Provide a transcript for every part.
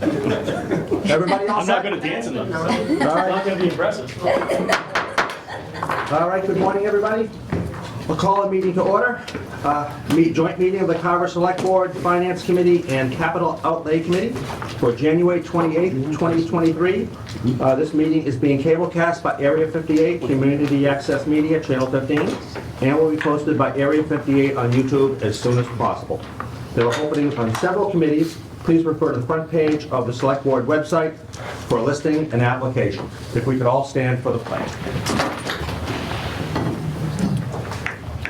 Everybody all I'm not set? good at dancing though. All It's right. not gonna be impressive. All right, good morning, everybody. We'll call a meeting to order. Joint meeting of the Carver Select Board, Finance Committee, and Capital Outlay Committee for January 28th, 2023. This meeting is being cablecast by Area 58, Community Access Media, Channel 15, and will be posted by Area 58 on YouTube as soon as possible. There are openings on several committees. Please refer to the front page of the Select Board website for a listing and application. If we could all stand for the pledge.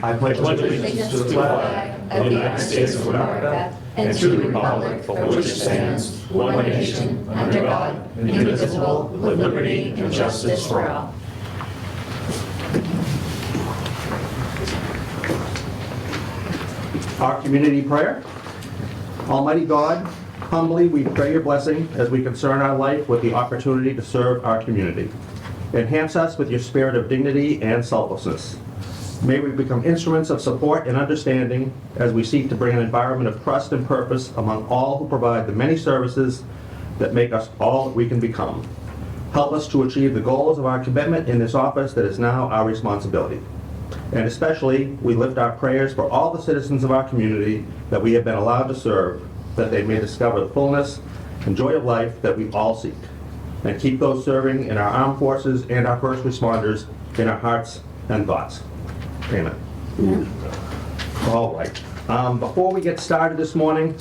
I pledge allegiance to the flag of the United States of America and to the republic for which it stands, one nation, under God, indivisible, with liberty and justice for all. Our community prayer. Almighty God, humbly we pray your blessing as we concern our life with the opportunity to serve our community. Enhance us with your spirit of dignity and selflessness. May we become instruments of support and understanding as we seek to bring an environment of trust and purpose among all who provide the many services that make us all that we can become. Help us to achieve the goals of our commitment in this office that is now our responsibility. And especially, we lift our prayers for all the citizens of our community that we have been allowed to serve, that they may discover the fullness and joy of life that we all seek. And keep those serving in our armed forces and our first responders in our hearts and thoughts. Amen. All right. Before we get started this morning,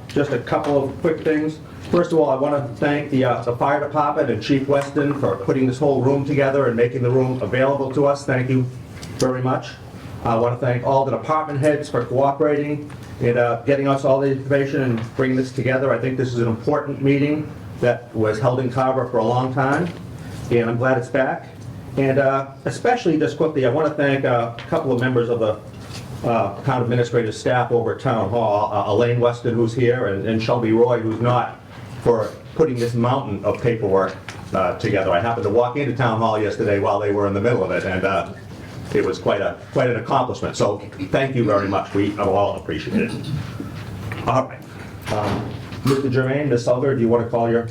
just a couple of quick things. First of all, I want to thank the fire department and Chief Weston for putting this whole room together and making the room available to us. Thank you very much. I want to thank all the department heads for cooperating and getting us all the information and bringing this together. I think this is an important meeting that was held in Carver for a long time, and I'm glad it's back. And especially, just quickly, I want to thank a couple of members of the town administrative staff over at Town Hall, Elaine Weston, who's here, and Shelby Roy, who's not, for putting this mountain of paperwork together. I happened to walk into Town Hall yesterday while they were in the middle of it, and it was quite an accomplishment. So thank you very much. We all appreciate it. All right. Mr. Germain, Ms. Sullivan, do you want to call your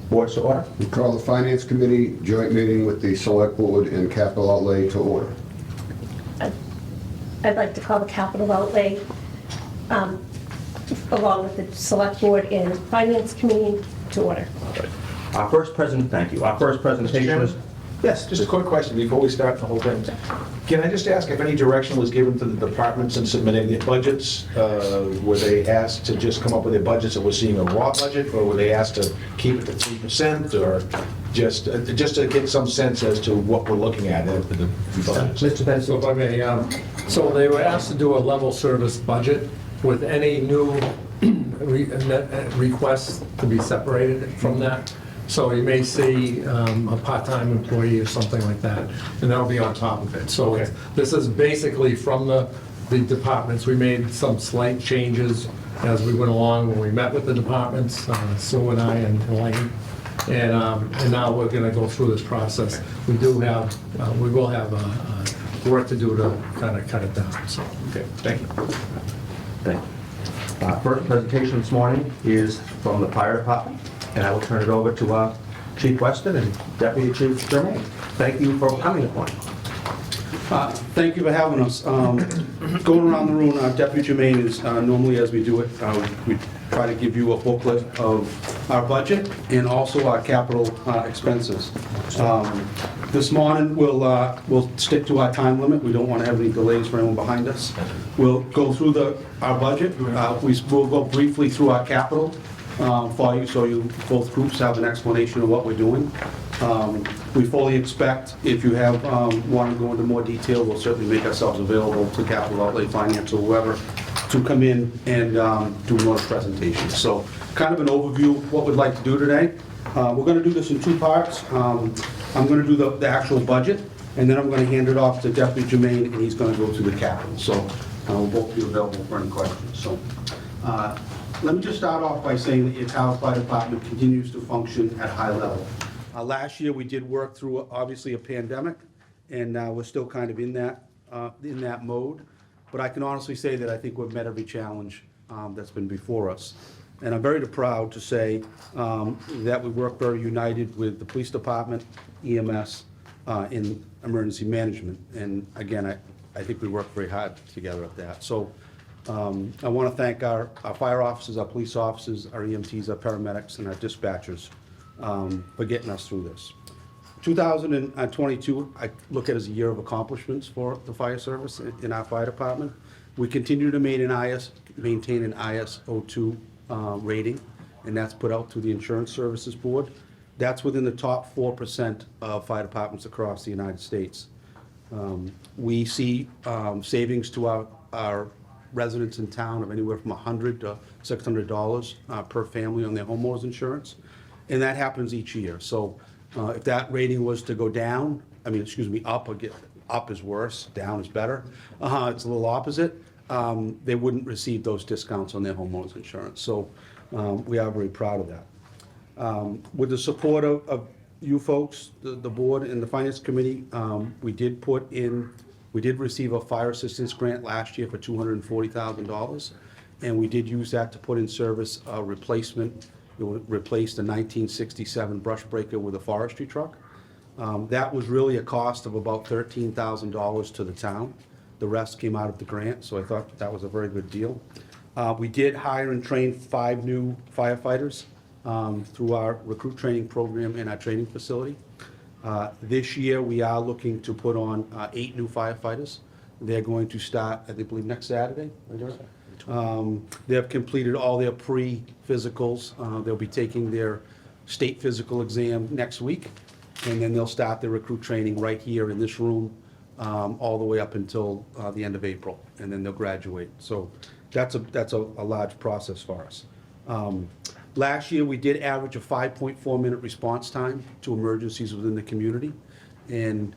boards to order? We call the Finance Committee joint meeting with the Select Board and Capital Outlay to order. I'd like to call the Capital Outlay, along with the Select Board and Finance Committee, to order. Our first presentation is... Yes. Just a quick question before we start the whole thing. Can I just ask if any direction was given to the departments in submitting their budgets? Were they asked to just come up with their budgets and we're seeing a raw budget, or were they asked to keep it to 3%, or just to get some sense as to what we're looking at the budgets? Mr. Benson. So if I may, so they were asked to do a level service budget with any new requests to be separated from that. So you may see a part-time employee or something like that, and that'll be on top of it. So Okay. this is basically from the departments. We made some slight changes as we went along when we met with the departments, Sue and I and Elaine. And now we're gonna go through this process. We will have work to do to kind of cut it down, so. Okay, thank you. Thank you. First presentation this morning is from the fire department, and I will turn it over to Chief Weston and Deputy Chief Germain. Thank you for coming this morning. Thank you for having us. Going around the room, Deputy Germain is normally, as we do it, we try to give you a booklet of our budget and also our capital expenses. This morning, we'll stick to our time limit. We don't want to have any delays for anyone behind us. We'll go through our budget. We'll go briefly through our capital for you, so both groups have an explanation of what we're doing. We fully expect, if you want to go into more detail, we'll certainly make ourselves available to Capital Outlay Finance or whoever to come in and do more presentations. So kind of an overview of what we'd like to do today. We're going to do this in two parts. I'm going to do the actual budget, and then I'm going to hand it off to Deputy Germain, and he's going to go through the capital. So we'll both be available for any questions. So let me just start off by saying that the Carver Fire Department continues to function at a high level. Last year, we did work through, obviously, a pandemic, and we're still kind of in that mode. But I can honestly say that I think we've met every challenge that's been before us. And I'm very proud to say that we work very united with the police department, EMS, in emergency management. And again, I think we work very hard together at that. So I want to thank our fire officers, our police officers, our EMTs, our paramedics, and our dispatchers for getting us through this. 2022, I look at as a year of accomplishments for the fire service in our fire department. We continue to maintain an ISO2 rating, and that's put out through the Insurance Services Board. That's within the top 4% of fire departments across the United States. We see savings to our residents in town of anywhere from $100 to $600 per family on their homeowners insurance, and that happens each year. So if that rating was to go down, up is worse, down is better. It's a little opposite. They wouldn't receive those discounts on their homeowners insurance. So we are very proud of that. With the support of you folks, the board and the finance committee, we did receive a fire assistance grant last year for $240,000, and we did use that to put in service a replacement. It replaced a 1967 brush breaker with a forestry truck. That was really a cost of about $13,000 to the town. The rest came out of the grant, so I thought that was a very good deal. We did hire and train 5 new firefighters through our recruit training program in our training facility. This year, we are looking to put on 8 new firefighters. They're going to start, I believe, next Saturday. They have completed all their pre-physicals. They'll be taking their state physical exam next week, and then they'll start their recruit training right here in this room all the way up until the end of April, and then they'll graduate. So that's a large process for us. Last year, we did average a 5.4-minute response time to emergencies within the community, and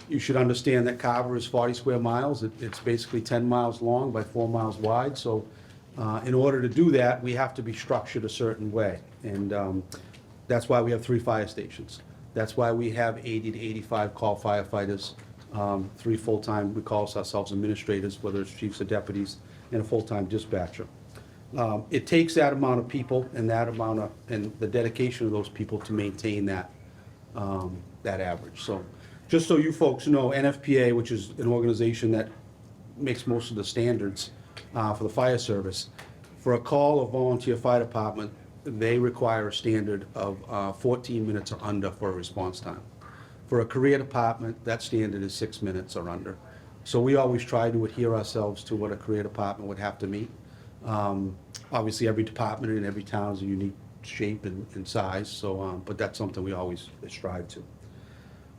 you should understand that Carver is 40 square miles. It's basically 10 miles long by 4 miles wide. So in order to do that, we have to be structured a certain way. And that's why we have 3 fire stations. That's why we have 80 to 85 call firefighters, 3 full-time, we call ourselves administrators, whether it's chiefs or deputies, and a full-time dispatcher. It takes that amount of people and the dedication of those people to maintain that average. So just so you folks know, NFPA, which is an organization that makes most of the standards for the fire service, for a call or volunteer fire department, they require a standard of 14 minutes or under for a response time. For a career department, that standard is 6 minutes or under. So we always try to adhere ourselves to what a career department would have to meet. Obviously, every department in every town is a unique shape and size, so but that's something we always strive to.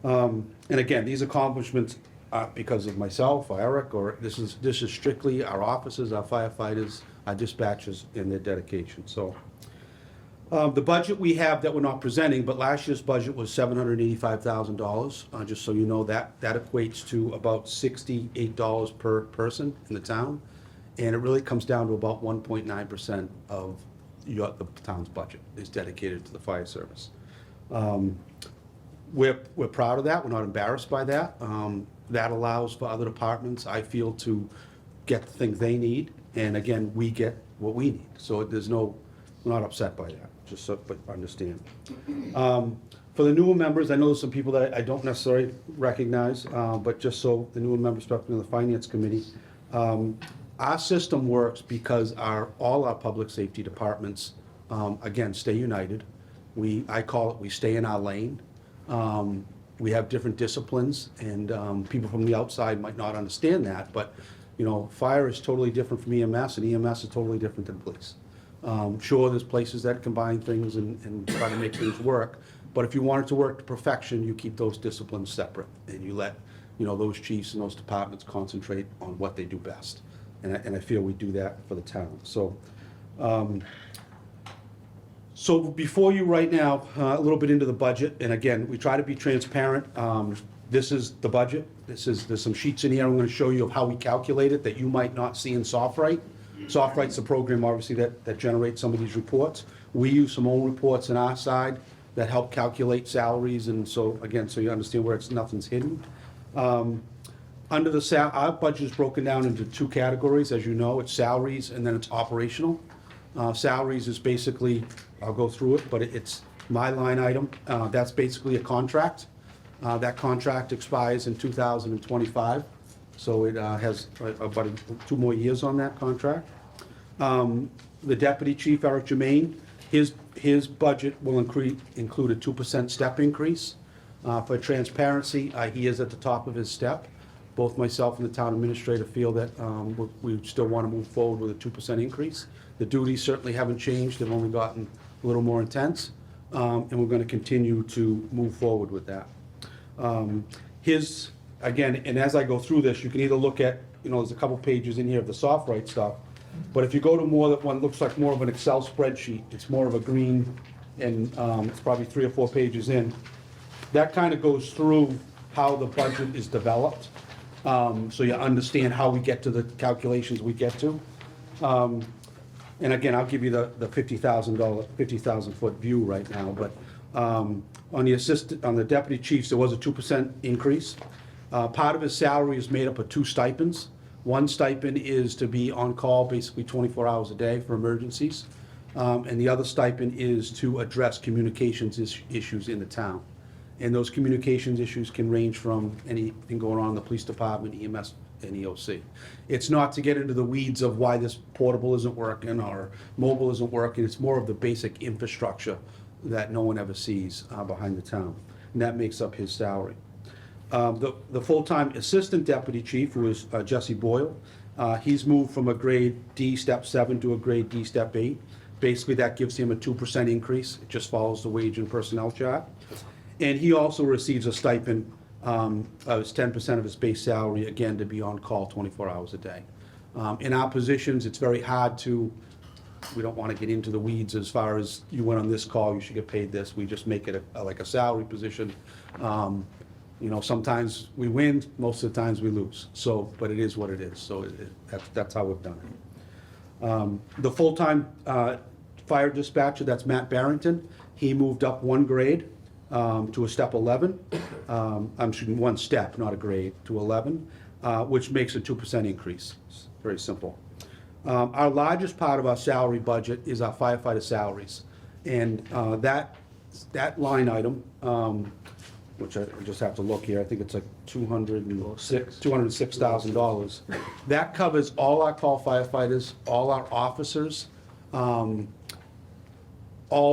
And again, these accomplishments aren't because of myself or Eric, or this is strictly our officers, our firefighters, our dispatchers, and their dedication. So the budget we have that we're not presenting, but last year's budget was $785,000. Just so you know, that equates to about $68 per person in the town, and it really comes down to about 1.9% of the town's budget is dedicated to the fire service. We're proud of that. We're not embarrassed by that. That allows for other departments, I feel, to get the things they need, and again, we get what we need. So we're not upset by that, just so but understand. For the newer members, I know there's some people that I don't necessarily recognize, but just so the newer members, especially in the Finance Committee, our system works because all our public safety departments, again, stay united. I call it, we stay in our lane. We have different disciplines, and people from the outside might not understand that, but fire is totally different from EMS, and EMS is totally different than police. Sure, there's places that combine things and try to make things work, but if you want it to work to perfection, you keep those disciplines separate, and you let those chiefs and those departments concentrate on what they do best. And I feel we do that for the town. So before you right now, a little bit into the budget, and again, we try to be transparent. This is the budget. There's some sheets in here I'm going to show you of how we calculate it that you might not see in SoftWrite. SoftWrite's the program, obviously, that generates some of these reports. We use some own reports on our side that help calculate salaries, and so, again, so you understand where nothing's hidden. Our budget is broken down into 2 categories, as you know. It's salaries, and then it's operational. Salaries is basically, I'll go through it, but it's my line item. That's basically a contract. That contract expires in 2025, so it has about 2 more years on that contract. The deputy chief, Eric Jermaine, his budget will include a 2% step increase. For transparency, he is at the top of his step. Both myself and the town administrator feel that we still want to move forward with a 2% increase. The duties certainly haven't changed, they've only gotten a little more intense, and we're going to continue to move forward with that. Again, and as I go through this, you can either look at, there's a couple pages in here of the soft right stuff, but if you go to more that one looks like more of an Excel spreadsheet, it's more of a green, and it's probably 3 or 4 pages in. That kind of goes through how the budget is developed, so you understand how we get to the calculations we get to. And again, I'll give you the $50,000 view right now, but on the deputy chiefs, there was a 2% increase. Part of his salary is made up of 2 stipends. One stipend is to be on call basically 24 hours a day for emergencies, and the other stipend is to address communications issues in the town. And those communications issues can range from anything going on in the police department, EMS, and EOC. It's not to get into the weeds of why this portable isn't working or mobile isn't working. It's more of the basic infrastructure that no one ever sees behind the town. And that makes up his salary. The full-time assistant deputy chief, who is Jesse Boyle, he's moved from a grade D step 7 to a grade D step 8. Basically, that gives him a 2% increase. It just follows the wage and personnel chart. And he also receives a stipend of 10% of his base salary, again, to be on call 24 hours a day. In our positions, it's very hard we don't want to get into the weeds as far as you went on this call, you should get paid this. We just make it like a salary position. Sometimes we win, most of the times we lose. But it is what it is. So that's how we've done it. The full-time fire dispatcher, that's Matt Barrington. He moved up 1 grade to a step 11. I'm shooting 1 step, not a grade, to 11, which makes a 2% increase. It's very simple. Our largest part of our salary budget is our firefighter salaries. And that line item, which I just have to look here, I think it's like $206,000. That covers all our call firefighters, all our officers, all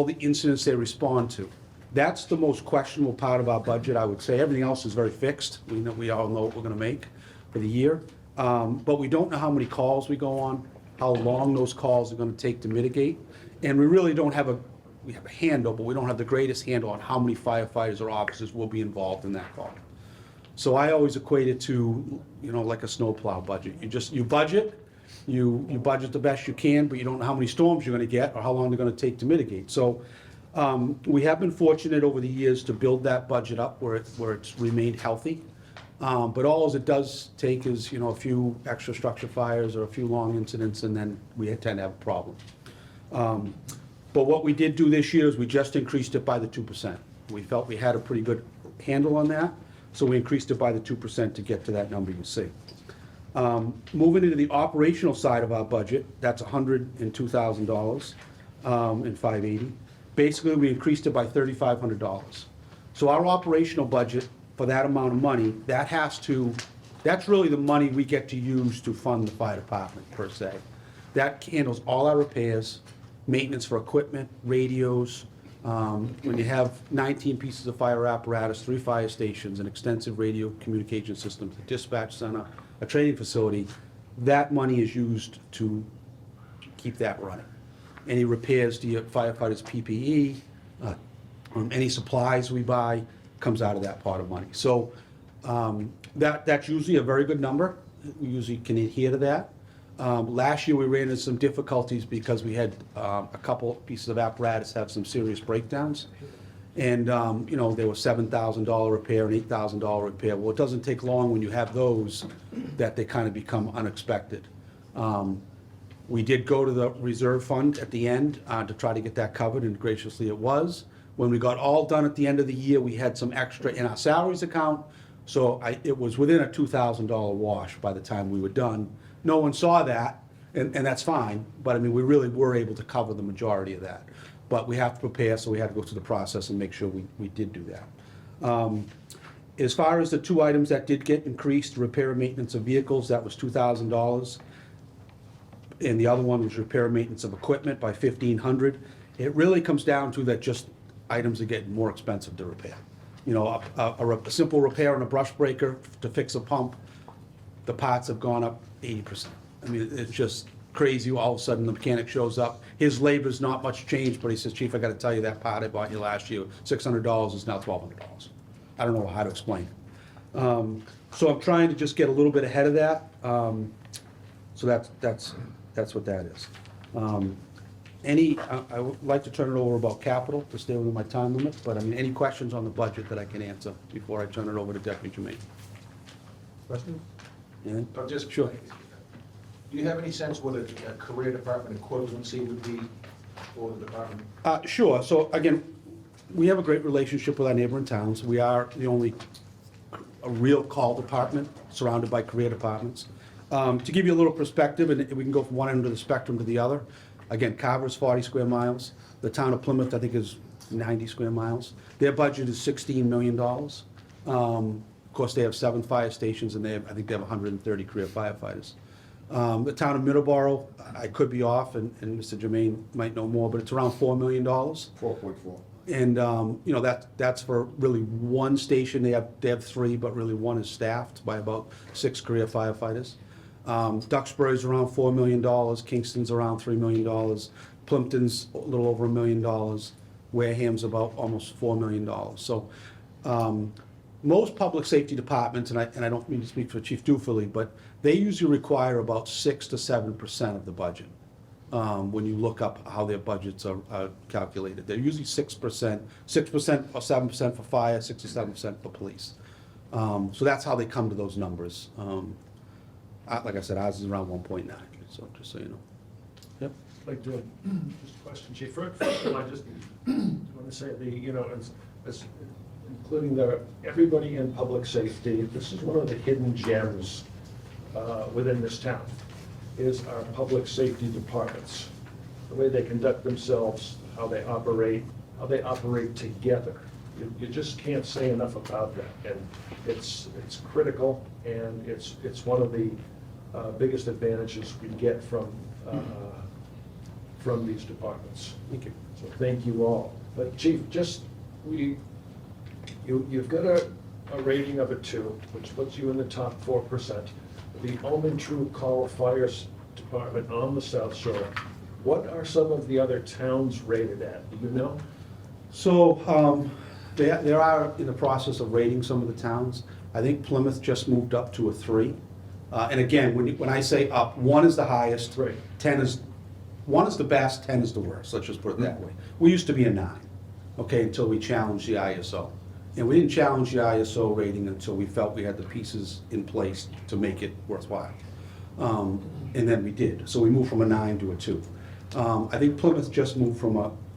the incidents they respond to. That's the most questionable part of our budget, I would say. Everything else is very fixed. We all know what we're going to make for the year. But we don't know how many calls we go on, how long those calls are going to take to mitigate. And we really don't have we have a handle, but we don't have the greatest handle on how many firefighters or officers will be involved in that call. So I always equate it to, like a snowplow budget. You budget the best you can, but you don't know how many storms you're going to get or how long they're going to take to mitigate. So we have been fortunate over the years to build that budget up where it's remained healthy. But all it does take is, a few extra structure fires or a few long incidents, and then we tend to have a problem. But what we did do this year is we just increased it by the 2%. We felt we had a pretty good handle on that, so we increased it by the 2% to get to that number you see. Moving into the operational side of our budget, that's $102,000 and $580. Basically, we increased it by $3,500. So our operational budget for that amount of money, that's really the money we get to use to fund the fire department, per se. That handles all our repairs, maintenance for equipment, radios. When you have 19 pieces of fire apparatus, 3 fire stations, an extensive radio communication system, a dispatch center, a training facility, that money is used to keep that running. Any repairs to your firefighters' PPE, any supplies we buy, comes out of that pot of money. So that's usually a very good number. We usually can adhere to that. Last year we ran into some difficulties because we had a couple pieces of apparatus have some serious breakdowns. And there was $7,000 repair and $8,000 repair. Well, it doesn't take long when you have those that they kind of become unexpected. We did go to the reserve fund at the end to try to get that covered, and graciously it was. When we got all done at the end of the year, we had some extra in our salaries account, so it was within a $2,000 wash by the time we were done. No one saw that, and that's fine, but I mean, we really were able to cover the majority of that. But we have to prepare, so we had to go through the process and make sure we did do that. As far as the two items that did get increased, repair and maintenance of vehicles, that was $2,000. And the other one was repair and maintenance of equipment by $1,500. It really comes down to that just items are getting more expensive to repair. You know, a simple repair on a brush breaker to fix a pump, the parts have gone up 80%. I mean, it's just crazy. All of a sudden, the mechanic shows up. His labor's not much changed, but he says, Chief, I gotta tell you, that part I bought you last year, $600 is now $1,200. I don't know how to explain it. So I'm trying to just get a little bit ahead of that. So that's what that is. I would like to turn it over about capital to stay within my time limit, but I mean, any questions on the budget that I can answer before I turn it over to Deputy Jermaine? Question? Anything? But just, Sure. do you have any sense what a career department equivalency would be for the department? Sure. So again, we have a great relationship with our neighboring towns. We are the only a real call department surrounded by career departments. To give you a little perspective, and we can go from one end of the spectrum to the other. Again, Carver's 40 square miles. The town of Plymouth, I think, is 90 square miles. Their budget is $16 million. Of course, they have 7 fire stations, and I think they have 130 career firefighters. The town of Middleborough, I could be off, and Mr. Jermaine might know more, but it's around $4 million. 4.4. And, you know, that's for really one station. They have 3, but really one is staffed by about 6 career firefighters. Duxbury's around $4 million, Kingston's around $3 million, Plimpton's a little over $1 million, Wareham's about almost $4 million. So, most public safety departments, and I don't mean to speak for Chief Dufilly, but they usually require about 6 to 7% of the budget. When you look up how their budgets are calculated, they're usually 6% or 7% for fire, 6 to 7% for police. So that's how they come to those numbers. Like I said, ours is around 1.9, so just so you know. Yep. Like to, just a question, Chief. First of all, I just want to say as including everybody in public safety, this is one of the hidden gems within this town, is our public safety departments. The way they conduct themselves, how they operate together. You just can't say enough about that, and it's critical, and it's one of the biggest advantages we get from these departments. Thank you. So thank you all. But Chief, you've got a rating of a 2, which puts you in the top 4%. The only true call fire department on the South Shore. What are some of the other towns rated at? Do you know? So, they are in the process of rating some of the towns. I think Plymouth just moved up to a 3. And again, when I say up, 1 is the highest. Right. 1 is the best, 10 is the worst, let's just put it that way. We used to be a 9, okay, until we challenged the ISO. And we didn't challenge the ISO rating until we felt we had the pieces in place to make it worthwhile. And then we did. So we moved from a 9 to a 2. I think Plymouth just moved from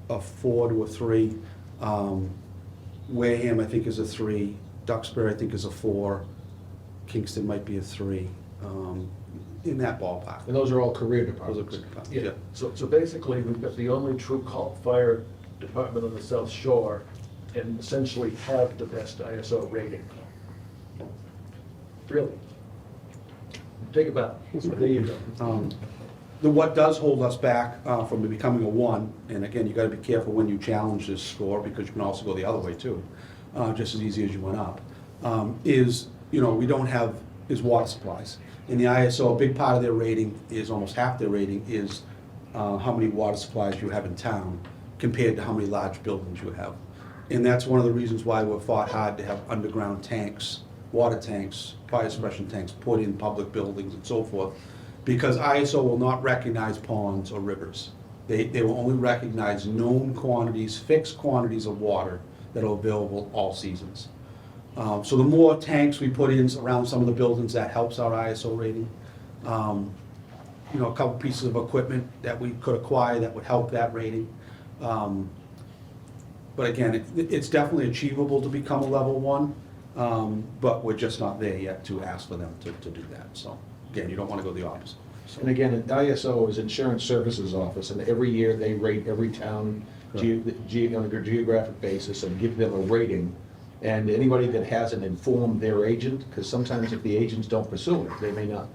a 4 to a 3. Wareham, I think, is a 3. Duxbury, I think, is a 4. Kingston might be a 3. In that ballpark. And those are all career Those are departments. good departments, yeah. So basically, we've got the only true call fire department on the South Shore, and essentially have the best ISO rating. Really? Take a bow. There you go. What does hold us back from becoming a 1, and again, you gotta be careful when you challenge this score, because you can also go the other way too, just as easy as you went up, is, we don't have, is water supplies. In the ISO, a big part of their rating is, almost half their rating is how many water supplies you have in town compared to how many large buildings you have. And that's one of the reasons why we've fought hard to have underground tanks, water tanks, fire suppression tanks put in public buildings and so forth, because ISO will not recognize ponds or rivers. They will only recognize known quantities, fixed quantities of water that are available all seasons. So the more tanks we put in around some of the buildings, that helps our ISO rating. A couple pieces of equipment that we could acquire that would help that rating. But again, it's definitely achievable to become a level 1, but we're just not there yet to ask for them to do that. So again, you don't want to go the opposite. And again, ISO is Insurance Services Office, and every year they rate every town on a geographic basis and give them a rating. And anybody that hasn't informed their agent, because sometimes if the agents don't pursue it, they may not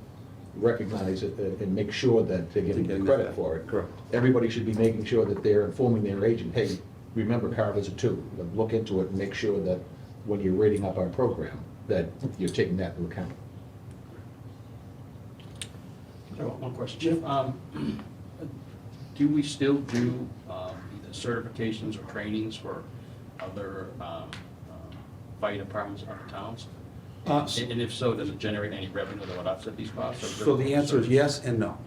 recognize it and make sure that they're getting the credit for it. Correct. Everybody should be making sure that they're informing their agent, hey, remember Carver's a 2. Look into it and make sure that when you're rating up our program, that you're taking that into account. One question, Chief. Do we still do either certifications or trainings for other fire departments in other towns? And if so, does it generate any revenue that would offset these costs? So the answer is yes and no.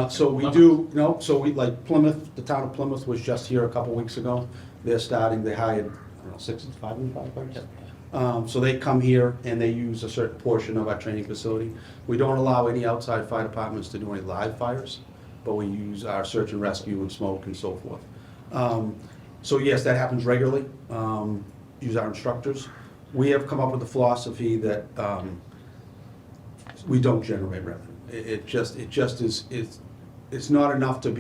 So we do, no, so we, like Plymouth, the town of Plymouth was just here a couple weeks ago. They're starting, they hired, I don't know, 5 new firefighters. So they come here and they use a certain portion of our training facility. We don't allow any outside fire departments to do any live fires, but we use our search and rescue and smoke and so forth. So yes, that happens regularly. Use our instructors. We have come up with a philosophy that we don't generate revenue. It just is, it's not enough to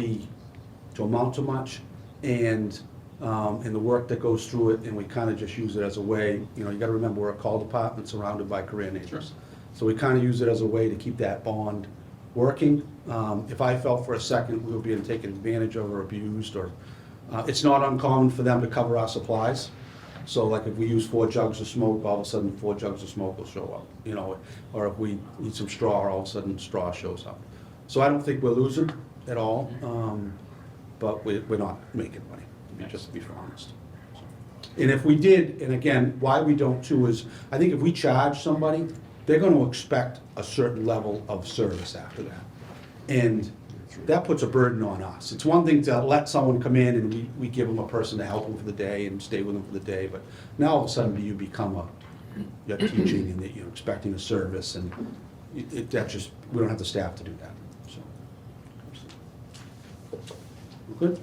amount to much, and the work that goes through it, and we kind of just use it as a way, you gotta remember, we're a call department surrounded by career neighbors. So we kind of use it as a way to keep that bond working. If I felt for a second we were being taken advantage of or abused, or, it's not uncommon for them to cover our supplies. So like if we use 4 jugs of smoke, all of a sudden 4 jugs of smoke will show up, or if we need some straw, all of a sudden straw shows up. So I don't think we're losing at all, but we're not making money, just to be honest. And if we did, and again, why we don't too is, I think if we charge somebody, they're gonna expect a certain level of service after that. And that puts a burden on us. It's one thing to let someone come in and we give them a person to help them for the day and stay with them for the day, but now all of a sudden you become you're teaching and that you're expecting a service, and we don't have the staff to do that, so. Good?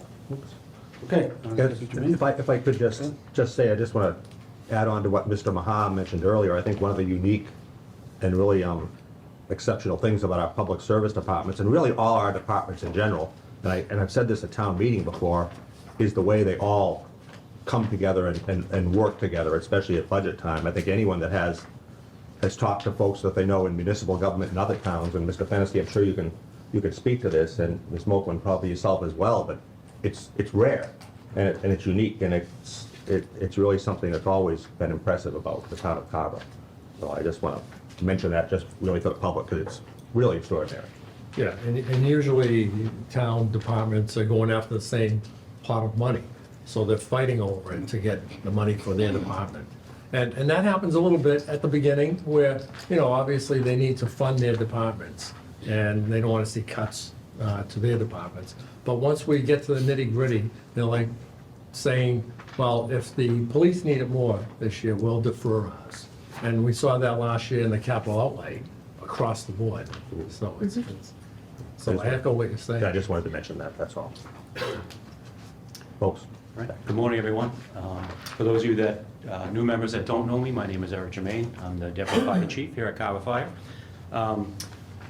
Okay. If I could just say, I just want to add on to what Mr. Maha mentioned earlier. I think one of the unique and really exceptional things about our public service departments, and really all our departments in general, and I've said this at town meeting before, is the way they all come together and work together, especially at budget time. I think anyone that has talked to folks that they know in municipal government and other towns, and Mr. Fennessy, I'm sure you can speak to this, and Ms. Moakland probably yourself as well, but it's rare, and it's unique, and it's really something that's always been impressive about the town of Carver. So I just want to mention that just really for the public, because it's really extraordinary. Yeah, and usually town departments are going after the same pot of money, so they're fighting over it to get the money for their department. And that happens a little bit at the beginning where, obviously they need to fund their departments and they don't want to see cuts to their departments. But once we get to the nitty gritty, they're like saying, well, if the police need it more this year, we'll defer ours. And we saw that last year in the capital outlay across the board. So so I echo what you're saying. I just wanted to mention that, that's all. Folks. Right. Good morning, everyone. For those of you that, new members that don't know me, my name is Eric Germain. I'm the Deputy Fire Chief here at Carver Fire.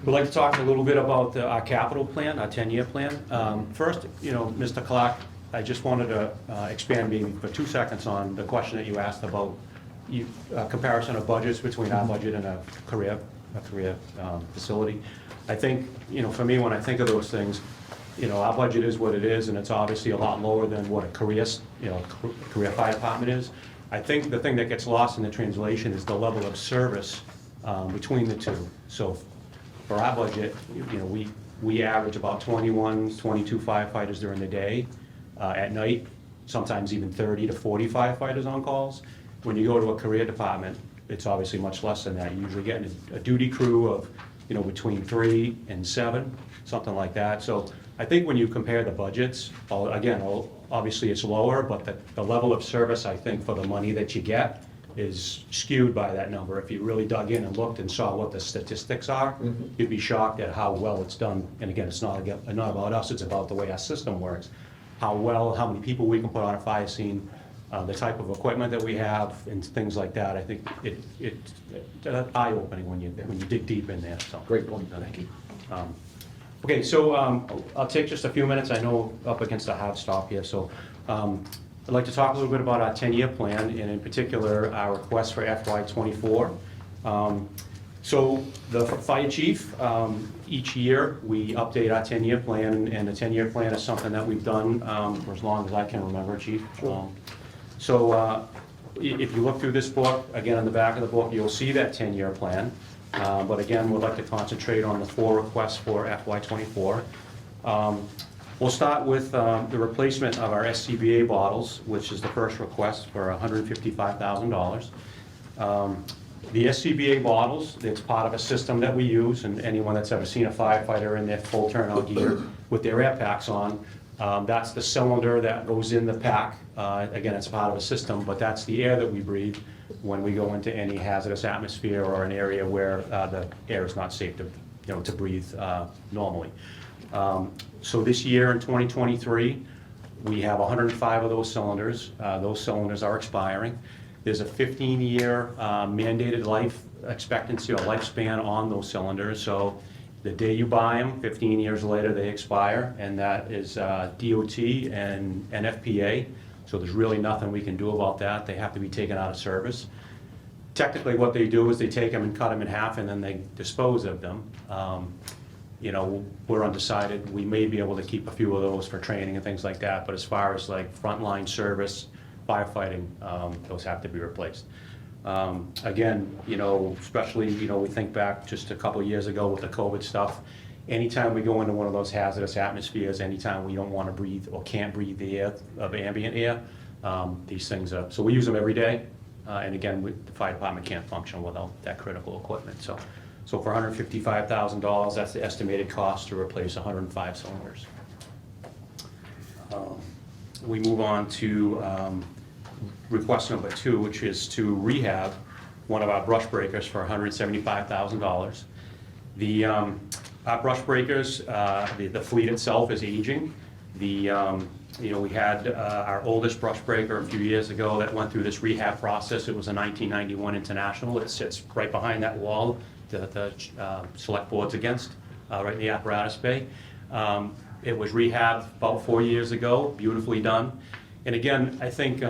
We'd like to talk a little bit about our capital plan, our 10-year plan. First, Mr. Clark, I just wanted to expand maybe for 2 seconds on the question that you asked about comparison of budgets between our budget and a career facility. I think, for me, when I think of those things, our budget is what it is, and it's obviously a lot lower than what a career fire department is. I think the thing that gets lost in the translation is the level of service between the two. So for our budget, we average about 21, 22 firefighters during the day. At night, sometimes even 30 to 40 firefighters on calls. When you go to a career department, it's obviously much less than that. You're usually getting a duty crew of between 3 and 7, something like that. So I think when you compare the budgets, again, obviously it's lower, but the level of service, I think, for the money that you get is skewed by that number. If you really dug in and looked and saw what the statistics are, you'd be shocked at how well it's done. And again, it's not about us, it's about the way our system works. How many people we can put on a fire scene, the type of equipment that we have, and things like that. I think it's eye-opening when you dig deep in there. So Great point. thank you. Okay, so I'll take just a few minutes. I know up against a hard stop here, so I'd like to talk a little bit about our 10-year plan, and in particular, our request for FY '24. So the fire chief, each year, we update our 10-year plan, and the 10-year plan is something that we've done for as long as I can remember, chief. So if you look through this book, again, on the back of the book, you'll see that 10-year plan. But again, we'd like to concentrate on the 4 requests for FY '24. We'll start with the replacement of our SCBA bottles, which is the first request for $155,000. The SCBA bottles, it's part of a system that we use, and anyone that's ever seen a firefighter in their full turnout gear with their air packs on, that's the cylinder that goes in the pack. Again, it's part of a system, but that's the air that we breathe when we go into any hazardous atmosphere or an area where the air is not safe to breathe normally. So this year in 2023, we have 105 of those cylinders. Those cylinders are expiring. There's a 15-year mandated life expectancy or lifespan on those cylinders. So the day you buy them, 15 years later, they expire, and that is DOT and NFPA. So there's really nothing we can do about that. They have to be taken out of service. Technically, what they do is they take them and cut them in half, and then they dispose of them. We're undecided. We may be able to keep a few of those for training and things like that, but as far as like frontline service, firefighting, those have to be replaced. Again, especially, we think back just a couple of years ago with the COVID stuff. Anytime we go into one of those hazardous atmospheres, anytime we don't want to breathe or can't breathe the air of ambient air, these things are, so we use them every day. And again, the fire department can't function without that critical equipment. So for $155,000, that's the estimated cost to replace 105 cylinders. We move on to request number 2, which is to rehab one of our brush breakers for $175,000. Our brush breakers, the fleet itself is aging. We had our oldest brush breaker a few years ago that went through this rehab process. It was a 1991 International. It sits right behind that wall that the select board's against, right in the apparatus bay. It was rehabbed about 4 years ago, beautifully done. And again, I think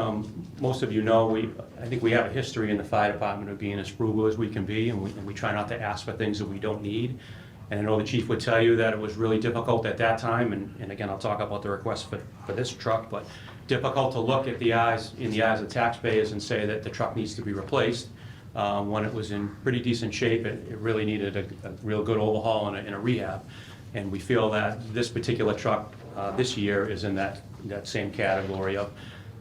most of you know, I think we have a history in the fire department of being as frugal as we can be, and we try not to ask for things that we don't need. And I know the chief would tell you that it was really difficult at that time, and again, I'll talk about the request for this truck, but difficult to look at in the eyes of taxpayers and say that the truck needs to be replaced. When it was in pretty decent shape, it really needed a real good overhaul and a rehab. And we feel that this particular truck this year is in that same category of,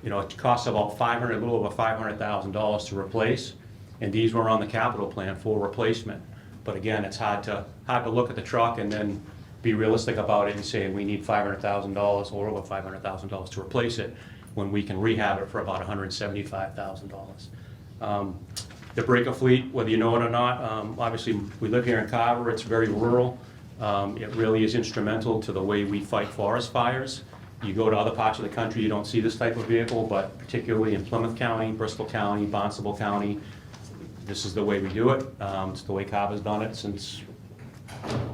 it costs about a little over $500,000 to replace, and these were on the capital plan for replacement. But again, it's hard to look at the truck and then be realistic about it and say we need $500,000 or over $500,000 to replace it when we can rehab it for about $175,000. The breaker fleet, whether you know it or not, obviously we live here in Carver, it's very rural. It really is instrumental to the way we fight forest fires. You go to other parts of the country, you don't see this type of vehicle, but particularly in Plymouth County, Bristol County, Barnstable County, this is the way we do it. It's the way Carver's done it since,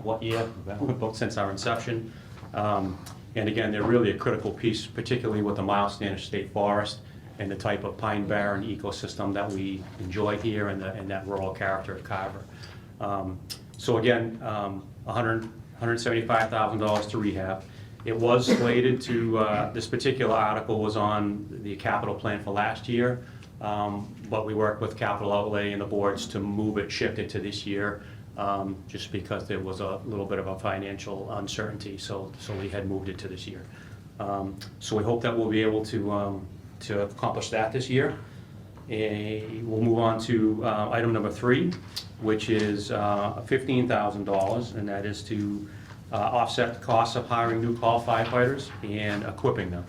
what year? About since our inception. And again, they're really a critical piece, particularly with the Miles Standish State Forest and the type of pine barren ecosystem that we enjoy here and that rural character of Carver. So again, $175,000 to rehab. It was slated to, this particular article was on the capital plan for last year, but we worked with capital outlay and the boards to move it, shift it to this year, just because there was a little bit of a financial uncertainty, so we had moved it to this year. So we hope that we'll be able to accomplish that this year. We'll move on to item number 3, which is $15,000, and that is to offset the costs of hiring new call firefighters and equipping them.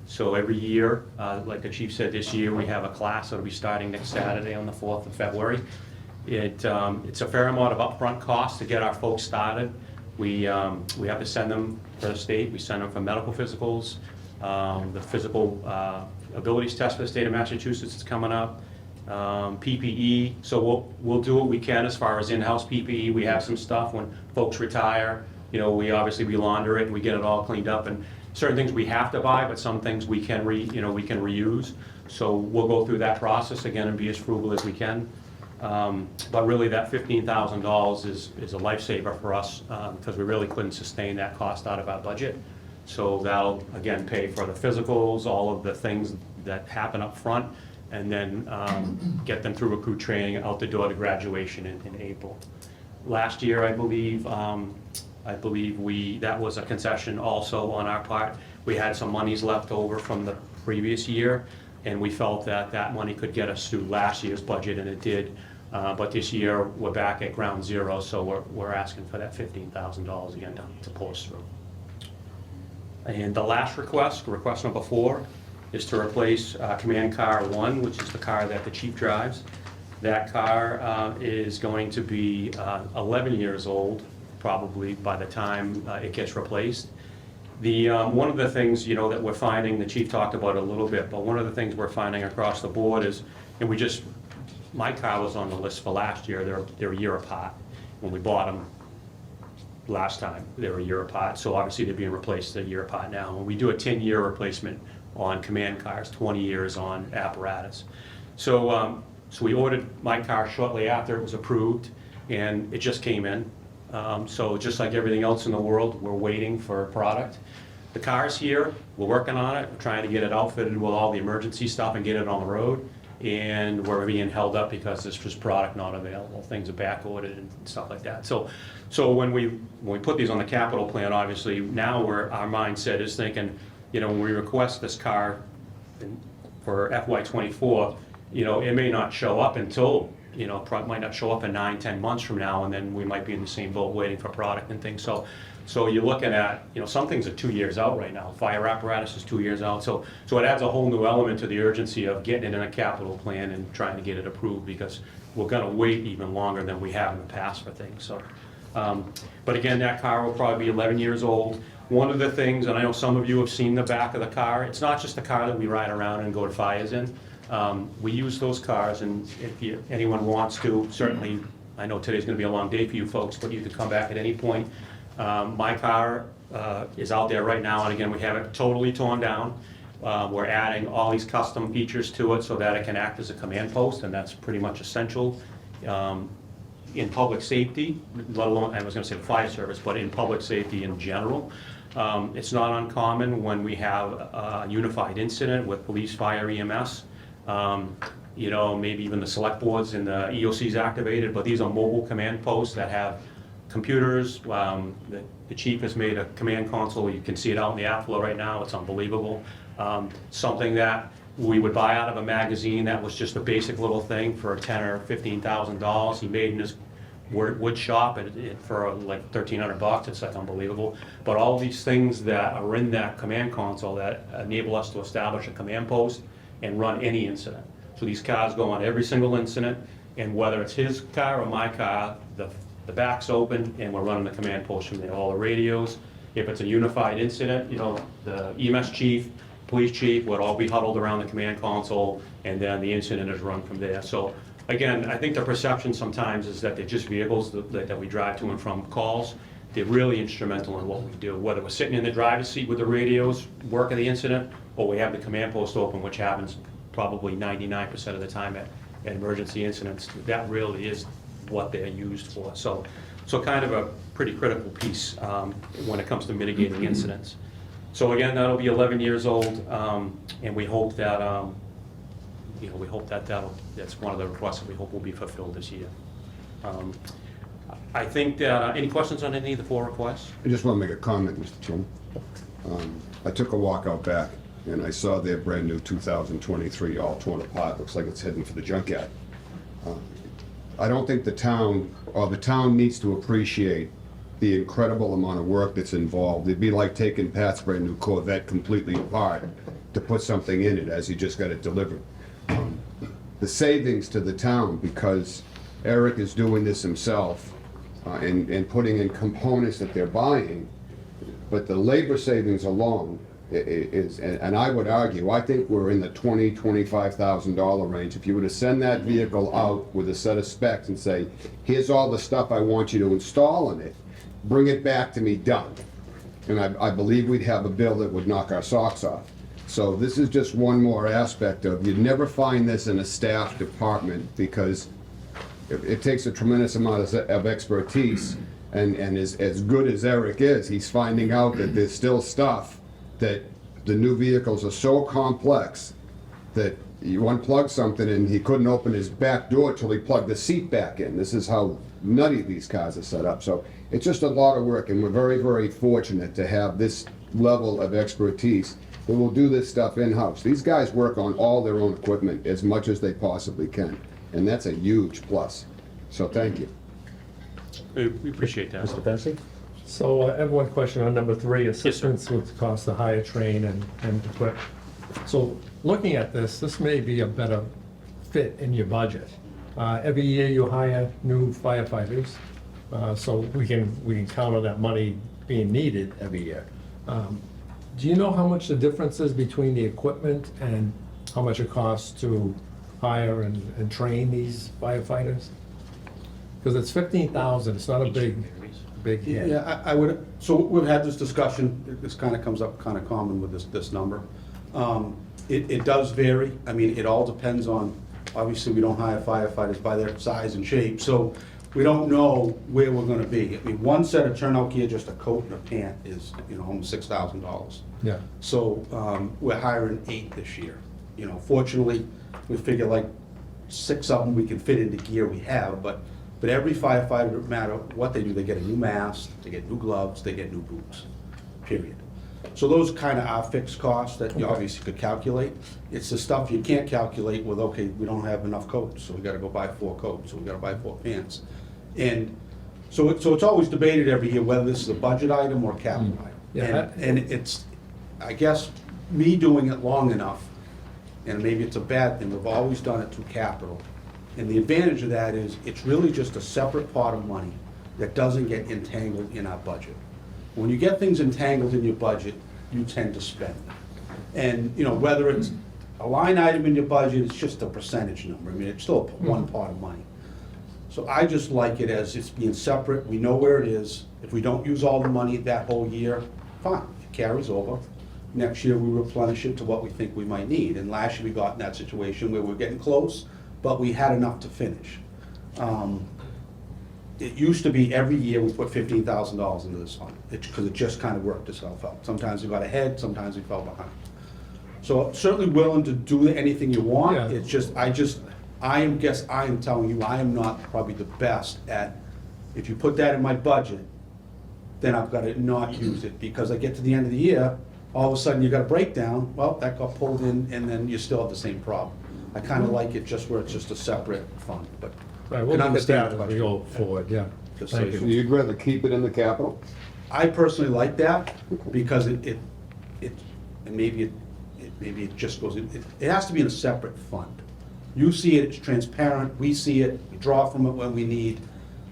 So every year, like the chief said, this year we have a class that'll be starting next Saturday on the 4th of February. It's a fair amount of upfront cost to get our folks started. We have to send them for the state. We send them for medical physicals. The physical abilities test for the state of Massachusetts is coming up. PPE, so we'll do what we can as far as in-house PPE. We have some stuff when folks retire, we launder it and we get it all cleaned up, and certain things we have to buy, but some things we can reuse. So we'll go through that process again and be as frugal as we can. But really that $15,000 is a lifesaver for us, because we really couldn't sustain that cost out of our budget. So that'll, again, pay for the physicals, all of the things that happen up front, and then get them through recruit training, out the door to graduation in April. Last year, I believe that was a concession also on our part. We had some monies left over from the previous year, and we felt that that money could get us through last year's budget, and it did. But this year, we're back at ground zero, so we're asking for that $15,000 again to pull us through. And the last request number 4, is to replace Command Car 1, which is the car that the chief drives. That car is going to be 11 years old, probably by the time it gets replaced. One of the things, that we're finding, the chief talked about it a little bit, but one of the things we're finding across the board is, and my car was on the list for last year, they're a year apart. When we bought them last time, they were a year apart, so obviously they're being replaced a year apart now. When we do a 10-year replacement on command cars, 20 years on apparatus. So we ordered my car shortly after it was approved, and it just came in. So just like everything else in the world, we're waiting for a product. The car's here, we're working on it, we're trying to get it outfitted with all the emergency stuff and get it on the road, and we're being held up because there's just product not available. Things are back ordered and stuff like that. So when we put these on the capital plan, obviously now our mindset is thinking, when we request this car for FY24, it may not show up until, might not show up in 9-10 months from now, and then we might be in the same boat waiting for product and things. So you're looking at, some things are 2 years out right now. Fire apparatus is 2 years out. So it adds a whole new element to the urgency of getting it in a capital plan and trying to get it approved, because we're gonna wait even longer than we have in the past for things. So, but again, that car will probably be 11 years old. One of the things, and I know some of you have seen the back of the car, it's not just a car that we ride around and go to fires in. We use those cars, and if anyone wants to, certainly, I know today's gonna be a long day for you folks, but you can come back at any point. My car is out there right now, and again, we have it totally torn down. We're adding all these custom features to it so that it can act as a command post, and that's pretty much essential in public safety, let alone, I was gonna say the fire service, but in public safety in general. It's not uncommon when we have a unified incident with police, fire, EMS, maybe even the select boards and the EOCs activated, but these are mobile command posts that have computers. The chief has made a command console. You can see it out in the app flow right now. It's unbelievable. Something that we would buy out of a magazine that was just a basic little thing for $10,000 or $15,000. He made in his wood shop for like $1,300. It's like unbelievable. But all these things that are in that command console that enable us to establish a command post and run any incident. So these cars go on every single incident, and whether it's his car or my car, the back's open and we're running the command post from there. All the radios. If it's a unified incident, the EMS chief, police chief would all be huddled around the command console, and then the incident is run from there. So again, I think the perception sometimes is that they're just vehicles that we drive to and from calls. They're really instrumental in what we do, whether we're sitting in the driver's seat with the radios, working the incident, or we have the command post open, which happens probably 99% of the time at emergency incidents. That really is what they're used for. So kind of a pretty critical piece when it comes to mitigating incidents. So again, that'll be 11 years old, and we hope that that's one of the requests that we hope will be fulfilled this year. I think that, any questions on any of the 4 requests? I just want to make a comment, Mr. Chairman. I took a walk out back, and I saw their brand-new 2023 all torn apart. Looks like it's heading for the junkyard. I don't think the town needs to appreciate the incredible amount of work that's involved. It'd be like taking Pat's brand-new Corvette completely apart to put something in it as he just got it delivered. The savings to the town, because Eric is doing this himself, and putting in components that they're buying, but the labor savings alone is, and I would argue, I think we're in the $20,000-$25,000 range. If you were to send that vehicle out with a set of specs and say, here's all the stuff I want you to install in it, bring it back to me done. And I believe we'd have a bill that would knock our socks off. So this is just one more aspect of, you'd never find this in a staff department, because it takes a tremendous amount of expertise, and as good as Eric is, he's finding out that there's still stuff that the new vehicles are so complex that you unplug something and he couldn't open his back door till he plugged the seat back in. This is how nutty these cars are set up. So it's just a lot of work, and we're very, very fortunate to have this level of expertise who will do this stuff in-house. These guys work on all their own equipment as much as they possibly can, and that's a huge plus. So thank you. We appreciate that. Mr. Fennessy? So I have one question on number 3, assistance with the cost to hire, train, and equip. So looking at this may be a better fit in your budget. Every year you hire new firefighters, so we can count on that money being needed every year. Do you know how much the difference is between the equipment and how much it costs to hire and train these firefighters? Because it's $15,000, it's not a big hit. Yeah, I would, so we've had this discussion, this kind of comes up kind of common with this number. It does vary. I mean, it all depends on, obviously, we don't hire firefighters by their size and shape, so we don't know where we're gonna be. I mean, one set of turnout gear, just a coat and a pant, is, almost $6,000. Yeah. So, we're hiring 8 this year. Fortunately, we figure like 6 of them we can fit into gear we have, but every firefighter, no matter what they do, they get a new mask, they get new gloves, they get new boots, period. So those kind of are fixed costs that you obviously could calculate. It's the stuff you can't calculate with, okay, we don't have enough coats, so we gotta go buy 4 coats, so we gotta buy 4 pants. And so it's always debated every year whether this is a budget item or a capital item. Yeah. And it's, I guess, me doing it long enough, and maybe it's a bad thing, we've always done it through capital. And the advantage of that is, it's really just a separate pot of money that doesn't get entangled in our budget. When you get things entangled in your budget, you tend to spend. And, whether it's a line item in your budget, it's just a percentage number. I mean, it's still one pot of money. So I just like it as it's being separate, we know where it is. If we don't use all the money that whole year, fine, it carries over. Next year, we replenish it to what we think we might need. And last year, we got in that situation where we're getting close, but we had enough to finish. It used to be every year we put $15,000 into this fund, because it just kind of worked itself out. Sometimes we got ahead, sometimes we fell behind. So certainly willing to do anything you want. Yeah. It's just, I am telling you, I am not probably the best at, if you put that in my budget, then I've got to not use it, because I get to the end of the year, all of a sudden you got a breakdown, well, that got pulled in, and then you still have the same problem. I kind of like it just where it's just a separate fund, but Right, we'll can look at understand that the as we question. go forward, yeah. Just Thank so So you. you'd rather keep it in the capital? I personally like that, because and maybe it just goes, it has to be in a separate fund. You see it, it's transparent, we see it, we draw from it when we need,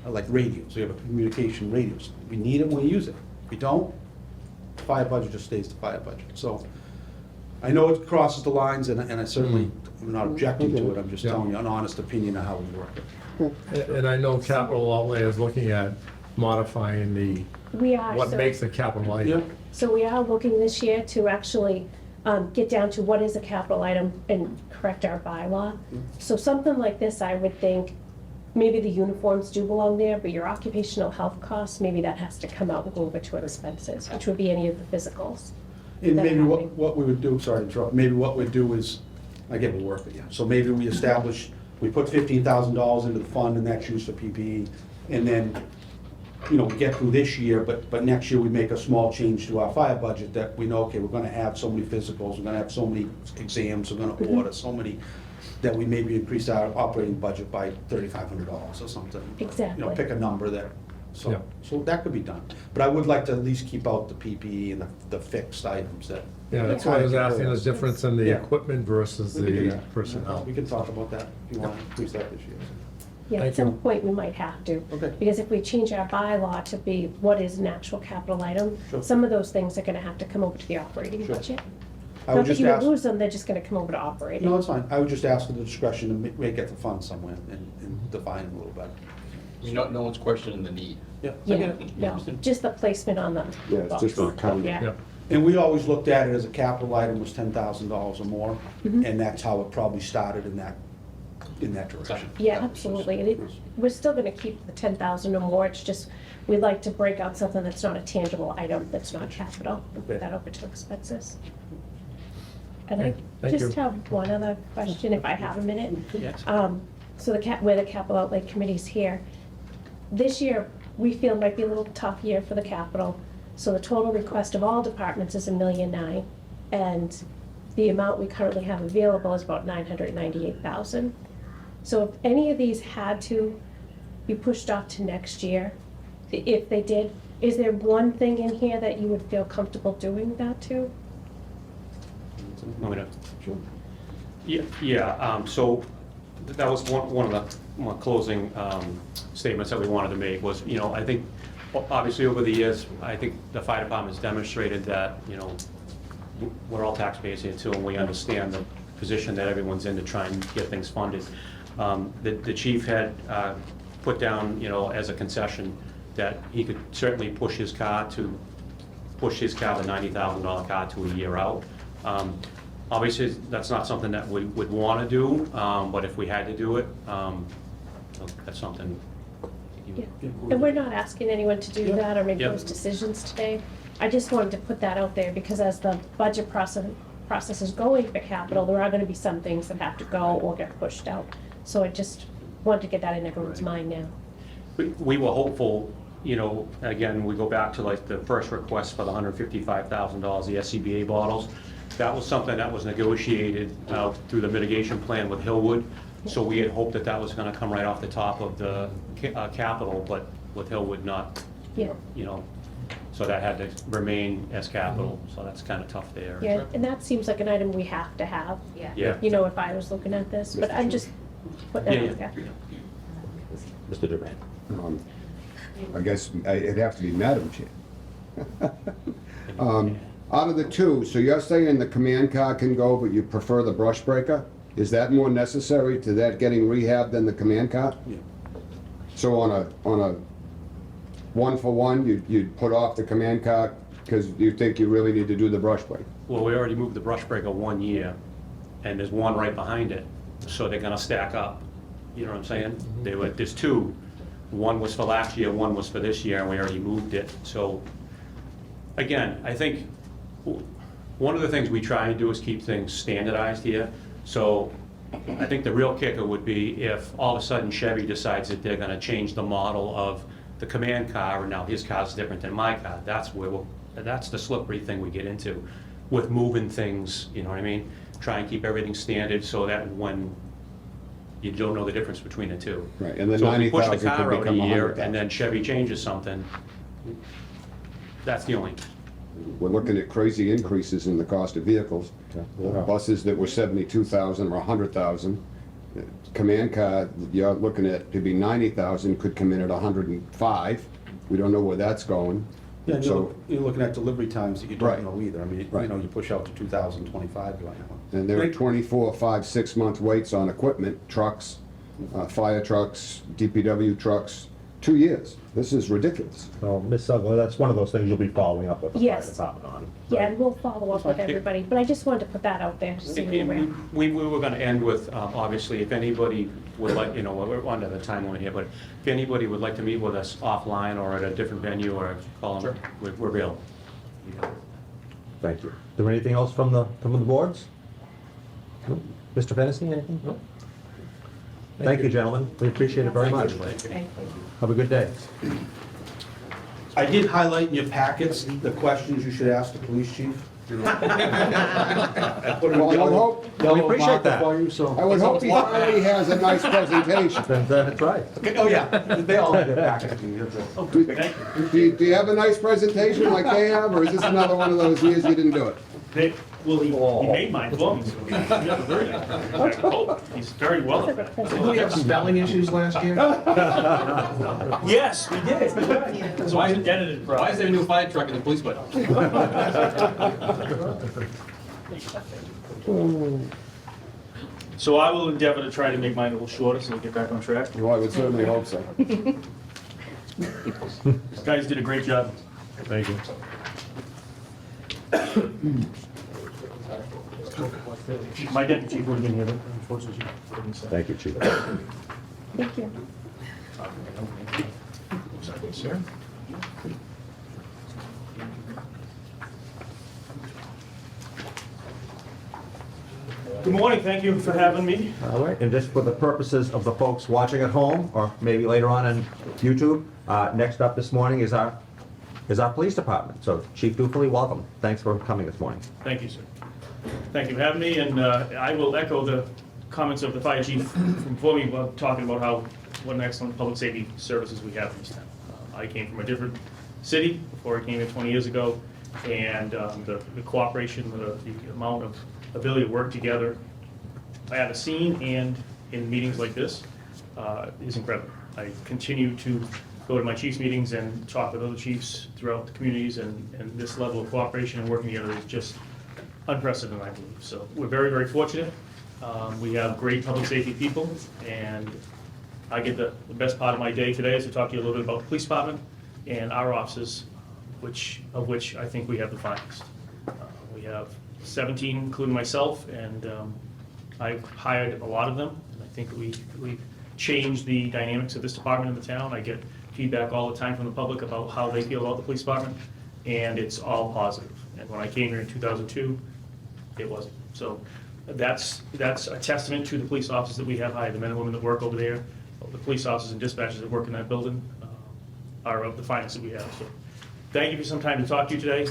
like radios, we have a communication radios. We need it when we use it. If we don't, the fire budget just stays the fire budget. So I know it crosses the lines, and I certainly am not objecting to it, I'm just Yeah. telling you an honest opinion of how we work it. And I know capital outlay is looking at modifying We are. what so- makes a capital Yeah. item. So we are looking this year to actually get down to what is a capital item and correct our bylaw. So something like this, I would think, maybe the uniforms do belong there, but your occupational health costs, maybe that has to come out and go over to expenses, which would be any of the physicals. And that maybe happening. what we would do, sorry to interrupt, maybe what we'd do is, again, we'll work with you. So maybe we establish, we put $15,000 into the fund, and that's used for PPE, and then, we get through this year, but next year we make a small change to our fire budget that we know, okay, we're gonna have so many physicals, we're gonna have so many exams, we're gonna order so many, that we maybe increase our operating budget by $3,500 or something. Exactly. Pick a number that, Yeah. so that could be done. But I would like to at least keep out the PPE and the fixed items that. Yeah, that's why I was asking the difference in the Yeah. equipment versus We can do the that. personnel. We can talk about that if you want to increase that this year. Yeah, at Thank some you. point we might have to. Okay. Because if we change our bylaw to be what is an actual capital item, Sure. some of those things are gonna have to come over to the operating Sure. budget. I would Not that just you would ask, lose them, they're just gonna come over to operating. no, it's fine. I would just ask for the discretion to make it the fund somewhere and define them a little better. No one's questioning the need. Yeah, I Yeah, get it. no, just the placement on them. Yeah, it's just an accounting. Yeah. And we always looked at it as a capital item was $10,000 or more, Mhm. and that's how it probably started in that direction. Yeah, absolutely. And we're still gonna keep the 10,000 or more, it's just, we'd like to break out something that's not a tangible item, that's not capital, and put that over to expenses. And I Okay, thank just you. have one other question, if I have a minute. Yes. So where the capital outlay committee's here, this year, we feel might be a little tough year for the capital. So the total request of all departments is $1.9 million, and the amount we currently have available is about $998,000. So if any of these had to be pushed off to next year, if they did, is there one thing in here that you would feel comfortable doing that to? Want me to- Yeah, so that was one of the closing statements that we wanted to make was, I think, obviously over the years, I think the fire department's demonstrated that, we're all taxpayers here too, and we understand the position that everyone's in to try and get things funded. The chief had put down, as a concession, that he could certainly push his car, the $90,000 car to a year out. Obviously, that's not something that we would want to do, but if we had to do it, that's something. Yeah. And we're not asking anyone to do that or make Yep. those decisions today. I just wanted to put that out there because as the budget process is going for capital, there are gonna be some things that have to go or get pushed out. So I just wanted to get that in everyone's mind now. We were hopeful, again, we go back to like the first request for the $155,000, the SCBA bottles. That was something that was negotiated through the mitigation plan with Hillwood. So we had hoped that was gonna come right off the top of the capital, but with Hillwood not, Yeah, so that had to remain as capital, so that's kind of tough there. yeah, and that seems like an item we have to have. Yeah. If I was looking at this, but I'm just putting Yeah, it out yeah. there. Mr. Durant. I guess it'd have to be Madam Chair. Out of the two, so you're saying the command car can go, but you prefer the brush breaker? Is that more necessary to that getting rehab than the command car? Yeah. So on a one-for-one, you'd put off the command car because you think you really need to do the brush break? Well, we already moved the brush breaker 1 year, and there's one right behind it, so they're gonna stack up. You know what I'm saying? There's two. One was for last year, one was for this year, and we already moved it. So, again, I think one of the things we try and do is keep things standardized here. So, I think the real kicker would be if all of a sudden Chevy decides that they're gonna change the model of the command car, and now his car's different than my car. That's the slippery thing we get into with moving things, you know what I mean? Try and keep everything standard so that when you don't know the difference between the two. Right, and the So if we push the 90,000 car could out a become year 100,000. and then Chevy changes something, that's the only, We're looking at crazy increases in the cost of vehicles. Buses that were 72,000 or 100,000. Command car, you're looking at to be 90,000, could come in at 105. We don't know where that's going. Yeah, and So, you're looking at delivery times that you Right. don't know either. I mean, Right. you push out to 2025 right now. and there are 24, 5, 6-month waits on equipment, trucks, fire trucks, DPW trucks, 2 years. This is ridiculous. Well, Ms. Sugler, that's one of those things you'll be following up with the fire Yes. department on. Yeah, and we'll follow up with everybody, but I just wanted to put that out there, so we were. we were gonna end with, obviously, if anybody would like, we're under the time limit here, but if anybody would like to meet with us offline or at a different venue or call them, we're available. Thank you. Is there anything else from the boards? No? Mr. Fennessy, anything? No? Thank you, gentlemen. We appreciate it very much. Have a good day. I did highlight in your packets the questions you should ask the police chief. I put a Well, I would yellow- hope- yellow We appreciate marker that. for you, so- I would hope he already has a nice presentation. That's right. Okay, oh, yeah, they all have their packets. Do you have a nice presentation like they have, or is this another one of those years you didn't do it? Well, he made mine for me, so he has a very, I hope, he's very well at that. Did we have spelling issues last year? Yes, we did. So I edited it. Why is there a new fire truck in the police budget? So I will endeavor to try to make mine a little shorter so we get back on track. Well, I would certainly hope so. You guys did a great job. Thank you. My deputy chief would have been here, but unfortunately she couldn't. Thank you, Chief. Thank you. Sir? Good morning, thank you for having me. All right, and just for the purposes of the folks watching at home, or maybe later on YouTube, next up this morning is our police department. So Chief Dufely, welcome. Thanks for coming this morning. Thank you, sir. Thank you for having me, and I will echo the comments of the fire chief from before me about talking about what an excellent public safety services we have in this town. I came from a different city before I came here 20 years ago, and the cooperation, the amount of ability to work together at a scene and in meetings like this is incredible. I continue to go to my chiefs meetings and talk with other chiefs throughout the communities, and this level of cooperation and working together is just unprecedented, I believe. So we're very, very fortunate. We have great public safety people, and I get the best part of my day today is to talk to you a little bit about the police department and our offices, of which I think we have the finest. We have 17, including myself, and I've hired a lot of them. And I think we've changed the dynamics of this department in the town. I get feedback all the time from the public about how they feel about the police department, and it's all positive. And when I came here in 2002, it wasn't. So that's a testament to the police officers that we have hired, the men and women that work over there, the police officers and dispatchers that work in that building are of the finest that we have. So thank you for some time to talk to you today.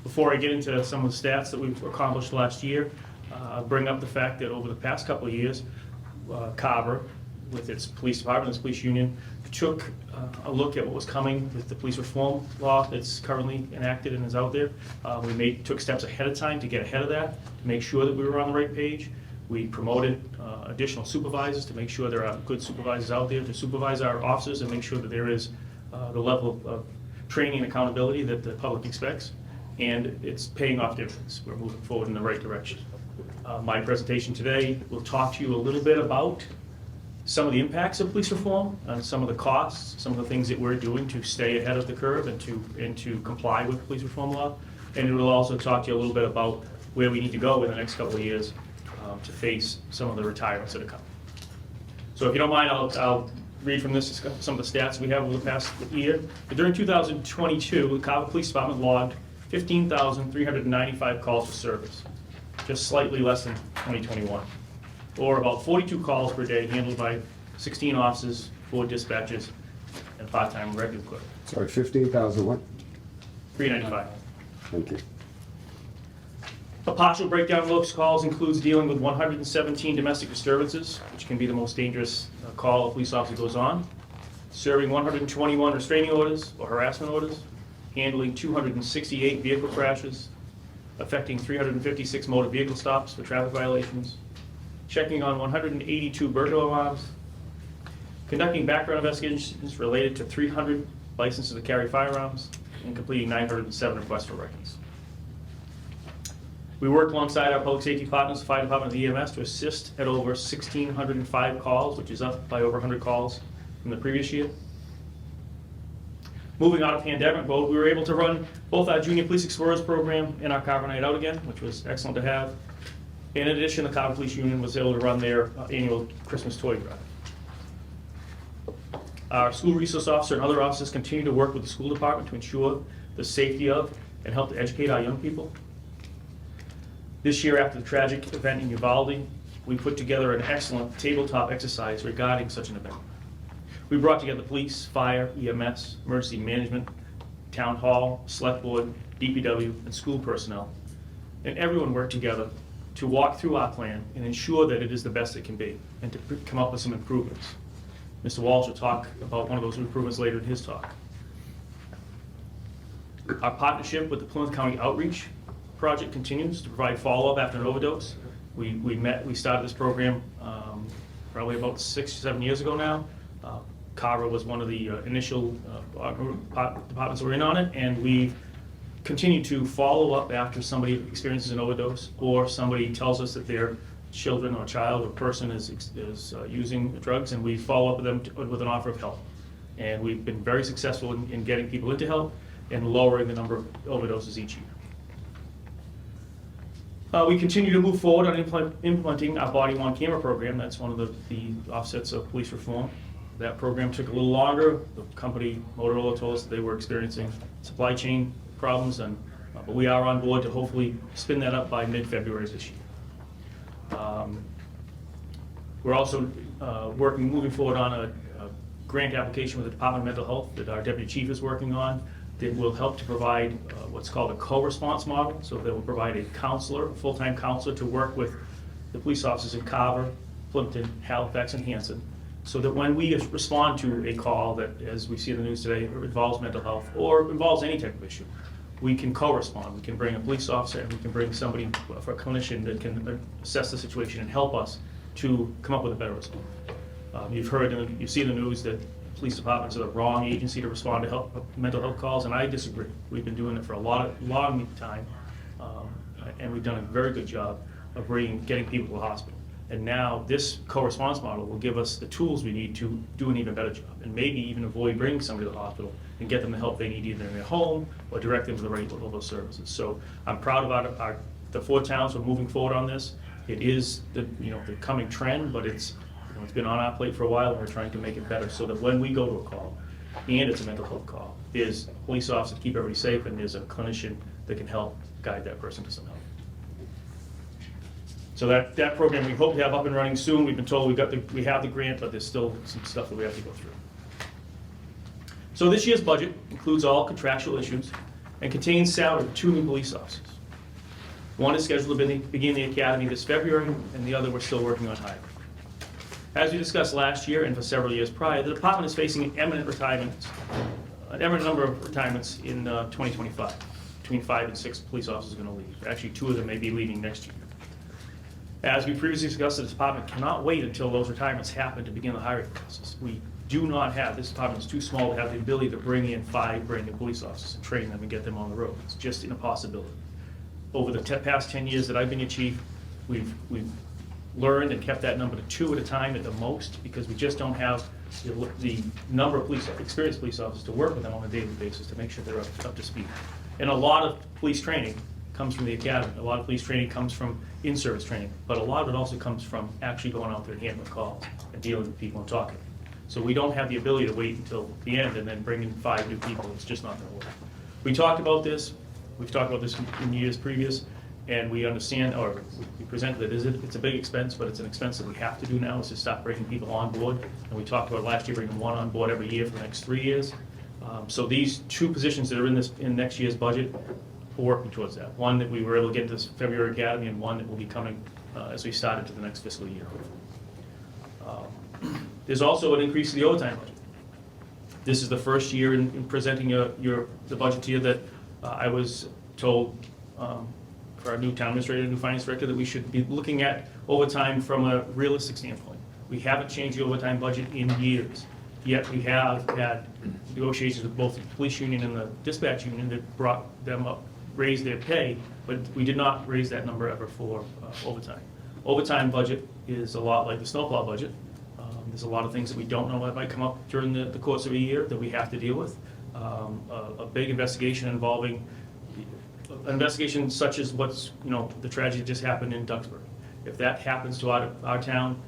Before I get into some of the stats that we've accomplished last year, I'll bring up the fact that over the past couple of years, Carver, with its police department, its police union, took a look at what was coming with the police reform law that's currently enacted and is out there. We took steps ahead of time to get ahead of that, to make sure that we were on the right page. We promoted additional supervisors to make sure there are good supervisors out there to supervise our officers and make sure that there is the level of training and accountability that the public expects. And it's paying off dividends. We're moving forward in the right direction. My presentation today will talk to you a little bit about some of the impacts of police reform, and some of the costs, some of the things that we're doing to stay ahead of the curve and to comply with the police reform law. And it will also talk to you a little bit about where we need to go in the next couple of years to face some of the retirements that are coming. So if you don't mind, I'll read from this some of the stats we have over the past year. But during 2022, the Carver Police Department logged 15,395 calls for service, just slightly less than 2021, or about 42 calls per day handled by 16 officers, 4 dispatchers, and part-time regular clerk. Sorry, 15,000 what? 395. Thank you. A partial breakdown of those calls includes dealing with 117 domestic disturbances, which can be the most dangerous call a police officer goes on, serving 121 restraining orders or harassment orders, handling 268 vehicle crashes, affecting 356 motor vehicle stops for traffic violations, checking on 182 burglar alarms, conducting background investigations related to 300 licenses to carry firearms, and completing 907 requests for records. We work alongside our public safety partners, the fire department and the EMS, to assist at over 1,605 calls, which is up by over 100 calls from the previous year. Moving out of pandemic mode, we were able to run both our Junior Police Explorers program and our Carver Night Out again, which was excellent to have. In addition, the Carver Police Union was able to run their annual Christmas toy drive. Our school resource officer and other officers continue to work with the school department to ensure the safety of and help to educate our young people. This year, after the tragic event in Uvalde, we put together an excellent tabletop exercise regarding such an event. We brought together police, fire, EMS, emergency management, town hall, select board, DPW, and school personnel. And everyone worked together to walk through our plan and ensure that it is the best it can be, and to come up with some improvements. Mr. Walsh will talk about one of those improvements later in his talk. Our partnership with the Plymouth County Outreach project continues to provide follow-up after an overdose. We started this program probably about 6 or 7 years ago now. Carver was one of the initial departments that were in on it, and we continue to follow up after somebody experiences an overdose or somebody tells us that their children or child or person is using drugs, and we follow up with them with an offer of help. And we've been very successful in getting people into help and lowering the number of overdoses each year. We continue to move forward on implementing our body-worn camera program. That's one of the offsets of police reform. That program took a little longer. The company, Motorola, told us that they were experiencing supply chain problems, but we are on board to hopefully spin that up by mid-February this year. We're also moving forward on a grant application with the Department of Mental Health that our Deputy Chief is working on that will help to provide what's called a co-response model. So they will provide a counselor, a full-time counselor, to work with the police officers in Carver, Plimpton, Halifax, and Hanson, so that when we respond to a call that, as we see in the news today, involves mental health or involves any type of issue, we can co-respond. We can bring a police officer and we can bring somebody, for a clinician, that can assess the situation and help us to come up with a better response. You've heard, you see in the news that police departments are the wrong agency to respond to mental health calls, and I disagree. We've been doing it for a long time, and we've done a very good job of getting people to the hospital. And now this co-response model will give us the tools we need to do an even better job, and maybe even avoid bringing somebody to the hospital and get them the help they need either in their home or direct them to the right level of services. So I'm proud about the 4 towns who are moving forward on this. It is the coming trend, but it's been on our plate for a while, and we're trying to make it better so that when we go to a call, and it's a mental health call, there's a police officer to keep everybody safe, and there's a clinician that can help guide that person to some help. So that program we hope to have up and running soon. We've been told we have the grant, but there's still some stuff that we have to go through. So this year's budget includes all contractual issues and contains salary of 2 new police officers. One is scheduled to begin the academy this February, and the other we're still working on hiring. As we discussed last year and for several years prior, the department is facing an imminent number of retirements in 2025. Between 5 and 6 police officers are going to leave. Actually, 2 of them may be leaving next year. As we previously discussed, the department cannot wait until those retirements happen to begin the hiring process. This department is too small to have the ability to bring in 5 brand new police officers and train them and get them on the road. It's just an impossibility. Over the past 10 years that I've been your chief, we've learned and kept that number to 2 at a time at the most, because we just don't have the number of experienced police officers to work with them on a daily basis to make sure they're up to speed. And a lot of police training comes from the academy. A lot of police training comes from in-service training, but a lot of it also comes from actually going out there and handling calls and dealing with people and talking. So we don't have the ability to wait until the end and then bring in 5 new people. It's just not going to work. We talked about this. We've talked about this in years previous, and we understand, or we presented it. It's a big expense, but it's an expense that we have to do now, is to stop bringing people on board. And we talked about last year bringing 1 on board every year for the next 3 years. So these 2 positions that are in next year's budget, we're working towards that. One that we were able to get this February academy, and one that will be coming as we start into the next fiscal year. There's also an increase in the overtime budget. This is the first year in presenting the budget to you that I was told for our new town administrator and new finance director that we should be looking at overtime from a realistic standpoint. We haven't changed the overtime budget in years, yet we have had negotiations with both the police union and the dispatch union that brought them up, raised their pay, but we did not raise that number ever for overtime. Overtime budget is a lot like the snowplow budget. There's a lot of things that we don't know that might come up during the course of a year that we have to deal with. A big investigation involving an investigation such as the tragedy that just happened in Duxbury. If that happens to our town,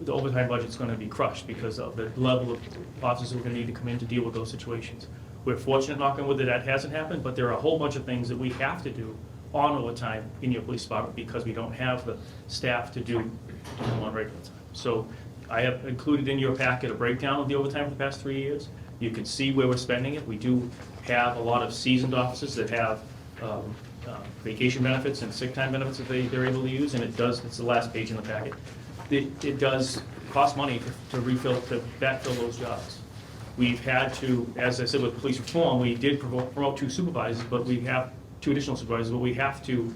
the overtime budget is going to be crushed because of the level of officers who are going to need to come in to deal with those situations. We're fortunate, knock on wood, that hasn't happened, but there are a whole bunch of things that we have to do on overtime in your police department because we don't have the staff to do them on regular time. So I have included in your packet a breakdown of the overtime for the past 3 years. You can see where we're spending it. We do have a lot of seasoned officers that have vacation benefits and sick time benefits that they're able to use, and it's the last page in the packet. It does cost money to backfill those jobs. We've had to, as I said with police reform, we did promote 2 supervisors, but we have two additional supervisors, but we have to,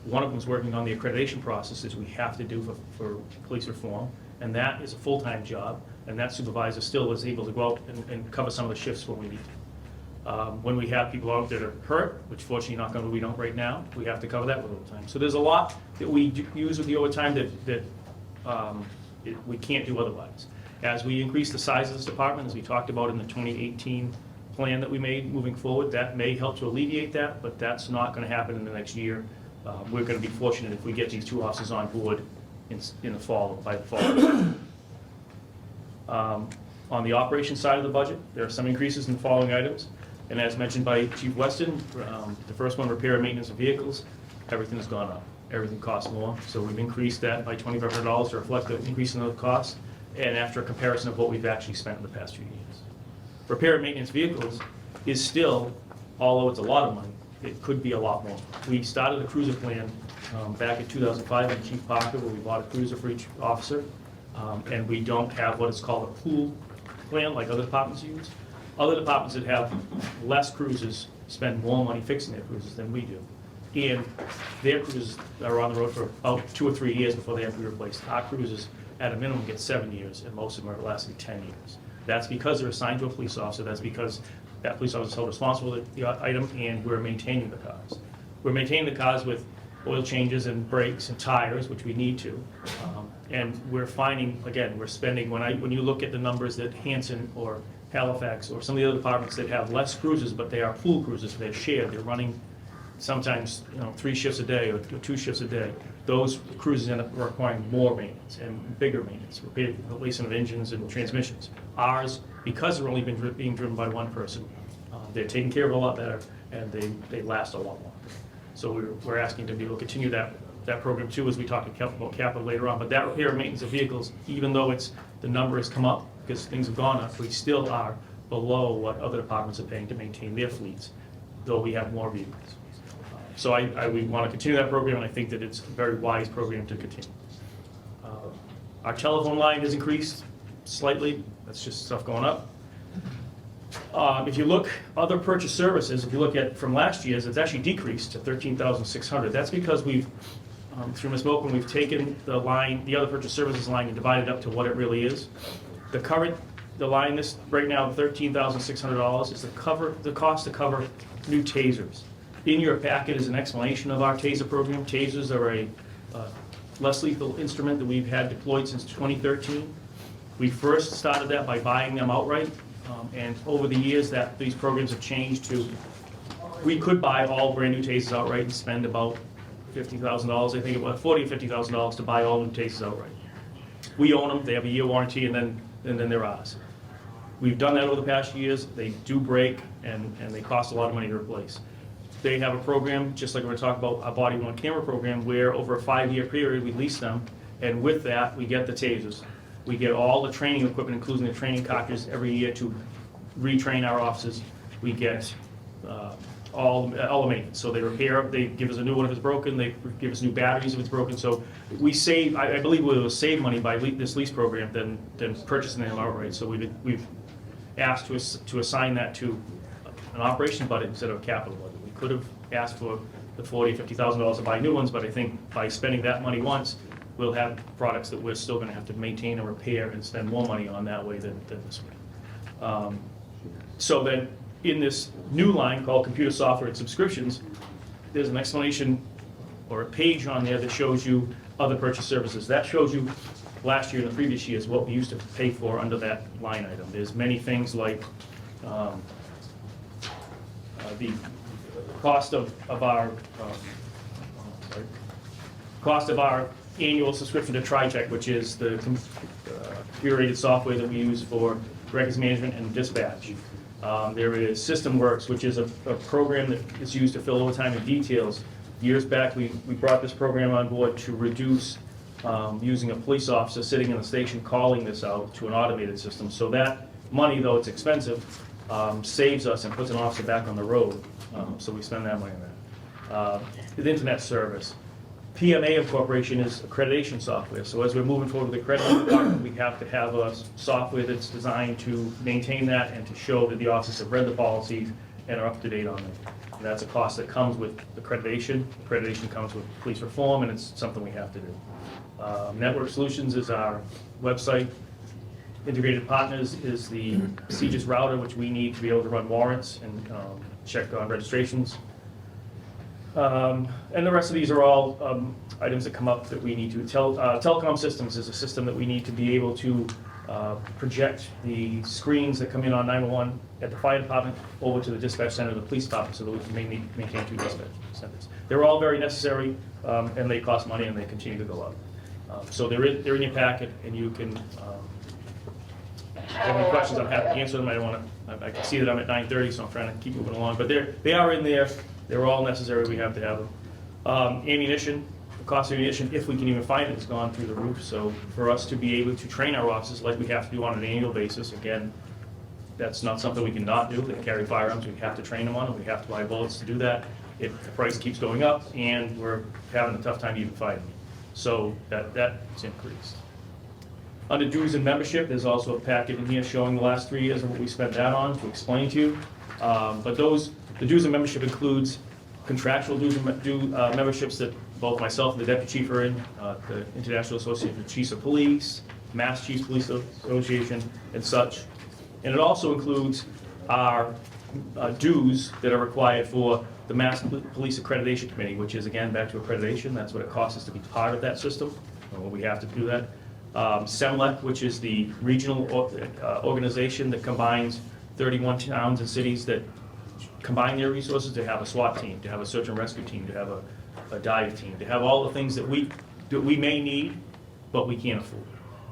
one of them's working on the accreditation processes we have to do for police reform, and that is a full-time job, and that supervisor still is able to go out and cover some of the shifts when we need to. When we have people out that are hurt, which fortunately not going to, we don't right now, we have to cover that with overtime. So there's a lot that we use with the overtime that we can't do otherwise. As we increase the size of this department, as we talked about in the 2018 plan that we made moving forward, that may help to alleviate that, but that's not going to happen in the next year. We're going to be fortunate if we get these two officers on board in the fall, by the fall. On the operations side of the budget, there are some increases in the following items. And as mentioned by Chief Weston, the first one, repair and maintenance of vehicles, everything's gone up. Everything costs more. So we've increased that by $2,500 to reflect the increase in those costs, and after a comparison of what we've actually spent in the past few years. Repair and maintenance vehicles is still, although it's a lot of money, it could be a lot more. We started a cruiser plan back in 2005 with Chief Parker, where we bought a cruiser for each officer, and we don't have what is called a pool plan like other departments use. Other departments that have less cruisers spend more money fixing their cruisers than we do. And their cruisers are on the road for about 2 or 3 years before they have to be replaced. Our cruisers, at a minimum, get 7 years, and most of them are lasting 10 years. That's because they're assigned to a police officer. That's because that police officer is held responsible for the item, and we're maintaining the cars. We're maintaining the cars with oil changes and brakes and tires, which we need to. And we're finding, again, we're spending, when you look at the numbers that Hanson or Halifax or some of the other departments that have less cruisers, but they are pool cruisers, they're shared, they're running sometimes 3 shifts a day or 2 shifts a day. Those cruises end up requiring more maintenance and bigger maintenance, replacement of engines and transmissions. Ours, because they're only being driven by one person, they're taken care of a lot better, and they last a lot longer. So we're asking to be able to continue that program too, as we talk about capital later on. But that repair and maintenance of vehicles, even though the number has come up because things have gone up, we still are below what other departments are paying to maintain their fleets, though we have more vehicles. So we want to continue that program, and I think that it's a very wise program to continue. Our telephone line has increased slightly. That's just stuff going up. If you look, other purchase services, if you look at from last year's, it's actually decreased to $13,600. That's because we've, through Ms. Moken, we've taken the line, the other purchase services line, and divided it up to what it really is. The line this right now, $13,600, is the cost to cover new tasers. In your packet is an explanation of our taser program. Tasers are a less lethal instrument that we've had deployed since 2013. We first started that by buying them outright, and over the years these programs have changed to, we could buy all brand new tasers outright and spend about $50,000, I think it was $40,000 or $50,000 to buy all new tasers outright. We own them, they have a year warranty, and then they're ours. We've done that over the past years. They do break, and they cost a lot of money to replace. They have a program, just like we're talking about a body-worn camera program, where over a 5-year period, we lease them, and with that, we get the tasers. We get all the training equipment, including the training cartridges, every year to retrain our officers. We get all the maintenance. So they give us a new one if it's broken, they give us new batteries if it's broken. So we save, I believe we will save money by this lease program than purchasing them outright. So we've asked to assign that to an operation budget instead of a capital budget. We could have asked for the $40,000, $50,000 to buy new ones, but I think by spending that money once, we'll have products that we're still going to have to maintain and repair and spend more money on that way than this way. So then, in this new line called computer software and subscriptions, there's an explanation or a page on there that shows you other purchase services. That shows you last year and the previous years what we used to pay for under that line item. There's many things like the cost of our annual subscription to TriCheck, which is the computer-aided software that we use for records management and dispatch. There is SystemWorks, which is a program that is used to fill overtime and details. Years back, we brought this program on board to reduce using a police officer sitting in the station calling this out to an automated system. So that money, though it's expensive, saves us and puts an officer back on the road. So we spend that money on that. The internet service. PMA incorporation is accreditation software. So as we're moving forward with the accreditation department, we have to have a software that's designed to maintain that and to show that the officers have read the policies and are up to date on them. And that's a cost that comes with accreditation. Accreditation comes with police reform, and it's something we have to do. Network Solutions is our website. Integrated Partners is the CGIS router, which we need to be able to run warrants and check on registrations. And the rest of these are all items that come up that we need to. Telecom Systems is a system that we need to be able to project the screens that come in on 911 at the fire department over to the dispatch center of the police department so that we can maintain 2 dispatch centers. They're all very necessary, and they cost money, and they continue to go up. So they're in your packet, and you can, if you have any questions, I'm happy to answer them. I can see that I'm at 9:30, so I'm trying to keep moving along. But they are in there. They're all necessary. We have to have them. Ammunition, the cost of ammunition, if we can even find it, has gone through the roof. So for us to be able to train our officers like we have to do on an annual basis, again, that's not something we can not do. They carry firearms. We have to train them on them. We have to buy bullets to do that. If the price keeps going up, and we're having a tough time even fighting. So that's increased. Under dues and membership, there's also a packet in here showing the last 3 years of what we spent that on to explain to you. But the dues and membership includes contractual dues and memberships that both myself and the deputy chief are in, the International Association of Chiefs of Police, Mass Chiefs Police Association, and such. And it also includes our dues that are required for the Mass Police Accreditation Committee, which is, again, back to accreditation. That's what it costs us to be part of that system. We have to do that. SEMLEC, which is the regional organization that combines 31 towns and cities that combine their resources to have a SWAT team, to have a search and rescue team, to have a dive team, to have all the things that we may need, but we can't afford.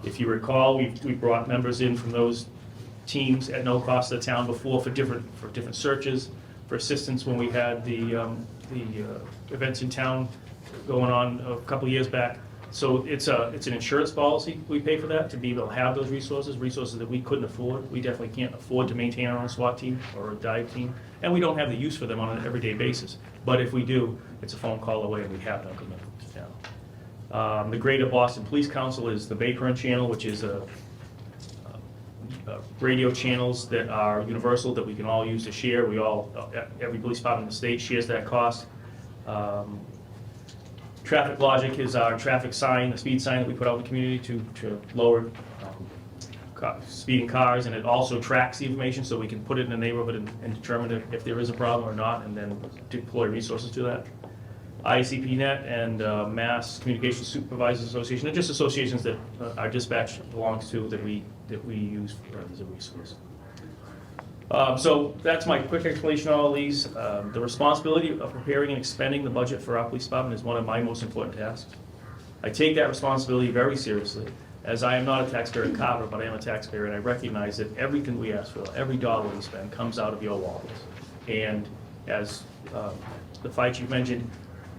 If you recall, we brought members in from those teams at no cost to the town before for different searches, for assistance when we had the events in town going on a couple of years back. So it's an insurance policy. We pay for that to be able to have those resources that we couldn't afford. We definitely can't afford to maintain our own SWAT team or a dive team, and we don't have the use for them on an everyday basis. But if we do, it's a phone call away, and we have them come in town. The Greater Boston Police Council is the Bay Current channel, which is radio channels that are universal that we can all use to share. Every police department in the state shares that cost. Traffic Logic is our traffic sign, the speed sign that we put out in the community to lower speeding cars, and it also tracks the information so we can put it in the neighborhood and determine if there is a problem or not, and then deploy resources to that. ICP-Net and Mass Communications Supervisors Association, and just associations that our dispatch belongs to that we use as a resource. So that's my quick explanation on all these. The responsibility of preparing and expending the budget for our police department is one of my most important tasks. I take that responsibility very seriously, as I am not a taxpayer in Carver, but I am a taxpayer, and I recognize that everything we ask for, every dollar we spend, comes out of your wallets. And as the fire chief mentioned,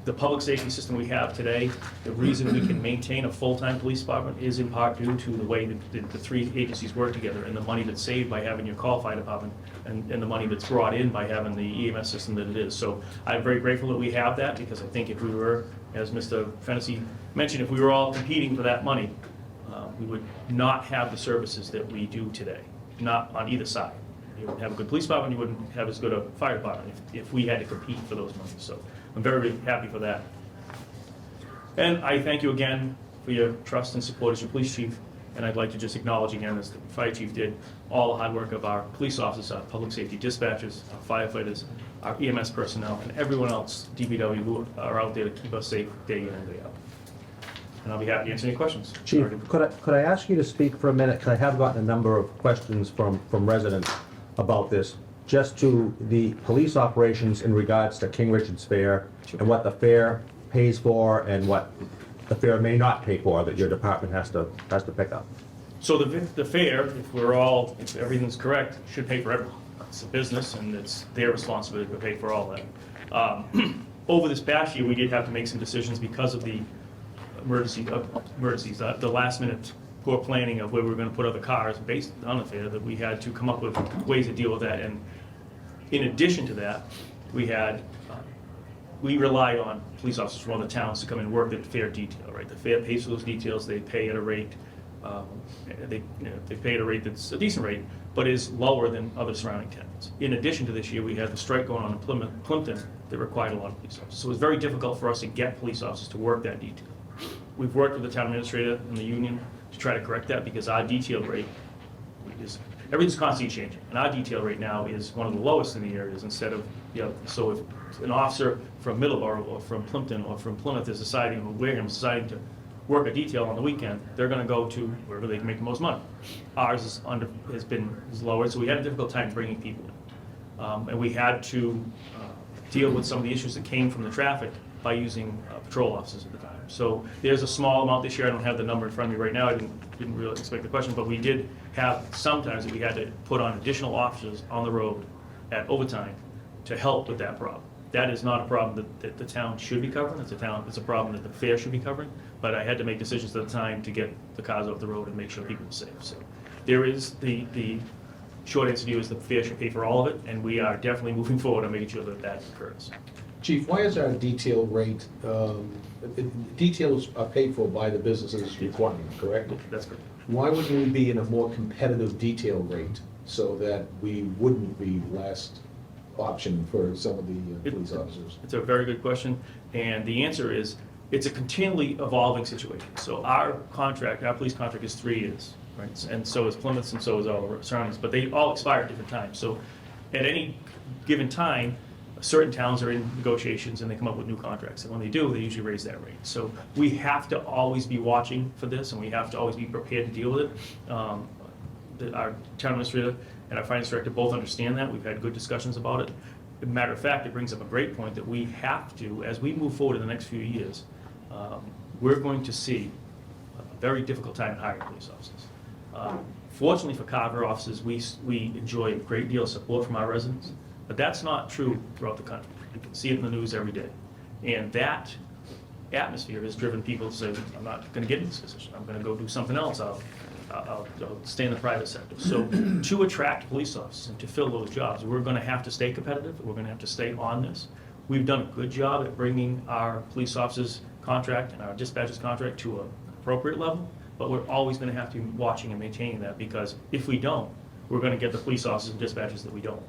the public safety system we have today, the reason we can maintain a full-time police department is in part due to the way that the 3 agencies work together, and the money that's saved by having your call fire department, and the money that's brought in by having the EMS system that it is. So I'm very grateful that we have that, because I think if we were, as Mr. Fennessy mentioned, if we were all competing for that money, we would not have the services that we do today, not on either side. You wouldn't have a good police department, you wouldn't have as good a fire department if we had to compete for those monies. So I'm very, very happy for that. And I thank you again for your trust and support as your police chief. And I'd like to just acknowledge again, as the fire chief did, all the hard work of our police officers, our public safety dispatchers, our firefighters, our EMS personnel, and everyone else, DPW, who are out there to keep us safe day in and day out. And I'll be happy to answer any questions. Chief, could I ask you to speak for a minute? Because I have gotten a number of questions from residents about this, just to the police operations in regards to King Richard's Fair, and what the fair pays for and what the fair may not pay for that your department has to pick up. So the fair, if everything's correct, should pay for everyone. It's a business, and it's their responsibility to pay for all that. Over this past year, we did have to make some decisions because of the emergencies, the last minute poor planning of where we were going to put other cars based on the fair, that we had to come up with ways to deal with that. And in addition to that, we rely on police officers from other towns to come and work the fair detail, right? The fair pays for those details, they pay at a rate. They pay at a rate that's a decent rate, but is lower than other surrounding towns. In addition to this year, we had the strike going on in Plimpton that required a lot of police officers. So it was very difficult for us to get police officers to work that detail. We've worked with the town administrator and the union to try to correct that because our detail rate is, everything's constantly changing. And our detail rate now is one of the lowest in the areas instead of the other. So if an officer from Middleborough or from Plimpton or from Plymouth is deciding, or Wareham is deciding to work a detail on the weekend, they're gonna go to wherever they can make the most money. Ours is lower, so we had a difficult time bringing people in. And we had to deal with some of the issues that came from the traffic by using patrol officers at the time. So there's a small amount this year, I don't have the number in front of me right now, I didn't really expect the question, but we did have sometimes that we had to put on additional officers on the road at overtime to help with that problem. That is not a problem that the town should be covering, it's a problem that the fair should be covering, but I had to make decisions at the time to get the cars off the road and make sure people were safe. So there is, the short answer to you is the fair should pay for all of it, and we are definitely moving forward on making sure that that occurs. Chief, why is our detail rate, details are paid for by the businesses requiring, correct? That's correct. Why wouldn't we be in a more competitive detail rate so that we wouldn't be last option for some of the police officers? It's a very good question, and the answer is, it's a continually evolving situation. So our contract, our police contract is 3 years, right? And so is Plymouth's and so is all the surroundings, but they all expire at different times. So at any given time, certain towns are in negotiations and they come up with new contracts. And when they do, they usually raise that rate. So we have to always be watching for this and we have to always be prepared to deal with it. Our town administrator and our finance director both understand that. We've had good discussions about it. As a matter of fact, it brings up a great point that we have to, as we move forward in the next few years, we're going to see a very difficult time hiring police officers. Fortunately for Carver officers, we enjoy a great deal of support from our residents, but that's not true throughout the country. You can see it in the news every day. And that atmosphere has driven people to say, I'm not going to get in this position. I'm going to go do something else. I'll stay in the private sector. So to attract police officers and to fill those jobs, we're going to have to stay competitive. We're going to have to stay on this. We've done a good job at bringing our police officers contract and our dispatchers contract to an appropriate level, but we're always going to have to be watching and maintaining that, because if we don't, we're going to get the police officers and dispatchers that we don't.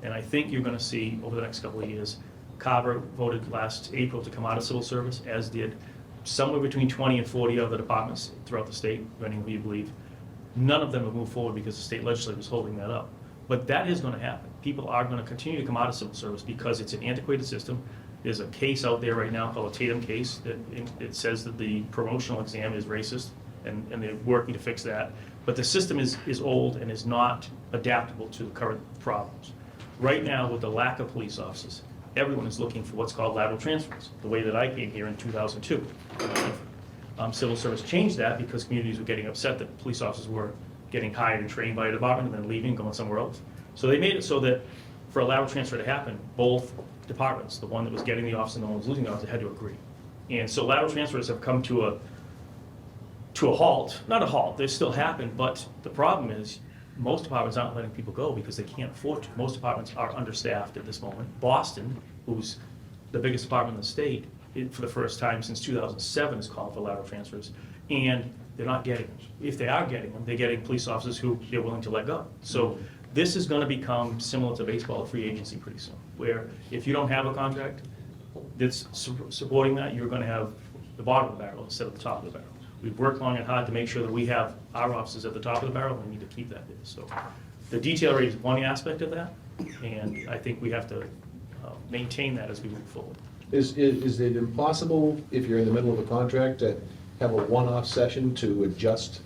And I think you're going to see over the next couple of years, Carver voted last April to come out of civil service, as did somewhere between 20 and 40 other departments throughout the state, depending on who you believe. None of them have moved forward because the state legislature is holding that up. But that is going to happen. People are going to continue to come out of civil service because it's an antiquated system. There's a case out there right now called a Tatum case that it says that the promotional exam is racist, and they're working to fix that. But the system is old and is not adaptable to the current problems. Right now, with the lack of police officers, everyone is looking for what's called lateral transfers, the way that I came here in 2002. Civil service changed that because communities were getting upset that police officers were getting hired and trained by a department and then leaving, going somewhere else. So they made it so that for a lateral transfer to happen, both departments, the one that was getting the officer and the one that was losing the officer, had to agree. And so lateral transfers have come to a halt. Not a halt, they still happen, but the problem is most departments aren't letting people go because they can't afford to. Most departments are understaffed at this moment. Boston, who's the biggest department in the state, for the first time since 2007 is calling for lateral transfers, and they're not getting them. If they are getting them, they're getting police officers who they're willing to let go. So this is going to become similar to baseball, a free agency pretty soon, where if you don't have a contract that's supporting that, you're going to have the bottom of the barrel instead of the top of the barrel. We've worked long and hard to make sure that we have our officers at the top of the barrel, and we need to keep that there. So the detail rate is one aspect of that, and I think we have to maintain that as we move forward. Is it impossible, if you're in the middle of a contract, to have a one-off session to adjust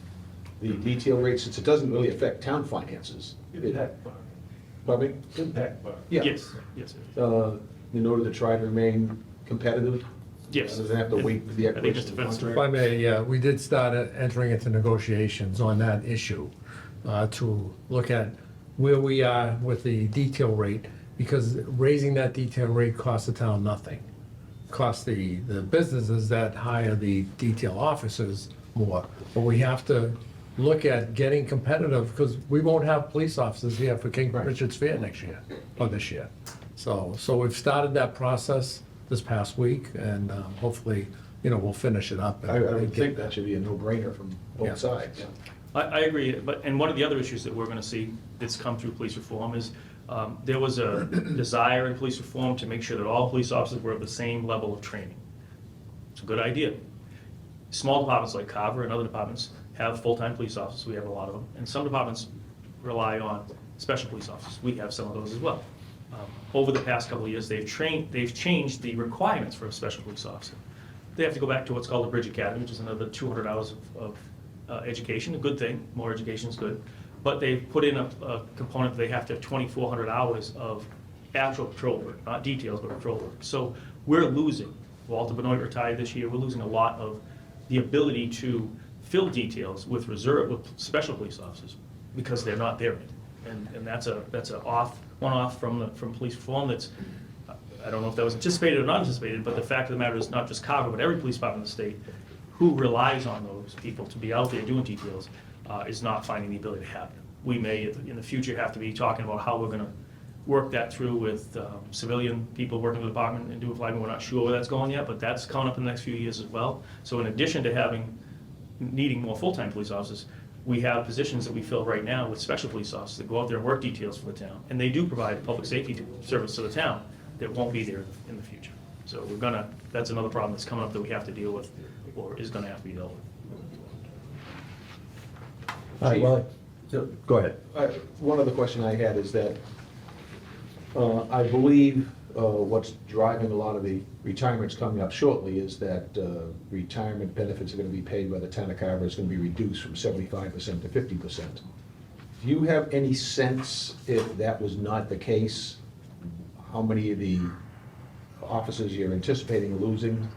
the detail rates, since it doesn't really affect town finances? Pardon me? Impact bar. Yeah. Yes, yes. In order to try to remain competitive? Yes. Doesn't have to wait for the I think expiration Mr. of the Fenster. If contract? I may, we did start entering into negotiations on that issue to look at where we are with the detail rate, because raising that detail rate costs the town nothing. Costs the businesses that hire the detail officers more. But we have to look at getting competitive, because we won't have police officers here for King Richard's Fair next year, or this year. So we've started that process this past week, and hopefully we'll finish it up. I would think that should be a no-brainer from Yeah. both sides. I agree, and one of the other issues that we're gonna see that's come through police reform is, there was a desire in police reform to make sure that all police officers were of the same level of training. It's a good idea. Small departments like Carver and other departments have full-time police officers, we have a lot of them, and some departments rely on special police officers, we have some of those as well. Over the past couple of years, they've changed the requirements for a special police officer. They have to go back to what's called the Bridge Academy, which is another 200 hours of education, a good thing, more education is good. But they've put in a component, they have to have 2,400 hours of actual patrol work, not details, but patrol work. So we're losing, Walter Benoit retired this year, we're losing a lot of the ability to fill details with special police officers, because they're not there. And that's a one-off from police reform that's, I don't know if that was anticipated or not anticipated, but the fact of the matter is not just Carver, but every police department in the state who relies on those people to be out there doing details is not finding the ability to have them. We may, in the future, have to be talking about how we're gonna work that through with civilian people working in the department and do a flagging. We're not sure where that's going yet, but that's coming up in the next few years as well. So in addition to needing more full-time police officers, we have positions that we fill right now with special police officers that go out there and work details for the town. And they do provide a public safety service to the town that won't be there in the future. So that's another problem that's coming up that we have to deal with, or is gonna have to be dealt with. All right, well, go ahead. One other question I had is that I believe what's driving a lot of the retirements coming up shortly is that retirement benefits are going to be paid by the town of Carver is going to be reduced from 75% to 50%. Do you have any sense, if that was not the case, how many of the officers you're anticipating losing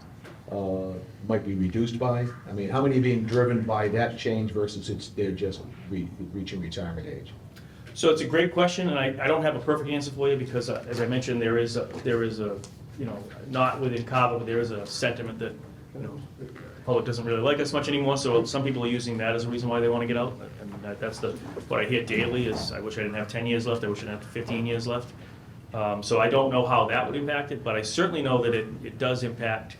might be reduced by? I mean, how many are being driven by that change versus they're just reaching retirement age? So it's a great question, and I don't have a perfect answer for you because, as I mentioned, there is a, not within Carver, but there is a sentiment that, the public doesn't really like us much anymore, so some people are using that as a reason why they want to get out. And that's what I hear daily is, I wish I didn't have 10 years left, I wish I didn't have 15 years left. So I don't know how that would impact it, but I certainly know that it does impact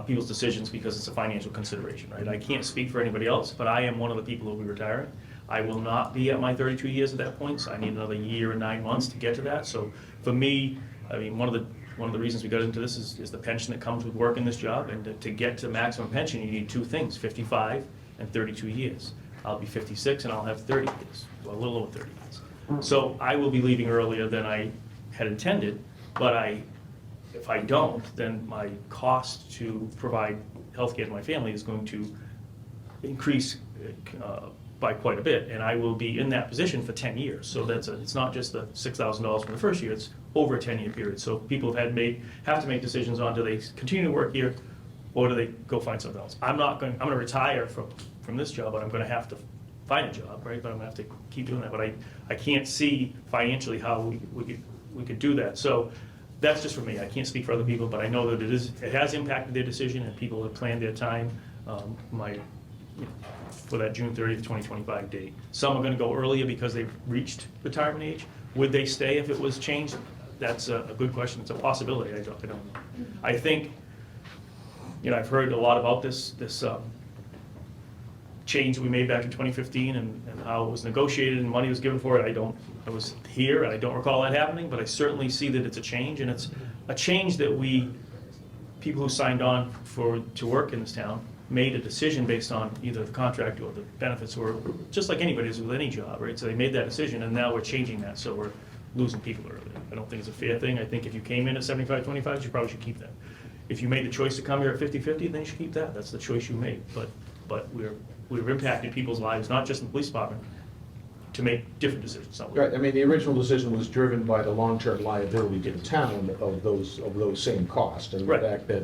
people's decisions because it's a financial consideration, right? I can't speak for anybody else, but I am one of the people who will be retiring. I will not be at my 32 years at that point, so I need another year and 9 months to get to that. So for me, I mean, one of the reasons we got into this is the pension that comes with working this job, and to get to maximum pension, you need two things, 55 and 32 years. I'll be 56 and I'll have 30 years, well, a little over 30 years. So I will be leaving earlier than I had intended, but if I don't, then my cost to provide healthcare to my family is going to increase by quite a bit, and I will be in that position for 10 years. So it's not just the $6,000 from the first year, it's over a 10-year period. So people have to make decisions on, do they continue to work here, or do they go find something else? I'm gonna retire from this job, but I'm gonna have to find a job, right? But I'm gonna have to keep doing that. But I can't see financially how we could do that. So that's just for me. I can't speak for other people, but I know that it has impacted their decision, and people have planned their time. For that June 30th, 2025 date. Some are gonna go earlier because they've reached retirement age. Would they stay if it was changed? That's a good question. It's a possibility. I don't know. I think, I've heard a lot about this change we made back in 2015 and how it was negotiated and money was given for it. I was here and I don't recall that happening, but I certainly see that it's a change, and it's a change that people who signed on to work in this town made a decision based on either the contract or the benefits, or just like anybody does with any job, right? So they made that decision, and now we're changing that, so we're losing people early. I don't think it's a fair thing. I think if you came in at 75-25, you probably should keep that. If you made the choice to come here at 50-50, then you should keep that. That's the choice you made. But we've impacted people's lives, not just in the police department, to make different decisions. Right, I mean, the original decision was driven by the long-term liability to the town of those same costs, and the Right. fact that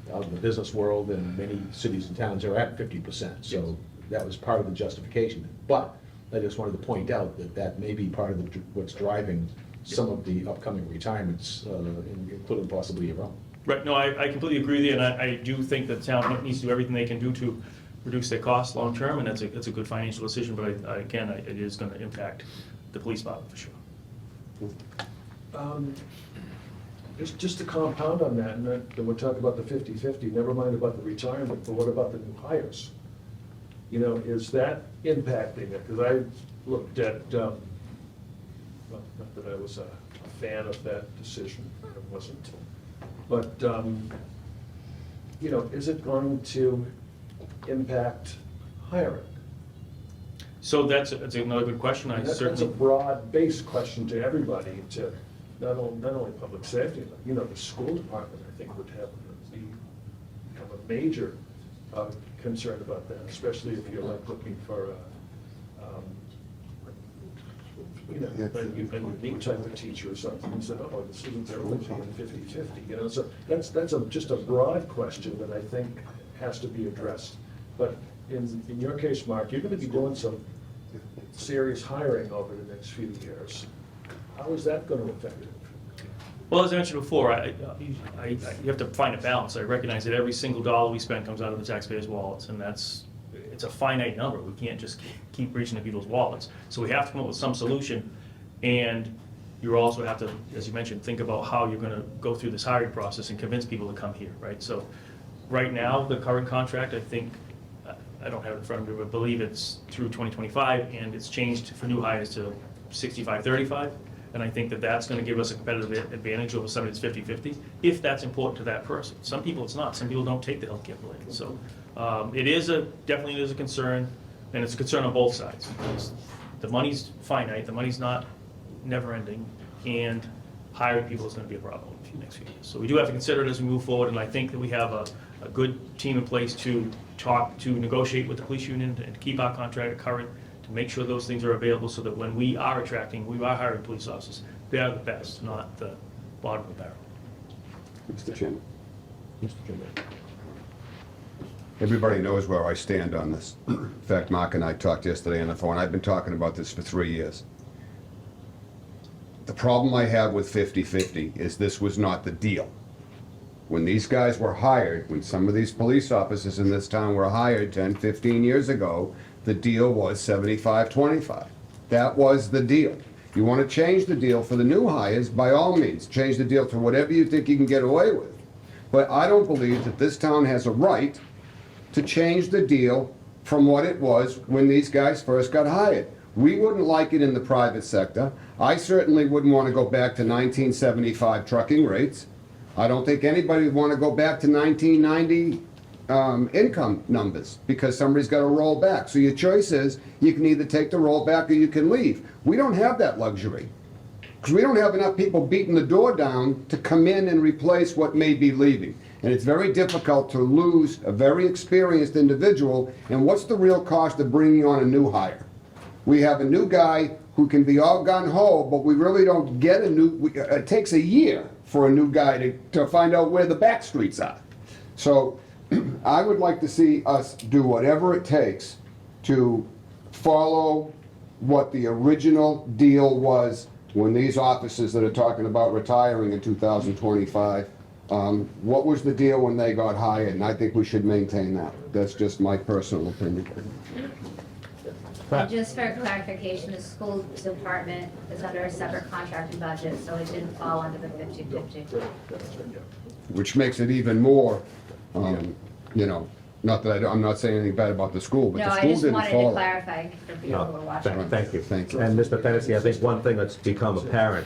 the business world and many cities and towns are at 50%, so that was part of the justification. But I just wanted to point out that may be part of what's driving some of the upcoming retirements, including possibly your own. Right, no, I completely agree with you, and I do think that the town needs to do everything they can do to reduce their costs long-term, and it's a good financial decision, but again, it is gonna impact the police department for sure. Just to compound on that, and then we'll talk about the 50/50, never mind about the retirement, but what about the new hires? You know, is that impacting it? Because I looked at, well, not that I was a fan of that decision, I wasn't. But, you know, is it going to impact hiring? So that's another good question. I That's a certainly, broad-based question to everybody, to not only public safety, but, you know, the school department, I think, would have a major concern about that, especially if you're like looking for, you know, a unique type of teacher or something, and said, oh, the students are only paying 50/50, you know, so that's just a broad question that I think has to be addressed. But in your case, Mark, you're gonna be doing some serious hiring over the next few years. How is that gonna affect it? well, as I mentioned before, you have to find a balance. I recognize that every single dollar we spend comes out of the taxpayers' wallets, and it's a finite number. We can't just keep reaching into people's wallets. So we have to come up with some solution, and you also have to, as you mentioned, think about how you're gonna go through this hiring process and convince people to come here, right? So right now, the current contract, I think, I don't have it in front of me, but I believe it's through 2025, and it's changed for new hires to 65-35. And I think that that's gonna give us a competitive advantage over somebody that's 50/50, if that's important to that person. Some people it's not, some people don't take the healthcare related. So it is definitely is a concern, and it's a concern on both sides. Because the money's finite, the money's not never ending, and hiring people is gonna be a problem in the next few years. So we do have to consider it as we move forward, and I think that we have a good team in place to negotiate with the police union and to keep our contract current, to make sure those things are available so that when we are hiring police officers, they are the best, not the bottom of the barrel. Mr. Chairman. Mr. Chairman. Everybody knows where I stand on this. In fact, Mark and I talked yesterday on the phone. I've been talking about this for 3 years. The problem I have with 50/50 is this was not the deal. When these guys were hired, when some of these police officers in this town were hired 10, 15 years ago, the deal was 75-25. That was the deal. You want to change the deal for the new hires, by all means, change the deal to whatever you think you can get away with. But I don't believe that this town has a right to change the deal from what it was when these guys first got hired. We wouldn't like it in the private sector. I certainly wouldn't want to go back to 1975 trucking rates. I don't think anybody would want to go back to 1990 income numbers, because somebody's got to roll back. So your choice is, you can either take the rollback or you can leave. We don't have that luxury, because we don't have enough people beating the door down to come in and replace what may be leaving. And it's very difficult to lose a very experienced individual, and what's the real cost of bringing on a new hire? We have a new guy who can be all gun-ho, but we really don't get it takes a year for a new guy to find out where the back streets are. So I would like to see us do whatever it takes to follow what the original deal was when these officers that are talking about retiring in 2025, what was the deal when they got hired? And I think we should maintain that. That's just my personal opinion. And just for clarification, the school department is under a separate contracting budget, so it didn't fall under the 50/50. Which makes it even more, you know, not that I'm not saying anything bad about the school, but No, the I school just didn't wanted to follow. clarify for people who are watching. Thank you. Thank you. And Mr. Fennessy, I think one thing that's become apparent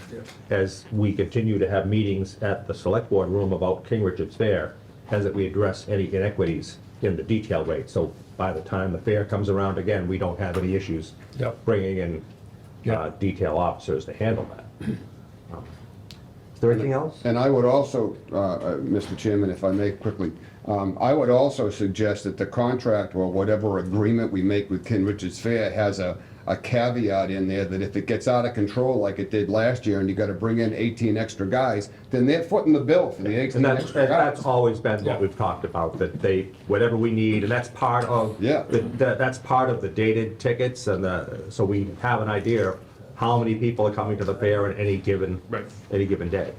as we continue to have meetings at the select board room about King Richard's Fair, is that we address any inequities in the detail rate. So by the time the fair comes around again, we don't have any issues Yep. bringing in Yep. detail officers to handle that. Is there anything else? And I would also, Mr. Chairman, if I may quickly, I would also suggest that the contract or whatever agreement we make with King Richard's Fair has a caveat in there that if it gets out of control like it did last year and you gotta bring in 18 extra guys, then they're footing the bill for the 18 And extra that's guys. always been what we've talked about, that they, whatever we need, and that's part of, Yeah. that's part of the dated tickets, and so we have an idea of how many people are coming to the fair on any given day.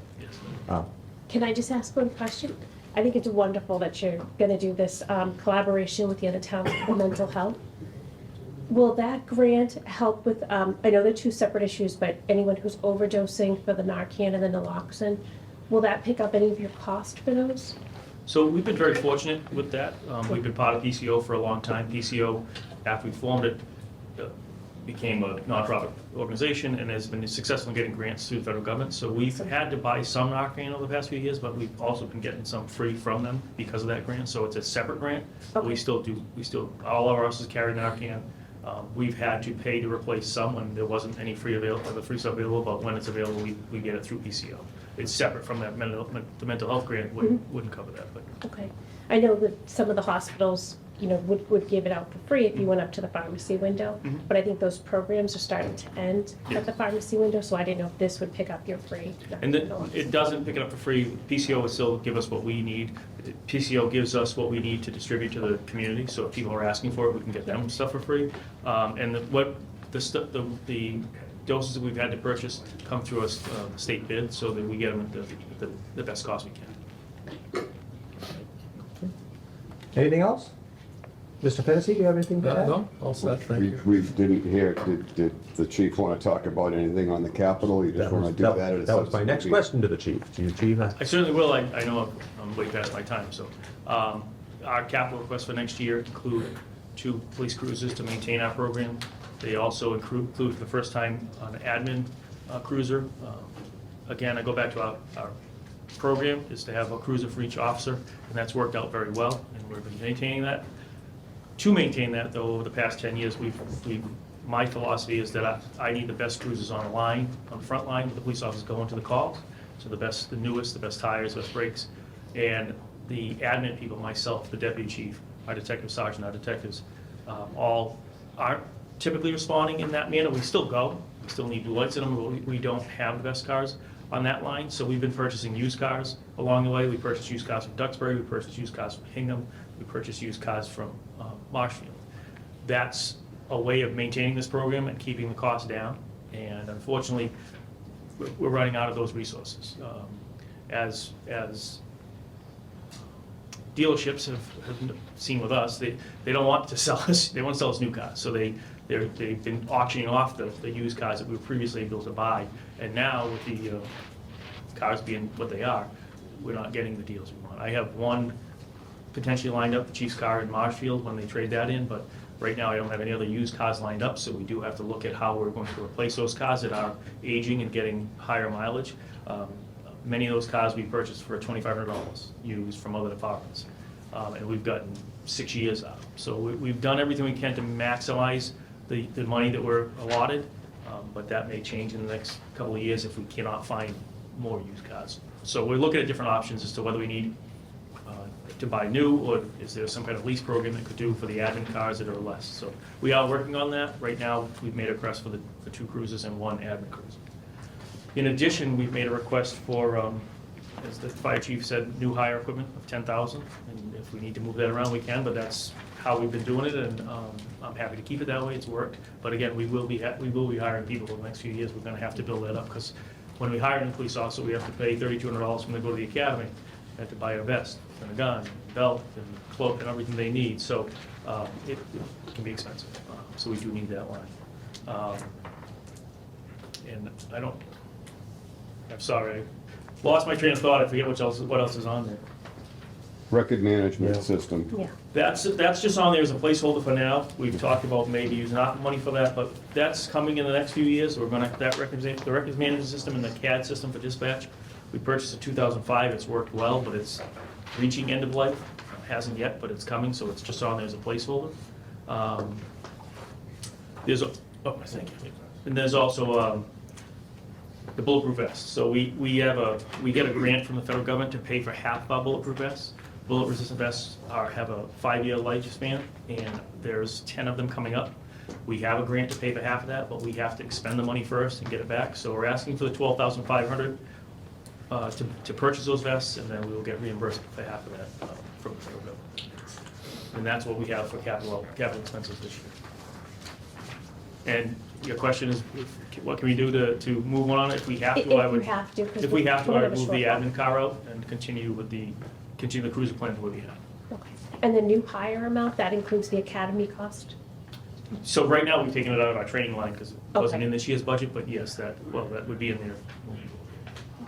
Can I just ask one question? I think it's wonderful that you're gonna do this collaboration with the other towns for mental health. Will that grant help with, I know they're two separate issues, but anyone who's overdosing for the Narcan and the naloxone, Will that pick up any of your cost for those? So we've been very fortunate with that. We've been part of PCO for a long time. PCO, after we formed it, became a nonprofit organization and has been successful in getting grants through the federal government. So we've had to buy some Narcan over the past few years, but we've also been getting some free from them because of that grant. So it's a separate grant. But Okay. all of our houses carry Narcan. We've had to pay to replace some when there wasn't any free stuff available, but when it's available, we get it through PCO. It's separate from that the mental health grant wouldn't cover that, but. Okay. I know that some of the hospitals, would give it out for free if you went up to the pharmacy window. Mhm. But I think those programs are starting to end Yes. at the pharmacy window, so I didn't know if this would pick up your free. And it doesn't pick it up for free. PCO will still give us what we need. PCO gives us what we need to distribute to the community, so if people are asking for it, we can get them stuff for free. And the doses that we've had to purchase come through a state bid, so that we get them at the best cost we can. Anything else? Mr. Fennessy, do you have anything to add? No, all set, thank you. We didn't hear, did the chief want to talk about anything on the Capitol? You just want to do that at a That was my next subsequent question to the chief. Do you, chief? I certainly will. I know I'm way past my time, so. Our capital requests for next year include 2 police cruisers to maintain our program. They also include for the first time an admin cruiser. Again, I go back to our program is to have a cruiser for each officer, and that's worked out very well, and we've been maintaining that. To maintain that, though, over the past 10 years, my philosophy is that I need the best cruisers on the front line, with the police officers going to the calls. So the newest, the best tires, best brakes, and the admin people, myself, the deputy chief, our detective sergeant, our detectives, all aren't typically responding in that manner. We still go. We still need blue lights in them, but we don't have the best cars on that line. So we've been purchasing used cars along the way. We purchased used cars from Duxbury. We purchased used cars from Hingham. We purchased used cars from Marshfield. That's a way of maintaining this program and keeping the cost down. And unfortunately, we're running out of those resources. As dealerships have seen with us, they don't want to sell us. They want to sell us new cars. So they've been auctioning off the used cars that we were previously able to buy. And now with the cars being what they are, we're not getting the deals we want. I have one potentially lined up, the chief's car in Marshfield, when they trade that in, but right now I don't have any other used cars lined up, so we do have to look at how we're going to replace those cars that are aging and getting higher mileage. Many of those cars we purchased for $2,500 used from other departments, and we've gotten 6 years out. So we've done everything we can to maximize the money that we're allotted, but that may change in the next couple of years if we cannot find more used cars. So we're looking at different options as to whether we need to buy new, or is there some kind of lease program that could do for the admin cars that are less. So we are working on that. Right now, we've made a request for the 2 cruisers and 1 admin cruiser. In addition, we've made a request for, as the fire chief said, new hire equipment of $10,000. And if we need to move that around, we can, but that's how we've been doing it, and I'm happy to keep it that way. It's worked. But again, we will be hiring people for the next few years. We're going to have to build that up, because when we hire a new police officer, we have to pay $3,200 when they go to the academy. They have to buy a vest and a gun, and belt, and cloak, and everything they need. So it can be expensive. So we do need that line. And I'm sorry, I lost my train of thought. I forget what else is on there. record management system. Yeah. That's just on there as a placeholder for now. We've talked about maybe using ARPA money for that, but that's coming in the next few years. We're gonna, the records management system and the CAD system for dispatch. We purchased in 2005, it's worked well, but it's reaching end of life. Hasn't yet, but it's coming, so it's just on there as a placeholder. And there's also the bulletproof vests. So we get a grant from the federal government to pay for half of our bulletproof vests. Bullet-resistant vests have a 5-year lifespan, and there's 10 of them coming up. We have a grant to pay for half of that, but we have to expend the money first and get it back. So we're asking for the $12,500 to purchase those vests, and then we will get reimbursed for half of that from the federal government. And that's what we have for capital expenses this year. And your question is, what can we do to move on? If we have to, I would. If we have to, I would move the admin car out and continue the cruiser plan the way we have. Okay. And the new hire amount, that includes the academy cost? So right now, we've taken it out of our training line because it wasn't Okay. in this year's budget, but yes, that would be in there.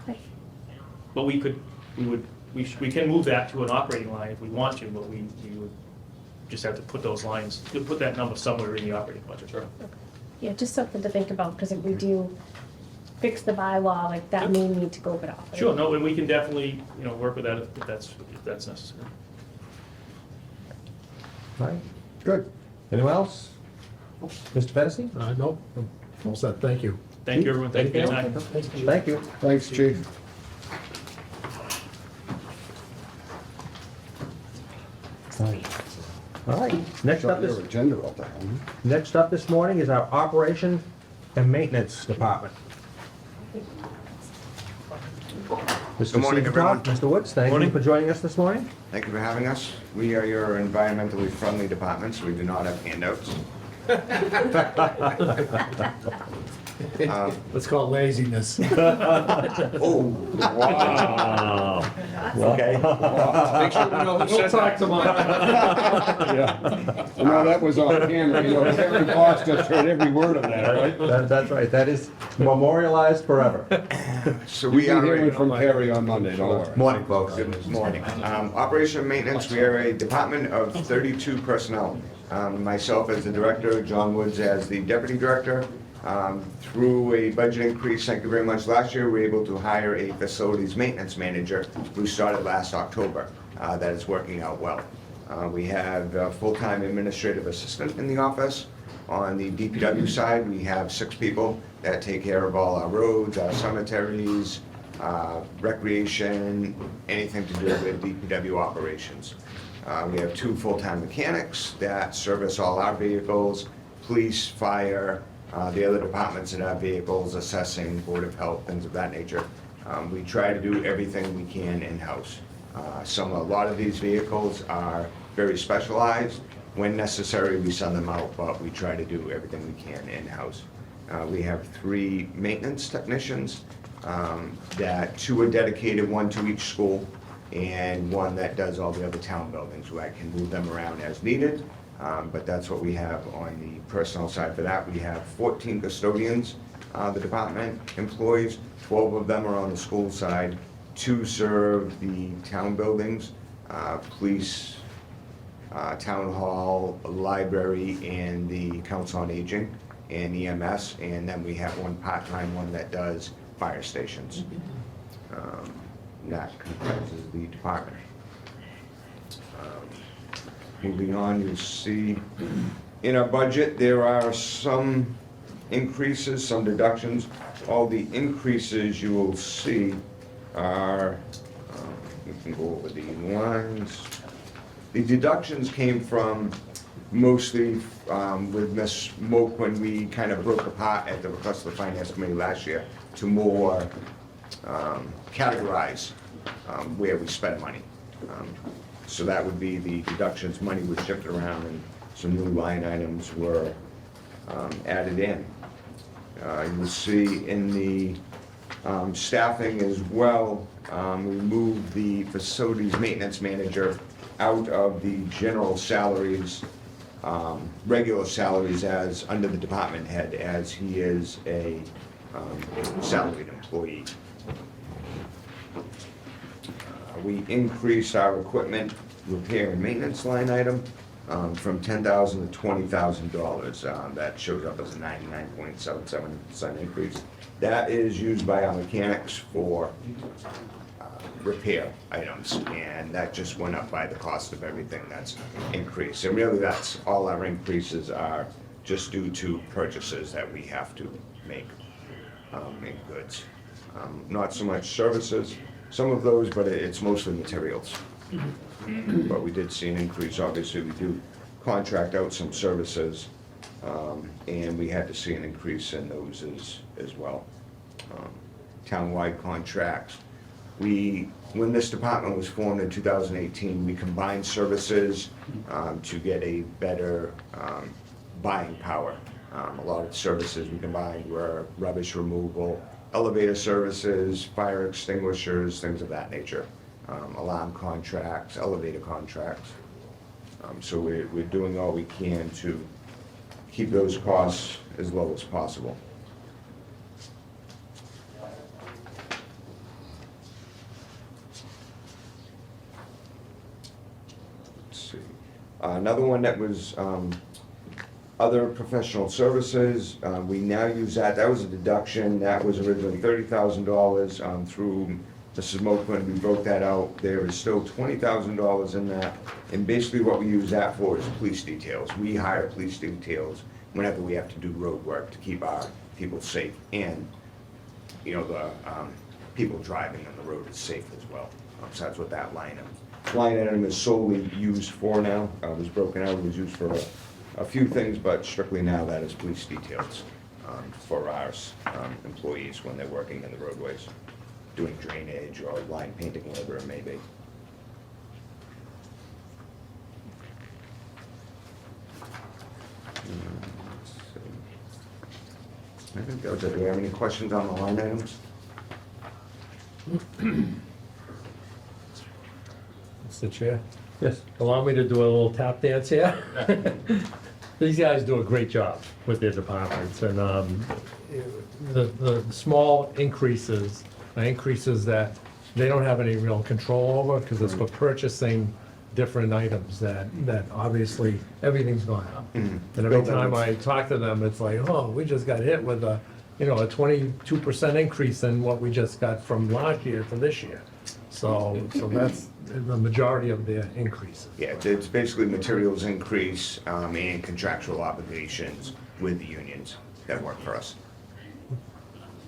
Okay. But we can move that to an operating line if we want to, but we would just have to put those lines, to put that number somewhere in the operating budget. Sure. Yeah, just something to think about, because if we do fix the bylaw, like, that may need to go bit off. Sure, no, and we can definitely, work with that if that's necessary. All right, good. Anyone else? Mr. Fennessy? Nope, I'm all set, thank you. Thank you, everyone, thank you for your time. Thank you. Thanks, chief. All right, next up Your this, agenda up there. next up this morning is our Operation and Maintenance Department. Mr. Good morning, Seacraft, everyone. Mr. Woods, thank you for joining us this morning. Thank you for having us. We are your environmentally friendly department, so we do not have handouts. Let's call it laziness. Oh, wow. Okay. Make sure we know who said that. No, that was on camera, you know, Terry Boss just heard every word of that, right? That's right, that is memorialized forever. So You'll we be are hearing from Terry on Monday, don't worry. Morning, folks. Good morning. Operation and Maintenance, we are a department of 32 personnel. Myself as the director, John Woods as the deputy director. Through a budget increase, thank you very much, last year, we were able to hire a facilities maintenance manager who started last October. That is working out well. We have a full-time administrative assistant in the office. On the DPW side, we have 6 people that take care of all our roads, our cemeteries, recreation, anything to do with DPW operations. We have 2 full-time mechanics that service all our vehicles, police, fire, the other departments in our vehicles, assessing, Board of Health, things of that nature. We try to do everything we can in-house. A lot of these vehicles are very specialized. When necessary, we send them out, but we try to do everything we can in-house. We have 3 maintenance technicians, that 2 are dedicated, 1 to each school, and 1 that does all the other town buildings, where I can move them around as needed. But that's what we have on the personnel side for that. We have 14 custodians, the department employs, 12 of them are on the school side, 2 serve the town buildings, police, town hall, library, and the council on aging, and EMS, and then we have 1 part-time one that does fire stations. That comprises the department. Moving on, you'll see in our budget, there are some increases, some deductions. All the increases you will see are, we can go over the lines. The deductions came from mostly with Ms. Moak when we kind of broke apart at the request of the Finance Committee last year to more categorize where we spend money. So that would be the deductions, money was shifted around and some new line items were added in. You will see in the staffing as well, we moved the facilities maintenance manager out of the general salaries, regular salaries as under the department head, as he is a salaried employee. We increased our equipment repair and maintenance line item from $10,000 to $20,000. That shows up as a 99.77% increase. That is used by our mechanics for repair items, and that just went up by the cost of everything that's increased. And really, that's all our increases are just due to purchases that we have to make in goods. Not so much services, some of those, but it's mostly materials. But we did see an increase. Obviously, we do contract out some services, and we had to see an increase in those as well. Townwide contracts. When this department was formed in 2018, we combined services to get a better buying power. A lot of the services we combined were rubbish removal, elevator services, fire extinguishers, things of that nature, alarm contracts, elevator contracts. So we're doing all we can to keep those costs as low as possible. Another one that was other professional services, we now use that. That was a deduction. That was originally $30,000 through Mrs. Moakman. We broke that out. There is still $20,000 in that. And basically what we use that for is police details. We hire police details whenever we have to do road work to keep our people safe and, you know, the people driving on the road is safe as well. So that's what that line item is solely used for now. It was broken out, it was used for a few things, but strictly now that is police details for our employees when they're working in the roadways, doing drainage or line painting, whatever it may be. I think that was it. Do we have any questions on the line items? Mr. Chair, Yes. allow me to do a little tap dance here? These guys do a great job with their departments, and the small increases are increases that they don't have any real control over, because it's for purchasing different items that obviously, everything's gone up. And every time I talk to them, it's like, oh, we just got hit with a 22% increase in what we just got from last year to this year. So that's the majority of their increases. Yeah, it's basically materials increase and contractual obligations with the unions that work for us.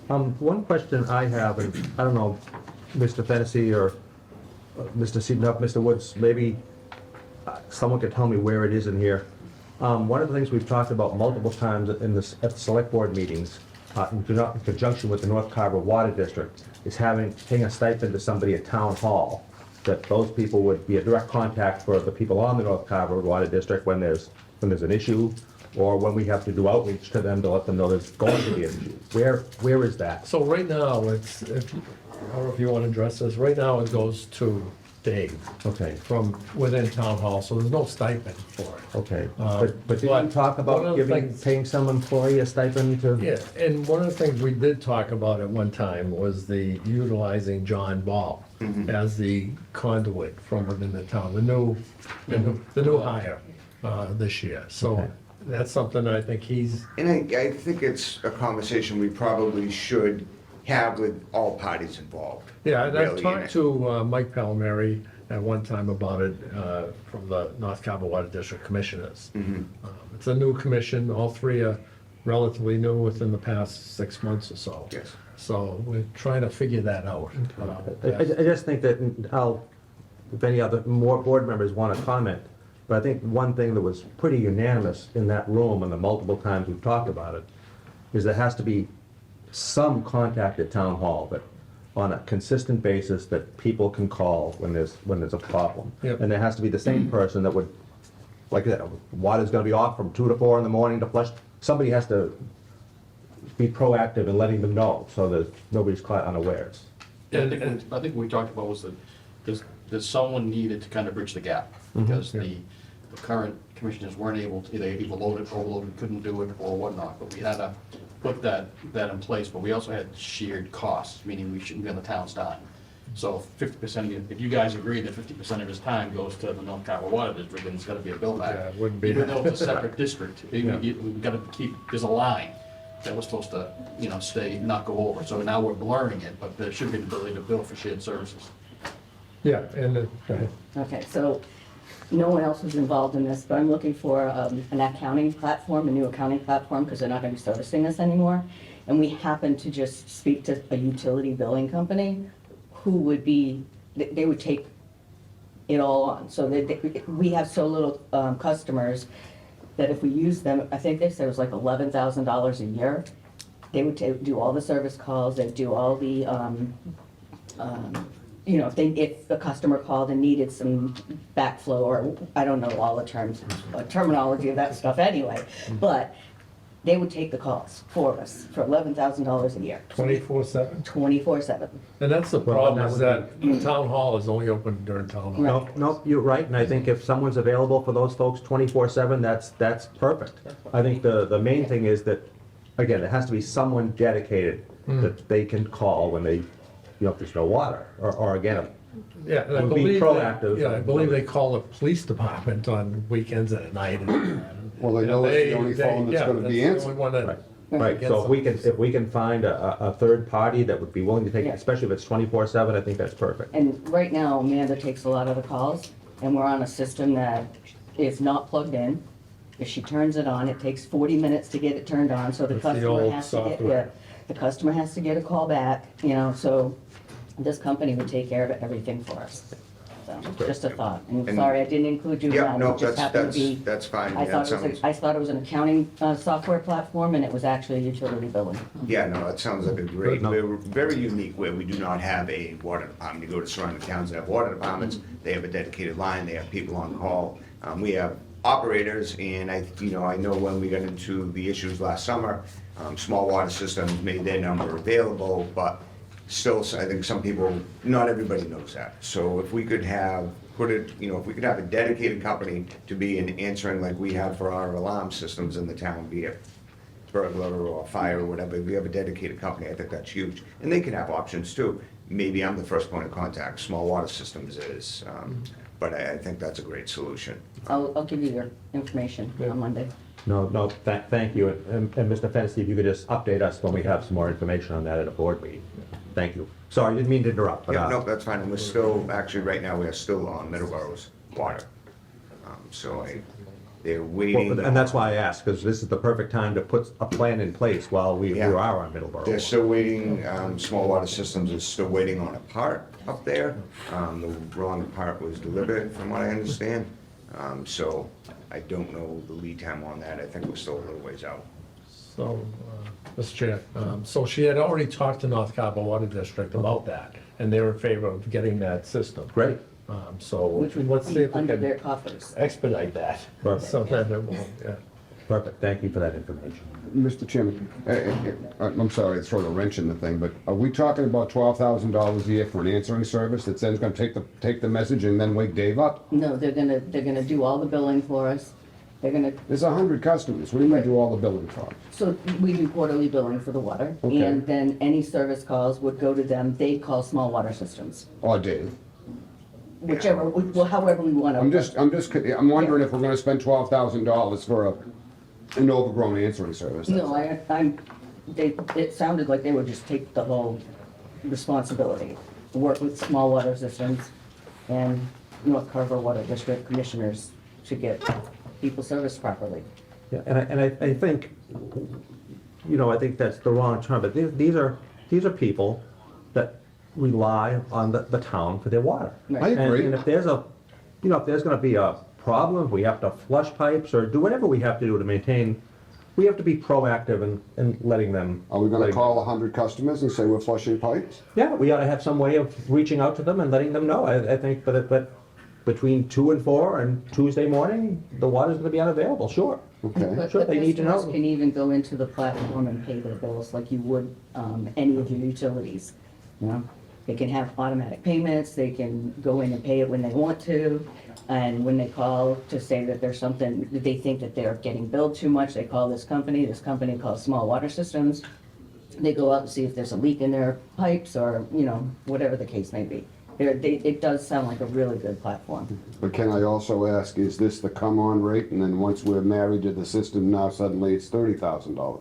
One question I have, and I don't know, Mr. Fennessy or Mr. Seaton, Mr. Woods, maybe someone could tell me where it is in here. One of the things we've talked about multiple times at the select board meetings, in conjunction with the North Carver Water District, is paying a stipend to somebody at Town Hall, that those people would be a direct contact for the people on the North Carver Water District when there's an issue, or when we have to do outreach to them to let them know there's going to be an issue. Where is that? So right now, I don't know if you want to address this, right now it goes to Dave. Okay. From within town hall, so there's no stipend for it. Okay, but but didn't you talk one of about the things- paying some employee a stipend to? Yeah, and one of the things we did talk about at one time was the utilizing John Ball as the conduit from within the town, the new hire this year. So Okay. that's something I think he's, And I think it's a conversation we probably should have with all parties involved. yeah, and I've really, in talked it. to Mike Palmieri at one time about it from the North Carver Water District Commissioners. It's a new commission, all three are relatively new within the past 6 months or so. Yes. So we're trying to figure that out. I just think that if any other more board members want to comment, but I think one thing that was pretty unanimous in that room and the multiple times we've talked about it, is there has to be some contact at town hall, but on a consistent basis that people can call when there's a problem. Yep. And there has to be the same person that would, like that, water's gonna be off from 2 to 4 in the morning to flush. Somebody has to be proactive in letting them know, so that nobody's caught unawares. Yeah, I think what we talked about was that there's someone needed to kind of bridge the gap, because the current commissioners weren't able to, they either loaded, overloaded, couldn't do it, or whatnot, but we had to put that in place, but we also had shared costs, meaning we shouldn't be on the town's dime. So 50%, if you guys agree that 50% of his time goes to the North Carver Water District, then it's gotta be a bill back. Yeah, it wouldn't be Even that. though it's a separate district, we've gotta keep, there's a line that we're supposed to, stay, not go over. So now we're blurring it, but there should be the ability to bill for shared services. Yeah, and, go ahead. Okay, so no one else was involved in this, but I'm looking for an accounting platform, a new accounting platform, because they're not going to be servicing us anymore. And we happen to just speak to a utility billing company who would be, they would take it all on. So we have so little customers that if we use them, I think they said it was like $11,000 a year. They would do all the service calls, they'd do all the, if the customer called and needed some backflow, or I don't know all the terminology of that stuff anyway, but they would take the calls for us for $11,000 a year. 24/7? 24/7. And that's the Well, problem, that is would that town hall is only open during town hall. Right. No, you're right, and I think if someone's available for those folks 24/7, that's perfect. I think the main thing is that, again, there has to be someone dedicated that they can call when if there's no water, or again, Yeah, and I Would be believe, proactive. yeah, I believe they call the police department on weekends and at night. Well, they know it's the only phone that's yeah, gonna be that's the answered. only one that- Right. Right, so if we can find a third party that would be willing to take, Yeah. especially if it's 24/7, I think that's perfect. And right now, Amanda takes a lot of the calls, and we're on a system that is not plugged in. If she turns it on, it takes 40 minutes to get it turned on, so the That's the customer old has to get, software. yeah, the customer has to get a call back, so this company would take care of everything for us. So, just a thought, and And- sorry, I didn't include you in Yeah, that, no, it just happened to be. that's fine. I Yeah, thought it it was, sounds- I thought it was an accounting software platform, and it was actually utility billing. Yeah, no, that sounds like a great, No. we're very unique where we do not have a water department. You go to surrounding towns that have water departments, they have a dedicated line, they have people on call. We have operators, and I know when we got into the issues last summer, small water systems made their number available, but still, I think some people, not everybody knows that. So if we could have, if we could have a dedicated company to be in answering like we have for our alarm systems in the town, be it burglar or fire or whatever, if we have a dedicated company, I think that's huge. And they can have options too. Maybe I'm the first point of contact, small water systems is, but I think that's a great solution. I'll give you your information on Monday. No, thank you, and Mr. Fennessy, if you could just update us when we have some more information on that at a board meeting. Thank you. Sorry, I didn't mean to interrupt, but. Yeah, no, that's fine, and we're still, actually, right now, we are still on Middleborough's water. They're waiting. And that's why I asked, because this is the perfect time to put a plan in place while we Yeah. are on Middleborough. They're still waiting, small water systems is still waiting on a part up there. The wrong part was delivered, from what I understand. So I don't know the lead time on that. I think we're still a little ways out. So, Mr. Chair, so she had already talked to North Carver Water District about that, and they were in favor of getting that system. Great. So Which would let's see be if we under can their coffers. expedite that. Perfect. So that it won't, yeah. Perfect, thank you for that information. Mr. Chairman, I'm sorry to throw the wrench in the thing, but are we talking about $12,000 a year for an answering service that's then gonna take the message and then wake Dave up? No, they're gonna do all the billing for us. They're gonna, There's 100 customers, what do you mean do all the billing for? so we do quarterly billing for the water. Okay. And then any service calls would go to them. They call small water systems, Or Dave? whichever, well, however we wanna. I'm wondering if we're gonna spend $12,000 for an overgrown answering service. No, it sounded like they would just take the whole responsibility, work with small water systems, and North Carver Water District commissioners to get people serviced properly. Yeah, and I think, I think that's the wrong term, but these are people that rely on the town for their water. I agree. And if there's if there's gonna be a problem, if we have to flush pipes or do whatever we have to do to maintain, we have to be proactive in letting them. Are we gonna call 100 customers and say we're flushing pipes? Yeah, we ought to have some way of reaching out to them and letting them know. I think, but between 2 and 4 and Tuesday morning, the water's gonna be unavailable, sure. Okay. But Sure, the they need to customers know. can even go into the platform and pay their bills like you would any of your utilities. They can have automatic payments, they can go in and pay it when they want to, and when they call to say that there's something, that they think that they're getting billed too much, they call this company calls Small Water Systems. They go out and see if there's a leak in their pipes or, whatever the case may be. It does sound like a really good platform. But can I also ask, is this the come-on rate, and then once we're married to the system, now suddenly it's $30,000?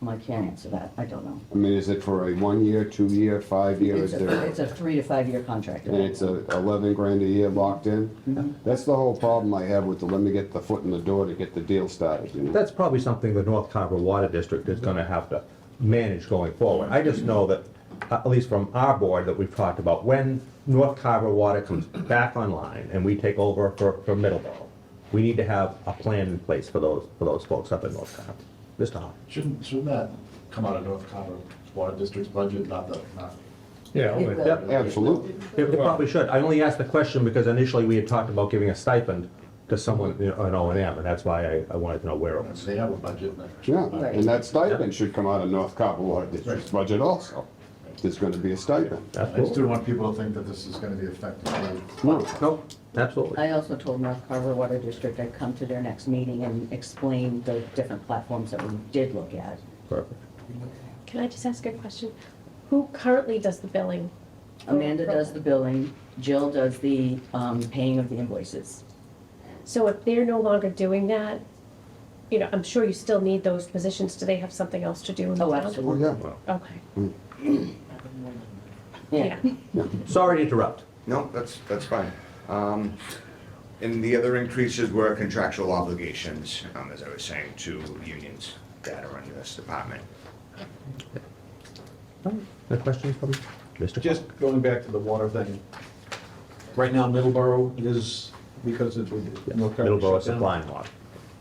I can't answer that, I don't know. I mean, is it for a 1 year, 2 year, 5 year, is there? It's a 3 to 5 year contract. And it's a 11 grand a year locked in? That's the whole problem I have with let me get the foot in the door to get the deal started, That's probably something the North Carver Water District is gonna have to manage going forward. I just know that, at least from our board that we've talked about, when North Carver Water comes back online and we take over for Middleborough, we need to have a plan in place for those folks up in North Carver. Mr. Hoff? Shouldn't that come out of North Carver Water District's budget, not. Yeah, It will. Yep. Absolutely. It probably should. I only asked the question because initially we had talked about giving a stipend to someone, an O&M, and that's why I wanted to know where it was. They have a budget. Yeah, and that stipend should come out of North Carver Water District's budget also. There's gonna be a stipend. I just Absolutely. don't want people to think that this is gonna be effective. No, Nope, absolutely. I also told North Carver Water District I'd come to their next meeting and explain the different platforms that we did look at. Perfect. Can I just ask a question? Who currently does the billing Amanda does the billing, Jill does the paying of the invoices. So if they're no longer doing that, you know, I'm sure you still need those positions. Do they have something else to do in the Oh, town? absolutely. Okay. Yeah. Sorry to interrupt. No, that's fine. And the other increases were contractual obligations, as I was saying, to unions that are under this department. Any questions from Mr. Just going back to the water thing. Right now, Middleborough is, because it's with North Carver Middleborough shut down. supplying water.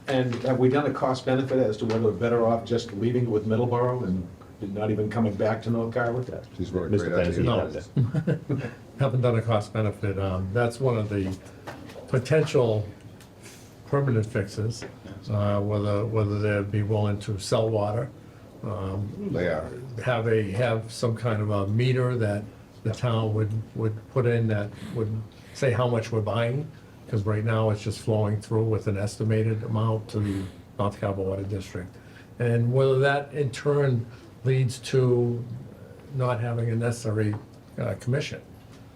And have we done a cost benefit as to whether we're better off just leaving it with Middleborough and not even coming back to North Carver? She's very Mr. great Fennessy, idea. you have it. Haven't done a cost benefit. That's one of the potential permanent fixes, whether they'd be willing to sell water. They are. Have some kind of a meter that the town would put in that would say how much we're buying, because right now it's just flowing through with an estimated amount to the North Carver Water District. And whether that in turn leads to not having a necessary commission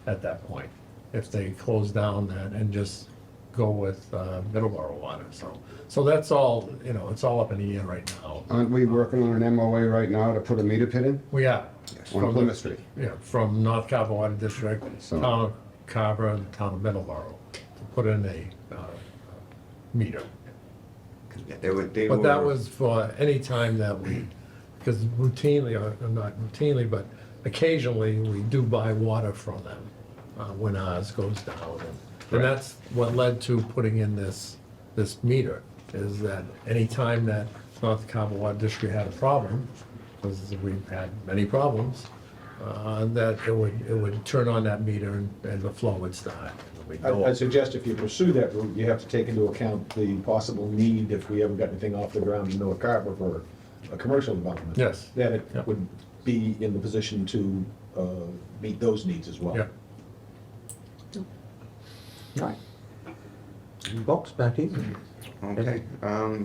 at that point, if they close down that and just go with Middleborough water. So that's all, you know, it's all up in the air right now. Aren't we working on an MOA right now to put a meter pit in? We are. On Plymouth Street? Yeah, from North Carver Water District, So- town of Carver, and town of Middleborough, to put in a meter. Yeah, they were. But that was for any time that we, because routinely, or not routinely, but occasionally, we do buy water from them when ours goes down. And that's what led to putting in this meter, is that any time that North Carver Water District had a problem, because we've had many problems, that it would turn on that meter and the flow would start. We'd know. I suggest if you pursue that route, you have to take into account the possible need, if we ever got anything off the ground in North Carver for a commercial development. Yes. That it Yeah. would be in the position to meet those needs as well. Yeah. Folks, back to you. Okay,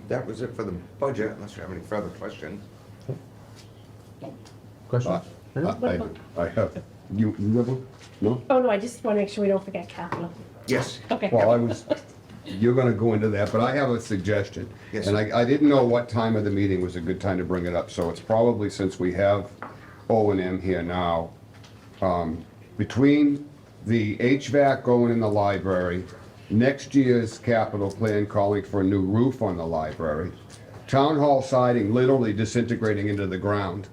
that was it for the budget, unless you have any further questions. Questions? I have, you have one? No? Oh, no, I just want to make sure we don't forget capital. Yes. Okay. Well, you're gonna go into that, but I have a suggestion. Yes, And sir. I didn't know what time of the meeting was a good time to bring it up, so it's probably, since we have O&M here now, between the HVAC going in the library, next year's capital plan calling for a new roof on the library, town hall siding literally disintegrating into the ground,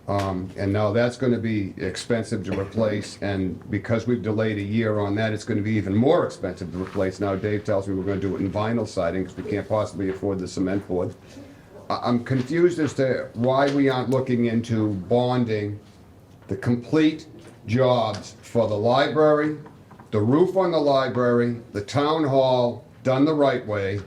and now that's gonna be expensive to replace, and because we've delayed a year on that, it's gonna be even more expensive to replace. Now Dave tells me we're gonna do it in vinyl siding, because we can't possibly afford the cement board. I'm confused as to why we aren't looking into bonding the complete jobs for the library, the roof on the library, the town hall, done the right way,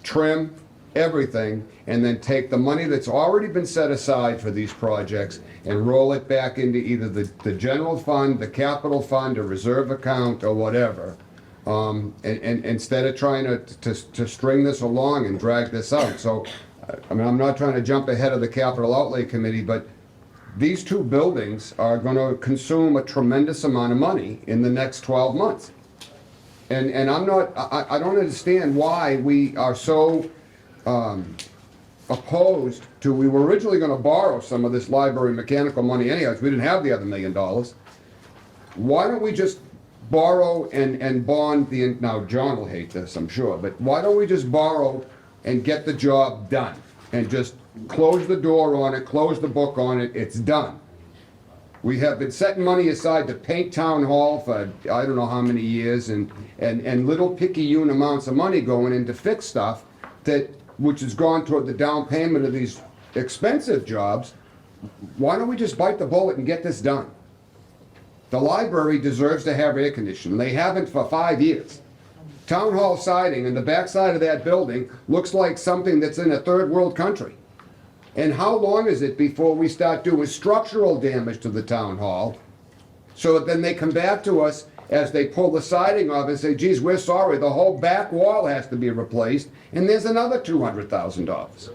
trim, everything, and then take the money that's already been set aside for these projects and roll it back into either the general fund, the capital fund, a reserve account, or whatever. And instead of trying to string this along and drag this out. So, I mean, I'm not trying to jump ahead of the capital outlay committee, but these two buildings are gonna consume a tremendous amount of money in the next 12 months. And I don't understand why we are so opposed to, we were originally gonna borrow some of this library mechanical money anyways, we didn't have the other $1 million. Why don't we just borrow and bond now John will hate this, I'm sure, but why don't we just borrow and get the job done? And just close the door on it, close the book on it, it's done. We have been setting money aside to paint town hall for I don't know how many years, and little picayune amounts of money going in to fix stuff which has gone toward the down payment of these expensive jobs. Why don't we just bite the bullet and get this done? The library deserves to have air conditioning. They haven't for 5 years. Town hall siding in the backside of that building looks like something that's in a third world country. And how long is it before we start doing structural damage to the town hall, so that then they come back to us as they pull the siding off and say, geez, we're sorry, the whole back wall has to be replaced, and there's another $200,000.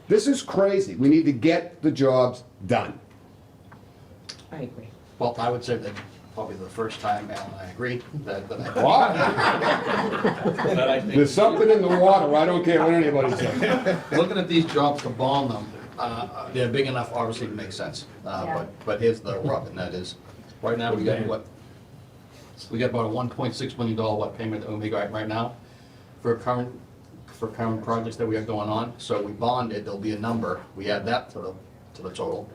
This is crazy. We need to get the jobs done. I agree. Well, I would say that probably the first time, Al and I agree, that I. What? that I think- There's something in the water, I don't care what anybody says. Looking at these jobs to bond them, they're big enough, obviously, to make sense. Yeah. But here's the rub, and that is, right now, we got what? We got about a $1.6 million payment that we make right now for current projects that we have going on. So we bonded, there'll be a number, we add that to the total.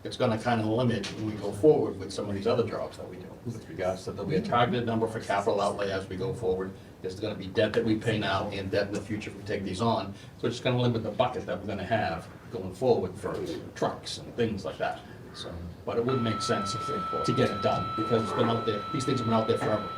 It's gonna kind of limit when we go forward with some of these other jobs that we do. With regards to, there'll be a targeted number for capital outlay as we go forward. There's gonna be debt that we pay now and debt in the future if we take these on. So it's gonna limit the bucket that we're gonna have going forward for trucks and things like that. So, but it would make sense to get it done, because it's been out there, these things have been out there forever.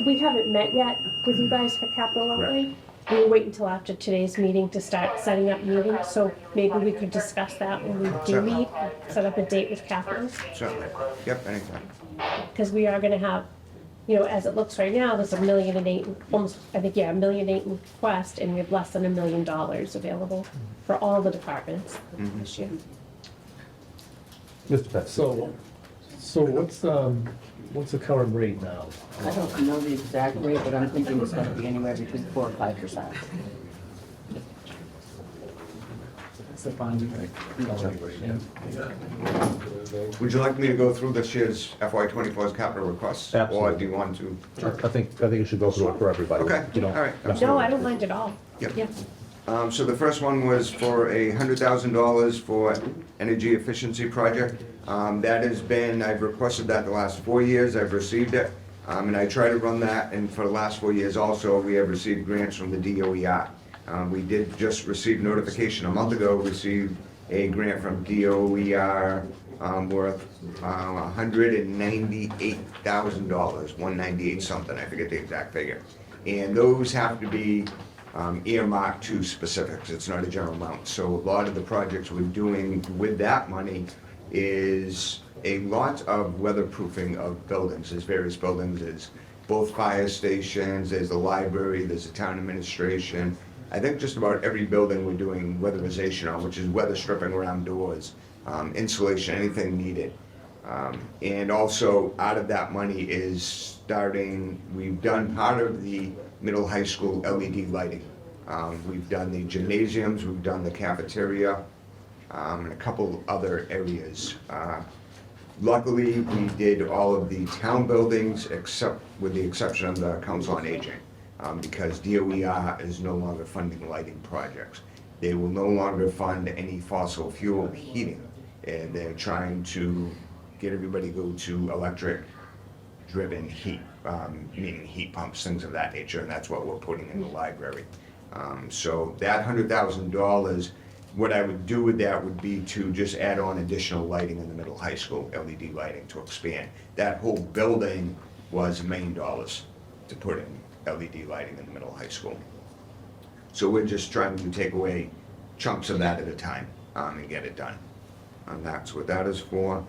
We haven't met yet with you guys for capital outlay. We'll wait until after today's meeting to start setting up meetings, so maybe we could discuss that when we do Sure. meet, set up a date with capital. Certainly. Yep, anytime. Because we are gonna have, as it looks right now, there's $1.8 million, almost, I think, $1.8 million in request, and we have less than $1 million available for all the departments this year. Mr. Pettit. So what's the current rate now? I don't know the exact rate, but I'm thinking it's gonna be anywhere between 4 and 5%. That's the finding. Would you like me to go through this year's FY '24's capital requests? Or Absolutely. do you want to? I think you should go through it for everybody. Okay, You know. all right. No, I don't mind at all. Yep. Yeah. So the first one was for $100,000 for energy efficiency project. That has been, I've requested that the last 4 years, I've received it. And I try to run that, and for the last 4 years also, we have received grants from the DOER. We did just receive notification a month ago, received a grant from DOER worth $198,000, 198 something, I forget the exact figure. And those have to be earmarked to specifics, it's not a general amount. So a lot of the projects we're doing with that money is a lot of weatherproofing of buildings. There's various buildings, there's both fire stations, there's the library, there's the town administration. I think just about every building we're doing weatherization on, which is weather stripping around doors, insulation, anything needed. And also, out of that money is starting, we've done part of the middle high school LED lighting. We've done the gymnasiums, we've done the cafeteria, and a couple other areas. Luckily, we did all of the town buildings, except with the exception of the Council on Aging, because DOER is no longer funding lighting projects. They will no longer fund any fossil fuel heating, and they're trying to get everybody to go to electric-driven heat, meaning heat pumps, things of that nature, and that's what we're putting in the library. So that $100,000, what I would do with that would be to just add on additional lighting in the middle high school, LED lighting to expand. That whole building was $1 million to put in LED lighting in the middle high school. So we're just trying to take away chunks of that at a time and get it done. And that's what that is for.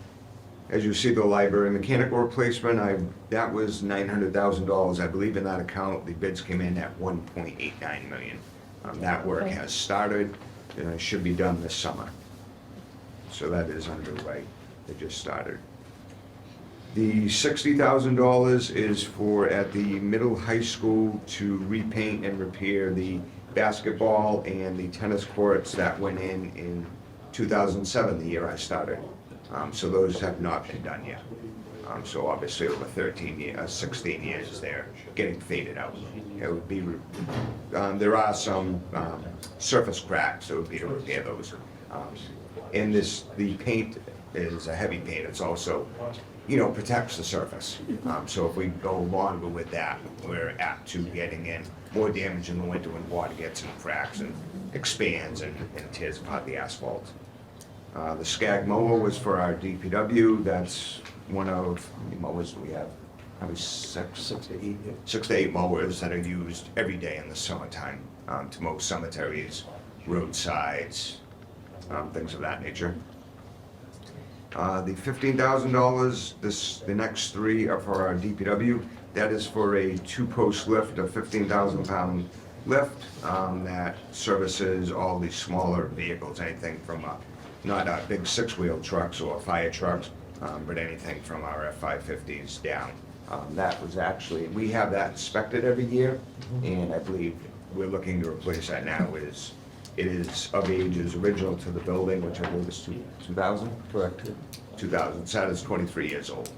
As you see, the library mechanical replacement, that was $900,000. I believe in that account, the bids came in at $1.89 million. That work has started, and it should be done this summer. So that is underway. It just started. The $60,000 is for, at the middle high school, to repaint and repair the basketball and the tennis courts that went in 2007, the year I started. So those have not been done yet. So obviously over 16 years, they're getting faded out. It would be, there are some surface cracks, so it would be to repair those. And the paint is a heavy paint, it's also, protects the surface. So if we go longer with that, we're apt to getting in more damage in the winter when water gets in cracks and expands and tears apart the asphalt. The Skag mower was for our DPW. That's one of, how many mowers do we have? Probably six to eight mowers that are used every day in the summertime to mow cemeteries, roadsides, things of that nature. The $15,000, the next three are for our DPW. That is for a two-post lift, a 15,000-pound lift that services all the smaller vehicles, anything from not big six-wheel trucks or fire trucks, but anything from our F-550s down. That was actually, we have that inspected every year, and I believe we're looking to replace that now. It is of ages original to the building, which I believe is 2000? Correct. 2000, so that is 23 years old.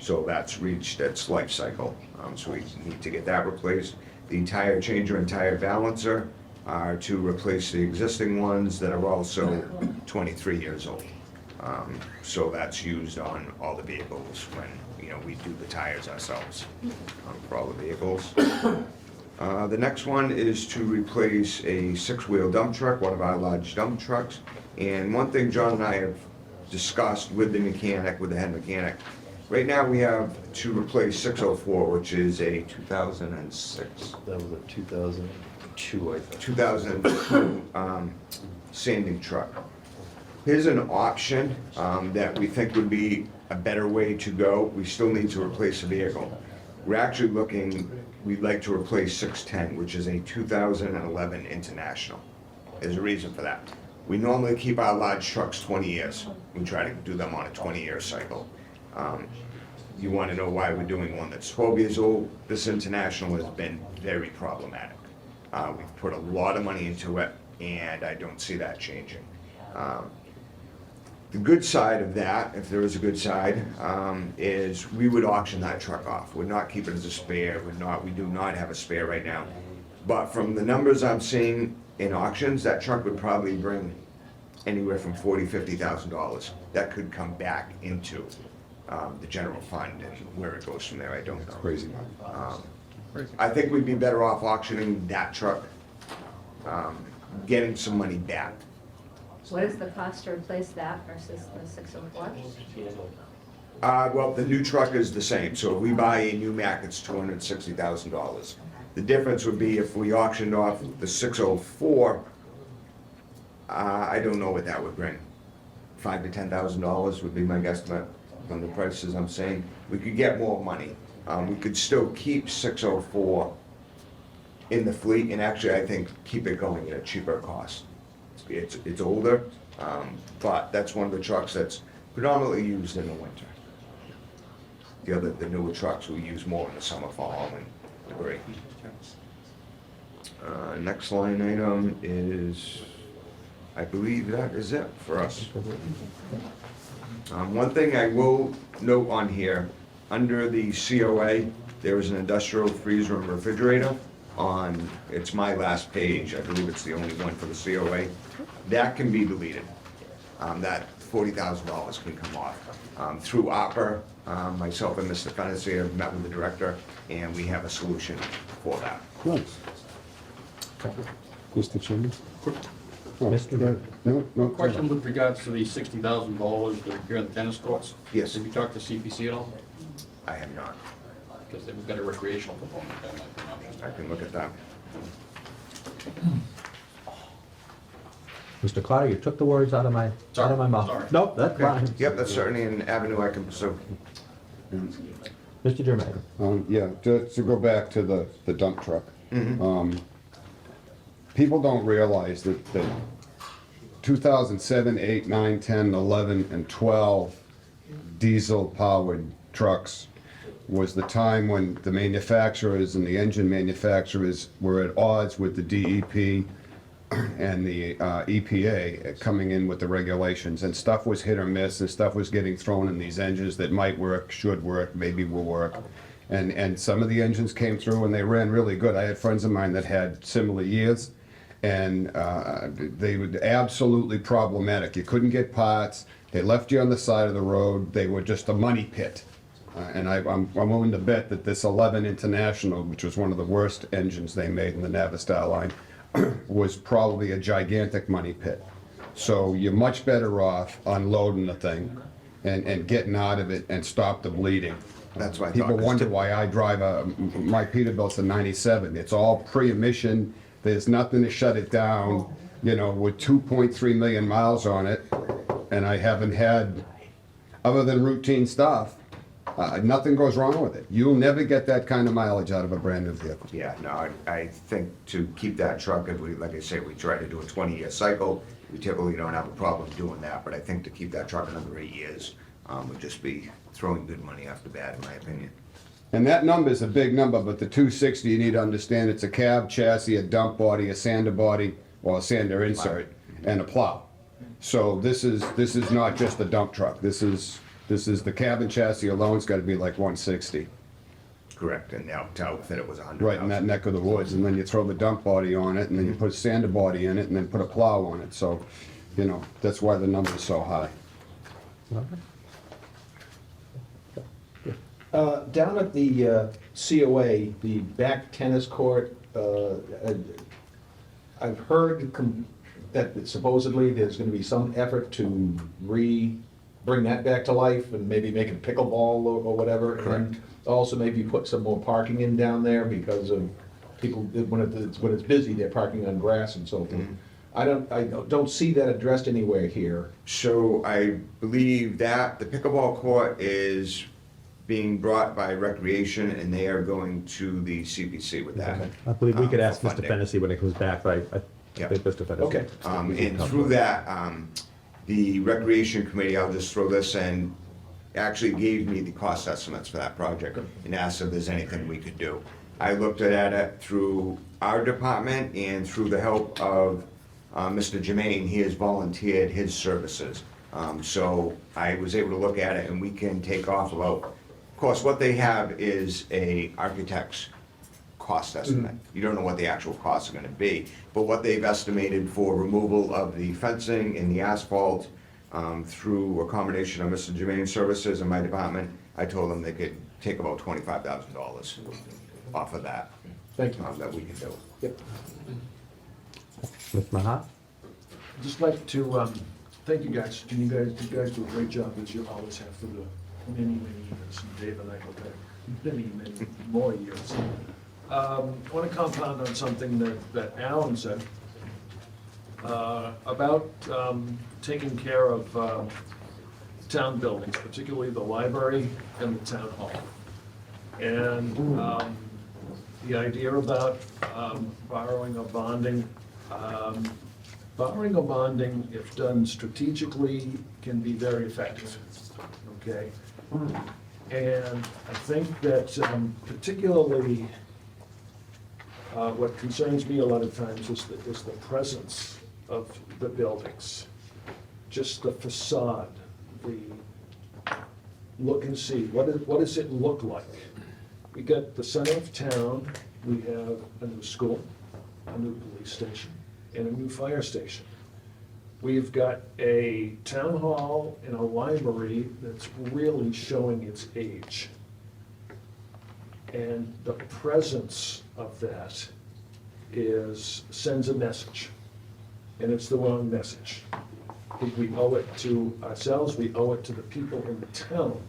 So that's reached its life cycle, so we need to get that replaced. The entire changer and tire balancer are to replace the existing ones that are also 23 years old. So that's used on all the vehicles when, we do the tires ourselves for all the vehicles. The next one is to replace a 6-wheel dump truck, one of our large dump trucks. And one thing John and I have discussed with the mechanic, with the head mechanic, right now we have to replace 604, which is a 2006. That was a 2002, I think. 2002 sanding truck. Here's an option that we think would be a better way to go. We still need to replace the vehicle. We're actually looking, we'd like to replace 610, which is a 2011 International. There's a reason for that. We normally keep our large trucks 20 years. We try to do them on a 20-year cycle. You want to know why we're doing one that's 12 years old? This International has been very problematic. We've put a lot of money into it, and I don't see that changing. The good side of that, if there is a good side, is we would auction that truck off. We'd not keep it as a spare. We do not have a spare right now. But from the numbers I'm seeing in auctions, that truck would probably bring anywhere from $40,000 to $50,000. That could come back into the general fund, and where it goes from there, I don't know. Crazy. I think we'd be better off auctioning that truck, getting some money back. What is the cost to replace that versus the 604? Well, the new truck is the same, so if we buy a new Mack, it's $260,000. The difference would be if we auctioned off the 604, I don't know what that would bring. $5,000 to $10,000 would be my guesstimate from the prices I'm saying. We could get more money. We could still keep 604 in the fleet, and actually I think keep it going at a cheaper cost. It's older, but that's one of the trucks that's predominantly used in the winter. The newer trucks we use more in the summer, fall, and the break. Next line item is, I believe that is it for us. One thing I will note on here, under the COA, there is an industrial freezer and refrigerator on, it's my last page, I believe it's the only one for the COA. That can be deleted. That $40,000 can come off. Through OPER, myself and Mr. Fennessy have met with the director, and we have a solution for that. Nice. Mr. Chairman? No. Question with regards to the $60,000 to repair the tennis courts. Yes. Have you talked to CPC at all? I have not. Because they've got a recreational component that might be an option. I can look at that. Mr. Carter, you took the words out of my mouth. Sorry. Nope, that's fine. Yep, that's certainly an avenue I can pursue. Mr. Germain. Yeah, to go back to the dump truck. People don't realize that 2007, 8, 9, 10, 11, and 12 diesel-powered trucks was the time when the manufacturers and the engine manufacturers were at odds with the DEP and the EPA coming in with the regulations, and stuff was hit or miss, and stuff was getting thrown in these engines that might work, should work, maybe will work. And some of the engines came through and they ran really good. I had friends of mine that had similar years, and they were absolutely problematic. You couldn't get parts. They left you on the side of the road. They were just a money pit. And I'm willing to bet that this 11 International, which was one of the worst engines they made in the Navistar line, was probably a gigantic money pit. So you're much better off unloading the thing and getting out of it and stop the bleeding. That's why I People thought. wonder why I drive my Peterbilt's a 97. It's all pre-emission. There's nothing to shut it down, with 2.3 million miles on it. And I haven't had, other than routine stuff, nothing goes wrong with it. You'll never get that kind of mileage out of a brand new vehicle. Yeah, no, I think to keep that truck, if we, like I say, we try to do a 20-year cycle, we typically don't have a problem doing that, but I think to keep that truck another 8 years, would just be throwing good money after bad, in my opinion. And that number's a big number, but the 260, you need to understand, it's a cab, chassis, a dump body, a sander body, or a sander insert, and a plow. So this is not just a dump truck. This is the cab and chassis alone's gotta be like 160. Correct, and now to outfit it was a $100,000. Right in that neck of the woods, and then you throw the dump body on it, and then you put a sander body in it, and then put a plow on it, so, you know, that's why the number's so high. Down at the COA, the back tennis court, I've heard that supposedly there's gonna be some effort to bring that back to life and maybe make it pickleball or whatever. Correct. And also maybe put some more parking in down there because of people, when it's busy, they're parking on grass and so forth. I don't see that addressed anywhere here. So I believe that the pickleball court is being brought by Recreation, and they are going to the CPC with that. I believe we could for ask Mr. funding. Fennessy when it comes back, but I Yeah. think Mr. Fennessy. Okay. And through that, the Recreation Committee, I'll just throw this in, actually gave me the cost estimates for that project and asked if there's anything we could do. I looked at it through our department and through the help of Mr. Jermaine. He has volunteered his services. So I was able to look at it, and we can take off about, of course, what they have is a architect's cost estimate. You don't know what the actual costs are gonna be, but what they've estimated for removal of the fencing and the asphalt, through a combination of Mr. Jermaine's services and my department, I told them they could take about $25,000 off of that. Thank you. That we can do. Yep. Ms. Mahat? I'd just like to thank you guys. You guys do a great job, as you always have for the many, many years. And Dave and I go back many, many more years. I want to compound on something that Alan said about taking care of town buildings, particularly the library and the town hall. And the idea about borrowing or bonding. Borrowing or bonding, if done strategically, can be very effective, okay? And I think that particularly what concerns me a lot of times is the presence of the buildings. Just the facade, the look and see, what does it look like? We got the center of town, we have a new school, a new police station, and a new fire station. We've got a town hall and a library that's really showing its age. And the presence of that sends a message, and it's the wrong message. I think we owe it to ourselves, we owe it to the people in the town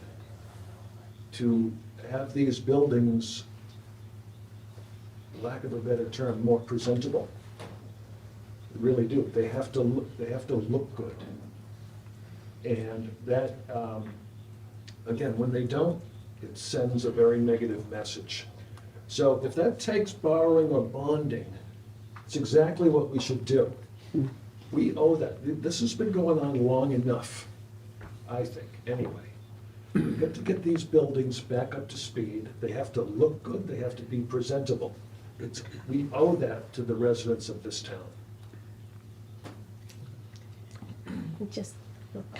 to have these buildings, lack of a better term, more presentable. They really do. They have to look good. And that, again, when they don't, it sends a very negative message. So if that takes borrowing or bonding, it's exactly what we should do. We owe that. This has been going on long enough, I think, anyway. We've got to get these buildings back up to speed. They have to look good, they have to be presentable. We owe that to the residents of this town. Can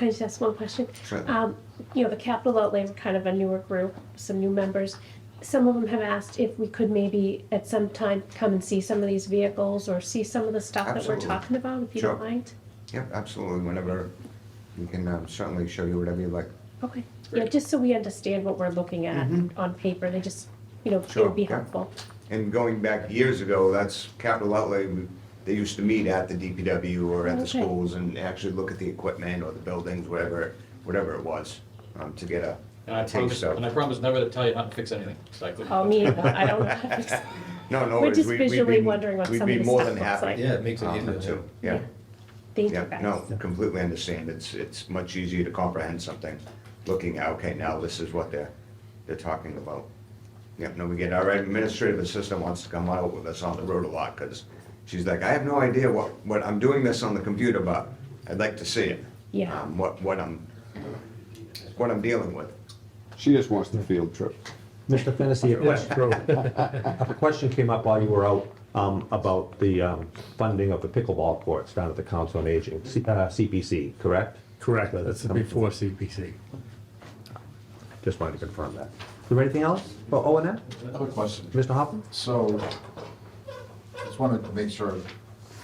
I just ask one question? Sure. You know, the capital outlay, we're kind of a newer group, some new members. Some of them have asked if we could maybe at some time come and see some of these vehicles or see some of the stuff that we're Absolutely. talking about, if you don't Sure. mind. Yep, absolutely, whenever, we can certainly show you whatever you like. Okay, yeah, just so we understand what we're looking at on paper, they just, you know, it Sure, would be yeah. helpful. And going back years ago, that's capital outlay, they used to meet at the DPW or at the Okay. schools and actually look at the equipment or the buildings, whatever it was, to get a And I taste of. promise never to tell you how to fix anything. So I couldn't- Oh, me either, I don't know. No, We're worries. just We'd visually be- wondering what some of We'd be the more stuff than looks happy. like. Yeah, it makes it easier. to, yeah. Thank you Yeah, guys. no, completely understand. It's much easier to comprehend something, looking at, okay, now this is what they're talking about. Yeah, no, we get, our administrative assistant wants to come out with us on the road a lot, because she's like, I have no idea what, I'm doing this on the computer, but I'd like to see it. Yeah. What I'm what I'm dealing with. She just wants the field trip. Mr. Fennessy, a question came up while you were out about the funding of the pickleball courts down at the Council on Aging, CPC, correct? Correct, that's before CPC. Just wanted to confirm that. Is there anything else for O&M? I have a question. Mr. Hoffman? So, just wanted to make sure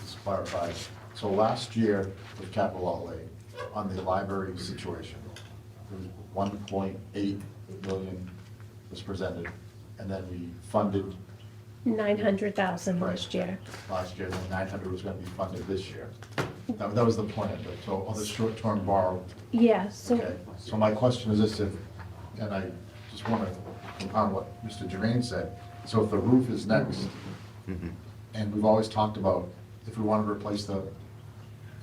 it's clarified. So last year with capital outlay on the library situation, there was 1.8 million was presented, and then we funded 900,000 last year. last year, and then 900 was gonna be funded this year. That was the plan, but so on the short-term borrow. Yeah, so, Okay, so my question is this, and I just want to compound what Mr. Jermaine said, so if the roof is next, and we've always talked about, if we want to replace the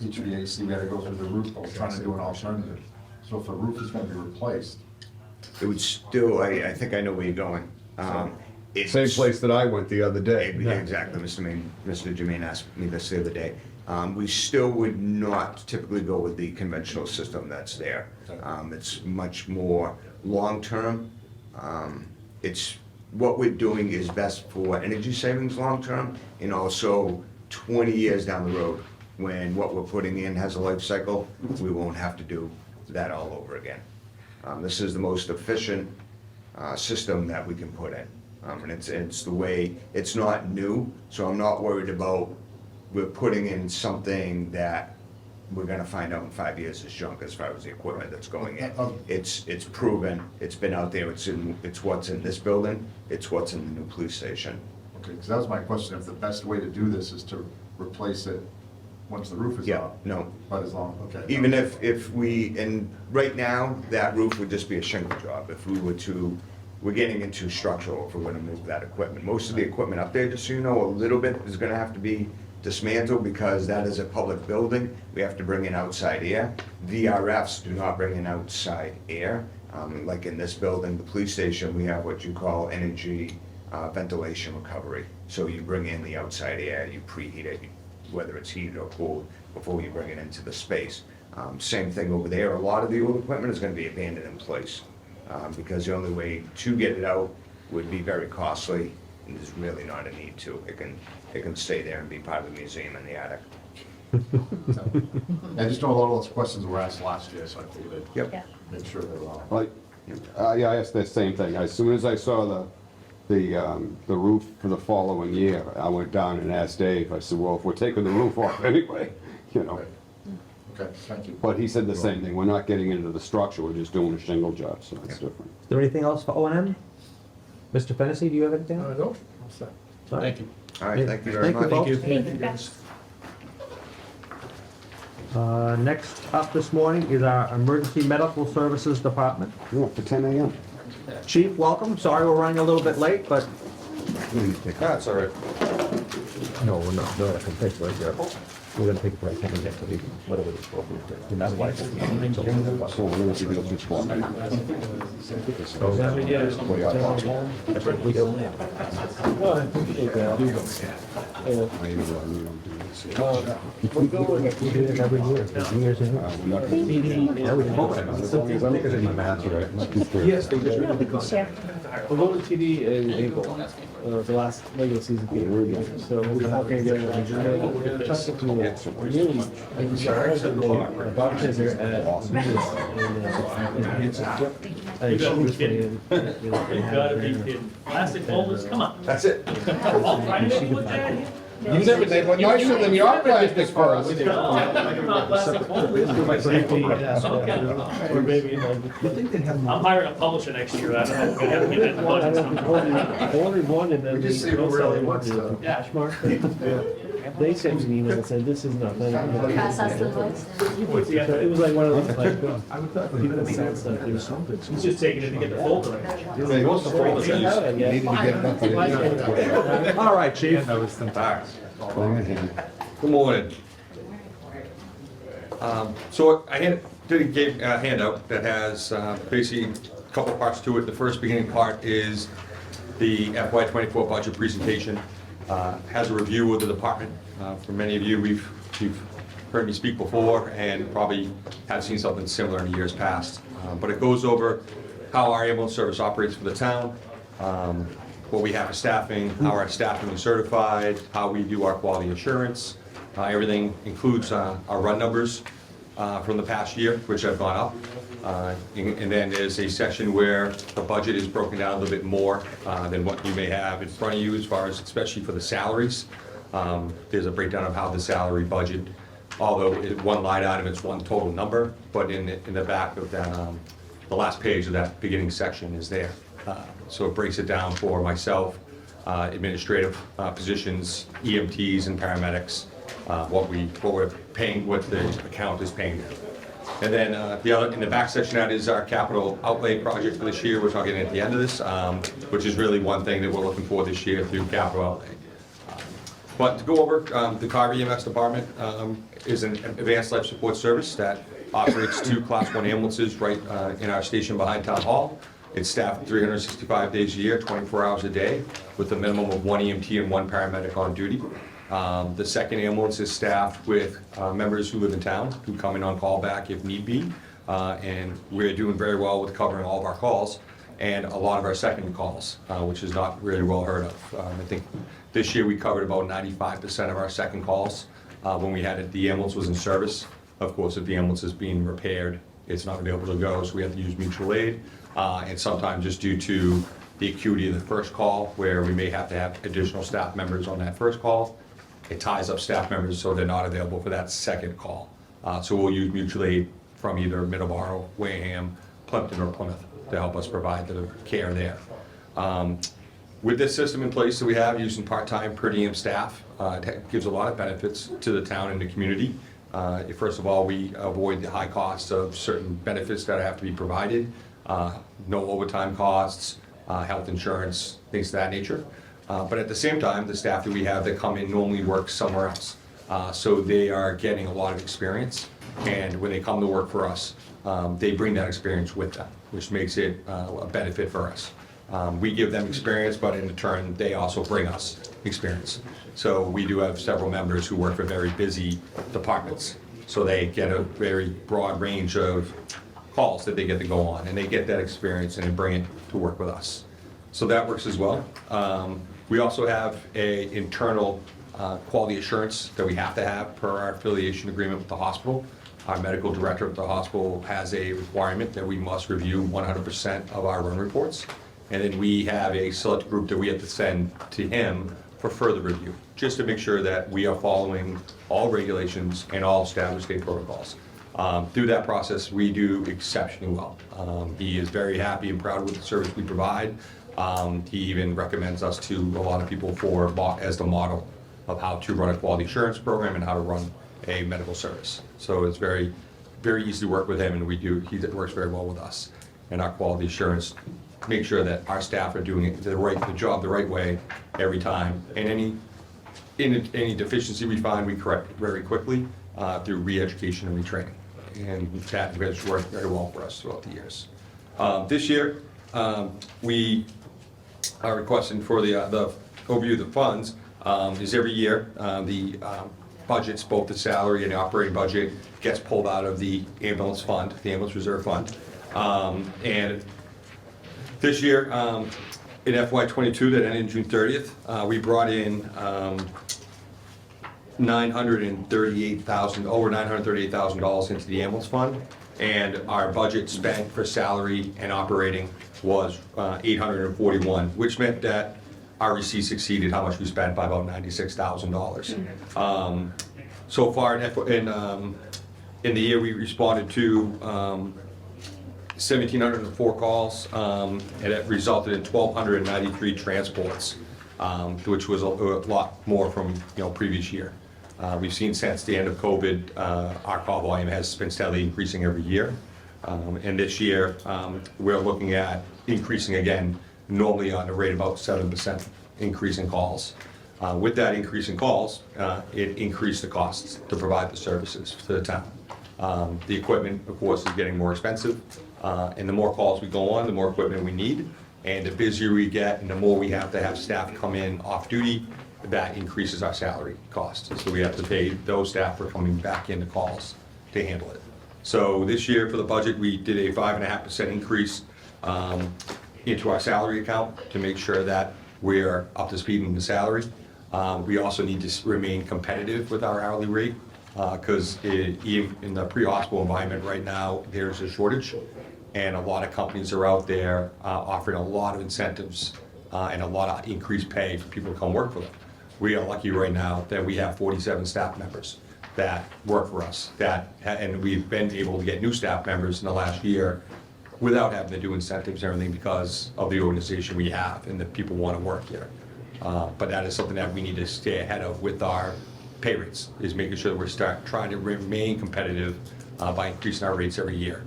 HVAC, we gotta go through the roof, but we're trying to do an alternative. So if the roof is gonna be replaced, It would still, I think I know where you're going. Same place that I went the other day. Exactly, Mr. Jermaine asked me this the other day. We still would not typically go with the conventional system that's there. It's much more long-term. It's, what we're doing is best for energy savings long-term, and also 20 years down the road, when what we're putting in has a life cycle, we won't have to do that all over again. This is the most efficient system that we can put in. And it's the way, it's not new, so I'm not worried about we're putting in something that we're gonna find out in 5 years is junk as far as the equipment that's going in. It's proven, it's been out there, it's what's in this building, it's what's in the new police station. okay, because that was my question, if the best way to do this is to replace it once the roof is Yeah, up. no. But as long, okay. Even if we, and right now, that roof would just be a shingle job. If we were to, we're getting into structural if we're gonna move that equipment. Most of the equipment up there, just so you know, a little bit is gonna have to be dismantled because that is a public building. We have to bring in outside air. VRFs do not bring in outside air. Like in this building, the police station, we have what you call energy ventilation recovery. So you bring in the outside air, you preheat it, whether it's heated or cooled, before you bring it into the space. Same thing over there. A lot of the old equipment is gonna be abandoned in place, because the only way to get it out would be very costly, and there's really not a need to. It can stay there and be part of the museum in the attic. I just know a lot of those questions were asked last year, so I figured Yep. yeah. I'd make sure they were all. Like, I asked the same thing. As soon as I saw the roof for the following year, I went down and asked Dave, I said, well, if we're taking the roof off anyway, you know. Okay, thank you. But he said the same thing, we're not getting into the structure, we're just doing a shingle job, so it's different. Is there anything else for O&M? Mr. Fennessy, do you have anything else? No, all set. Thank you. All right, thank you very much. folks. Thank you, guys. Next up this morning is our Emergency Medical Services Department. Yeah, for 10 a.m. Chief, welcome. Sorry we're running a little bit late, but... That's all right. No, we're not. No, I can take it right there. We're gonna take a break and get to the, whatever it's called. That's why. So we're gonna give you a spot. That's right, we do. We do this every year, for years and years. Yeah, we can hope it. Yes, they just really because. Share. We're going to TD in April, the last regular season game. So we're not going to get it. Just to really, doctors are at You gotta be kidding. You gotta be kidding. Plastic folders, come on. That's it. Oh, Friday, you look at it. You never, they were nicer than your plastic for us. Plastic folders. Or maybe like. I'm hiring a publisher next year. I don't know if we have to get that budget. I ordered one and then. just see who really wants to. Yeah. They sent me an email and said, this is nothing. Pass us the votes. It was like one of those, like, people that sound stuff, there's something. He's just taking it to get the folder. They want the folder. All right, Chief. Good morning. So I gave a handout that has basically a couple parts to it. The first beginning part is the FY24 budget presentation. Has a review of the department. For many of you, we've heard me speak before and probably have seen something similar in years past. But it goes over how our ambulance service operates for the town, what we have for staffing, how our staffing is certified, how we do our quality assurance. Everything includes our run numbers from the past year, which have gone up. And then there's a section where the budget is broken down a little bit more than what you may have in front of you as far as, especially for the salaries. There's a breakdown of how the salary budget, although it's one line item, it's one total number, but in the back of that, the last page of that beginning section is there. So it breaks it down for myself, administrative positions, EMTs and paramedics, what we're paying, what the account is paying. And then the other, in the back section, that is our capital outlay project for this year, which I'll get in at the end of this, which is really one thing that we're looking for this year through capital outlay. But to go over, the Carver EMS department is an advanced life support service that operates 2 Class 1 ambulances right in our station behind Town Hall. It's staffed 365 days a year, 24 hours a day, with a minimum of 1 EMT and 1 paramedic on duty. The second ambulance is staffed with members who live in town, who come in on call back if need be. And we're doing very well with covering all of our calls and a lot of our second calls, which is not really well heard of. I think this year we covered about 95% of our second calls when we had it, the ambulance was in service. Of course, if the ambulance is being repaired, it's not available to go, so we have to use mutual aid. And sometimes just due to the acuity of the first call, where we may have to have additional staff members on that first call, it ties up staff members so they're not available for that second call. So we'll use mutual aid from either Middleborough, Wareham, Plimpton, or Plymouth to help us provide the care there. With this system in place that we have, using part-time per diem staff, it gives a lot of benefits to the town and the community. First of all, we avoid the high costs of certain benefits that have to be provided, no overtime costs, health insurance, things of that nature. But at the same time, the staff that we have that come in normally work somewhere else. So they are getting a lot of experience, and when they come to work for us, they bring that experience with them, which makes it a benefit for us. We give them experience, but in turn, they also bring us experience. So we do have several members who work for very busy departments, so they get a very broad range of calls that they get to go on, and they get that experience and they bring it to work with us. So that works as well. We also have an internal quality assurance that we have to have per our affiliation agreement with the hospital. Our medical director of the hospital has a requirement that we must review 100% of our run reports. And then we have a select group that we have to send to him for further review, just to make sure that we are following all regulations and all established state protocols. Through that process, we do exceptionally well. He is very happy and proud with the service we provide. He even recommends us to a lot of people as the model of how to run a quality assurance program and how to run a medical service. So it's very, very easy to work with him, and he works very well with us. And our quality assurance make sure that our staff are doing it the job the right way every time. And any deficiency we find, we correct very quickly through re-education and retraining. And that has worked very well for us throughout the years. This year, we are requesting for the overview of the funds is every year the budgets, both the salary and the operating budget, gets pulled out of the ambulance fund, the ambulance reserve fund. And this year, in FY22 that ended June 30th, we brought in over $938,000 into the ambulance fund, and our budget spent for salary and operating was $841, which meant that our receipts exceeded how much we spent by about $96,000. So far in the year, we responded to 1,704 calls, and it resulted in 1,293 transports, which was a lot more from previous year. We've seen since the end of COVID, our call volume has been steadily increasing every year. And this year, we're looking at increasing again, normally on a rate of about 7% increase in calls. With that increase in calls, it increased the costs to provide the services to the town. The equipment, of course, is getting more expensive, and the more calls we go on, the more equipment we need, and the busier we get, and the more we have to have staff come in off duty that increases our salary cost. So we have to pay those staff for coming back into calls to handle it. So this year for the budget, we did a 5.5% increase into our salary account to make sure that we're up to speed in the salary. We also need to remain competitive with our hourly rate because in the pre-hospital environment right now, there's a shortage and a lot of companies are out there offering a lot of incentives and a lot of increased pay for people to come work for them. We are lucky right now that we have 47 staff members that work for us, and we've been able to get new staff members in the last year without having to do incentives and everything because of the organization we have and that people want to work here. But that is something that we need to stay ahead of with our pay rates, is making sure that we're trying to remain competitive by increasing our rates every year,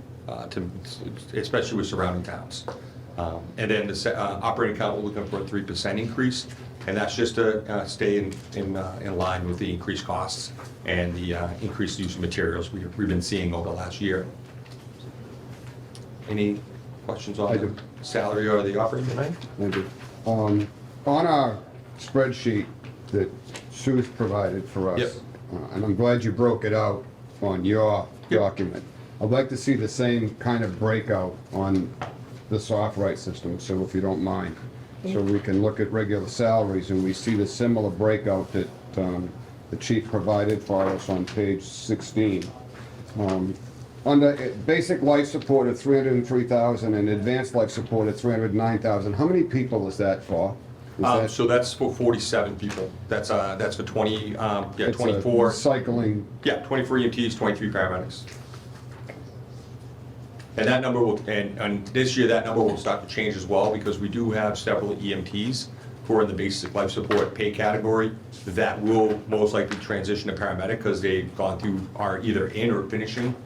especially with surrounding towns. And then the operating account, we're looking for a 3% increase, and that's just to stay in line with the increased costs and the increased use of materials we've been seeing over the last year. Any questions on the salary or the operating line? I do. On our spreadsheet that Sue's provided for us, Yep. And I'm glad you broke it out on your document. I'd like to see the same kind of breakout on the soft-right system, so if you don't mind. So we can look at regular salaries and we see the similar breakout that the chief provided for us on page 16. Under basic life support of $303,000 and advanced life support of $309,000, how many people is that for? So that's for 47 people. That's for 24. Cycling. Yeah, 24 EMTs, 23 paramedics. And that number will, and this year that number will start to change as well because we do have several EMTs who are in the basic life support pay category that will most likely transition to paramedic because they've gone through, are either in or finishing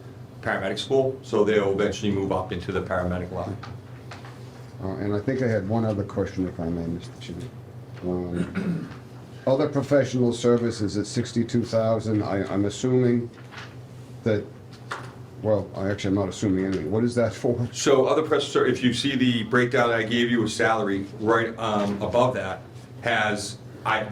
paramedic school, so they'll eventually move up into the paramedic line. And I think I had one other question, if I may, Mr. Chairman. Other professional services at $62,000. I'm assuming that. Well, I'm not assuming anything. What is that for? So other professional, if you see the breakdown that I gave you with salary, right above that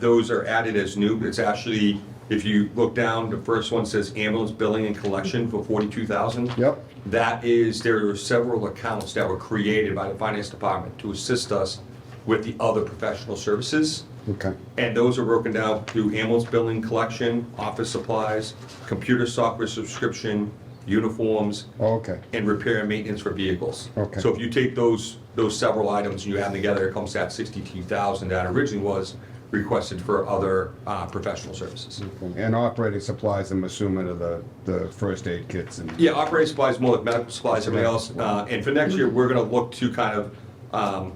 those are added as new. It's actually, if you look down, the first one says ambulance billing and collection for $42,000. Yep. There are several accounts that were created by the finance department to assist us with the other professional services. Okay. And those are broken down through ambulance billing, collection, office supplies, computer software subscription, uniforms, and repair and maintenance for vehicles. Okay. So if you take those several items and you add them together, it comes to that $62,000 that originally was requested for other professional services. Okay. And operating supplies, I'm assuming, are the first aid kits and. Yeah, operating supplies, more like medical supplies, everything else. And for next year, we're going to look to kind of,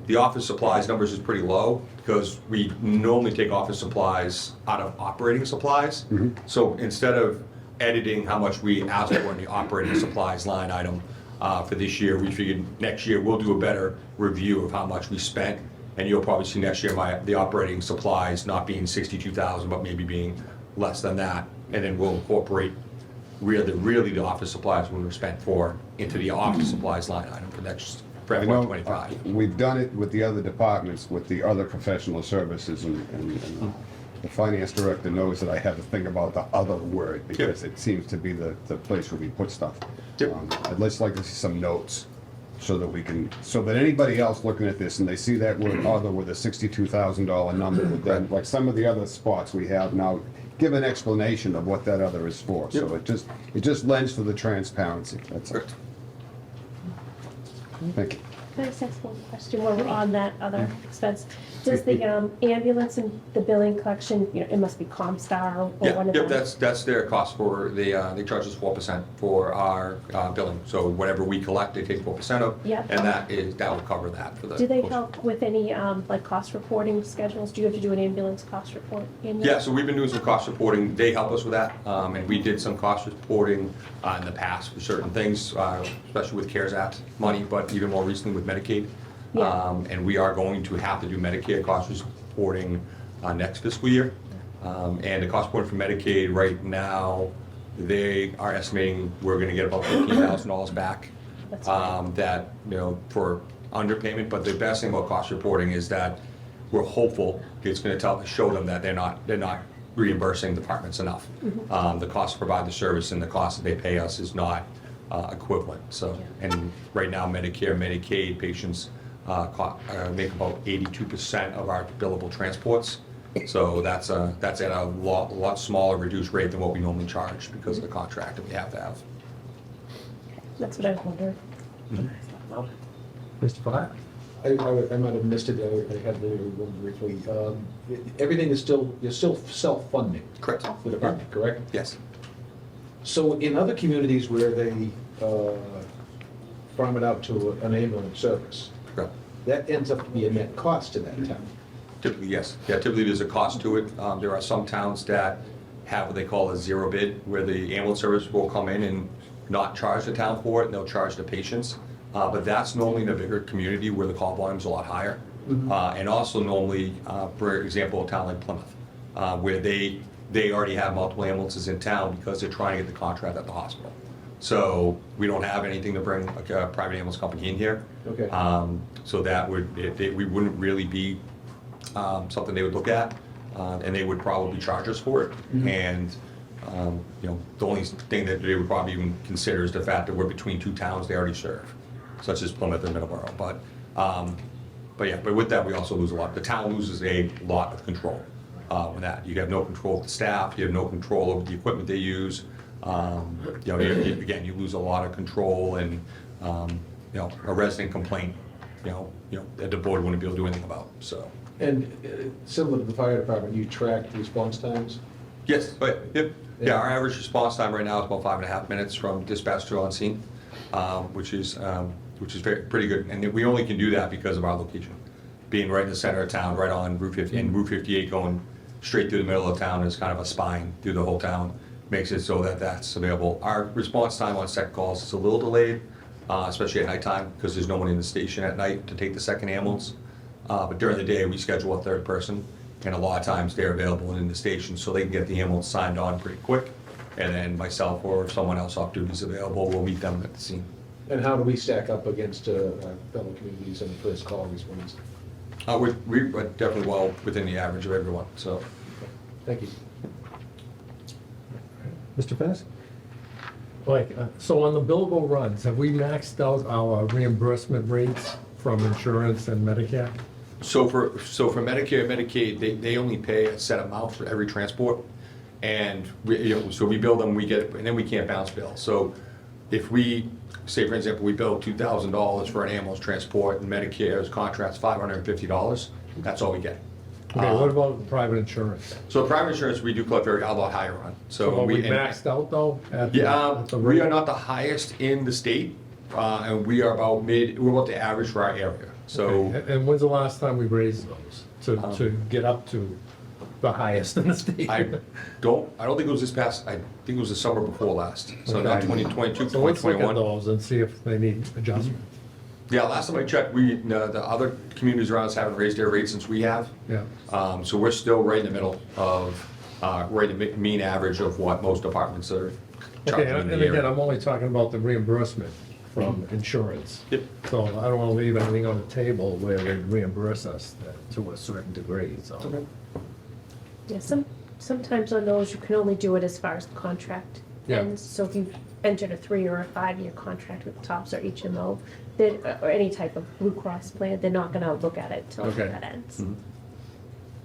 the office supplies numbers is pretty low because we normally take office supplies out of operating supplies. Mm-hmm. So instead of editing how much we asked for in the operating supplies line item for this year, we figured next year we'll do a better review of how much we spent, and you'll probably see next year the operating supplies not being $62,000 but maybe being less than that, and then we'll incorporate really the office supplies we were spent for into the office supplies line item for FY25. We've done it with the other departments, with the other professional services, and the finance director knows that I have a thing about the other word because it seems to be the place where we put stuff. I'd just like to see some notes so that anybody else looking at this and they see that word other with a $62,000 number, then like some of the other spots we have now, give an explanation of what that other is for. So it just lends for the transparency. That's it. Thank you. Can I just ask one question while we're on that other expense? Does the ambulance and the billing collection, it must be Comstar or one of them? That's their cost for, they charge us 4% for our billing. So whatever we collect, they take 4% of, and that will cover that for the. Do they help with any like cost reporting schedules? Do you have to do an ambulance cost report? Yeah, so we've been doing some cost reporting. They help us with that, and we did some cost reporting in the past for certain things, especially with CARES Act money, but even more recently with Medicaid. And we are going to have to do Medicare cost reporting next fiscal year. And the cost reporting for Medicaid right now, they are estimating we're going to get about $15,000 back for underpayment. But the best thing about cost reporting is that we're hopeful it's going to show them that they're not reimbursing departments enough. The cost to provide the service and the cost that they pay us is not equivalent. So, and right now Medicare, Medicaid patients make about 82% of our billable transports. So that's at a lot smaller reduced rate than what we normally charge because of the contract that we have to have. That's what I wondered. Mr. Platt? I might have missed it, I had the room briefly. Everything is still, you're still self-funding? Correct. The department, correct? Yes. So in other communities where they farm it out to an ambulance service, Correct. that ends up to be a net cost to that town? Typically, yes. Yeah, typically there's a cost to it. There are some towns that have what they call a zero bid, where the ambulance service will come in and not charge the town for it, and they'll charge the patients. But that's normally in a bigger community where the call volume's a lot higher. And also normally, for example, a town like Plymouth, where they already have multiple ambulances in town because they're trying to get the contract at the hospital. So we don't have anything to bring a private ambulance company in here. Okay. So that we wouldn't really be something they would look at, and they would probably charge us for it. And the only thing that they would probably even consider is the fact that we're between two towns they already serve, such as Plymouth and Middleborough. But with that, we also lose a lot. The town loses a lot of control with that. You have no control of the staff. You have no control over the equipment they use. Again, you lose a lot of control, and a resident complaint, that the board wouldn't be able to do anything about. So. And similar to the fire department, you track response times? Yes, but yeah, our average response time right now is about 5.5 minutes from dispatch to on scene, which is pretty good. And we only can do that because of our location, being right in the center of town, right on Route 50, and Route 58 going straight through the middle of town is kind of a spine through the whole town, makes it so that that's available. Our response time on second calls is a little delayed, especially at nighttime, because there's no one in the station at night to take the second ambulance. But during the day, we schedule a third person, and a lot of times they're available in the station, so they can get the ambulance signed on pretty quick. And then myself or someone else off duty is available, we'll meet them at the scene. And how do we stack up against fellow communities in the first call response? We're definitely well within the average of everyone, so. Thank you. Mr. Fennis? So on the billable runs, have we maxed out our reimbursement rates from insurance and Medicare? So for Medicare, Medicaid, they only pay a set amount for every transport, and so we bill them, we get it, and then we can't bounce bill. So if we say, for example, we bill $2,000 for an ambulance transport, and Medicare's contract's $550, that's all we get. Okay, what about private insurance? So private insurance, we do collect a lot higher on. So are we maxed out though? We are not the highest in the state, and we are we're about the average for our area. So. Okay. And when's the last time we raised those to get up to the highest in the state? I don't think it was this past, I think it was the summer before last. So not 2022, So let's look at 2021. those and see if they need adjustment. Yeah, last time I checked, the other communities around us haven't raised their rates since we have. Yeah. So we're still right in the middle of, right in the mean average of what most departments are charging Okay, in and the again, area. I'm only talking about the reimbursement from insurance. Yep. So I don't want to leave anything on the table where they reimburse us to a certain degree, so. Okay. Yeah, sometimes on those, you can only do it as far as the contract Yeah. ends. So if you've entered a 3 or a 5-year contract with TOPS or HMO, or any type of Blue Cross plan, they're not gonna look at it until Okay. that ends.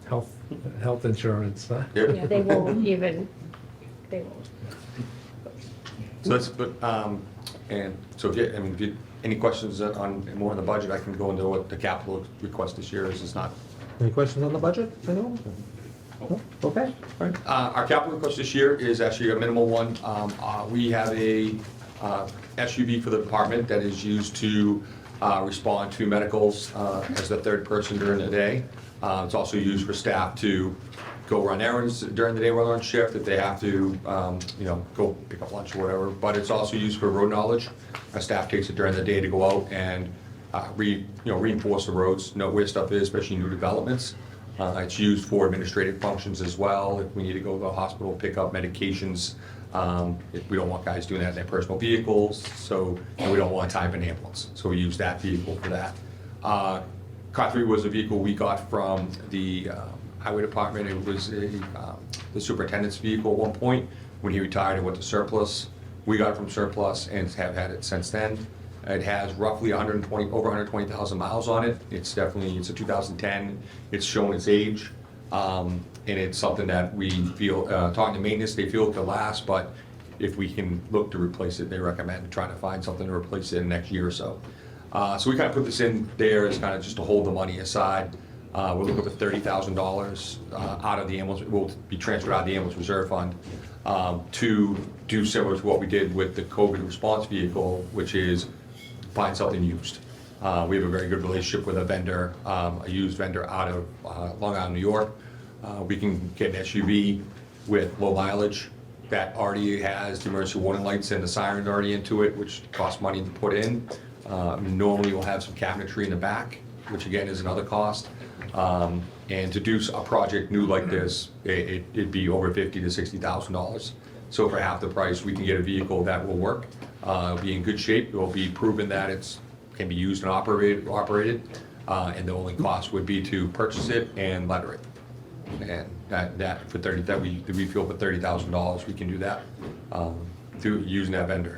Health insurance, huh? Yeah, they won't even, they won't. So that's, and so if you, any questions on more on the budget, I can go into what the capital request this year is. It's not. Any questions on the budget? No? Okay. All right. Our capital request this year is actually a minimal one. We have a SUV for the department that is used to respond to medicals as the third person during the day. It's also used for staff to go run errands during the day while they're on shift, if they have to, go pick up lunch or whatever. But it's also used for road knowledge. Our staff takes it during the day to go out and reinforce the roads, know where stuff is, especially new developments. It's used for administrative functions as well. If we need to go to the hospital, pick up medications, if we don't want guys doing that in their personal vehicles, and we don't want to tie up an ambulance. So we use that vehicle for that. Car 3 was a vehicle we got from the highway department. It was the superintendent's vehicle at one point. When he retired, it went to surplus. We got it from surplus and have had it since then. It has roughly over 120,000 miles on it. It's a 2010. It's shown its age. And it's something that we feel, talking to maintenance, they feel it could last, but if we can look to replace it, they recommend trying to find something to replace it in the next year or so. So we kind of put this in there as kind of just to hold the money aside. We're looking for $30,000 out of the ambulance, will be transferred out of the ambulance reserve fund to do similar to what we did with the COVID response vehicle, which is find something used. We have a very good relationship with a vendor, a used vendor out of Long Island, New York. We can get an SUV with low mileage that already has the emergency warning lights and the siren already into it, which costs money to put in. Normally we'll have some cabinetry in the back, which again is another cost. And to do a project new like this, it'd be over $50,000 to $60,000. So for half the price, we can get a vehicle that will work, be in good shape. It will be proven that it can be used and operated, and the only cost would be to purchase it and letter it. And that for we feel for $30,000 we can do that through using that vendor.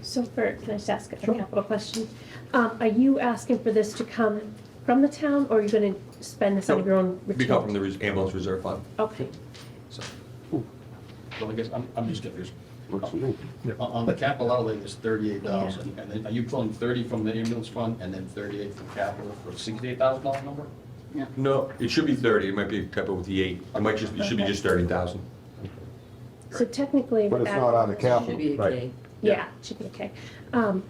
So can I just ask a capital question? Are you asking for this to come from the town, or are you gonna spend this out of your own We come return? from the ambulance reserve fund. Okay. So. Well, I guess I'm just confused. On the capital outlay, there's 38,000, and then are you pulling 30 from the ambulance fund and then 38 from capital for a $68,000 number? Yeah. No, it should be 30. It might be a couple with the 8. It might just be, should be just 30,000. So technically. But it's not out of capital. Should be okay. Yeah, it should be okay. Can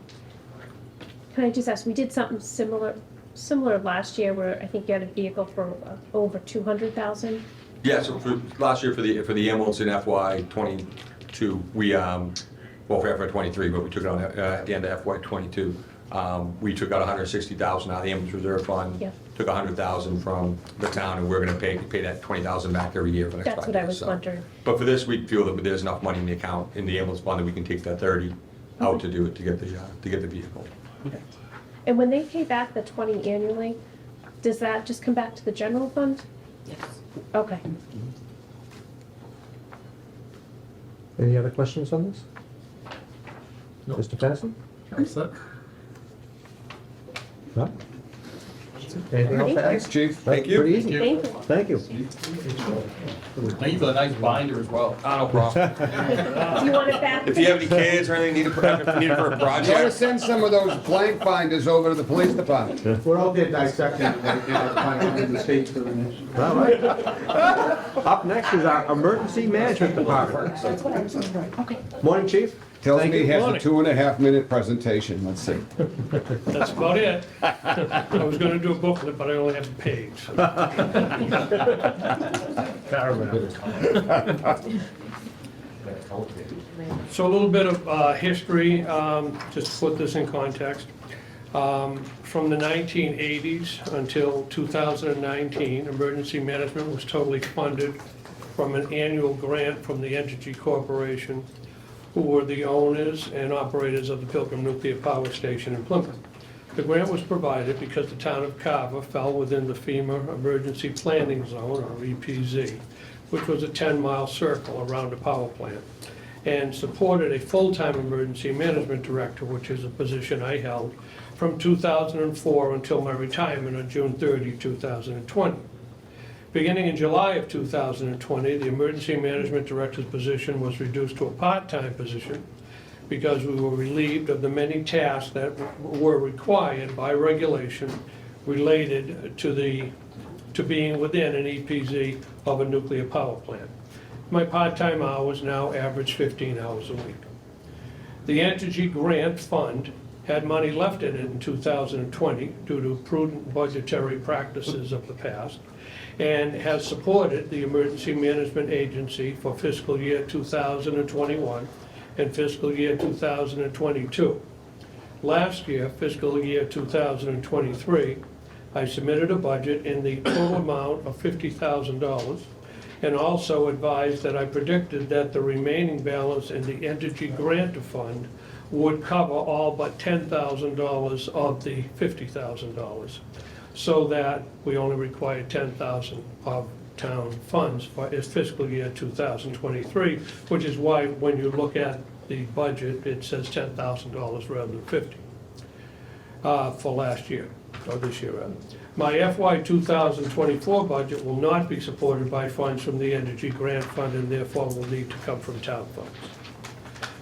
I just ask, we did something similar last year where I think you had a vehicle for over 200,000? Yeah, so for last year for the ambulance in FY22, we well for FY23, but we took it on at the end of FY22. We took out 160,000 out of the ambulance reserve fund. Yep. Took 100,000 from the town, and we're going to pay that 20,000 back every year for the next 5 years. That's what I was so. wondering. But for this, we feel that there's enough money in the account in the ambulance fund that we can take that 30 out to do it to get the vehicle. And when they pay back the 20 annually, does that just come back to the general fund? Yes. Okay. Any other questions on this? No. Mr. Tennyson? That's it. No? Anything else to add? Chief? Thank you. Pretty easy. Thank you. Thank you. Thank you for the nice binder as well. No problem. Do you want it back? If you have any kids or anything need it for a Gotta project, send some of those blank binders over to the police department. We're out there dissecting the mistakes of the nation. All right. Up next is our emergency management department. That's what I was wondering. Okay. Morning, chief. Tells Thank me he you. has a 2.5-minute presentation, let's see. That's about it. I was gonna do a booklet, but I only have a page. So a little bit of history, just to put this in context. From the 1980s until 2019, emergency management was totally funded from an annual grant from the Entergy Corporation, who were the owners and operators of the Pilgrim Nuclear Power Station in Plymouth. The grant was provided because the town of Carver fell within the FEMA Emergency Planning Zone, or EPZ, which was a 10-mile circle around the power plant, and supported a full-time emergency management director, which is a position I held from 2004 until my retirement on June 30, 2020. Beginning in July of 2020, the emergency management director's position was reduced to a part-time position because we were relieved of the many tasks that were required by regulation related to being within an EPZ of a nuclear power plant. My part-time hours now average 15 hours a week. The Entergy Grant Fund had money left in it in 2020 due to prudent budgetary practices of the past, and has supported the Emergency Management Agency for fiscal year 2021 and fiscal year 2022. Last year, fiscal year 2023, I submitted a budget in the total amount of $50,000, and also advised that I predicted that the remaining balance in the Entergy Grant Fund would cover all but $10,000 of the $50,000, so that we only require $10,000 of town funds for fiscal year 2023, which is why when you look at the budget, it says $10,000 rather than 50 for last year, or this year rather. My FY 2024 budget will not be supported by funds from the Energy Grant Fund and therefore will need to come from town funds.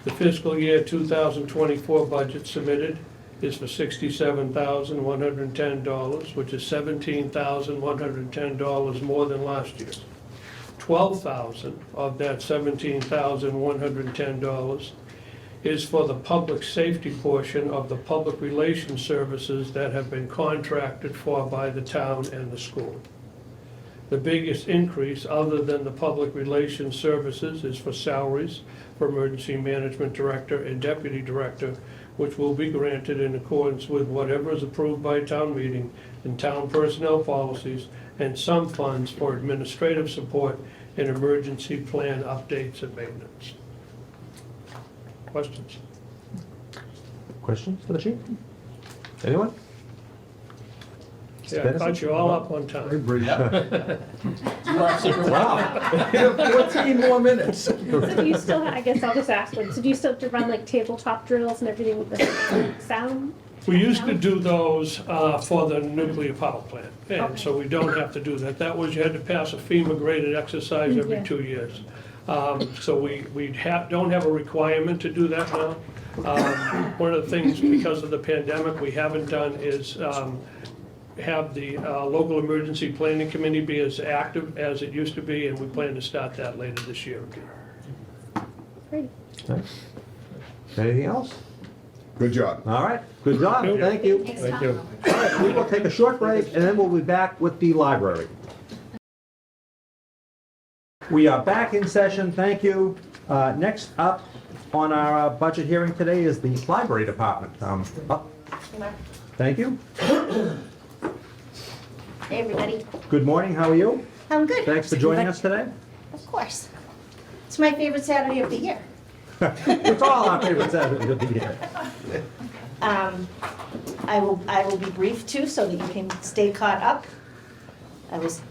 The fiscal year 2024 budget submitted is for $67,110, which is $17,110 more than last year. $12,000 of that $17,110 is for the public safety portion of the public relations services that have been contracted for by the town and the school. The biggest increase, other than the public relations services, is for salaries for emergency management director and deputy director, which will be granted in accordance with whatever is approved by town meeting and town personnel policies, and some funds for administrative support and emergency plan updates and maintenance. Questions? Questions for the chief? Anyone? Yeah, I caught you all up on time. Wow. 14 more minutes. So do you still, I guess I'll just ask one, so do you still have to run like tabletop drills and everything with the sound? We used to do those for the nuclear power plant, and so we don't have to do that. That was, you had to pass a FEMA graded exercise every Yeah. 2 years. So we don't have a requirement to do that now. One of the things, because of the pandemic, we haven't done is have the local emergency planning committee be as active as it used to be, and we plan to start that later this year again. Great. Anything else? Good job. All right, good job, thank you. Thank you. All right, we will take a short break, and then we'll be back with the library. We are back in session, thank you. Next up on our budget hearing today is the library department. Thank you. Hey, everybody. Good morning, how are you? I'm good. Thanks for joining us today. Of course. It's my favorite Saturday of the year. It's all our favorite Saturday of the year. I will be brief too, so that you can stay caught up. It's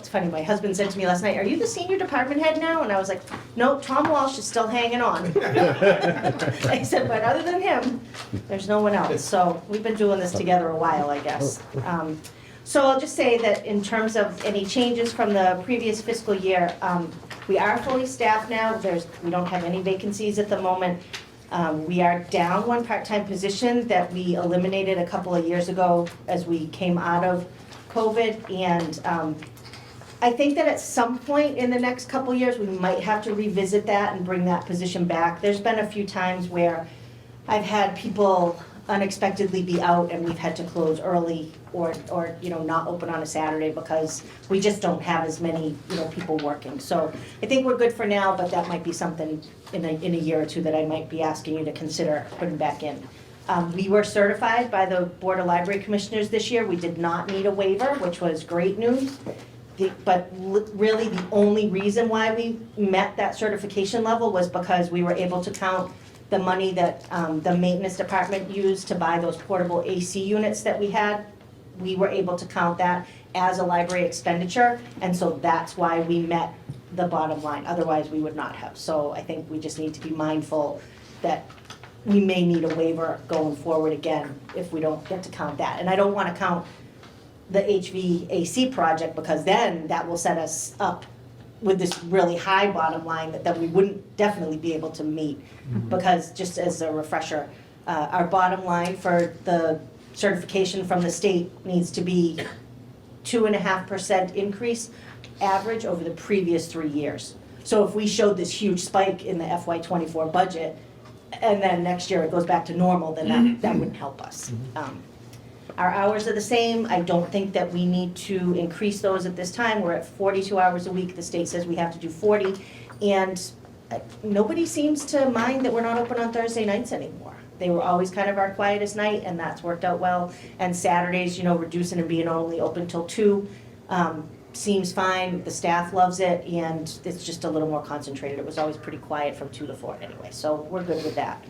funny, my husband said to me last night, "Are you the senior department head now?" And I was like, "No, Tom Walsh is still hanging on." I said, "But other than him, there's no one else." So we've been doing this together a while, I guess. So I'll just say that in terms of any changes from the previous fiscal year, we are fully staffed now. We don't have any vacancies at the moment. We are down one part-time position that we eliminated a couple of years ago as we came out of COVID. And I think that at some point in the next couple of years, we might have to revisit that and bring that position back. There's been a few times where I've had people unexpectedly be out and we've had to close early or not open on a Saturday because we just don't have as many, people working. So I think we're good for now, but that might be something in a year or two that I might be asking you to consider putting back in. We were certified by the Board of Library Commissioners this year. We did not need a waiver, which was great news. But really the only reason why we met that certification level was because we were able to count the money that the maintenance department used to buy those portable AC units that we had. We were able to count that as a library expenditure, and so that's why we met the bottom line. Otherwise, we would not have. So I think we just need to be mindful that we may need a waiver going forward again if we don't get to count that. And I don't want to count the HVAC project because then that will set us up with this really high bottom line that we wouldn't definitely be able to meet. Because just as a refresher, our bottom line for the certification from the state needs to be 2.5% increase average over the previous 3 years. So if we showed this huge spike in the FY24 budget, and then next year it goes back to normal, then that wouldn't help us. Our hours are the same. I don't think that we need to increase those at this time. We're at 42 hours a week. The state says we have to do 40. And nobody seems to mind that we're not open on Thursday nights anymore. They were always kind of our quietest night, and that's worked out well. And Saturdays, reducing and being only open till 2 seems fine. The staff loves it, and it's just a little more concentrated. It was always pretty quiet from 2 to 4 anyway, so we're good with that.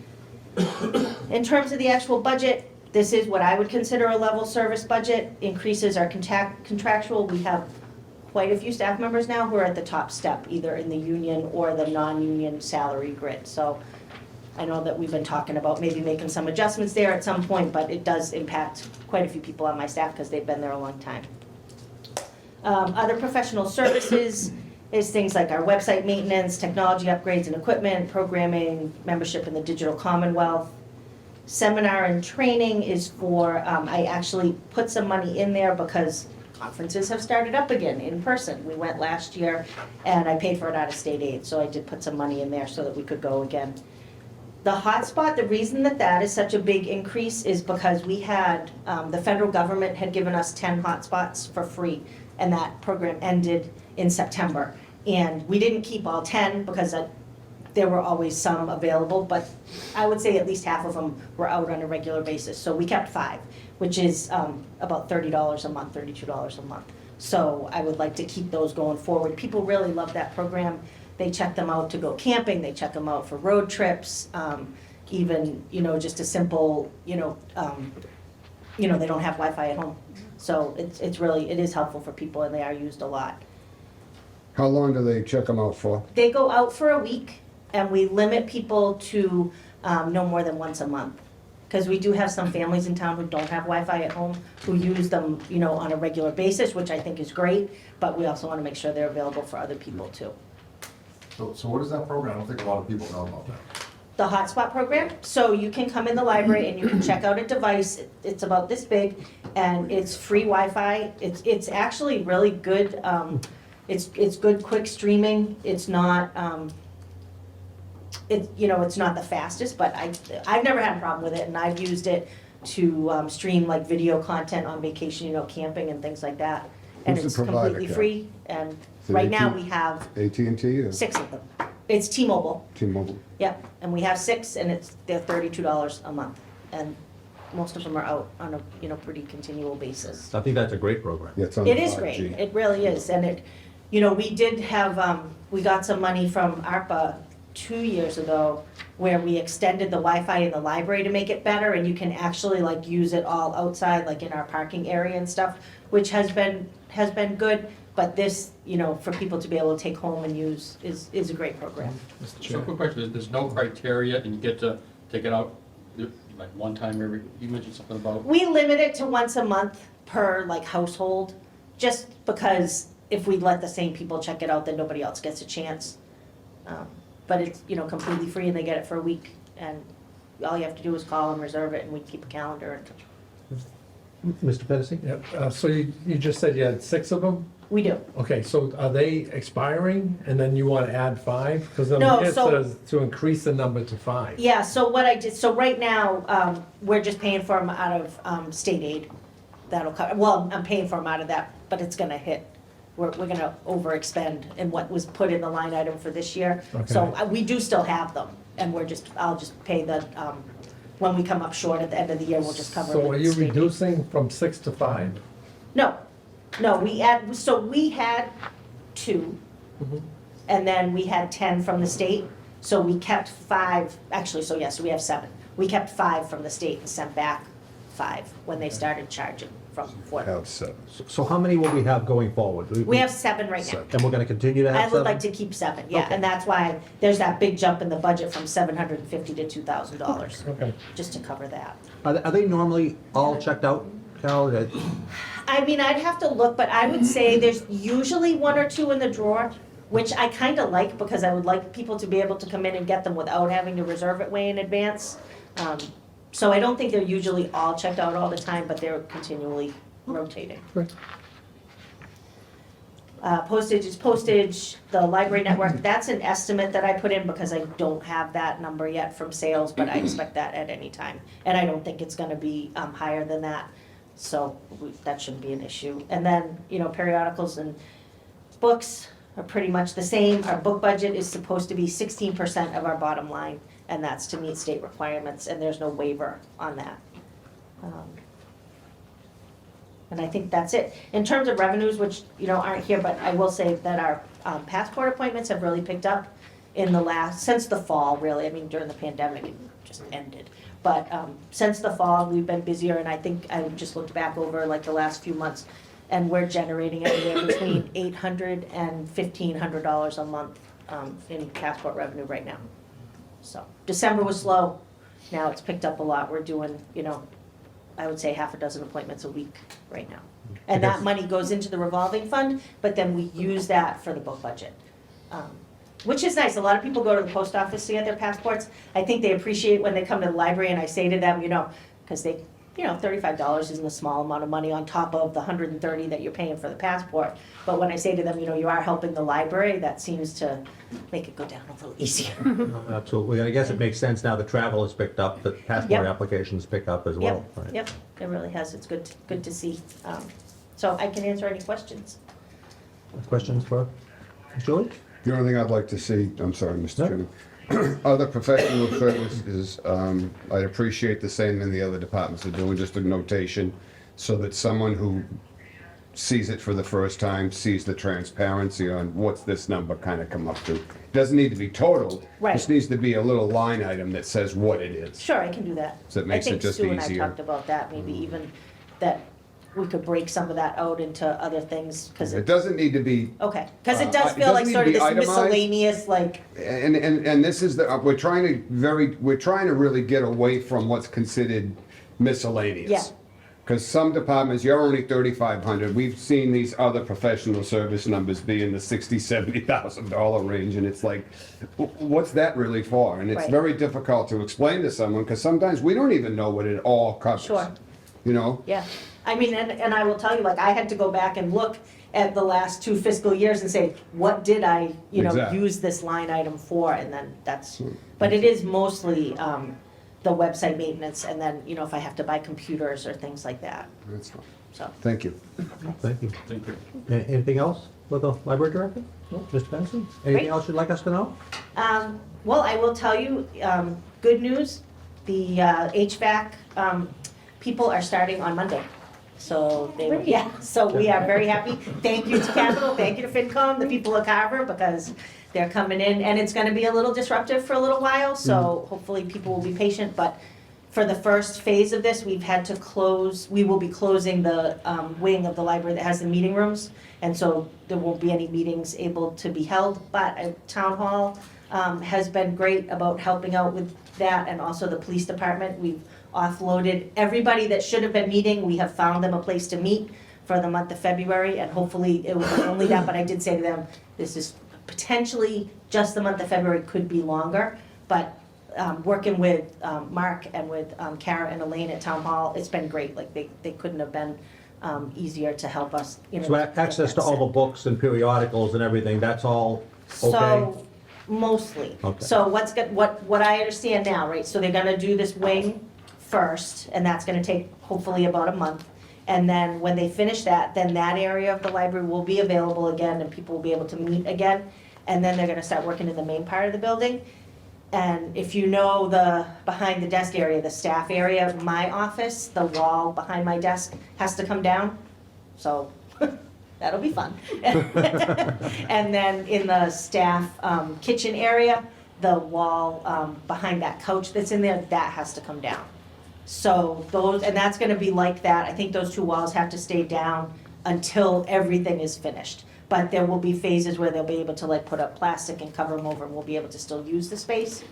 In terms of the actual budget, this is what I would consider a level service budget. Increases are contractual. We have quite a few staff members now who are at the top step, either in the union or the non-union salary grid. So I know that we've been talking about maybe making some adjustments there at some point, but it does impact quite a few people on my staff because they've been there a long time. Other professional services is things like our website maintenance, technology upgrades and equipment, programming, membership in the Digital Commonwealth. Seminar and training is for, I actually put some money in there because conferences have started up again in person. We went last year and I paid for it out of state aid, so I did put some money in there so that we could go again. The hotspot, the reason that that is such a big increase is because we had, the federal government had given us 10 hotspots for free, and that program ended in September. And we didn't keep all 10 because there were always some available, but I would say at least half of them were out on a regular basis. So we kept 5, which is about $30 a month, $32 a month. So I would like to keep those going forward. People really love that program. They check them out to go camping, they check them out for road trips, even, just a simple, they don't have Wi-Fi at home. So it is helpful for people and they are used a lot. How long do they check them out for? They go out for a week and we limit people to no more than once a month. Because we do have some families in town who don't have Wi-Fi at home, who use them, on a regular basis, which I think is great, but we also want to make sure they're available for other people too. So what is that program? I don't think a lot of people know about that. The hotspot program, so you can come in the library and you can check out a device, it's about this big, and it's free Wi-Fi. It's actually really good, it's good quick streaming, it's not, it's not the fastest, but I've never had a problem with it, and I've used it to stream like video content on vacation, camping and things like that. And Who's the it's provider, completely Kat? free, and Is it right now AT&T? we have AT&T or 6 of them. It's T-Mobile. T-Mobile? Yep, and we have 6, and they're $32 a month, and most of them are out on a pretty continual basis. I think that's a great program. Yeah, it's on It is 5G. great, it really is, and we did have, we got some money from ARPA 2 years ago where we extended the Wi-Fi in the library to make it better, and you can actually use it all outside, like in our parking area and stuff, which has been good. But this, for people to be able to take home and use is a great program. So quick question, there's no criteria and you get to take it out like one time you mentioned something about? We limit it to once a month per household, just because if we let the same people check it out, then nobody else gets a chance. But it's, completely free and they get it for a week. And all you have to do is call and reserve it and we keep a calendar. Mr. Pedersen? Yep, so you just said you had 6 of them? We do. Okay, so are they expiring and then you want to add 5? Because No, it so- says to increase the number to 5. Yeah, so what I did, so right now, we're just paying for them out of state aid. That'll cover, well, I'm paying for them out of that, but it's gonna hit. We're gonna overexpend in what was put in the line item for this year. So we do still have them, and I'll just pay the, when we come up short at the end of the year, we'll just cover them So are with you state aid. reducing from 6 to 5? No, we had 2, and then we had 10 from the state, so we kept 5, actually, so we have 7. We kept 5 from the state and sent back 5 when they started charging from Fort. Have 7. So how many will we have going forward? We have 7 right now. And we're gonna continue to I have would 7? like to keep 7, yeah, Okay. and that's why there's that big jump in the budget from $750 to $2,000, Okay. just to cover that. Are they normally all checked out, Carol? I mean, I'd have to look, but I would say there's usually 1 or 2 in the drawer, which I kind of like because I would like people to be able to come in and get them without having to reserve it way in advance. So I don't think they're usually all checked out all the time, but they're continually rotating. Great. Postage is postage, the library network, that's an estimate that I put in because I don't have that number yet from sales, but I expect that at any time. And I don't think it's gonna be higher than that, so that shouldn't be an issue. And then, periodicals and books are pretty much the same. Our book budget is supposed to be 16% of our bottom line, and that's to meet state requirements, and there's no waiver on that. And I think that's it. In terms of revenues, which, aren't here, but I will say that our passport appointments have really picked up. since the fall, really. I mean, during the pandemic, it just ended. But since the fall, we've been busier, and I think I just looked back over like the last few months, and we're generating anywhere between $800 and $1,500 a month in passport revenue right now. So December was slow. Now it's picked up a lot. We're doing, I would say half a dozen appointments a week right now. And that money goes into the revolving fund, but then we use that for the book budget. Which is nice. A lot of people go to the post office to get their passports. I think they appreciate when they come to the library and I say to them, because they, $35 isn't a small amount of money on top of the $130 that you're paying for the passport. But when I say to them, you are helping the library, that seems to make it go down a little easier. Absolutely, and I guess it makes sense now the travel has picked up, the passport Yep. applications pick up as well. Right. Yep, it really has. It's good to see. So I can answer any questions. Questions for Julie? The only thing I'd like to see, I'm sorry, Mr. Chairman, other professional services, I'd appreciate the same in the other departments are doing, just a notation, so that someone who sees it for the first time sees the transparency on what's this number kind of come up to. Doesn't need to be totaled, Right. just needs to be a little line item that says what it is. Sure, I can do that. So it makes it just I think Sue easier. and I talked about that, maybe even that we could break some of that out into other things, because It doesn't need to be, okay, because it does it feel like doesn't sort need of to this be itemized. miscellaneous, like, and this is the, we're trying to really get away from what's considered miscellaneous. Yeah. Because some departments, you're only 3,500. We've seen these other professional service numbers be in the $60,000-$70,000 range, and it's like, what's that really for? And it's Right. very difficult to explain to someone, because sometimes we don't even know what it all covers. Sure. You know? yeah. I mean, and I will tell you, like, I had to go back and look at the last 2 fiscal years and say, what did I, Exactly. use this line item for? And then but it is mostly the website maintenance, and then, if I have to buy computers or things like that, That's fine. so. Thank you. Thank you. Thank you. Anything else with the library director? No? Mr. Benson? Anything Great. else you'd like us to know? Well, I will tell you, good news, the HVAC people are starting on Monday. So so we are very happy. Thank you to Capital, thank you to FinCom, the people at Carver, because they're coming in, and it's gonna be a little disruptive for a little while, so hopefully people will be patient, but for the first phase of this, we will be closing the wing of the library that has the meeting rooms, and so there won't be any meetings able to be held, but Town Hall has been great about helping out with that, and also the police department. We've offloaded everybody that should have been meeting. We have found them a place to meet for the month of February, and hopefully it will be only that, but I did say to them, this is potentially just the month of February, could be longer, but working with Mark and with Kara and Elaine at Town Hall, it's been great. Like, they couldn't have been easier to help us, So access to all the books and periodicals and everything, that's all okay? So, mostly. Okay. So what I understand now, right, so they're gonna do this wing first, and that's gonna take hopefully about a month. And then when they finish that, then that area of the library will be available again, and people will be able to meet again. And then they're gonna start working in the main part of the building. And if you know the behind the desk area, the staff area, my office, the wall behind my desk has to come down. So that'll be fun. And then in the staff kitchen area, the wall behind that couch that's in there, that has to come down. So and that's gonna be like that. I think those 2 walls have to stay down until everything is finished. But there will be phases where they'll be able to put up plastic and cover them over, and we'll be able to still use the space.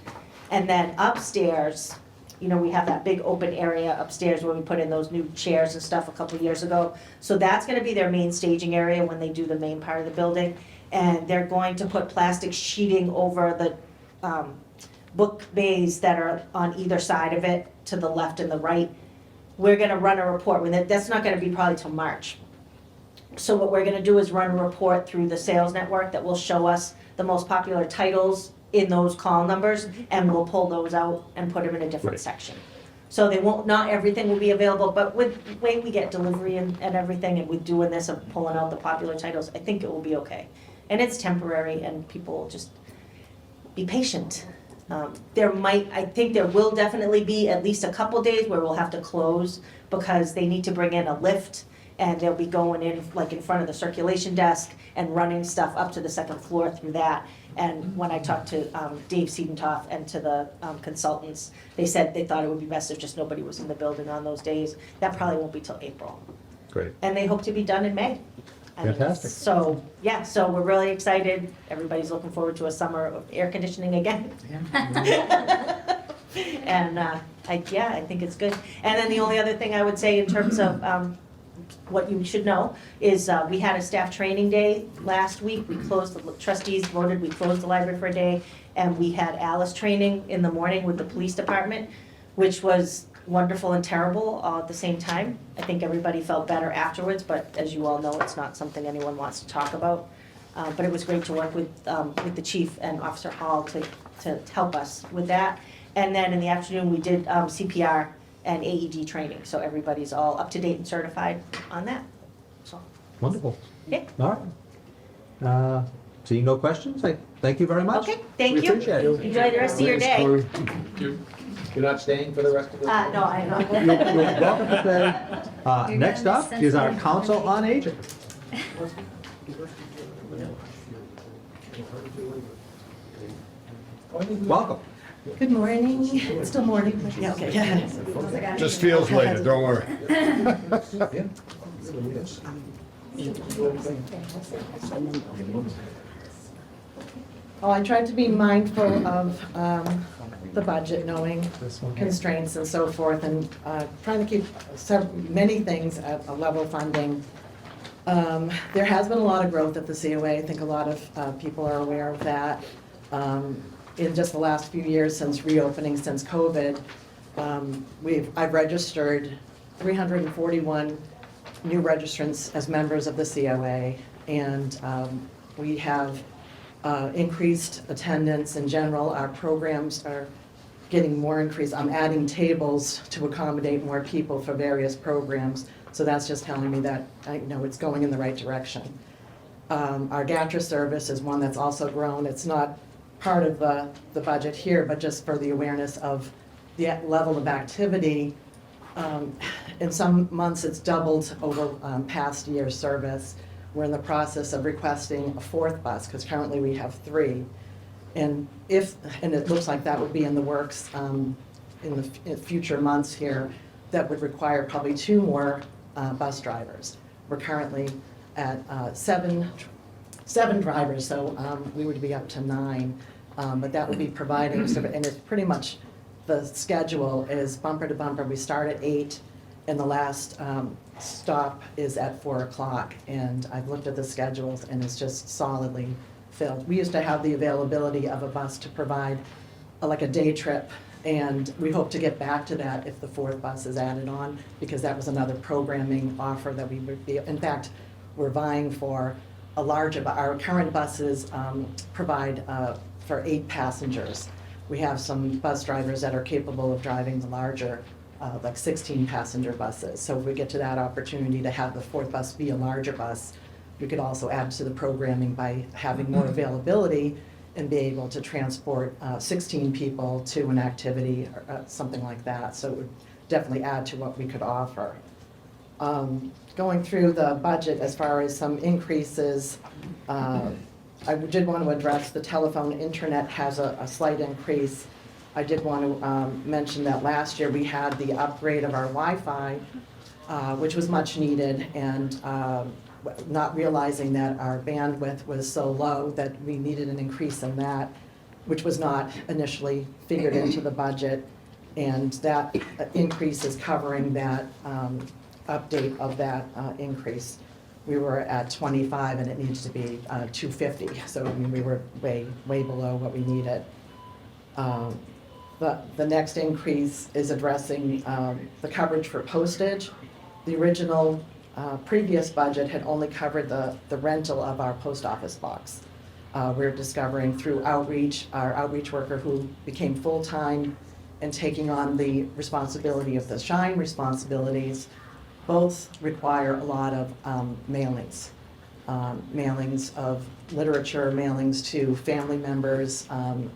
And then upstairs, we have that big open area upstairs where we put in those new chairs and stuff a couple of years ago. So that's gonna be their main staging area when they do the main part of the building. And they're going to put plastic sheeting over the book bays that are on either side of it, to the left and the right. We're gonna run a report, that's not gonna be probably till March. So what we're gonna do is run a report through the sales network that will show us the most popular titles in those call numbers, and we'll pull those out and put them in a different Right. section. So not everything will be available, but with the way we get delivery and everything, and with doing this of pulling out the popular titles, I think it will be okay. And it's temporary, and people will just be patient. I think there will definitely be at least a couple days where we'll have to close, because they need to bring in a lift and they'll be going in, like in front of the circulation desk and running stuff up to the second floor through that. And when I talked to Dave Siedentoff and to the consultants, they said they thought it would be best if just nobody was in the building on those days. That probably won't be till April. Great. And they hope to be done in May. Fantastic. So, yeah, so we're really excited. Everybody's looking forward to a summer of air conditioning again. And I think it's good. And then the only other thing I would say in terms of what you should know is we had a staff training day last week. We closed, the trustees voted, we closed the library for a day, and we had Alice training in the morning with the police department, which was wonderful and terrible all at the same time. I think everybody felt better afterwards, but as you all know, it's not something anyone wants to talk about. But it was great to work with the chief and Officer Hall to help us with that. And then in the afternoon, we did CPR and AED training, so everybody's all up to date and certified on that. So, Wonderful. yeah. All right. Seeing no questions, I thank you very much. Okay, thank We you. appreciate it. Enjoy the rest of your day. You're not staying for the rest of the? No, I'm not. You're welcome to stay. Next up is our Council on Aging. Welcome. Good morning. It's still morning. But yeah, okay. Just feels later, don't worry. Oh, I tried to be mindful of the budget, knowing constraints and so forth, and trying to keep many things at a level funding. There has been a lot of growth at the COA. I think a lot of people are aware of that. In just the last few years since reopening, since COVID, I've registered 341 new registrants as members of the COA, and we have increased attendance in general. Our programs are getting more increased. I'm adding tables to accommodate more people for various programs, so that's just telling me that I know it's going in the right direction. Our GATRA service is one that's also grown. It's not part of the budget here, but just for the awareness of the level of activity. In some months, it's doubled over past year's service. We're in the process of requesting a fourth bus, because currently we have 3. And it looks like that would be in the works in future months here, that would require probably 2 more bus drivers. We're currently at 7 drivers, so we would be up to 9. But that would be providing, and it's pretty much, the schedule is bumper to bumper. We start at 8, and the last stop is at 4 o'clock. And I've looked at the schedules, and it's just solidly filled. We used to have the availability of a bus to provide like a day trip, and we hope to get back to that if the 4th bus is added on, because that was another programming offer that we would be, in fact, we're vying for a larger, our current buses provide for 8 passengers. We have some bus drivers that are capable of driving the larger, like 16 passenger buses. So if we get to that opportunity to have the 4th bus be a larger bus, we could also add to the programming by having more availability and be able to transport 16 people to an activity or something like that. So it would definitely add to what we could offer. Going through the budget as far as some increases, I did want to address the telephone internet has a slight increase. I did want to mention that last year we had the upgrade of our Wi-Fi, which was much needed, and not realizing that our bandwidth was so low that we needed an increase in that, which was not initially figured into the budget. And that increase is covering that update of that increase. We were at 25 and it needs to be 250. So I mean, we were way below what we needed. The next increase is addressing the coverage for postage. The original previous budget had only covered the rental of our post office box. We're discovering through outreach, our outreach worker who became full-time and taking on the responsibility of the Shine responsibilities, both require a lot of mailings. Mailings of literature, mailings to family members, and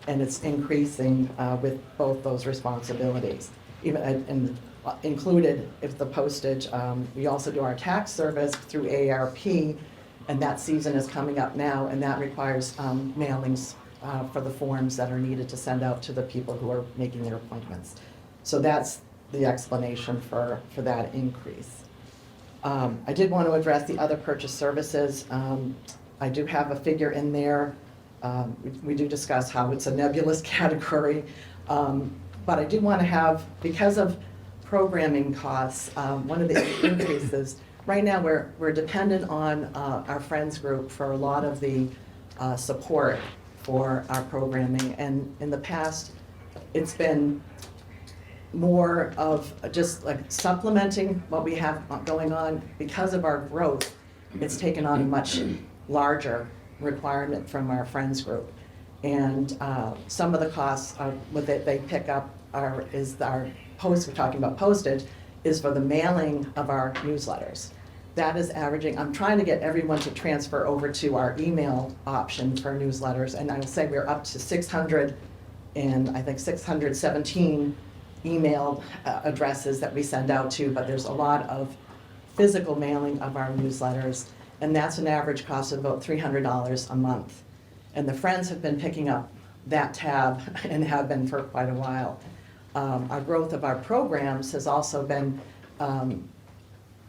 it's increasing with both those responsibilities. And included if the postage. We also do our tax service through AARP, and that season is coming up now, and that requires mailings for the forms that are needed to send out to the people who are making their appointments. So that's the explanation for that increase. I did want to address the other purchase services. I do have a figure in there. We do discuss how it's a nebulous category, but I do want to have, because of programming costs, one of the increases, right now we're dependent on our Friends group for a lot of the support for our programming, and in the past, it's been more of just like supplementing what we have going on. Because of our growth, it's taken on a much larger requirement from our Friends group. And some of the costs what they pick up is our post, we're talking about postage, is for the mailing of our newsletters. That is averaging, I'm trying to get everyone to transfer over to our email option for newsletters, and I will say we're up to 600 and I think 617 email addresses that we send out to, but there's a lot of physical mailing of our newsletters, and that's an average cost of about $300 a month. And the Friends have been picking up that tab and have been for quite a while. Our growth of our programs has also been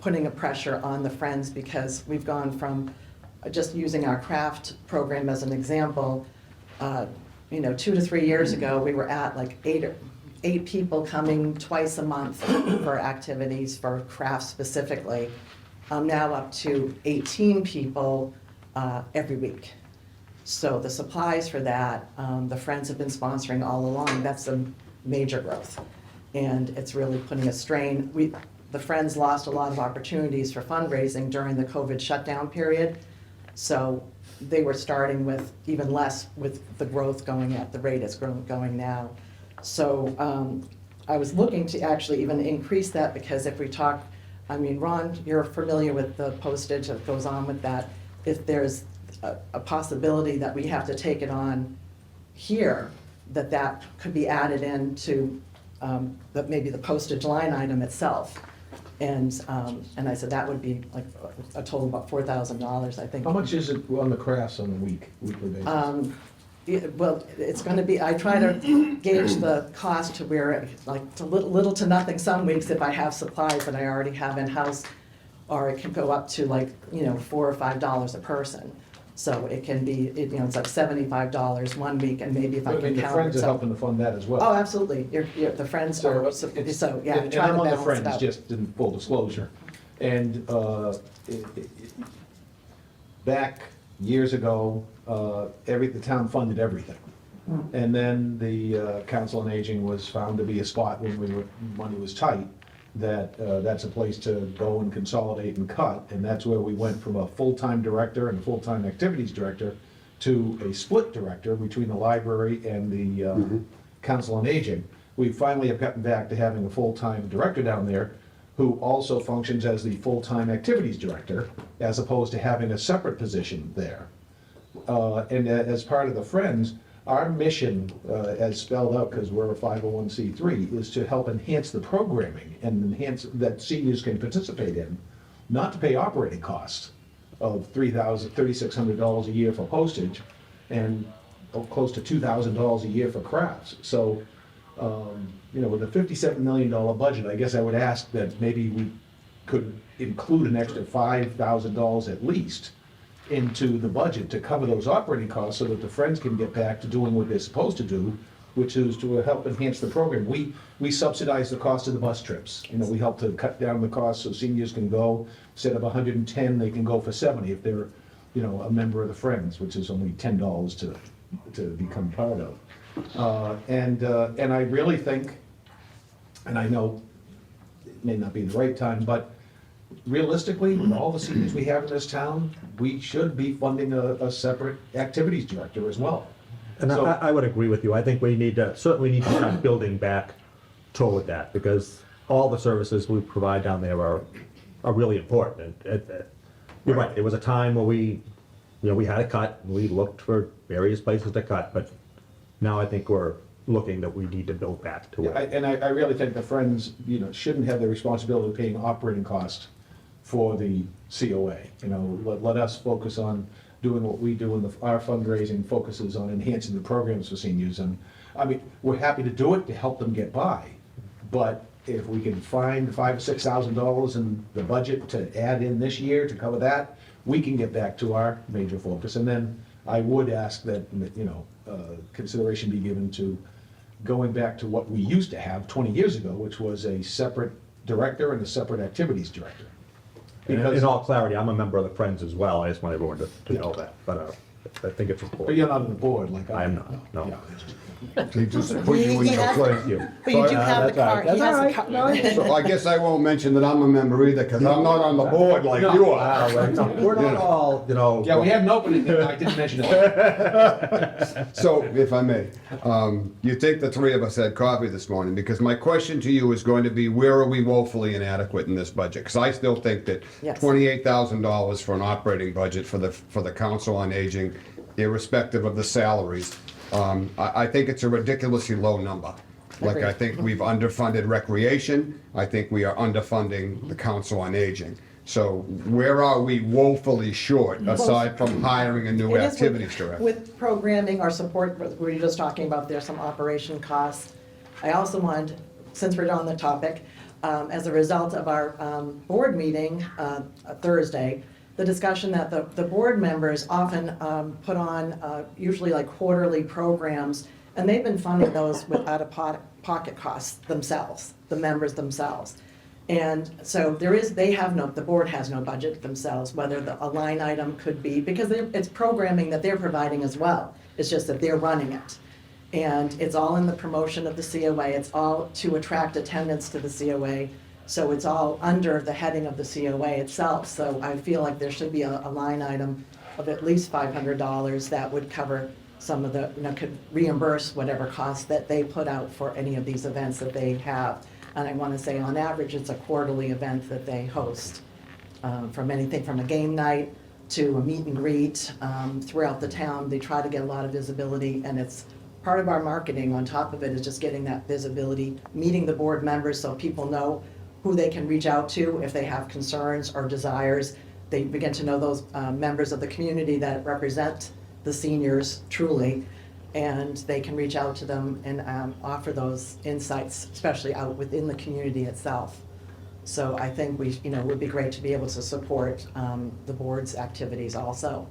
putting a pressure on the Friends, because we've gone from, just using our craft program as an example, 2 to 3 years ago, we were at like eight people coming twice a month for activities for craft specifically. I'm now up to 18 people every week. So the supplies for that, the Friends have been sponsoring all along. That's a major growth, and it's really putting a strain. The Friends lost a lot of opportunities for fundraising during the COVID shutdown period, so they were starting with even less with the growth going at the rate it's going now. So I was looking to actually even increase that, because if we talk, I mean, Ron, you're familiar with the postage that goes on with that. If there's a possibility that we have to take it on here, that could be added into maybe the postage line item itself. And I said that would be like a total of about $4,000, I think. How much is it on the crafts on a weekly basis? Well, it's going to be, I try to gauge the cost to where, like, to little to nothing some weeks if I have supplies that I already have in-house, or it can go up to like, $4 or $5 a person. So it can be, it's like $75 one week, and maybe if I can count. The Friends are helping to fund that as well. Oh, absolutely. The Friends are, so yeah, And trying I'm to on the balance it Friends, out. just in full disclosure. And back years ago, the town funded everything. And then the Council on Aging was found to be a spot when money was tight, that's a place to go and consolidate and cut. And that's where we went from a full-time director and a full-time activities director to a split director between the library and the Council on Aging. We finally have gotten back to having a full-time director down there who also functions as the full-time activities director, as opposed to having a separate position there. And as part of the Friends, our mission, as spelled out, because we're a 501c3, is to help enhance the programming and enhance that seniors can participate in, not to pay operating costs of $3,600 a year for postage and close to $2,000 a year for crafts. So, with a $57 million budget, I guess I would ask that maybe we could include an extra $5,000 at least into the budget to cover those operating costs, so that the Friends can get back to doing what they're supposed to do, which is to help enhance the program. We subsidize the cost of the bus trips. We help to cut down the cost so seniors can go, instead of 110, they can go for 70 if they're, a member of the Friends, which is only $10 to become part of. And I really think, and I know it may not be the right time, but realistically, with all the seniors we have in this town, we should be funding a separate activities director as well. And So- I would agree with you. I think we certainly need to start building back toward that, because all the services we provide down there are really important. You're right, there was a time where we had a cut, and we looked for various places to cut, but now I think we're looking that we need to build back to it. And I really think the Friends, shouldn't have the responsibility of paying operating costs for the COA. Let us focus on doing what we do, and our fundraising focuses on enhancing the programs for seniors. And, I mean, we're happy to do it to help them get by, but if we can find $5,000 or $6,000 in the budget to add in this year to cover that, we can get back to our major focus. And then I would ask that, consideration be given to going back to what we used to have 20 years ago, which was a separate director and a separate activities director. In all clarity, I'm a member of the Friends as well. I just want everyone to know that, but I think it's important. But you're not on the board like I am not, no. He just put you in your place. Thank you. But you do have the card, he has the card. So I guess I won't mention that I'm a member either, because I'm not on the board like you are. We're not all, Yeah, we have an opening, I didn't mention it. So, if I may, you think the three of us had coffee this morning, because my question to you is going to be, where are we woefully inadequate in this budget? Because I still think that Yes. $28,000 for an operating budget for the Council on Aging, irrespective of the salaries, I think it's a ridiculously low number. Like, Agreed. I think we've underfunded recreation, I think we are underfunding the Council on Aging. So where are we woefully short, aside from hiring a new It is activities director? With programming or support, we were just talking about there's some operation costs. I also wanted, since we're on the topic, as a result of our board meeting Thursday, the discussion that the board members often put on usually like quarterly programs, and they've been funding those with out-of-pocket costs themselves, the members themselves. And so the board has no budget themselves, whether a line item could be, because it's programming that they're providing as well. It's just that they're running it. And it's all in the promotion of the COA. It's all to attract attendance to the COA. So it's all under the heading of the COA itself. So I feel like there should be a line item of at least $500 that would cover some of the, could reimburse whatever costs that they put out for any of these events that they have. And I want to say, on average, it's a quarterly event that they host, from anything from a game night to a meet and greet throughout the town. They try to get a lot of visibility, and it's part of our marketing. On top of it is just getting that visibility, meeting the board members so people know who they can reach out to if they have concerns or desires. They begin to know those members of the community that represent the seniors truly, and they can reach out to them and offer those insights, especially out within the community itself. So I think it would be great to be able to support the board's activities also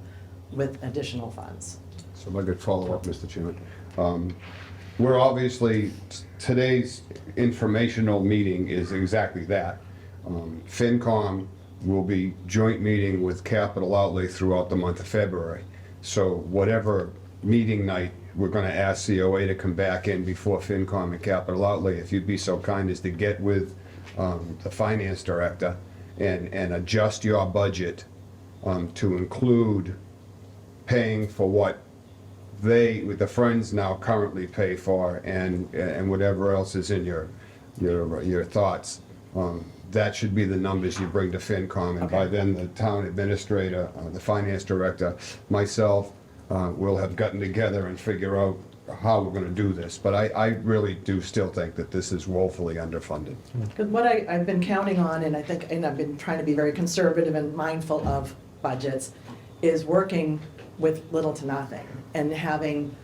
with additional funds. So if I could follow up, Mr. Chairman. We're obviously, today's informational meeting is exactly that. FinCom will be joint meeting with Capital Outlay throughout the month of February. So whatever meeting night, we're going to ask COA to come back in before FinCom and Capital Outlay, if you'd be so kind as to get with the finance director and adjust your budget to include paying for what the Friends now currently pay for, and whatever else is in your thoughts. That should be the numbers you bring to FinCom, and by then the town administrator, the finance director, myself, will have gotten together and figure out how we're gonna do this. But I really do still think that this is woefully underfunded. Because what I've been counting on, and I've been trying to be very conservative and mindful of budgets, is working with little to nothing and having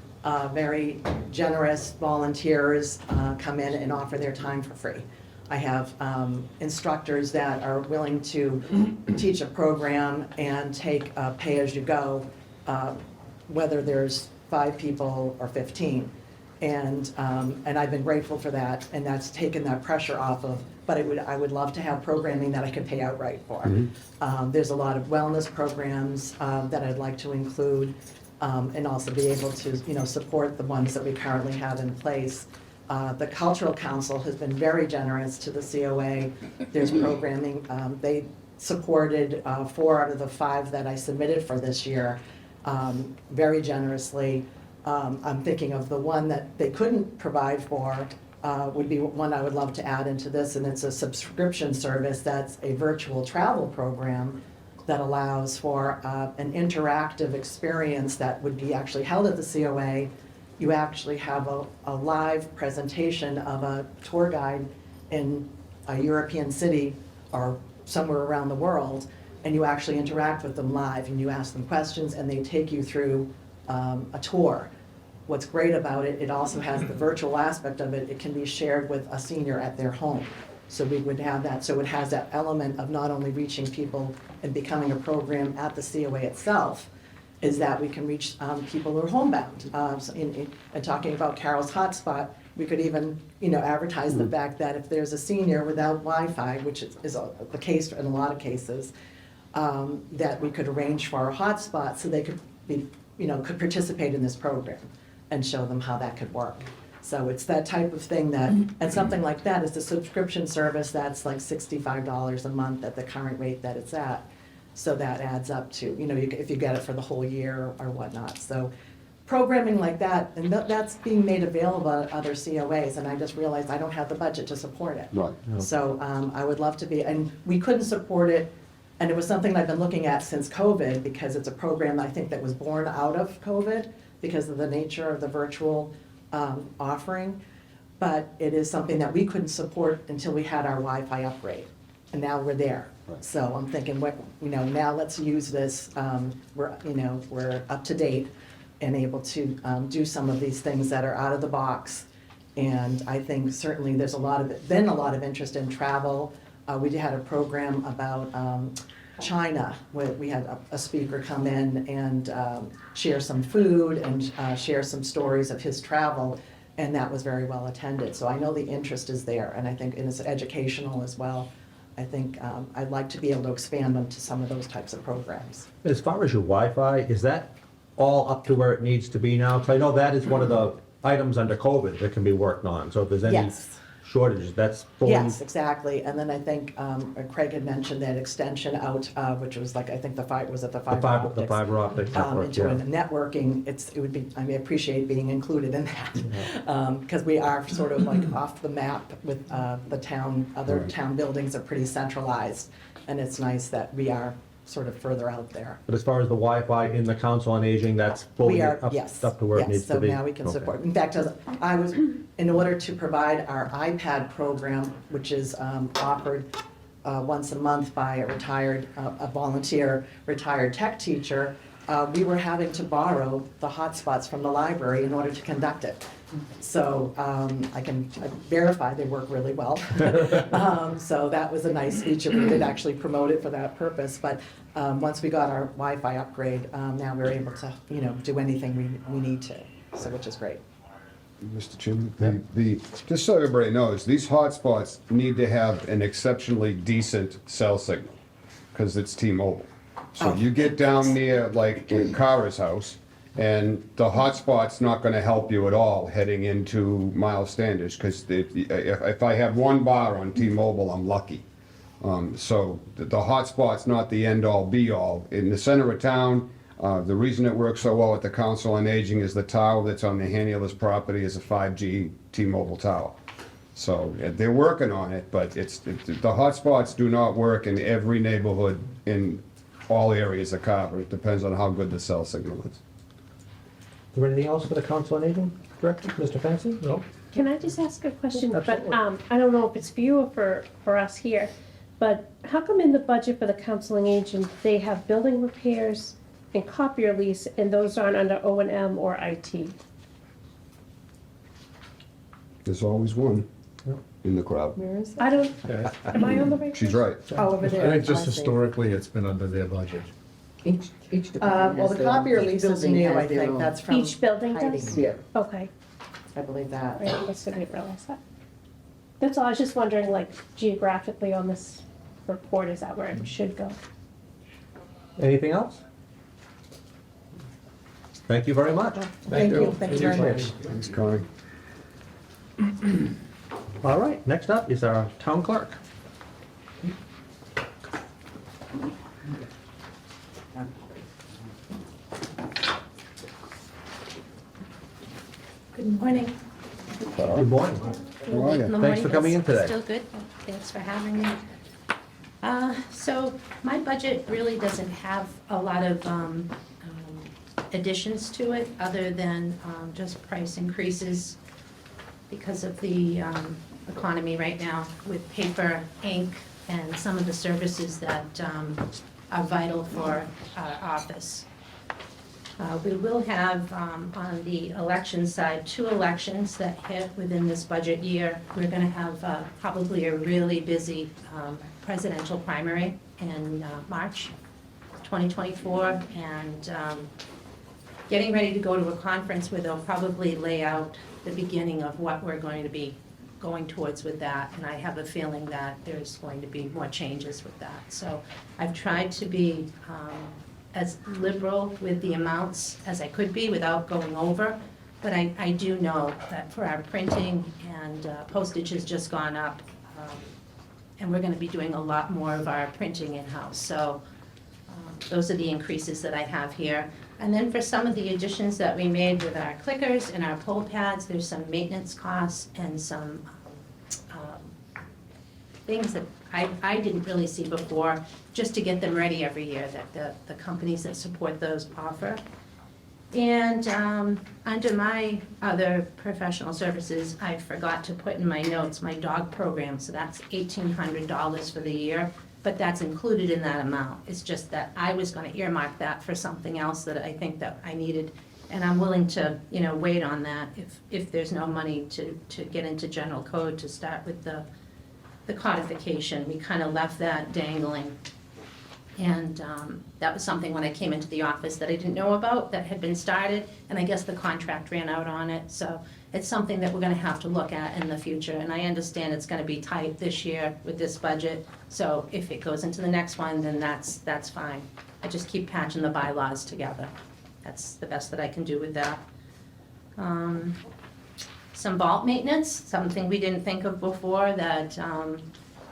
very generous volunteers come in and offer their time for free. I have instructors that are willing to teach a program and take pay-as-you-go, whether there's 5 people or 15. And I've been grateful for that, and that's taken that pressure off of, but I would love to have programming that I could pay outright for. There's a lot of wellness programs that I'd like to include, and also be able to, support the ones that we currently have in place. The Cultural Council has been very generous to the COA. There's programming. They supported 4 out of the 5 that I submitted for this year very generously. I'm thinking of the one that they couldn't provide for would be one I would love to add into this, and it's a subscription service that's a virtual travel program that allows for an interactive experience that would be actually held at the COA, you actually have a live presentation of a tour guide in a European city or somewhere around the world, and you actually interact with them live, and you ask them questions, and they take you through a tour. What's great about it, it also has the virtual aspect of it. It can be shared with a senior at their home. So we would have that, so it has that element of not only reaching people and becoming a program at the COA itself, is that we can reach people who are homebound. And talking about Carol's hotspot, we could even, advertise the fact that if there's a senior without Wi-Fi, which is the case in a lot of cases, that we could arrange for a hotspot so they could be, could participate in this program and show them how that could work. So it's that type of thing that, and something like that is the subscription service that's like $65 a month at the current rate that it's at. So that adds up to, if you get it for the whole year or whatnot. So programming like that, and that's being made available at other COAs, and I just realized I don't have the budget to support it. Right. So I would love to be, and we couldn't support it, and it was something I've been looking at since COVID, because it's a program I think that was born out of COVID because of the nature of the virtual offering. But it is something that we couldn't support until we had our Wi-Fi upgrade, and now we're there. So I'm thinking, now let's use this. We're up to date and able to do some of these things that are out of the box. And I think certainly there's been a lot of interest in travel. We had a program about China, where we had a speaker come in and share some food and share some stories of his travel, and that was very well attended. So I know the interest is there, and I think it's educational as well. I think I'd like to be able to expand them to some of those types of programs. As far as your Wi-Fi, is that all up to where it needs to be now? Because I know that is one of the items under COVID that can be worked on. So if there's any Yes. shortages, that's fully... Yes, exactly. And then I think Craig had mentioned that extension out, which was like, I think the fiber optics. The fiber optic network, Into yeah. networking, it would be, I appreciate being included in that. Because we are sort of like off the map with the town, other town buildings are pretty centralized. And it's nice that we are sort of further out there. But as far as the Wi-Fi in the Council on Aging, that's fully We are, up yes. to where it needs to be? Yes, so now we can Okay. support. In fact, in order to provide our iPad program, which is offered once a month by a volunteer retired tech teacher, we were having to borrow the hotspots from the library in order to conduct it. So I can verify they work really well. So that was a nice feature. We did actually promote it for that purpose. But once we got our Wi-Fi upgrade, now we're able to, do anything we need to. So which is great. Mr. Chairman, just so everybody knows, these hotspots need to have an exceptionally decent cell signal, because it's T-Mobile. So you get down near, like, in Carver's house, and the hotspot's not gonna help you at all heading into Miles Standish, because if I have one bar on T-Mobile, I'm lucky. So the hotspot's not the end-all, be-all. In the center of town, the reason it works so well at the Council on Aging is the tower that's on the Hannulus property is a 5G T-Mobile tower. So they're working on it, but the hotspots do not work in every neighborhood in all areas of Carver. It depends on how good the cell signal is. Is there anything else for the Council on Aging, Director, Mr. Fancy? No? Can I just ask a question? Absolutely. But I don't know if it's for you or for us here, but how come in the budget for the Council on Aging, they have building repairs and copier lease, and those aren't under O&M or IT? There's always one in the crowd. Where is it? I don't, am I on the right? She's right. Oh, over there. I think just I see. historically, it's been under their budget. Each Well, department has the their own. copier Each lease is building new, has I their think. own. That's from Each building Heidi. does? Yeah. Okay, I believe that. right, I guess I didn't realize that. That's all, I was just wondering, like, geographically on this report, is that where it should go? Anything else? Thank you very much. Thank you very much. Thanks, Connie. All right, next up is our town clerk. Good morning. Good morning. How are you? Thanks for coming in today. Still good. Thanks for having me. So my budget really doesn't have a lot of additions to it other than just price increases because of the economy right now with paper, ink, and some of the services that are vital for our office. We will have, on the election side, 2 elections that hit within this budget year. We're going to have probably a really busy presidential primary in March 2024, and getting ready to go to a conference where they'll probably lay out the beginning of what we're going to be going towards with that, and I have a feeling that there's going to be more changes with that. So I've tried to be as liberal with the amounts as I could be without going over, but I do know that for our printing and postage has just gone up, and we're going to be doing a lot more of our printing in-house. So those are the increases that I have here. And then for some of the additions that we made with our clickers and our poll pads, there's some maintenance costs and some things that I didn't really see before, just to get them ready every year, that the companies that support those offer. And under my other professional services, I forgot to put in my notes my dog program, so that's $1,800 for the year, but that's included in that amount. It's just that I was gonna earmark that for something else that I think that I needed, and I'm willing to, wait on that if there's no money to get into general code to start with the codification. We kind of left that dangling. And that was something when I came into the office that I didn't know about, that had been started, and I guess the contract ran out on it. So it's something that we're gonna have to look at in the future, and I understand it's gonna be tight this year with this budget. So if it goes into the next one, then that's fine. I just keep patching the bylaws together. That's the best that I can do with that. Some vault maintenance, something we didn't think of before, that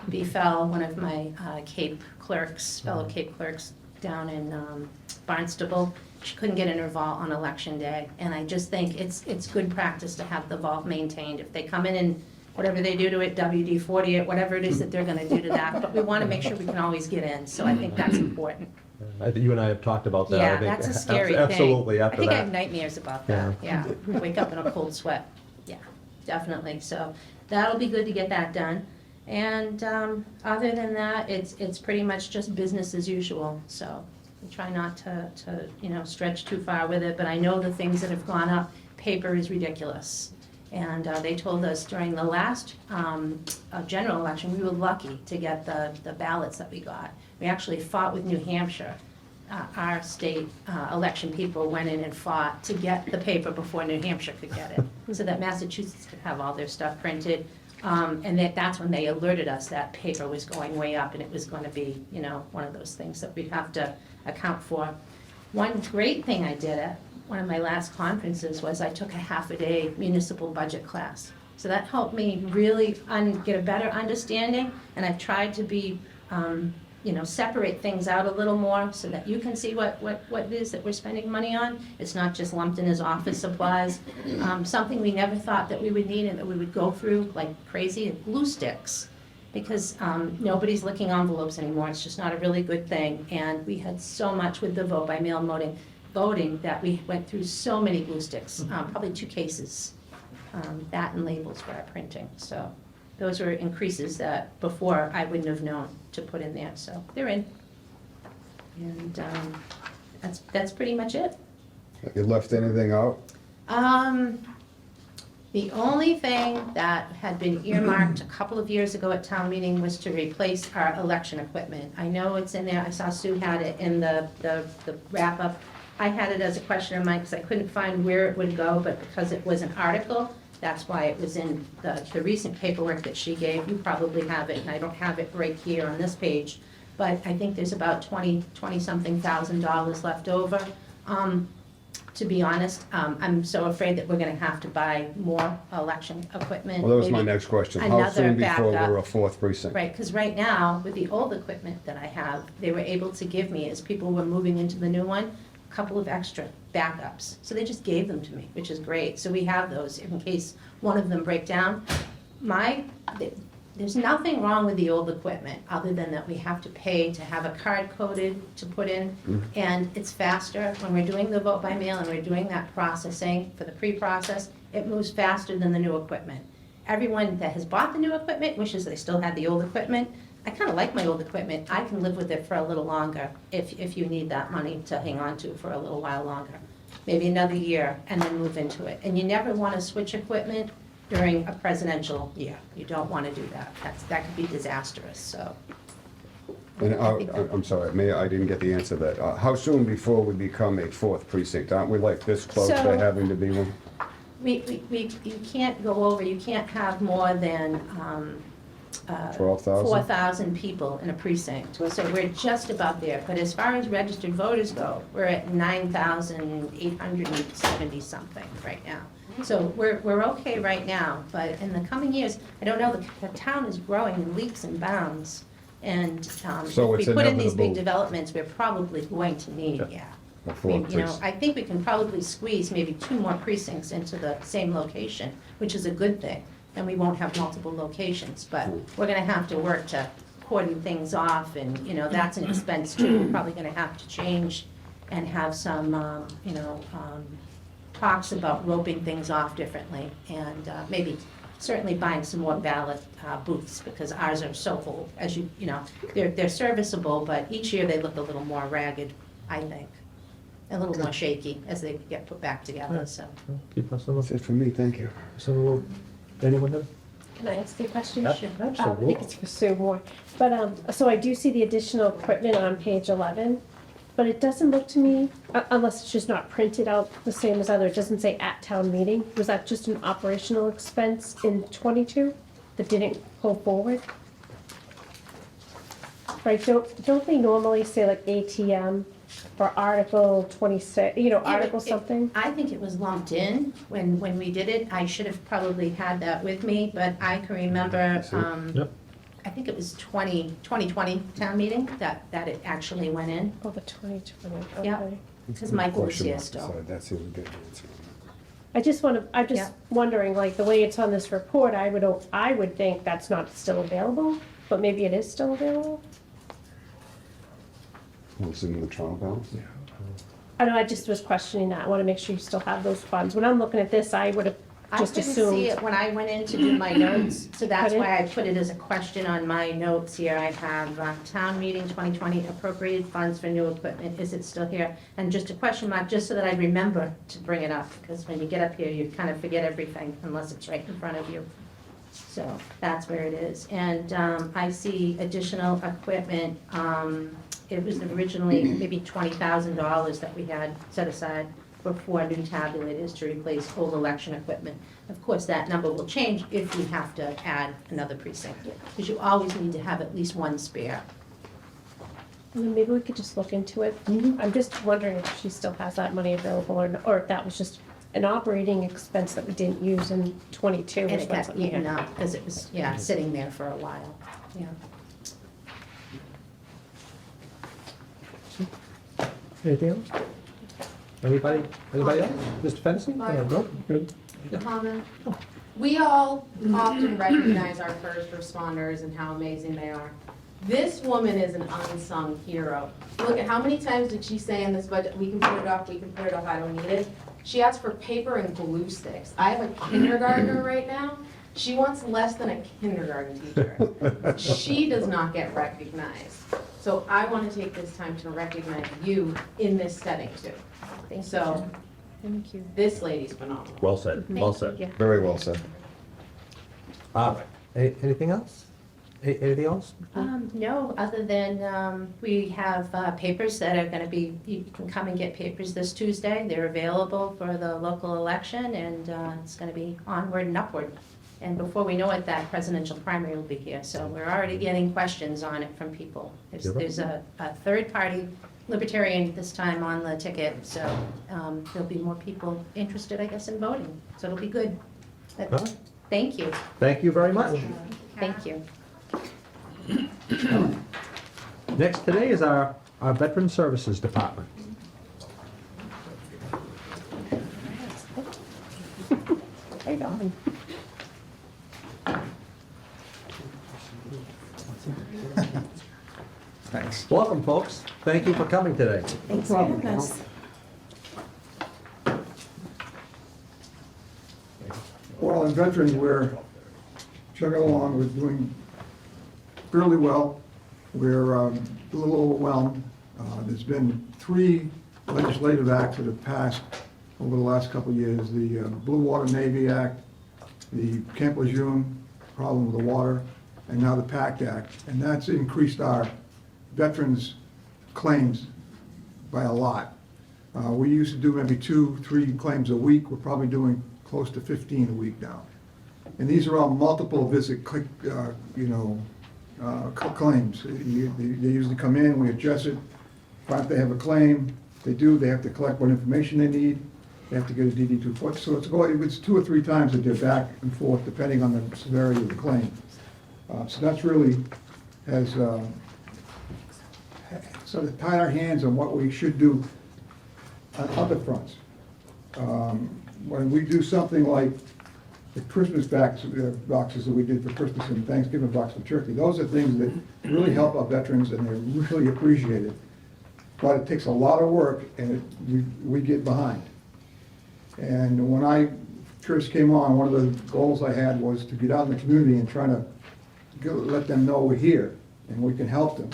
befell one of my fellow Cape clerks down in Barnstable. She couldn't get in her vault on election day, and I just think it's good practice to have the vault maintained. If they come in and whatever they do to it, WD-40 it, whatever it is that they're gonna do to that, but we wanna make sure we can always get in, so I think that's important. I think you and I have talked about that. I Yeah, think that's a scary thing. Absolutely, after I think I that. have nightmares about that, yeah. Wake up in a cold sweat, yeah, definitely. So that'll be good to get that done. And other than that, it's pretty much just business as usual. So I try not to stretch too far with it, but I know the things that have gone up. Paper is ridiculous. And they told us during the last general election, we were lucky to get the ballots that we got. We actually fought with New Hampshire. Our state election people went in and fought to get the paper before New Hampshire could get it, so that Massachusetts could have all their stuff printed. And that's when they alerted us that paper was going way up, and it was going to be, one of those things that we'd have to account for. One great thing I did at one of my last conferences was I took a half-a-day municipal budget class. So that helped me really get a better understanding, and I've tried to be, separate things out a little more so that you can see what it is that we're spending money on. It's not just lumped in as office supplies. Something we never thought that we would need and that we would go through like crazy, glue sticks. Because nobody's licking envelopes anymore. It's just not a really good thing. And we had so much with the vote by mail voting that we went through so many glue sticks, probably 2 cases, that and labels for our printing. So those were increases that before I wouldn't have known to put in there. So they're in. And that's pretty much it. Have you left anything out? The only thing that had been earmarked a couple of years ago at town meeting was to replace our election equipment. I know it's in there. I saw Sue had it in the wrap-up. I had it as a question of mine because I couldn't find where it would go, but because it was an article, that's why it was in the recent paperwork that she gave. You probably have it, and I don't have it right here on this page, but I think there's about $20-something thousand left over. To be honest, I'm so afraid that we're gonna have to buy more election equipment. Well, that was my maybe next question. How another soon before backup. we're a 4th precinct? Right, because right now, with the old equipment that I have, they were able to give me, as people were moving into the new one, a couple of extra backups. So they just gave them to me, which is great. So we have those in case one of them break down. there's nothing wrong with the old equipment, other than that we have to pay to have a card coded to put in, and it's faster. When we're doing the vote by mail and we're doing that processing for the pre-process, it moves faster than the new equipment. Everyone that has bought the new equipment wishes they still had the old equipment. I kind of like my old equipment. I can live with it for a little longer if you need that money to hang on to for a little while longer. Maybe another year and then move into it. And you never want to switch equipment during a presidential year. You don't want to do that. That could be disastrous, so. And I'm sorry, I didn't get the answer to that. How soon before we become a fourth precinct? Aren't we like this close to So- having to be one? You can't go over, you can't have more than 12,000? 4,000 people in a precinct. So we're just about there. But as far as registered voters go, we're at 9,870 something right now. So we're okay right now, but in the coming years, I don't know, the town is growing in leaps and bounds. And if So we it's put in these big inevitable. developments, we're probably going to need, A fourth precinct. I think we can probably squeeze maybe 2 more precincts into the same location, which is a good thing. And we won't have multiple locations, but we're gonna have to work to cordon things off, and, that's an expense too. We're probably gonna have to change and have some, talks about roping things off differently, and maybe certainly buying some more ballot booths, because ours are so full, they're serviceable, but each year they look a little more ragged, I think. A little more shaky as they get put back together, so. Keep us on That's it for me, thank you. So, anyone have? Can I ask you a question? Yep, Sure. absolutely. I think it's for Sue Moore. But, so I do see the additional equipment on page 11, but it doesn't look to me, unless it's just not printed out the same as other, it doesn't say at town meeting. Was that just an operational expense in '22 that didn't pull forward? Right, don't they normally say like ATM or Article 26, Article something? I think it was lumped in when we did it. I should have probably had that with me, but I can remember, Yep. I think it was 2020 town meeting that it actually went in. Oh, the 2020, Yep. okay. Because Michael was Question here mark still. beside That's the good answer. I'm just Yeah. wondering, like, the way it's on this report, I would think that's not still available, but maybe it is still available? Was it in the trial balance? I know, I just was questioning that. I want to make sure you still have those funds. When I'm looking at this, I would have I just couldn't assumed. see it when I went in to do my notes, so that's Pardon? why I put it as a question on my notes here. I have town meeting 2020 appropriated funds for new equipment, is it still here? And just a question mark, just so that I remember to bring it up, because when you get up here, you kind of forget everything unless it's right in front of you. So that's where it is. And I see additional equipment, it was originally maybe $20,000 that we had set aside for 4 new tabulators to replace old election equipment. Of course, that number will change if we have to add another precinct, because you always need to have at least 1 spare. And then maybe we could just look into it. I'm just wondering if she still has that money available, or if that was just an operating expense that we didn't use in '22. And it got eaten up, because it was, sitting there for a while, yeah. Anything else? Anybody else? Mr. Fennessy? No? Good. Comment. We all often recognize our first responders and how amazing they are. This woman is an unsung hero. Look at how many times did she say in this budget, we can put it off, we can put it off, I don't need it. She asked for paper and glue sticks. I have a kindergartner right now. She wants less than a kindergarten teacher. She does not get recognized. So I want to take this time to recognize you in this setting too. So, Thank you. this lady's phenomenal. Well said, well said. Yeah. Very well said. Anything else? Anything else? No, other than we have papers that are going to be, you can come and get papers this Tuesday. They're available for the local election, and it's going to be onward and upward. And before we know it, that presidential primary will be here. So we're already getting questions on it from people. There's a third-party Libertarian this time on the ticket, so there'll be more people interested, I guess, in voting. So it'll be good. But All right. thank you. Thank you very much. Thank you. Next today is our Veteran Services Department. Right on. Thanks. Welcome, folks. Thank you for coming today. Thanks for having us. Well, in veterans, we're chugging along, we're doing fairly well. We're a little overwhelmed. There's been 3 legislative acts that have passed over the last couple of years. The Blue Water Navy Act, the Camp Lejeune problem with the water, and now the PACT Act. And that's increased our veterans' claims by a lot. We used to do maybe 2-3 claims a week. We're probably doing close to 15 a week now. And these are all multiple visit, claims. They usually come in, we address it, find if they have a claim. If they do, they have to collect what information they need. They have to get a DD2 foot. So it's 2 or 3 times that they're back and forth, depending on the severity of the claim. So that's really has sort of tied our hands on what we should do on other fronts. When we do something like the Christmas boxes that we did for Christmas and Thanksgiving box for turkey, those are things that really help our veterans and they're really appreciated. But it takes a lot of work and we get behind. And when I first came on, one of the goals I had was to get out in the community and try to let them know we're here and we can help them.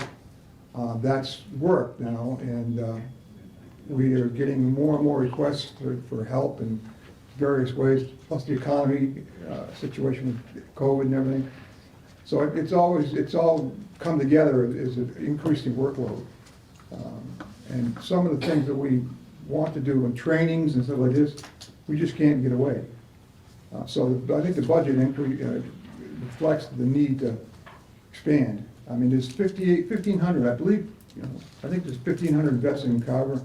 That's work now, and we are getting more and more requests for help in various ways, plus the economy situation with COVID and everything. So it's all come together as an increasing workload. And some of the things that we want to do in trainings and stuff like this, we just can't get away. So I think the budget increase reflects the need to expand. I mean, there's 1,500, I believe, I think there's 1,500 vets in Carver.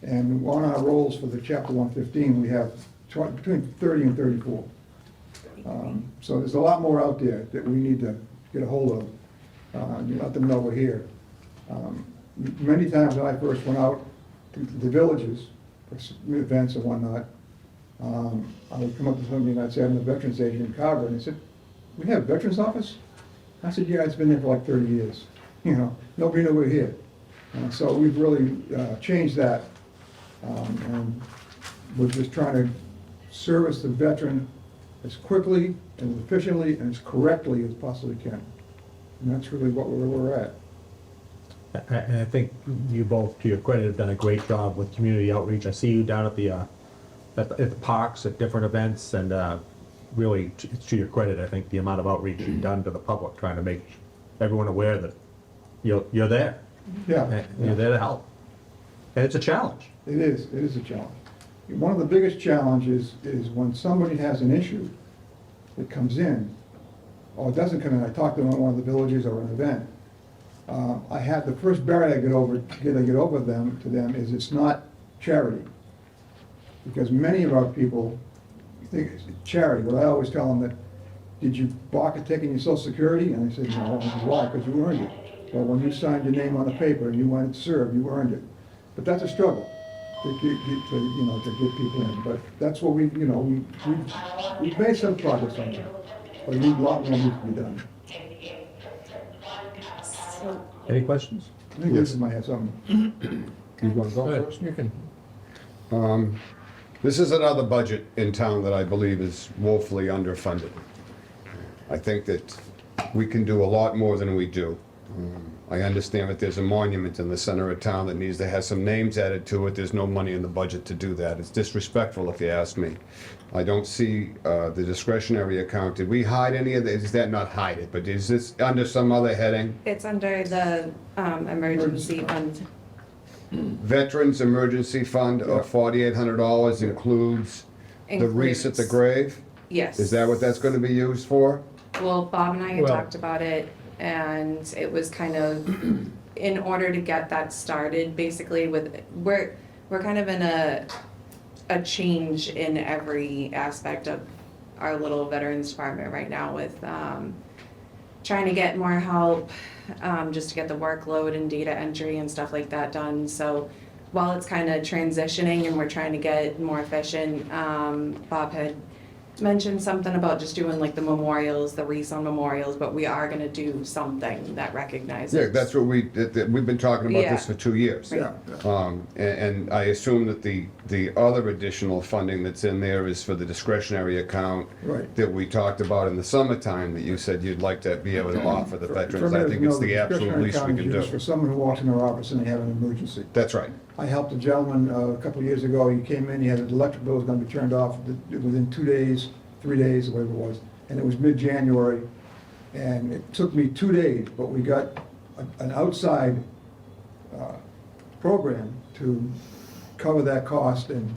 And on our rolls for the Chapter 115, we have between 30 and 34. So there's a lot more out there that we need to get a hold of, let them know we're here. Many times when I first went out to the villages for events and whatnot, I would come up to somebody and I'd say, I'm the Veterans Agent in Carver, and they said, we have a Veterans Office? I said, yeah, it's been there for like 30 years. Nobody knew we're here. So we've really changed that. And we're just trying to service the veteran as quickly and efficiently and as correctly as possibly can. And that's really where we're at. And I think you both, to your credit, have done a great job with community outreach. I see you down at the parks at different events, and really, it's to your credit, I think, the amount of outreach you've done to the public, trying to make everyone aware that you're there. Yeah. And you're there to help. And it's a challenge. It is a challenge. One of the biggest challenges is when somebody has an issue that comes in, or it doesn't come in, I talk to them at one of the villages or an event. I had the first barrier I get over to them is it's not charity. Because many of our people think it's charity, but I always tell them that, did you balk at taking your Social Security? And they said, no. Why? Because you earned it. Well, when you signed your name on the paper and you wanted to serve, you earned it. But that's a struggle to get people in. But that's what we've made some progress on that. But a lot more needs to be done. Any questions? I think Lisa might have something. You want to go first? You can. This is another budget in town that I believe is woefully underfunded. I think that we can do a lot more than we do. I understand that there's a monument in the center of town that needs to have some names added to it. There's no money in the budget to do that. It's disrespectful if you ask me. I don't see the discretionary account. Did we hide any of that? Is that not hide it, but is this under some other heading? It's under the emergency fund. Veterans Emergency Fund of $4,800 includes the wreaths at the grave? Yes. Is that what that's going to be used for? Well, Bob and I had talked about it, and it was kind of in order to get that started, basically we're kind of in a change in every aspect of our little veterans department right now with trying to get more help, just to get the workload and data entry and stuff like that done. So while it's kind of transitioning and we're trying to get more efficient, Bob had mentioned something about just doing like the memorials, the wreaths on memorials, but we are gonna do something that recognizes. Yeah, that's what we've been talking about this Yeah. for 2 years. Yeah. And I assume that the other additional funding that's in there is for the discretionary account Right. that we talked about in the summertime, that you said you'd like to be able to offer the veterans. For me, I think it's the absolute discretionary least we account can is used do. For someone who walks in our office and they have an emergency. That's right. I helped a gentleman a couple of years ago, he came in, he had an electric bill was gonna be turned off within 2 days, 3 days, whatever it was, and it was mid-January, and it took me 2 days, but we got an outside program to cover that cost and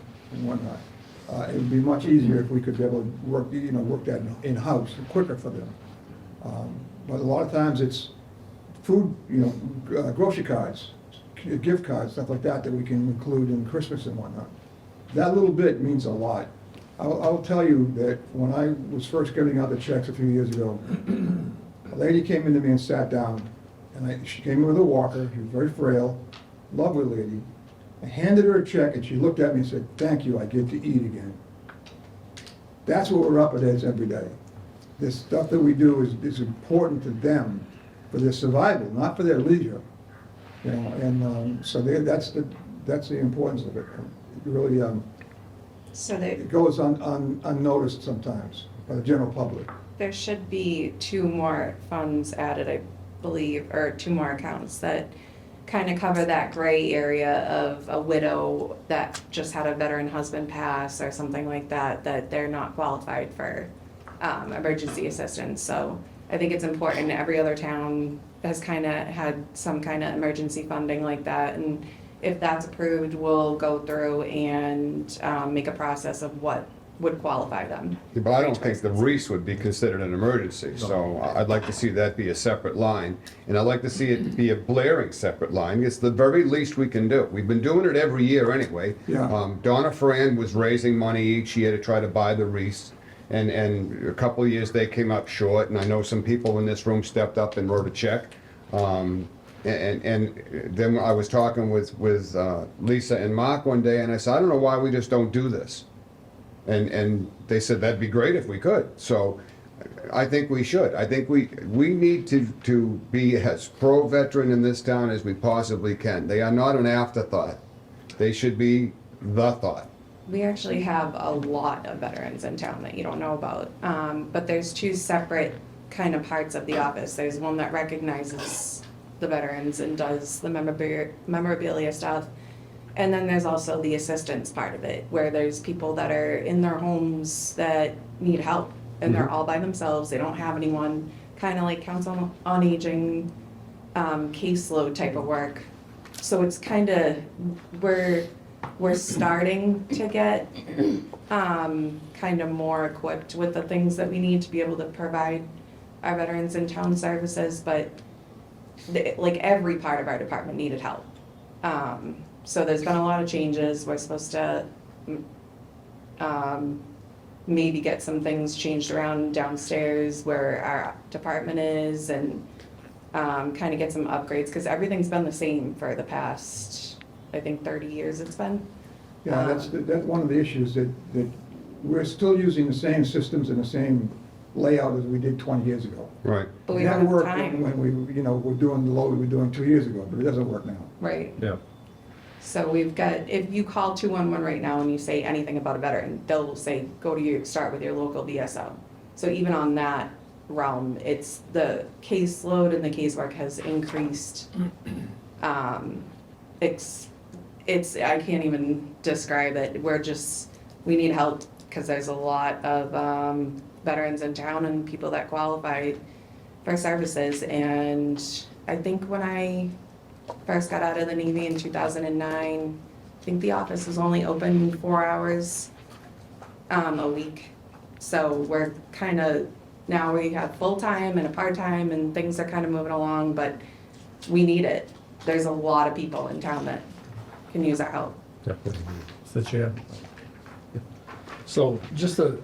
whatnot. It would be much easier if we could be able to work that in-house, quicker for them. But a lot of times it's food, grocery cards, gift cards, stuff like that we can include in Christmas and whatnot. That little bit means a lot. I'll tell you that when I was first getting out the checks a few years ago, a lady came into me and sat down, and she came in with a walker, she was very frail, lovely lady. I handed her a check and she looked at me and said, "Thank you, I get to eat again." That's what we're up against every day. This stuff that we do is important to them for their survival, not for their leisure. So that's the importance of it. It really it goes unnoticed sometimes by the general public. There should be 2 more funds added, I believe, or 2 more accounts that kind of cover that gray area of a widow that just had a veteran husband pass or something like that, that they're not qualified for emergency assistance. So I think it's important. Every other town has kind of had some kind of emergency funding like that. And if that's approved, we'll go through and make a process of what would qualify them. Yeah, but I don't think the wreath would be considered an emergency, so I'd like to see that be a separate line. And I'd like to see it be a blaring separate line. It's the very least we can do. We've been doing it every year anyway. Yeah. Donna Fran was raising money each year to try to buy the wreaths. And a couple of years they came up short, and I know some people in this room stepped up and wrote a check. And then I was talking with Lisa and Mark one day, and I said, I don't know why we just don't do this. And they said that'd be great if we could. So I think we should. I think we need to be as pro-veteran in this town as we possibly can. They are not an afterthought. They should be the thought. We actually have a lot of veterans in town that you don't know about. But there's 2 separate kind of parts of the office. There's one that recognizes the veterans and does the memorabilia stuff. And then there's also the assistance part of it, where there's people that are in their homes that need help, and they're all by themselves, they don't have anyone, kind of like Council on Aging caseload type of work. So it's kind of, we're starting to get kind of more equipped with the things that we need to be able to provide our veterans in town services, but like every part of our department needed help. So there's been a lot of changes. We're supposed to maybe get some things changed around downstairs where our department is, and kind of get some upgrades, because everything's been the same for the past, I think, 30 years it's been. Yeah, that's one of the issues, that we're still using the same systems and the same layout as we did 20 years ago. Right. But we It never don't have worked time. when we're doing the load we were doing 2 years ago, but it doesn't work now. Right. Yeah. So we've got, if you call 211 right now and you say anything about a veteran, they'll say, start with your local VSO. So even on that realm, it's the caseload and the casework has increased. It's I can't even describe it. We need help, because there's a lot of veterans in town and people that qualify for services. And I think when I first got out of the Navy in 2009, I think the office was only open 4 hours a week. So we're kind of, now we have full-time and a part-time, and things are kind of moving along, but we need it. There's a lot of people in town that can use our help. Definitely. Mr. Chair. So just to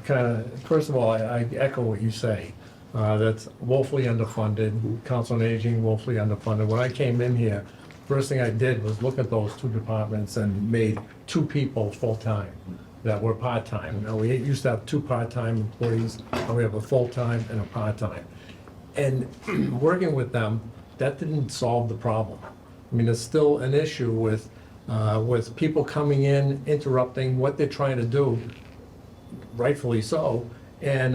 kind of, first of all, I echo what you say. That's woefully underfunded, Council on Aging woefully underfunded. When I came in here, first thing I did was look at those 2 departments and made 2 people full-time. that were part-time. Now, we used to have 2 part-time employees, now we have a full-time and a part-time. And working with them, that didn't solve the problem. I mean, there's still an issue with people coming in, interrupting what they're trying to do, rightfully so, and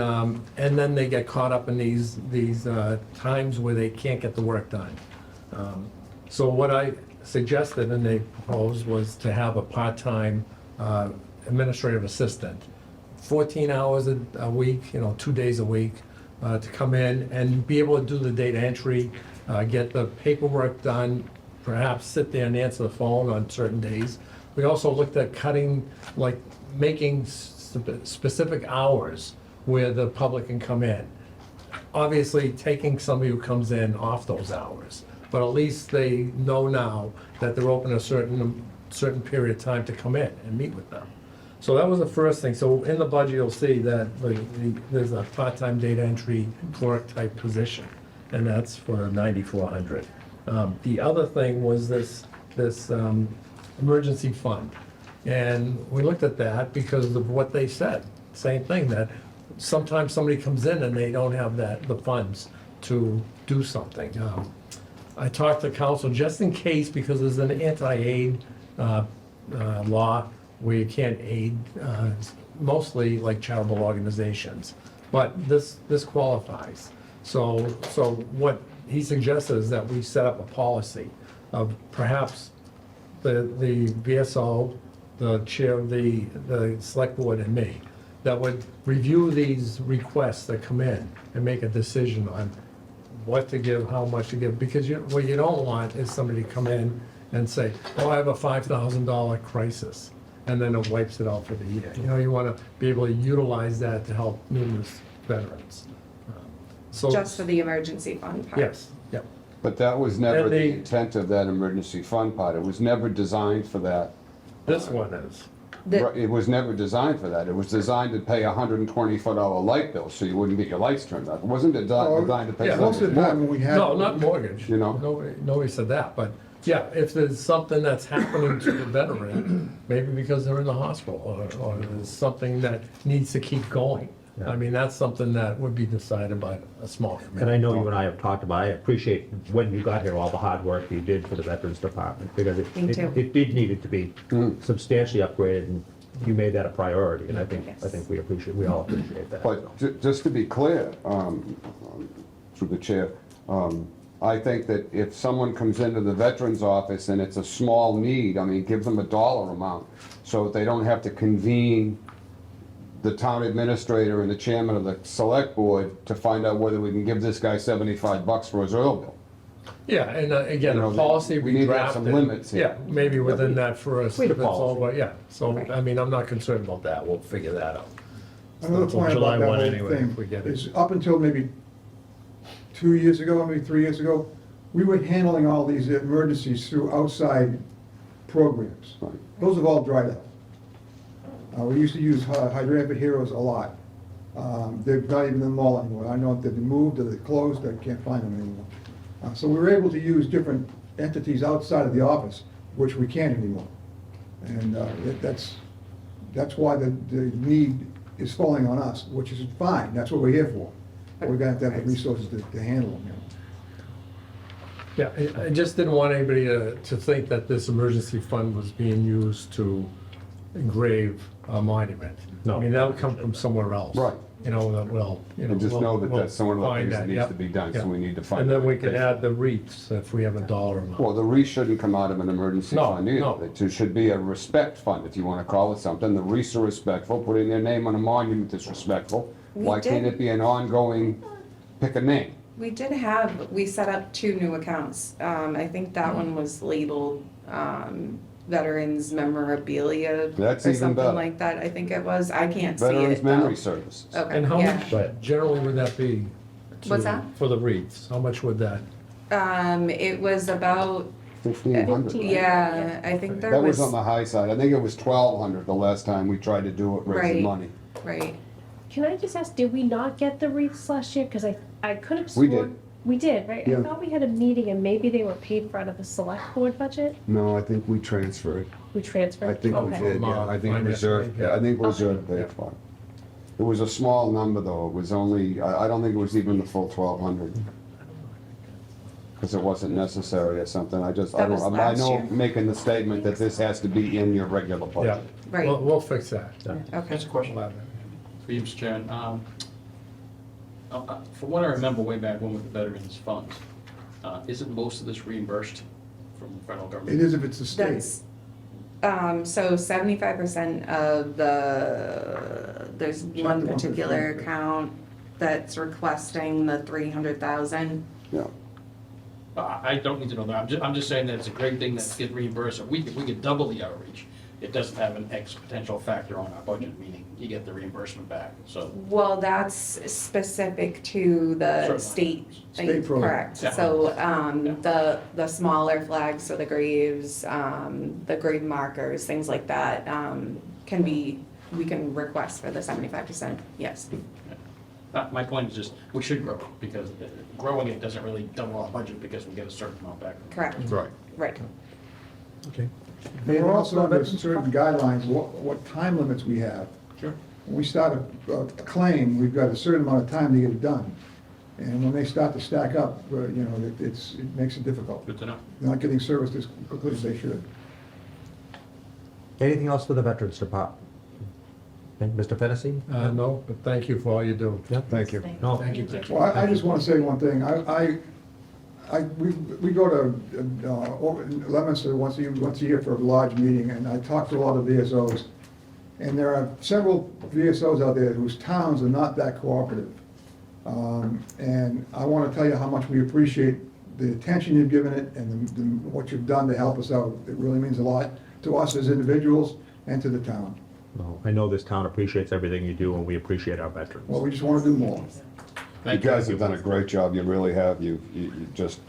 then they get caught up in these times where they can't get the work done. So what I suggested and they proposed was to have a part-time administrative assistant, 14 hours a week, 2 days a week, to come in and be able to do the data entry, get the paperwork done, perhaps sit there and answer the phone on certain days. We also looked at making specific hours where the public can come in. Obviously, taking somebody who comes in off those hours, but at least they know now that they're open a certain period of time to come in and meet with them. So that was the first thing. So in the budget, you'll see that there's a part-time data entry clerk type position, and that's for $9,400. The other thing was this emergency fund. And we looked at that because of what they said. Same thing, that sometimes somebody comes in and they don't have the funds to do something. I talked to council just in case, because there's an anti-aid law where you can't aid mostly like charitable organizations. But this qualifies. So what he suggested is that we set up a policy of perhaps the VSO, the chair of the select board, and me, that would review these requests that come in and make a decision on what to give, how much to give, because what you don't want is somebody to come in and say, oh, I have a $5,000 crisis, and then it wipes it out for the year. You want to be able to utilize that to help numerous veterans. Just for the emergency fund part? Yes, yeah. But that was never the intent of that emergency fund part. It was never designed for that. This one is. It was never designed for that. It was designed to pay a $124 light bill so you wouldn't get your lights turned off. It wasn't designed to pay Yeah, something more. No, not mortgage. Nobody said that, but yeah, if there's something that's happening to the veteran, maybe because they're in the hospital, or there's something that needs to keep going. I mean, that's something that would be decided by a small committee. And I know you and I have talked about, I appreciate when you got here, all the hard work you did for the Veterans Department, because it did need to be substantially upgraded, and you made that a priority, and I think we all appreciate that. But just to be clear, through the chair, I think that if someone comes into the veterans office and it's a small need, I mean, give them a dollar amount so they don't have to convene the town administrator and the chairman of the select board to find out whether we can give this guy $75 for his oil bill. Yeah, and again, a policy we we need to have some drafted. limits here. Yeah, maybe within that first, We if have it's a policy. over, yeah. So, I mean, I'm not concerned about that, we'll figure that out. Another Until point July about 1 that anyway, whole if we get thing it. is up until maybe 2 years ago, maybe 3 years ago, we were handling all these emergencies through outside programs. Those have all dried up. We used to use Hydrant Heroes a lot. They're not even in the mall anymore. I know if they've been moved or they're closed, I can't find them anymore. So we were able to use different entities outside of the office, which we can't anymore. And that's why the need is falling on us, which is fine, that's what we're here for. But we're gonna have to have the resources to handle them. Yeah, I just didn't want anybody to think that this emergency fund was being used to engrave a monument. No. I mean, that would come from somewhere else. Right. That will, And just know that that's one of the find things that needs yep, to be done, so yep. we need to find. And then we out. could add the wreaths if we have a dollar amount. Well, the wreath shouldn't come out of an emergency No, fund either. no. It should be a respect fund, if you want to call it something. The wreaths are respectful, putting their name on a monument is respectful. Why can't it be an ongoing, pick a name? We set up 2 new accounts. I think that one was labeled Veterans Memorabilia That's or even something better. like that. I think it was. I can't see it Veterans though. Memory Services. Okay. And how yeah. much generally would that be? What's that? For the wreaths, how much would that? It was about 1,500. Yeah, I think there That was. was on the high side. I think it was 1,200 the last time we tried to do it, raising Right. money. Right. Can I just ask, did we not get the wreaths last year? Because I could have We sworn. did. We did, right? Yeah. I thought we had a meeting and maybe they were paid for out of the select board budget. No, I think we transferred. We transferred? I think we Okay. did, yeah. I think Finance reserve, committee, yeah. I think reserve Okay. paid for it. It was a small number, though. It was only, I don't think it was even the full 1,200. Because it wasn't necessary or something. I just, I That was don't, I last know year. making the statement that this has to be in your regular Yeah, budget. Right. we'll fix that. Okay. That's a question for you, Mr. Chairman. From what I remember way back when with the Veterans Funds, isn't most of this reimbursed from the federal government? It is if it's the state. That's, so 75% of there's one particular account that's requesting the 300,000. Yeah. I don't need to know that. I'm just saying that it's a great thing that get reimbursed. If we could double the outreach, it doesn't have an exponential factor on our budget, meaning you get the reimbursement back, so. Well, that's specific to the Certain state, State program. correct. Yeah. So, the smaller flags, so the graves, the grave markers, things like that, we can request for the 75%, yes. My point is just, we should grow, because growing it doesn't really double our budget because we get a certain amount back. Correct. Right. Right. Okay. We're also under certain guidelines, what time limits we have. Sure. When we start a claim, we've got a certain amount of time to get it done. And when they start to stack up, it makes it difficult. Good to know. They're not getting service as quickly as they should. Anything else for the Veterans Department? Okay, Mr. Fennessy? No, but thank you for all you do. Yeah. Thank you. No. Thank you. Well, I just want to say one thing. We go to Leominster once a year for a large meeting, and I talk to a lot of VSOs. And there are several VSOs out there whose towns are not that cooperative. And I want to tell you how much we appreciate the attention you've given it and what you've done to help us out. It really means a lot to us as individuals and to the town. No, I know this town appreciates everything you do, and we appreciate our veterans. Well, we just want to do more. You guys have done a great job. You really have. You just,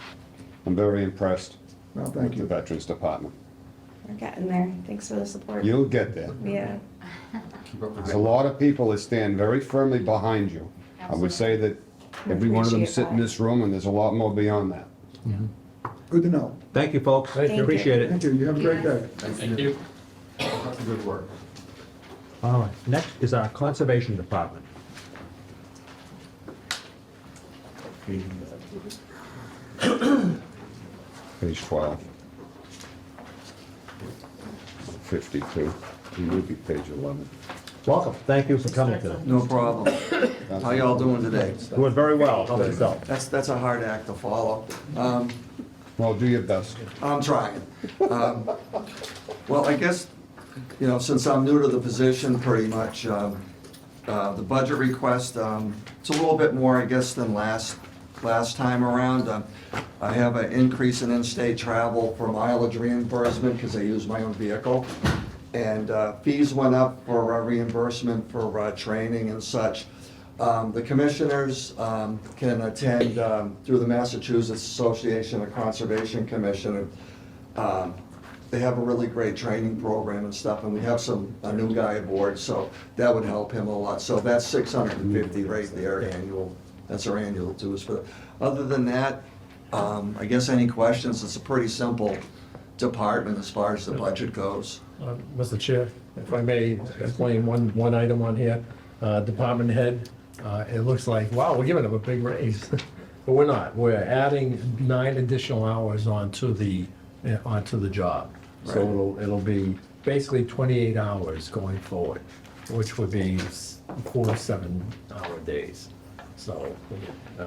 I'm very impressed Well, with thank the you. Veterans Department. We're getting there. Thanks for the support. You'll get there. Yeah. Keep up the There's a lot of people that stand very firmly behind you. I would say that every one of them Appreciate sit in that. this room, and there's a lot more beyond that. Good to know. Thank you, folks. Thank you. Appreciate it. Thank you. You have a great day. Thank you. That's good work. All right, next is our Conservation Department. Page 12. 52. You would be page 11. Welcome, thank you for coming today. No problem. How y'all doing today? Doing very well, how about yourself? That's a hard act to follow. Well, do your best. I'm trying. Well, I guess, since I'm new to the position, pretty much, the budget request, it's a little bit more, I guess, than last time around. I have an increase in in-state travel for mileage reimbursement because I use my own vehicle. And fees went up for reimbursement for training and such. The commissioners can attend through the Massachusetts Association of Conservation Commission. They have a really great training program and stuff, and we have a new guy aboard, so that would help him a lot. So that's $650 right there annual. That's our annual dues for that. Other than that, I guess any questions? It's a pretty simple department as far as the budget goes. Mr. Chair, if I may explain one item on here, department head, it looks like, wow, we're giving them a big raise, but we're not. We're adding 9 additional hours onto the job. So it'll be basically 28 hours going forward, which would be 4 7-hour days. So the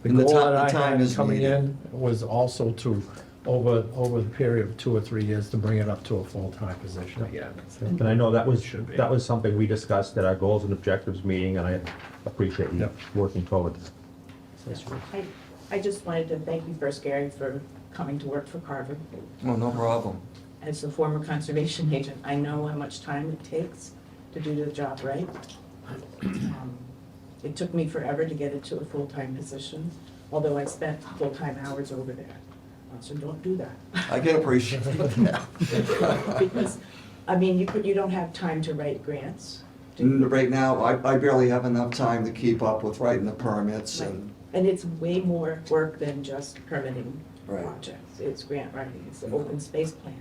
And the goal that I time had is coming needed. in was also to, over the period of 2 or 3 years, to bring it up to a full-time position again. And I know that was Should be. something we discussed at our goals and objectives meeting, and I appreciate you Yep. working toward this. I just wanted to thank you first, Gary, for coming to work for Carver. Well, no problem. As a former conservation agent, I know how much time it takes to do the job right. It took me forever to get it to a full-time position, although I spent full-time hours over there. So don't do that. I can appreciate that. Because, you don't have time to write grants. Right now, I barely have enough time to keep up with writing the permits and And it's way more work than just permitting Right. projects. It's grant writing, it's the open space plan.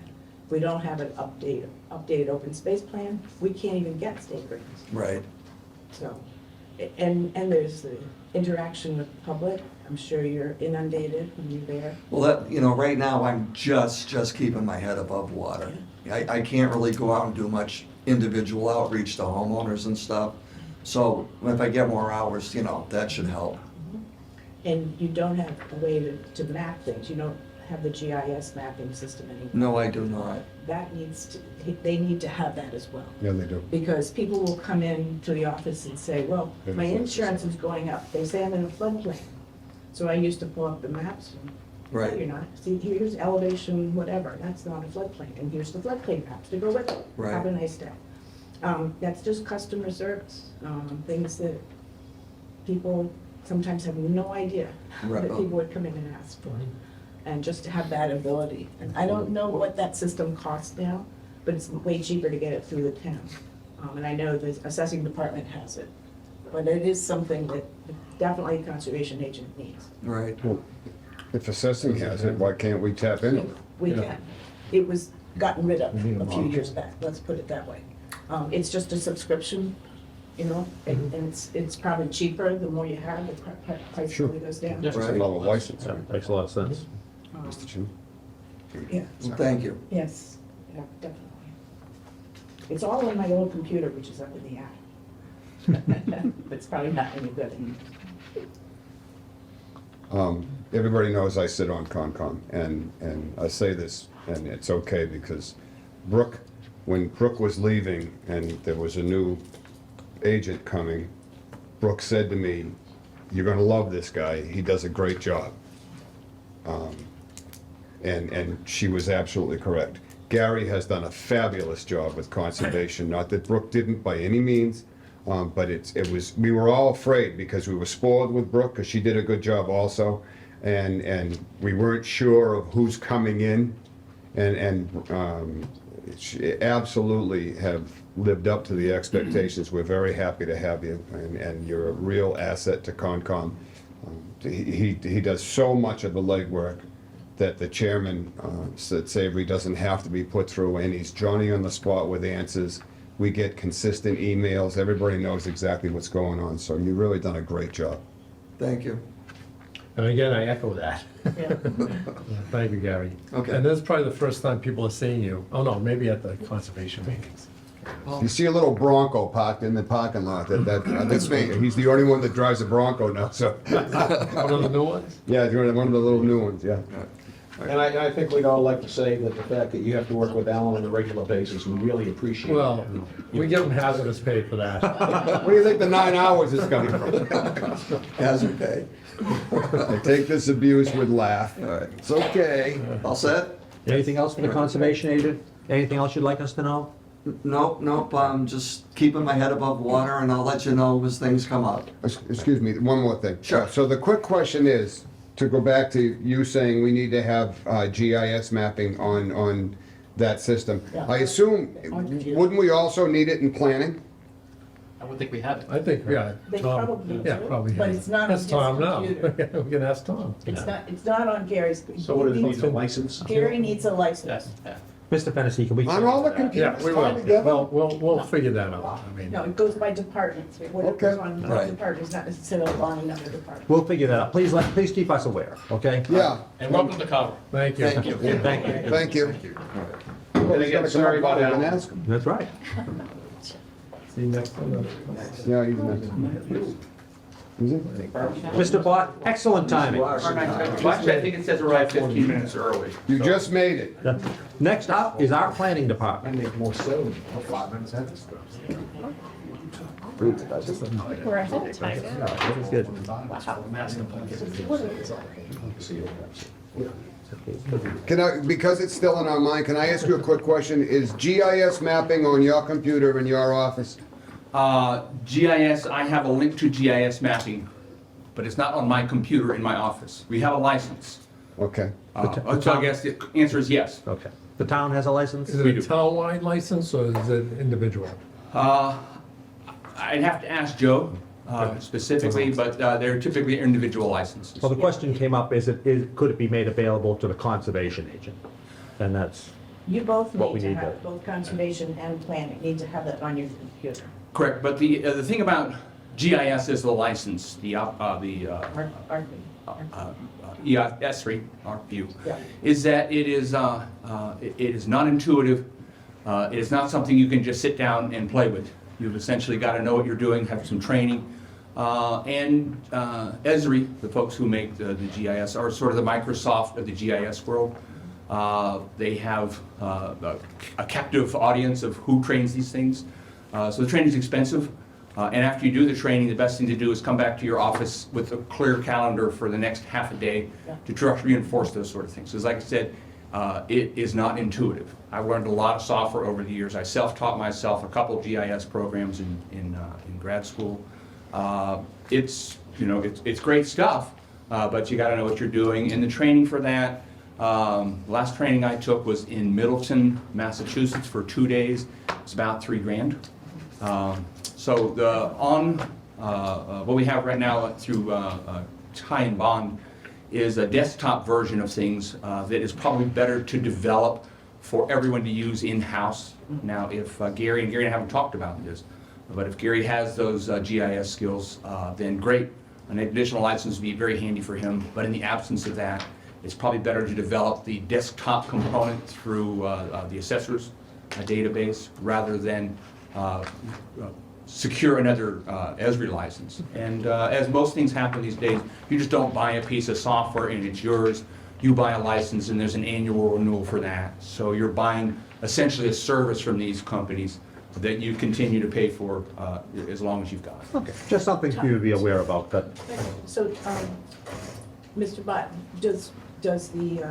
If we don't have an updated open space plan, we can't even get state grants. Right. So, and there's the interaction with the public. I'm sure you're inundated when you're there. Well, that, right now, I'm just keeping my head above water. I can't really go out and do much individual outreach to homeowners and stuff. So if I get more hours, that should help. And you don't have a way to map things. You don't have the GIS mapping system anymore. No, I do not. That they need to have that as well. Yeah, they do. Because people will come in to the office and say, well, my insurance is going up. They say I'm in a floodplain. So I used to pull up the maps. And, Right. no, you're not. See, here's elevation, whatever. That's not a floodplain. And here's the floodplain maps to go with it. Right. Have a nice day. That's just customer service. Things that people sometimes have no idea Right. that people would come in and ask for. And just to have that ability. And I don't know what that system costs now, but it's way cheaper to get it through the town. And I know the assessing department has it. But it is something that definitely a conservation agent needs. Right. Well, if assessing has it, why can't we tap into it? We can. It was gotten rid of a few years back, let's put it that way. It's just a subscription, and it's probably cheaper, the more you have, the price probably goes down. It's a level license. Makes a lot of sense. Mr. Chairman. Yeah. Well, thank you. Yes, yeah, definitely. It's all in my old computer, which is up in the attic. It's probably not any good anymore. Everybody knows I sit on Concom, and I say this, and it's okay, because when Brooke was leaving and there was a new agent coming, Brooke said to me, "You're gonna love this guy, he does a great job." And she was absolutely correct. Gary has done a fabulous job with conservation, not that Brooke didn't by any means, but we were all afraid because we were spoiled with Brooke, because she did a good job also, and we weren't sure of who's coming in, and she absolutely have lived up to the expectations. We're very happy to have you, and you're a real asset to Concom. He does so much of the legwork that the chairman said Savory doesn't have to be put through, and he's Johnny on the spot with answers. We get consistent emails. Everybody knows exactly what's going on, so you've really done a great job. Thank you. And again, I echo that. Yeah. Thank you, Gary. Okay. And this is probably the first time people are seeing you. Oh, no, maybe at the conservation meetings. You see a little Bronco parked in the parking lot. That's me. He's the only one that drives a Bronco now, so. One of the new ones? Yeah, one of the little new ones, yeah. And I think we'd all like to say that the fact that you have to work with Alan on a regular basis, we really appreciate it. Well, we give them hazardous pay for that. Where do you think the 9 hours is coming from? Hasn't paid. I take this abuse with laugh. All right. It's okay. All set? Anything else for the conservation agent? Anything else you'd like us to know? Nope, I'm just keeping my head above water, and I'll let you know as things come up. Excuse me, one more thing. Sure. So the quick question is, to go back to you saying we need to have GIS mapping on that system. Yeah. I assume, wouldn't we also need it in planning? I would think we have it. I think, yeah. They Tom- probably Yeah, do, probably. but has. it's not on That's his Tom now. computer. We can ask Tom. It's not on Gary's. So what it needs, a license? Gary needs a license. Yes, yeah. Mr. Fennessy, can we? On all the Yeah, computers we tied will. together? We'll figure that out. I mean, No, it goes by departments. Whatever's Okay. on one Right. department is not necessarily on another department. We'll figure that out. Please keep us aware, okay? Yeah, And welcome to Carver. thank you. Thank you. Thank you. thank you. And again, sorry about And Alan. ask him. That's right. See you next time. Yeah, he's next. Is it? Mr. Bott, excellent timing. Actually, I think it says arrive 15 minutes early. You just made it. Next up is our planning department. I make more so. 5 minutes ahead. We're ahead of time. This is good. Can I, because it's still in our mind, can I ask you a quick question? Is GIS mapping on your computer in your office? GIS, I have a link to GIS mapping, but it's not on my computer in my office. We have a license. Okay. So I guess the answer is yes. Okay. The town has a license? Is it a town-wide license or is it individual? I'd have to ask Joe. specifically, but they're typically individual licenses. Well, the question came up, could it be made available to the conservation agent? And that's, You both What we need to need have, both conservation and planning need to have that on your computer. Correct, but the thing about GIS is the license, the ES3, our view, is that it is not intuitive. It is not something you can just sit down and play with. You've essentially got to know what you're doing, have some training. And Esri, the folks who make the GIS, are sort of the Microsoft of the GIS world. They have a captive audience of who trains these things. So the training is expensive. And after you do the training, the best thing to do is come back to your office with a clear calendar for the next half a day to try to reinforce those sort of things. Because like I said, it is not intuitive. I've learned a lot of software over the years. I self-taught myself a couple of GIS programs in grad school. It's great stuff, but you got to know what you're doing. And the training for that, the last training I took was in Middleton, Massachusetts for 2 days. It's about $3,000. So what we have right now through Tie and Bond is a desktop version of things that is probably better to develop for everyone to use in-house. Now, if Gary and I haven't talked about this, but if Gary has those GIS skills, then great. An additional license would be very handy for him, but in the absence of that, it's probably better to develop the desktop component through the assessor's database rather than secure another Esri license. And as most things happen these days, you just don't buy a piece of software and it's yours. You buy a license and there's an annual renewal for that. So you're buying essentially a service from these companies that you continue to pay for as long as you've got it. okay, just something for you to be aware about. That So, Mr. Bott, does the,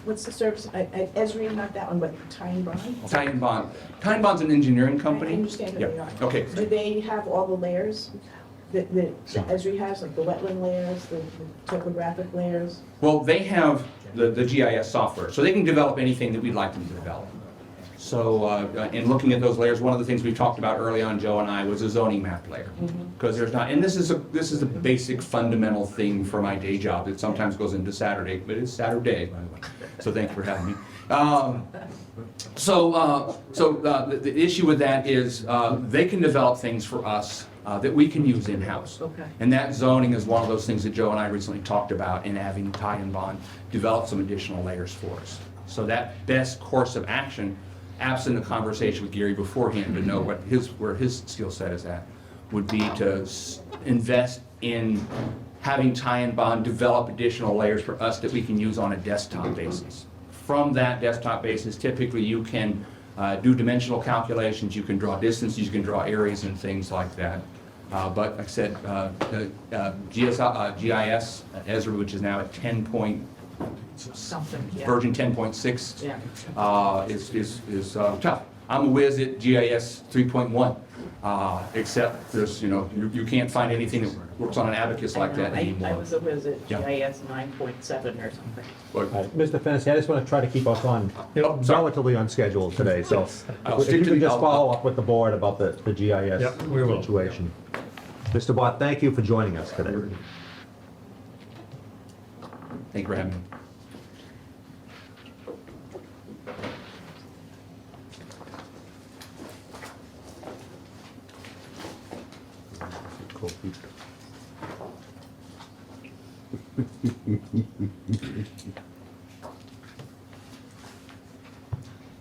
what's the service, Esri, not that one, but Tie and Bond? Tie and Bond. Tie and Bond's an engineering company. I understand who they are. Okay. Do they have all the layers that Esri has, like the wetland layers, the topographic layers? Well, they have the GIS software, so they can develop anything that we'd like them to develop. So in looking at those layers, one of the things we talked about early on, Joe and I, was a zoning map layer. Because there's not, and this is a basic fundamental thing for my day job. It sometimes goes into Saturday, but it's Saturday, by the way. So thank you for having me. The issue with that is they can develop things for us that we can use in-house. Okay. And that zoning is one of those things that Joe and I recently talked about in having Tie and Bond develop some additional layers for us. So that best course of action, absent the conversation with Gary beforehand to know where his skill set is at, would be to invest in having Tie and Bond develop additional layers for us that we can use on a desktop basis. From that desktop basis, typically you can do dimensional calculations, you can draw distances, you can draw areas and things like that. But like I said, GIS, Esri, which is now at 10 point something, yeah. version 10.6, Yeah. is tough. I'm a whiz at GIS 3.1, except there's, you can't find anything that works on an abacus like that anymore. I was a whiz at Yeah. GIS 9.7 or something. Mr. Fennessy, I just want to try to keep us on relatively on schedule today, so I'll if stick you to could the- just follow up with the board about the GIS Yep, we will. situation. Mr. Bott, thank you for joining us today. Thank you for having me.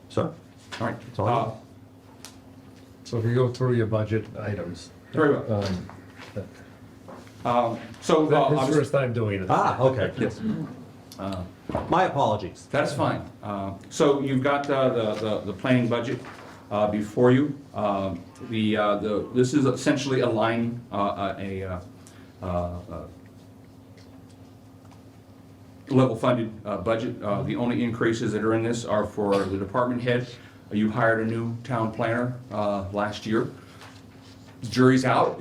Sir? All right. It's all yours. So if you go through your budget items. Very well. That's his first time doing it. Okay. Yes. My apologies. That's fine. So you've got the planning budget before you. This is essentially a line, level funded budget. The only increases that are in this are for the department head. You hired a new town planner last year. The jury's out.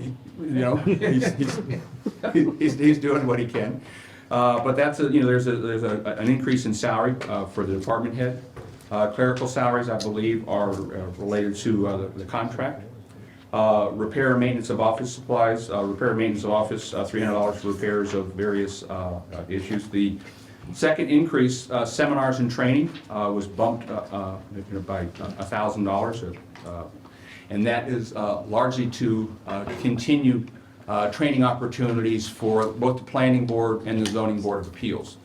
He's doing what he can. But that's there's an increase in salary for the department head. Clerical salaries, I believe, are related to the contract. Repair and maintenance of office supplies, repair and maintenance of office, $300 for repairs of various issues. The second increase, seminars and training, was bumped by $1,000. And that is largely to continue training opportunities for both the planning board and the zoning board of appeals.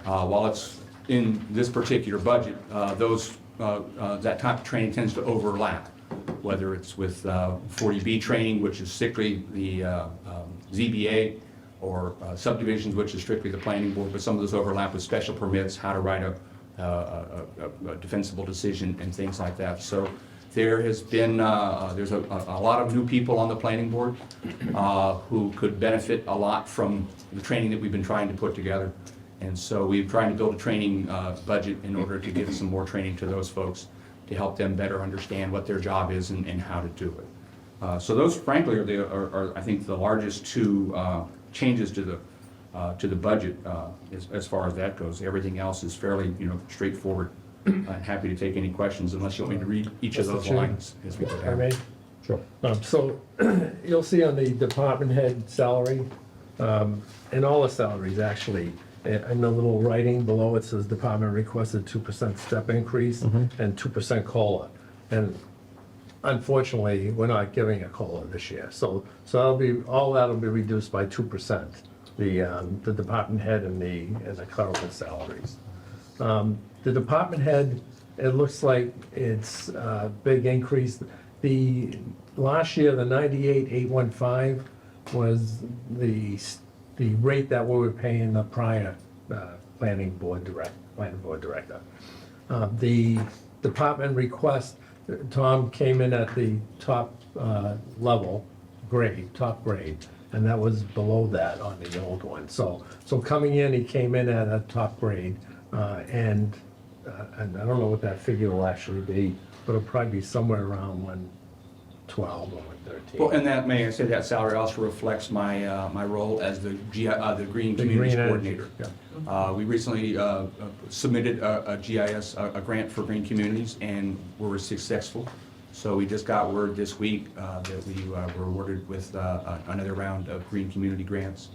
While it's in this particular budget, that type of training tends to overlap, whether it's with 40B training, which is strictly the ZBA, or subdivisions, which is strictly the planning board, but some of those overlap with special permits, how to write a defensible decision and things like that. So there has been, there's a lot of new people on the planning board who could benefit a lot from the training that we've been trying to put together. And so we're trying to build a training budget in order to give some more training to those folks to help them better understand what their job is and how to do it. So those, frankly, are I think, the largest two changes to the budget as far as that goes. Everything else is fairly, straightforward. I'm happy to take any questions unless you want me to read each of those lines as we go I down. may? Sure. So you'll see on the department head salary, and all the salaries actually, in the little writing below it says department requested 2% step increase and 2% COLA. And unfortunately, we're not giving a COLA this year. So that'll be, all that'll be reduced by 2%, the department head and the clerical salaries. The department head, it looks like it's a big increase. Last year, the 98,815 was the rate that we were paying the prior planning board director. The department request, Tom came in at the top top grade, and that was below that on the old one. So coming in, he came in at a top grade, and I don't know what that figure will actually be, but it'll probably be somewhere around 112 or 113. Well, and that, may I say, that salary also reflects my my role as the Green Communities Coordinator. We recently submitted a GIS, a grant for green communities, and we were successful. So we just got word this week that we were awarded with another round of green community grants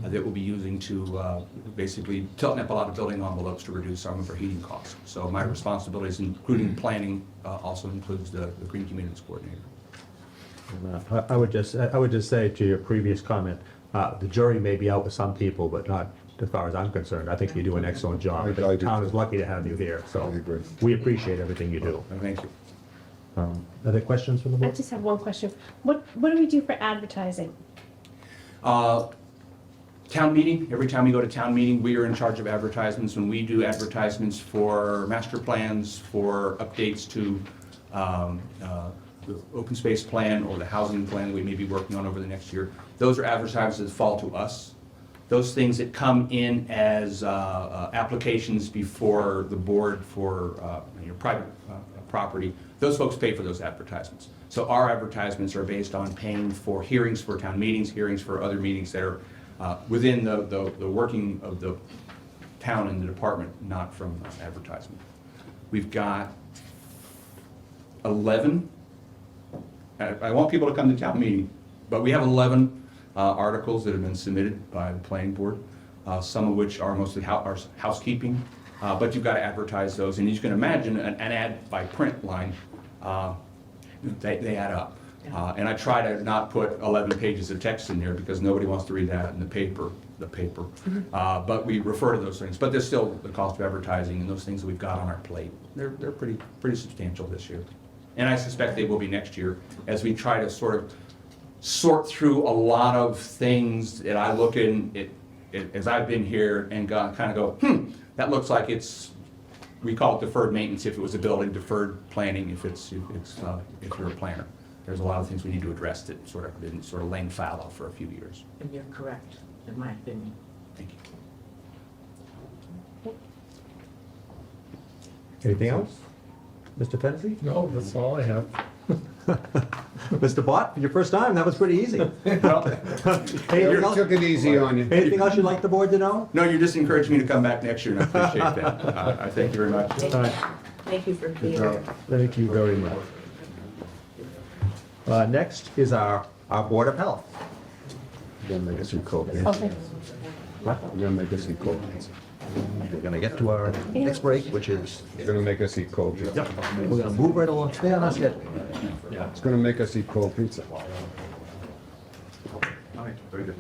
that we'll be using to basically tighten up a lot of building envelopes to reduce some of our heating costs. So my responsibilities, including planning, also includes the Green Communities Coordinator. I would just say to your previous comment, the jury may be out with some people, but not as far as I'm concerned. I think you do an excellent job. The town is lucky to have you here, so we appreciate everything you do. Thank you. Other questions from the I board? just have one question. What do we do for advertising? Town meeting, every time we go to town meeting, we are in charge of advertisements. When we do advertisements for master plans, for updates to the open space plan or the housing plan that we may be working on over the next year, those are advertisements that fall to us. Those things that come in as applications before the board for your private property, those folks pay for those advertisements. So our advertisements are based on paying for hearings for town meetings, hearings for other meetings that are within the working of the town and the department, not from advertisement. We've got 11, I want people to come to town meeting, but we have 11 articles that have been submitted by the planning board, some of which are mostly housekeeping, but you've got to advertise those, and you can imagine an ad by print line, they add up. And I try to not put 11 pages of text in there because nobody wants to read that in the paper. But we refer to those things. But there's still the cost of advertising and those things that we've got on our plate. They're pretty substantial this year. And I suspect they will be next year as we try to sort of sort through a lot of things that I look in as I've been here and kind of go, that looks like we call it deferred maintenance if it was a building, deferred planning if you're a planner. There's a lot of things we need to address that sort of been laying fallow for a few years. And you're correct, in my opinion. Thank you. Anything else? Mr. Fennessy? No, that's all I have. Mr. Bott, for your first time, that was pretty easy. Took it easy on you. Anything else you'd like the board to know? No, you just encouraged me to come back next year, and I appreciate that. I thank you very much. Thank you for being here. Thank you very much. Next is our Board of Health. You're gonna make us some copies. Okay. You're gonna make us eat copies. We're gonna get to our next break, which is, You're gonna make us eat cold pizza. yep, we're gonna move right along, stay on our schedule. It's gonna make us eat cold pizza. Very good.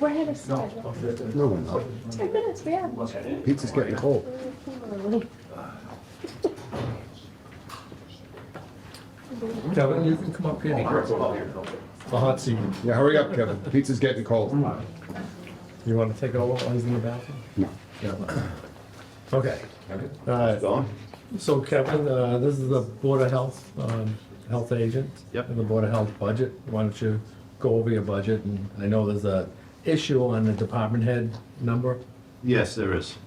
We're ahead of schedule. No, we're not. 10 minutes, we have. Pizza's getting cold. Kevin, you can come up here. The hot seat. Yeah, hurry up, Kevin. Pizza's getting cold. You want to take over while he's in the bathroom? No. Okay. So Kevin, this is the Board of Health, health agent. Yep. And the Board of Health budget. Why don't you go over your budget? And I know there's a issue on the department head number. Yes, there is.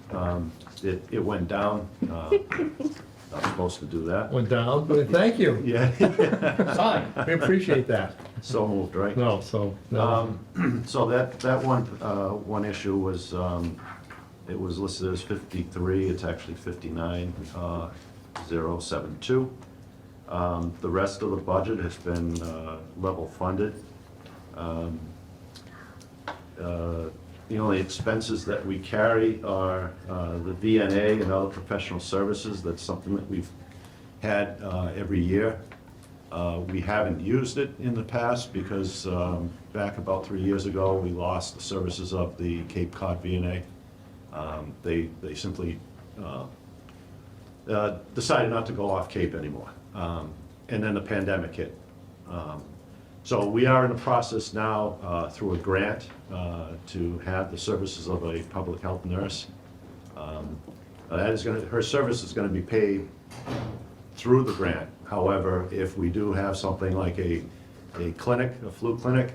It went down. Not supposed to do that. Went down, but thank you. Yeah. Fine, we appreciate that. So moved, right? No, so, no. So that one issue was, it was listed as 53, it's actually 59,072. The rest of the budget has been level funded. The only expenses that we carry are the VNA and other professional services. That's something that we've had every year. We haven't used it in the past because back about 3 years ago, we lost the services of the Cape Cod VNA. They simply decided not to go off Cape anymore. And then the pandemic hit. So we are in the process now through a grant to have the services of a public health nurse. Her service is going to be paid through the grant. However, if we do have something like a clinic, a flu clinic,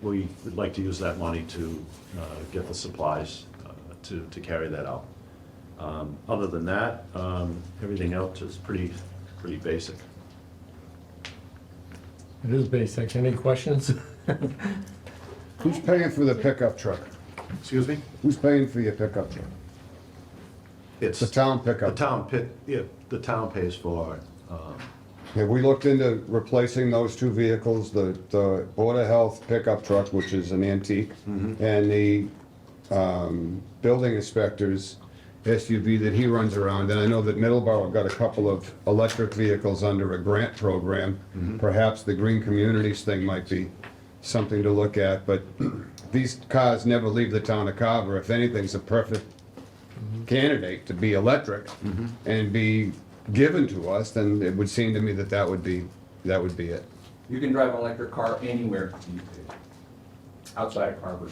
we would like to use that money to get the supplies to carry that out. Other than that, everything else is pretty basic. It is basic. Any questions? Who's paying for the pickup truck? Excuse me? Who's paying for your pickup truck? It's The town pickup. The town pays for. Have we looked into replacing those two vehicles, the Board of Health pickup truck, which is an antique, and the building inspector's SUV that he runs around? And I know that Middleborough got a couple of electric vehicles under a grant program. Perhaps the Green Communities thing might be something to look at, but these cars never leave the town of Carver. If anything's a perfect candidate to be electric and be given to us, then it would seem to me that that would be it. You can drive an electric car anywhere these days, outside of Carver.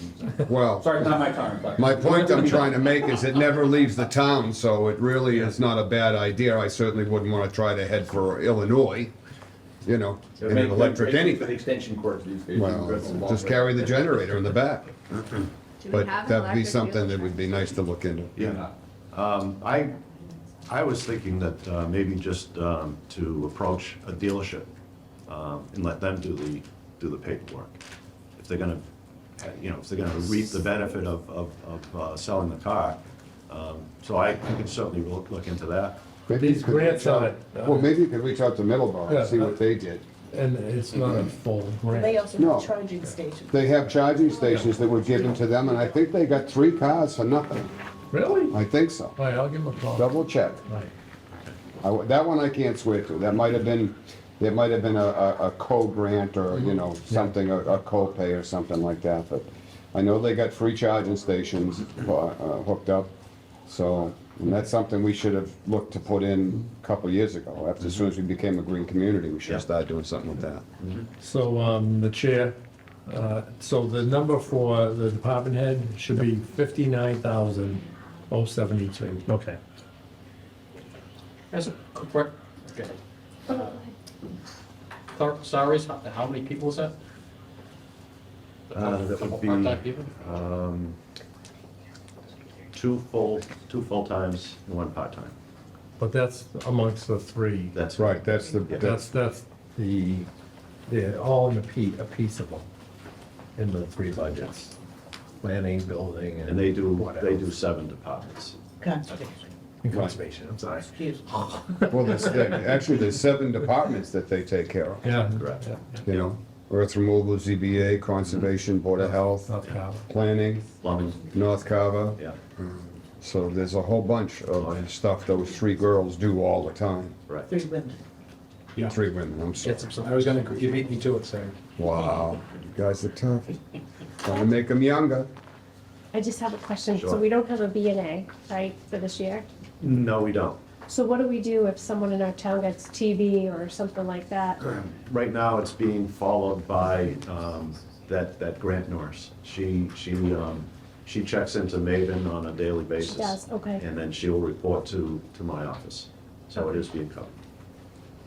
Well, Sorry, not my car. but- my point I'm trying to make is it never leaves the town, so it really is not a bad idea. I certainly wouldn't want to try to head for Illinois, in an electric For the anything. extension cords these days. Well, just carry the generator in the back. Do we But have an that'd be electric something vehicle? that would be nice to look into. Yeah. I was thinking that maybe just to approach a dealership and let them do the paperwork. If they're gonna, if they're gonna reap the benefit of selling the car. So I could certainly look into that. Maybe These you could grants reach out- on it. Well, maybe you could reach out to Middleborough and see what they did. And it's not a full grant. They also No. have charging stations. They have charging stations that were given to them, and I think they got 3 cars for nothing. Really? I think so. All right, I'll give him a call. Double check. Right. That one I can't swear to. That might have been a co-grant or, something, a co-pay or something like that. But I know they got free charging stations hooked up. So, and that's something we should have looked to put in a couple of years ago. As soon as we became a green community, we should have started doing something with that. So, the chair, so the number for the department head should be 59,072. Okay. As a quick, okay. Clerk salaries, how many people is that? That Couple would be part-time people? two full-times and 1 part-time. But that's amongst the 3. That's Right, that's the, That's they're all in a piece of them, in the 3 budgets. Planning, building, And they do whatever. 7 departments. Okay. in conservation, I'm sorry. Well, actually, there's 7 departments that they take care of. Yeah. You know, earth removal, ZBA, conservation, board of health, North Carver. planning, Plumbing, North Carver. yeah, So there's a whole bunch of stuff those 3 girls do all the time. right. 3 women. Yeah. 3 women, I'm sorry. Get some, I was gonna, you beat me to it, sir. Wow, you guys are tough. Trying to make them younger. I just have a question. So Sure. we don't have a B&A, right, for this year? No, we don't. So what do we do if someone in our town gets TB or something like that? Right now, it's being followed by that grant nurse. She checks into Maven on a daily basis. She does, okay. And then she'll report to my office. So it is being covered.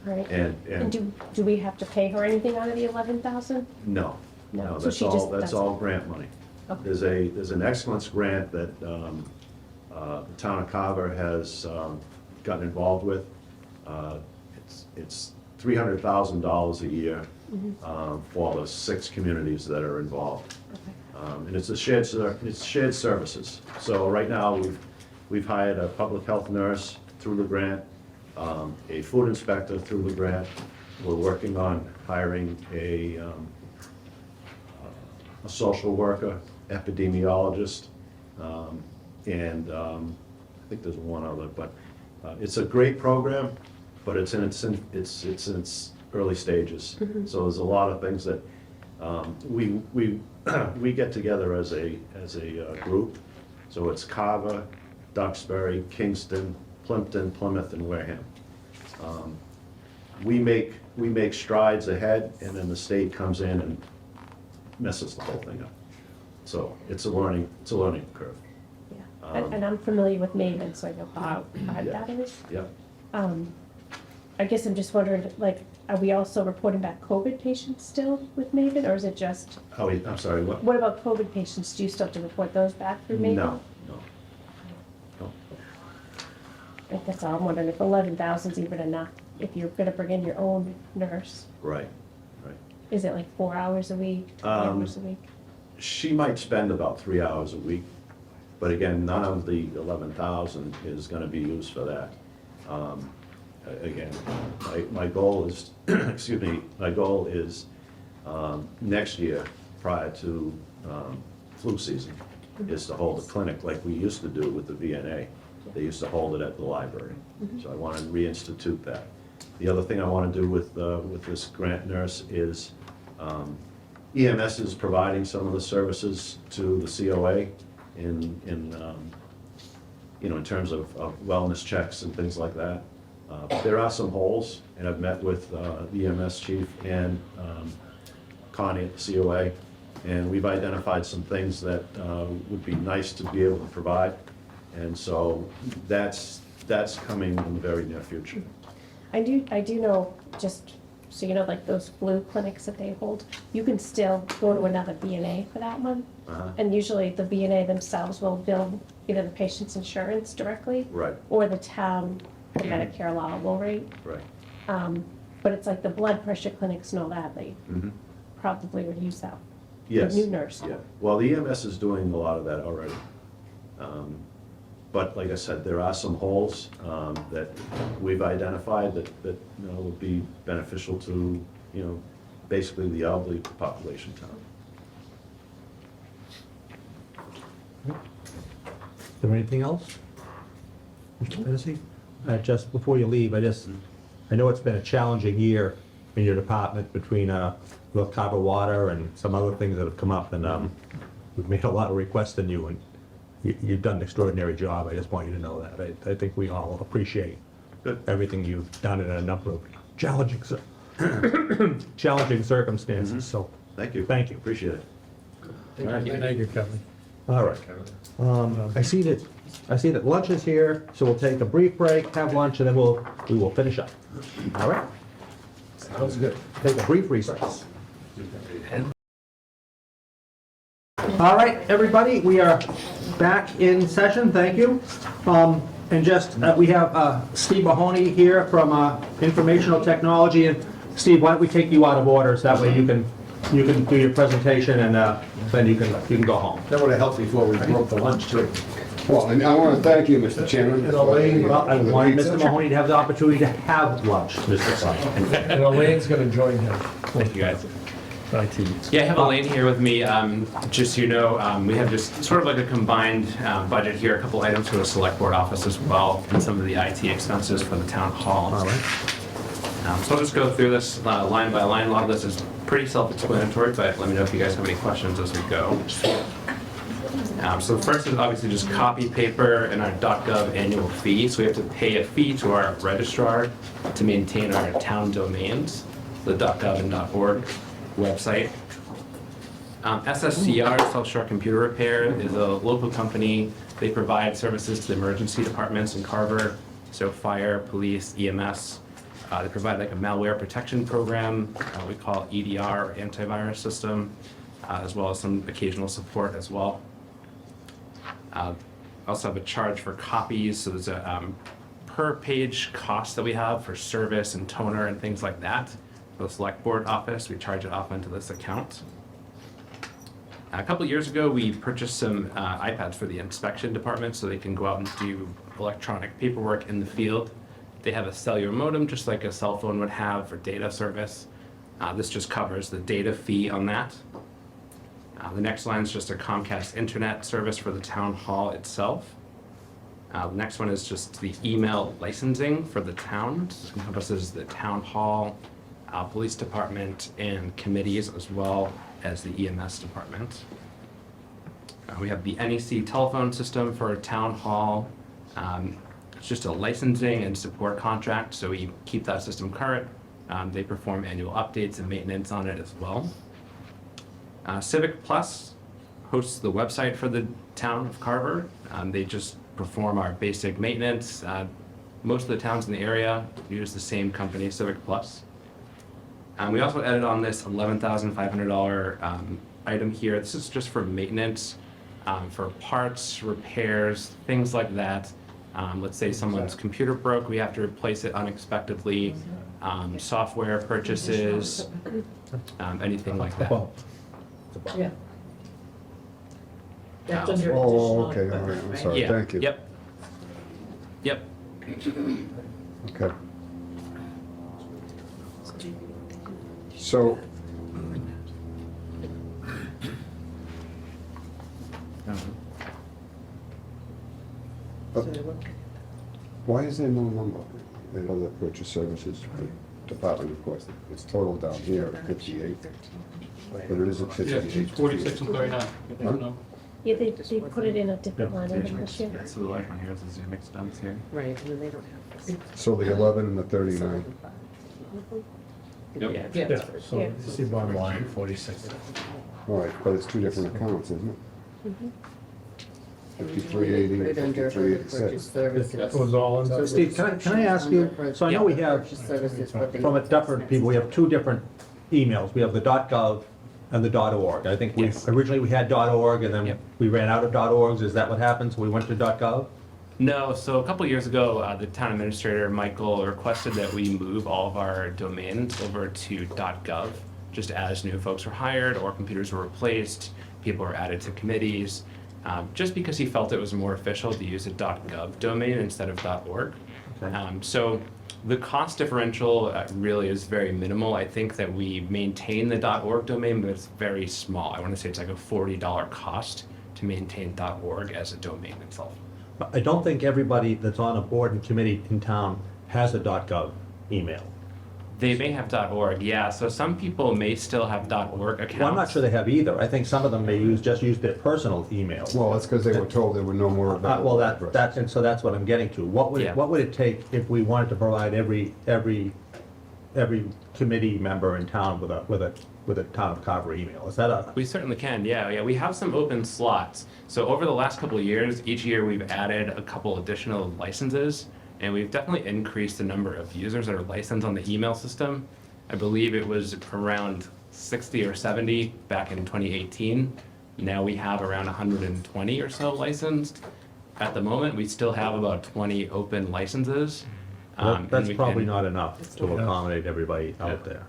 All right. And do we have to pay her anything out of the 11,000? no, No, no, so that's she all, just that's does all grant money. Okay. There's an excellence grant that the town of Carver has gotten involved with. It's $300,000 a year for the 6 communities that are involved. And it's shared services. So right now, we've hired a public health nurse through the grant, a food inspector through the grant. We're working on hiring a social worker, epidemiologist, and I think there's one other, but it's a great program, but it's in its early stages. So there's a lot of things that we get together as a group. So it's Carver, Duxbury, Kingston, Plimpton, Plymouth, and Wareham. We make strides ahead, and then the state comes in and messes the whole thing up. So it's a learning curve. Yeah. And I'm familiar with Maven, so I know how hard that is. Yeah. I guess I'm just wondering, like, are we also reporting back COVID patients still with Maven, or is it just? Oh, I'm sorry, what? What about COVID patients? Do you still have to report those back through Maven? No. I think that's all I'm wondering, if 11,000 is even enough, if you're gonna bring in your own nurse. Right. Is it like 4 hours a week, 3 hours a week? She might spend about 3 hours a week, but again, none of the 11,000 is gonna be used for that. Again, my goal is, excuse me, my goal is next year, prior to flu season, is to hold a clinic like we used to do with the VNA. They used to hold it at the library. So I want to reinstitute that. The other thing I want to do with this grant nurse is EMS is providing some of the services to the COA in terms of wellness checks and things like that. But there are some holes, and I've met with the EMS chief and Connie at the COA, and we've identified some things that would be nice to be able to provide. And so that's coming in the very near future. I do know, just so you know, like those flu clinics that they hold, you can still go to another VNA for that one. And usually the VNA themselves will bill either the patient's insurance directly. Right. Or the town, the Medicare allowable rate. Right. But it's like the blood pressure clinics and all that, they probably would use that. Yes. The new nurse. Yeah. Well, the EMS is doing a lot of that already. But like I said, there are some holes that we've identified that would be beneficial to, basically the elderly population town. Is there anything else? Mr. Fennessy? Just before you leave, I know it's been a challenging year in your department between North Carver Water and some other things that have come up, and we've made a lot of requests in you, and you've done an extraordinary job. I just want you to know that. I think we all appreciate everything you've done in a number of challenging circumstances, so. Thank you. Thank you. Appreciate it. Thank you, Kevin. All right. I see that lunch is here, so we'll take a brief break, have lunch, and then we will finish up. All right? Sounds good. Take a brief recess. All right, everybody, we are back in session. Thank you. And just, we have Steve Mahoney here from Informational Technology. And Steve, why don't we take you out of order, so that way you can do your presentation, and then you can go home. That would have helped before we broke the lunch, too. Well, and I want to thank you, Mr. Chairman. And Elaine, well, I wanted Mr. Mahoney to have the opportunity to have lunch, Mr. Simon. And Elaine's gonna join him. Thank you, guys. IT. Yeah, I have Elaine here with me. Just so you know, we have just sort of like a combined budget here, a couple items for the select board office as well, and some of the IT expenses for the town hall. All right. So I'll just go through this line by line. A lot of this is pretty self-explanatory, but let me know if you guys have any questions as we go. So the first is obviously just copy paper and our .gov annual fee. So we have to pay a fee to our registrar to maintain our town domains, the .gov and .org website. SSCR, South Shore Computer Repair, is a local company. They provide services to the emergency departments in Carver, so fire, police, EMS. They provide like a malware protection program, we call EDR, antivirus system, as well as some occasional support as well. Also have a charge for copies, so there's a per page cost that we have for service and toner and things like that. For the select board office, we charge it off into this account. A couple years ago, we purchased some iPads for the inspection department so they can go out and do electronic paperwork in the field. They have a cellular modem, just like a cell phone would have for data service. This just covers the data fee on that. The next line is just a Comcast internet service for the town hall itself. The next one is just the email licensing for the town. This encompasses the town hall, police department, and committees, as well as the EMS department. We have the NEC telephone system for town hall. It's just a licensing and support contract, so we keep that system current. They perform annual updates and maintenance on it as well. Civic Plus hosts the website for the town of Carver. They just perform our basic maintenance. Most of the towns in the area use the same company, Civic Plus. We also added on this $11,500 item here. This is just for maintenance, for parts, repairs, things like that. Let's say someone's computer broke, we have to replace it unexpectedly. Software purchases, anything like that. Yeah. That's under Oh, additional okay, all right, equipment, I'm right? sorry, Yeah, thank you. Yep. Yep. Okay. So, why is there no number in other purchase services for department request? It's total down here at 58, but it isn't 58. 46 and 39. Huh? Yeah, they put it in a different line item this year. Yeah, so the light one here is the Zoom expense here. Right, and they don't have this. So the 11 and the 39. Yep. Yeah, so you see bottom line, 46. All right, but it's two different accounts, isn't it? 5380 and 5386. It was all in. So Steve, can I ask you, so I know we have, from a different people, we have two different emails. We have the .gov and the .org. I think originally we had .org and then we ran out of .orgs. Is that what happened? So we went to .gov? No, so a couple years ago, the town administrator, Michael, requested that we move all of our domains over to .gov, just as new folks were hired or computers were replaced, people were added to committees, just because he felt it was more official to use a .gov domain instead of .org. Okay. So the cost differential really is very minimal. I think that we maintain the .org domain, but it's very small. I want to say it's like a $40 cost to maintain .org as a domain itself. But I don't think everybody that's on a board and committee in town has a .gov email. They may have .org, yeah. So some people may still have .org accounts. Well, I'm not sure they have either. I think some of them may just use their personal email. Well, that's because they were told there were no more available. Well, and so that's what I'm getting to. What would it take if we wanted to provide every committee member in town with a town of Carver email? Is that a? We certainly can, yeah. We have some open slots. So over the last couple of years, each year we've added a couple additional licenses, and we've definitely increased the number of users that are licensed on the email system. I believe it was around 60 or 70 back in 2018. Now we have around 120 or so licensed. At the moment, we still have about 20 open licenses. That's probably not enough to accommodate everybody out there.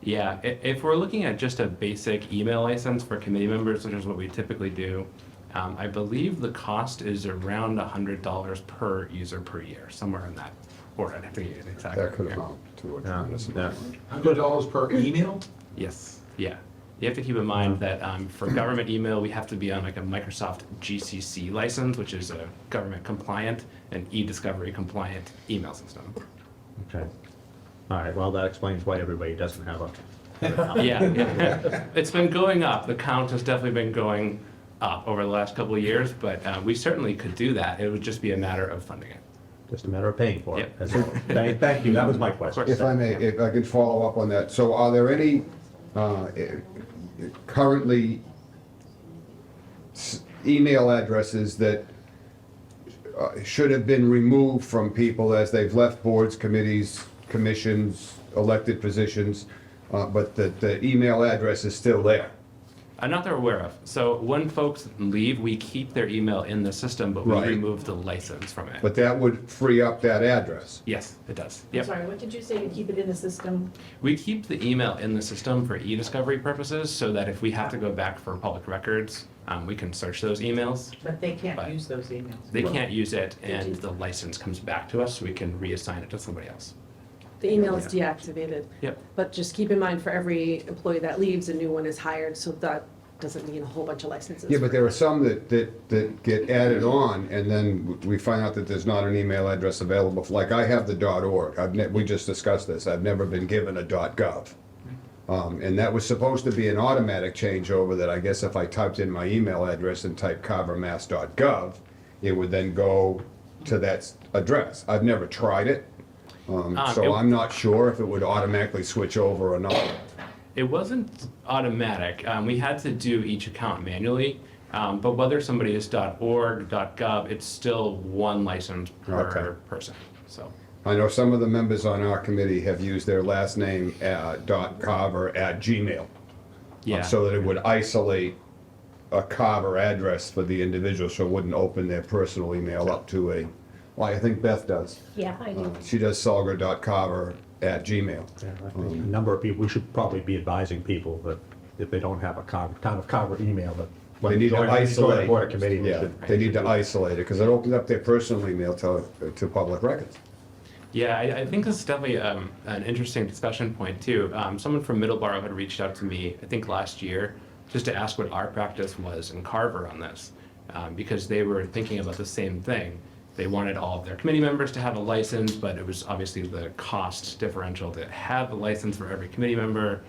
Yeah, if we're looking at just a basic email license for committee members, which is what we typically do, I believe the cost is around $100 per user per year, somewhere in that order. I have to get it exactly. That could amount to it. $100 per email? Yes, yeah. You have to keep in mind that for government email, we have to be on like a Microsoft GCC license, which is a government compliant and e-discovery compliant email system. Okay. All right, well, that explains why everybody doesn't have a. Yeah, it's been going up. The count has definitely been going up over the last couple of years, but we certainly could do that. It would just be a matter of funding it. Just a matter of paying for it. Yep. Thank you, that was my question. If I may, if I could follow up on that. So are there any currently email addresses that should have been removed from people as they've left boards, committees, commissions, elected positions, but that the email address is still there? Not that we're aware of. So when folks leave, we keep their email in the system, but we Right. remove the license from it. But that would free up that address. Yes, it does. I'm Yep. sorry, what did you say to keep it in the system? We keep the email in the system for e-discovery purposes so that if we have to go back for public records, we can search those emails. But they can't But use those emails. They can't use it, and the license comes back to us, so we can reassign it to somebody else. The email is deactivated. Yep. But just keep in mind, for every employee that leaves, a new one is hired, so that doesn't mean a whole bunch of licenses. Yeah, but there are some that get added on, and then we find out that there's not an email address available. Like I have the .org. We just discussed this. I've never been given a .gov. And that was supposed to be an automatic changeover that I guess if I typed in my email address and typed carvermass.gov, it would then go to that address. I've never tried it, so I'm not sure if it would automatically switch over or not. It wasn't automatic. We had to do each account manually, but whether somebody is .org, .gov, it's still one license per person. So I know some of the members on our committee have used their last name .carver@gmail. Yeah. So that it would isolate a Carver address for the individual, so it wouldn't open their personal email up to a, well, I think Beth does. Yeah, I do. She does solgar.carver@gmail. Yeah, I think a number of people, we should probably be advising people that if they don't have a town of Carver email, that when They need to join a isolate. board or committee, they Yeah, should. they need to isolate it, because it opens up their personal email to public records. yeah, I think this is definitely an interesting discussion point too. Someone from Middleborough had reached out to me, I think last year, just to ask what our practice was in Carver on this, because they were thinking about the same thing. They wanted all of their committee members to have a license, but it was obviously the cost differential to have a license for every committee member,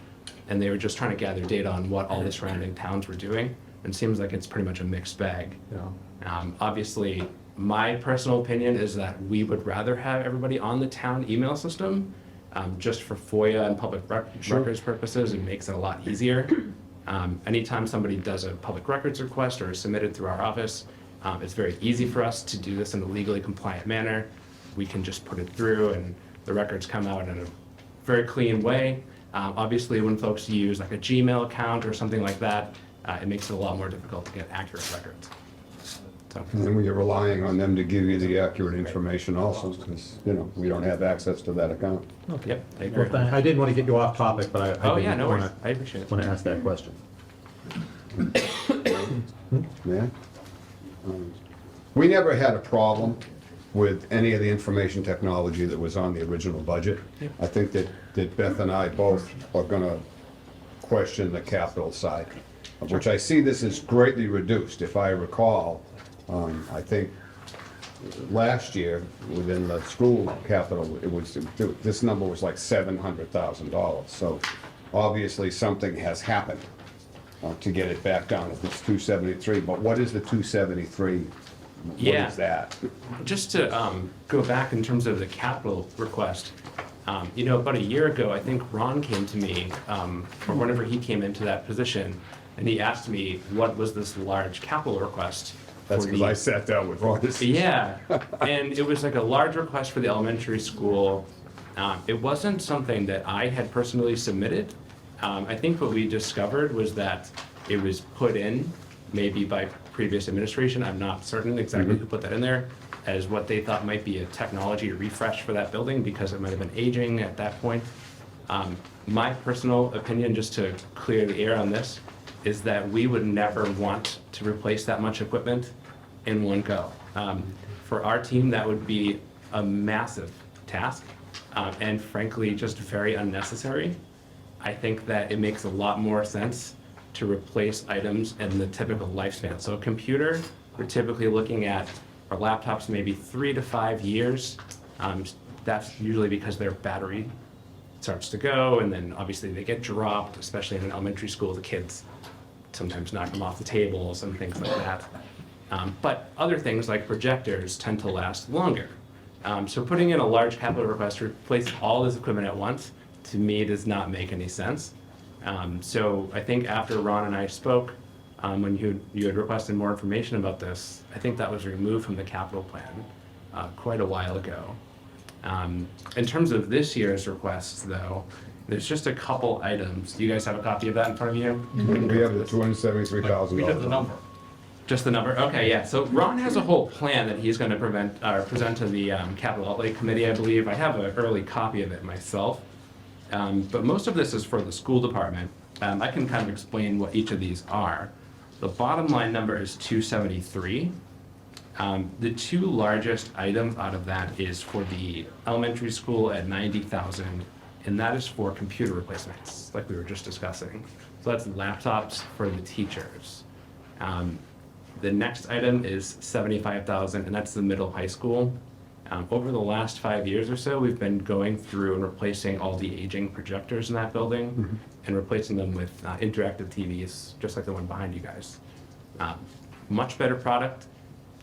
and they were just trying to gather data on what all the surrounding towns were doing. And it seems like it's pretty much a mixed bag. Obviously, my personal opinion is that we would rather have everybody on the town email system, just for FOIA and public records purposes. It makes it a lot easier. Anytime somebody does a public records request or is submitted through our office, it's very easy for us to do this in a legally compliant manner. We can just put it through and the records come out in a very clean way. Obviously, when folks use like a Gmail account or something like that, it makes it a lot more difficult to get accurate records. So. And then we're relying on them to give you the accurate information also, because, we don't have access to that account. Okay. Yep, I agree. Well, I didn't want to get you off topic, but I Oh, yeah, did no want worries. I appreciate it. to ask that question. Yeah. We never had a problem with any of the information technology that was on the original budget. I think that Beth and I both are gonna question the capital side, which I see this is greatly reduced. If I recall, I think last year, within the school capital, this number was like $700,000. So obviously, something has happened to get it back down. If it's 273, but what is the 273? What Yeah. is that? Just to go back in terms of the capital request, about a year ago, I think Ron came to me, or whenever he came into that position, and he asked me, what was this large capital request? That's because I sat down with Ron. Yeah, and it was like a large request for the elementary school. It wasn't something that I had personally submitted. I think what we discovered was that it was put in, maybe by previous administration, I'm not certain exactly who put that in there, as what they thought might be a technology refresh for that building because it might have been aging at that point. My personal opinion, just to clear the air on this, is that we would never want to replace that much equipment in one go. For our team, that would be a massive task, and frankly, just very unnecessary. I think that it makes a lot more sense to replace items in the typical lifespan. So a computer, we're typically looking at our laptops maybe 3 to 5 years. That's usually because their battery starts to go, and then obviously they get dropped, especially in an elementary school, the kids sometimes knock them off the tables and things like that. But other things like projectors tend to last longer. So putting in a large capital request to replace all this equipment at once, to me, does not make any sense. So I think after Ron and I spoke, when you had requested more information about this, I think that was removed from the capital plan quite a while ago. In terms of this year's requests, though, there's just a couple items. Do you guys have a copy of that in front of you? We have the $273,000. We have the number. Just the number? Okay, yeah. So Ron has a whole plan that he's going to present to the Capital Outlay Committee, I believe. I have an early copy of it myself. But most of this is for the school department. I can kind of explain what each of these are. The bottom line number is 273. The two largest items out of that is for the elementary school at 90,000, and that is for computer replacements, like we were just discussing. So that's laptops for the teachers. The next item is 75,000, and that's the middle high school. Over the last 5 years or so, we've been going through and replacing all the aging projectors in that building and replacing them with interactive TVs, just like the one behind you guys. Much better product.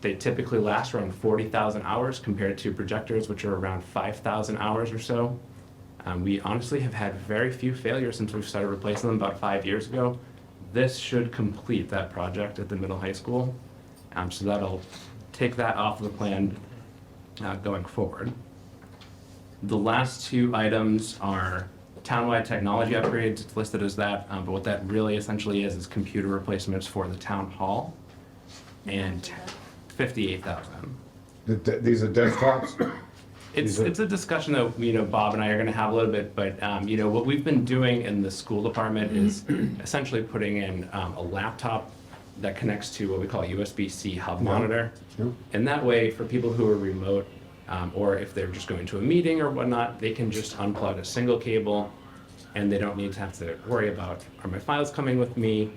They typically last around 40,000 hours compared to projectors, which are around 5,000 hours or so. We honestly have had very few failures since we've started replacing them about 5 years ago. This should complete that project at the middle high school. So that'll take that off the plan going forward. The last two items are townwide technology upgrades. It's listed as that, but what that really essentially is computer replacements for the town hall, and 58,000. These are desktops? It's a discussion that Bob and I are going to have a little bit, but what we've been doing in the school department is essentially putting in a laptop that connects to what we call a USB-C hub monitor. And that way, for people who are remote, or if they're just going to a meeting or whatnot, they can just unplug a single cable, and they don't need to have to worry about, are my files coming with me?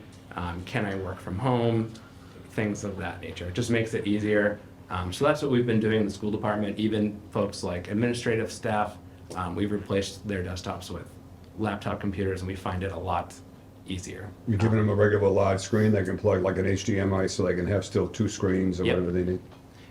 Can I work from home? Things of that nature. It just makes it easier. So that's what we've been doing in the school department. Even folks like administrative staff, we've replaced their desktops with laptop computers, and we find it a lot easier. You're giving them a regular large screen they can plug like an HDMI so they can have still two screens or whatever they need?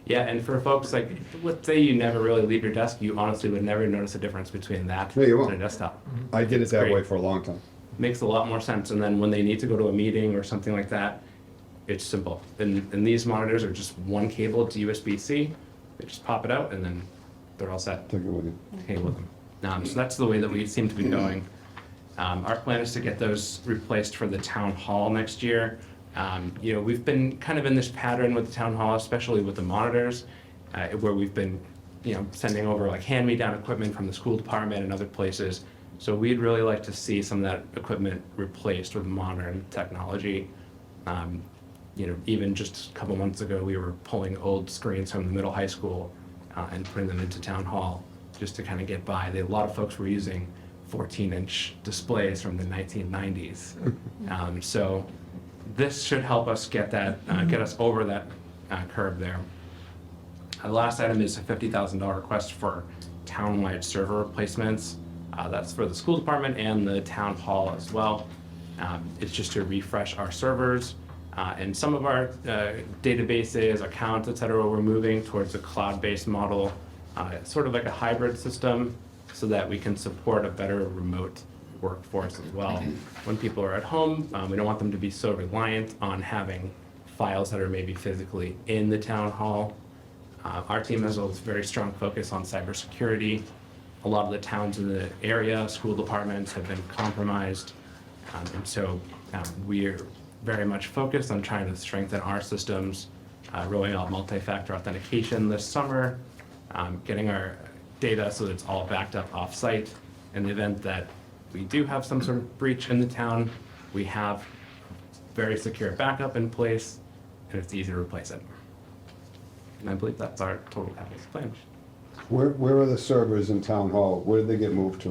Yeah, and for folks like, let's say you never really leave your desk, you honestly would never notice a difference between that and a desktop. I did it It's that great. way for a long time. Makes a lot more sense, and then when they need to go to a meeting or something like that, it's simple. And these monitors are just one cable to USB-C. They just pop it out, and then they're all set. Take it with you. Okay with them. So that's the way that we seem to be going. Our plan is to get those replaced for the town hall next year. We've been kind of in this pattern with the town hall, especially with the monitors, where we've been, sending over like hand-me-down equipment from the school department and other places. So we'd really like to see some of that equipment replaced with modern technology. Even just a couple months ago, we were pulling old screens from the middle high school and putting them into town hall just to kind of get by. A lot of folks were using 14-inch displays from the 1990s. So this should help us get us over that curve there. The last item is a $50,000 request for town-wide server replacements. That's for the school department and the town hall as well. It's just to refresh our servers. And some of our databases, accounts, et cetera, we're moving towards a cloud-based model, sort of like a hybrid system, so that we can support a better remote workforce as well. When people are at home, we don't want them to be so reliant on having files that are maybe physically in the town hall. Our team has a very strong focus on cybersecurity. A lot of the towns in the area, school departments have been compromised. And so we're very much focused on trying to strengthen our systems, rolling out multi-factor authentication this summer, getting our data so that it's all backed up off-site in the event that we do have some sort of breach in the town, we have very secure backup in place, and it's easy to replace it. And I believe that's our total capital plan. Where are the servers in town hall? Where did they get moved to?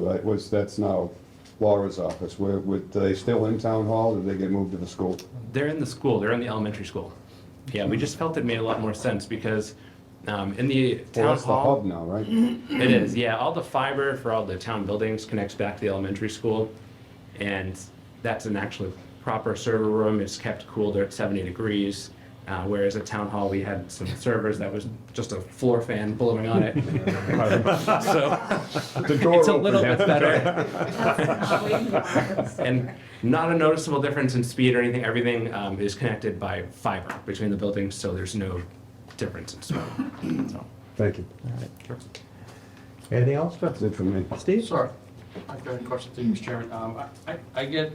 That's now Laura's office. Are they still in town hall, or did they get moved to the school? They're in the school, they're in the elementary school. Yeah, we just felt it made a lot more sense because in the Well, town that's the hall. hub now, right? It is, yeah. All the fiber for all the town buildings connects back to the elementary school. And that's an actually proper server room. It's kept cool there at 70 degrees. Whereas at town hall, we had some servers that was just a floor fan blowing on it. So it's a little bit better. And not a noticeable difference in speed or anything. Everything is connected by fiber between the buildings, so there's no difference in speed. So. Thank you. Anything else? That's it for me. Steve? Sorry, I've got a question to you, Mr. Chairman. I get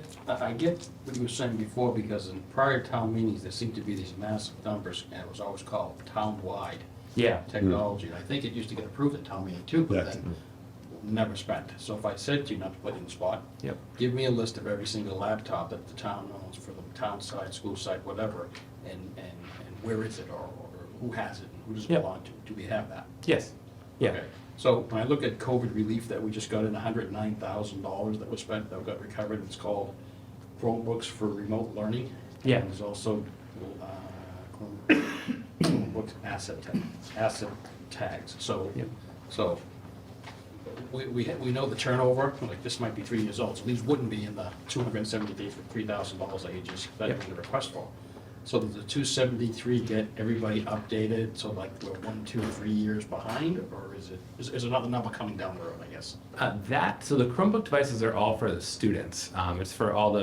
what you were saying before, because in prior town meetings, there seemed to be these massive numbers, and it was always called town-wide Yeah. technology. And I think it used to get approved at town meeting too, but Yes. then never spent. So if I said to you, not to put you in the spot, Yep. give me a list of every single laptop that the town owns for the town side, school side, whatever, and where is it, or who has it, who does it Yep. belong to? Do we have that? Yes. Yeah. Okay. So when I look at COVID relief that we just got in, $109,000 that was spent, that got recovered, it's called Chromebooks for remote learning. Yeah. And there's also Chromebook asset tags. So, Yep. so we know the turnover, like this might be 3 years old, so these wouldn't be in the 273 for $3,000 that you just, that you Yep. made a request for. So does the 273 get everybody updated, so like we're 1, 2, 3 years behind, or is another number coming down the road, I guess? So the Chromebook devices are all for the students. It's for all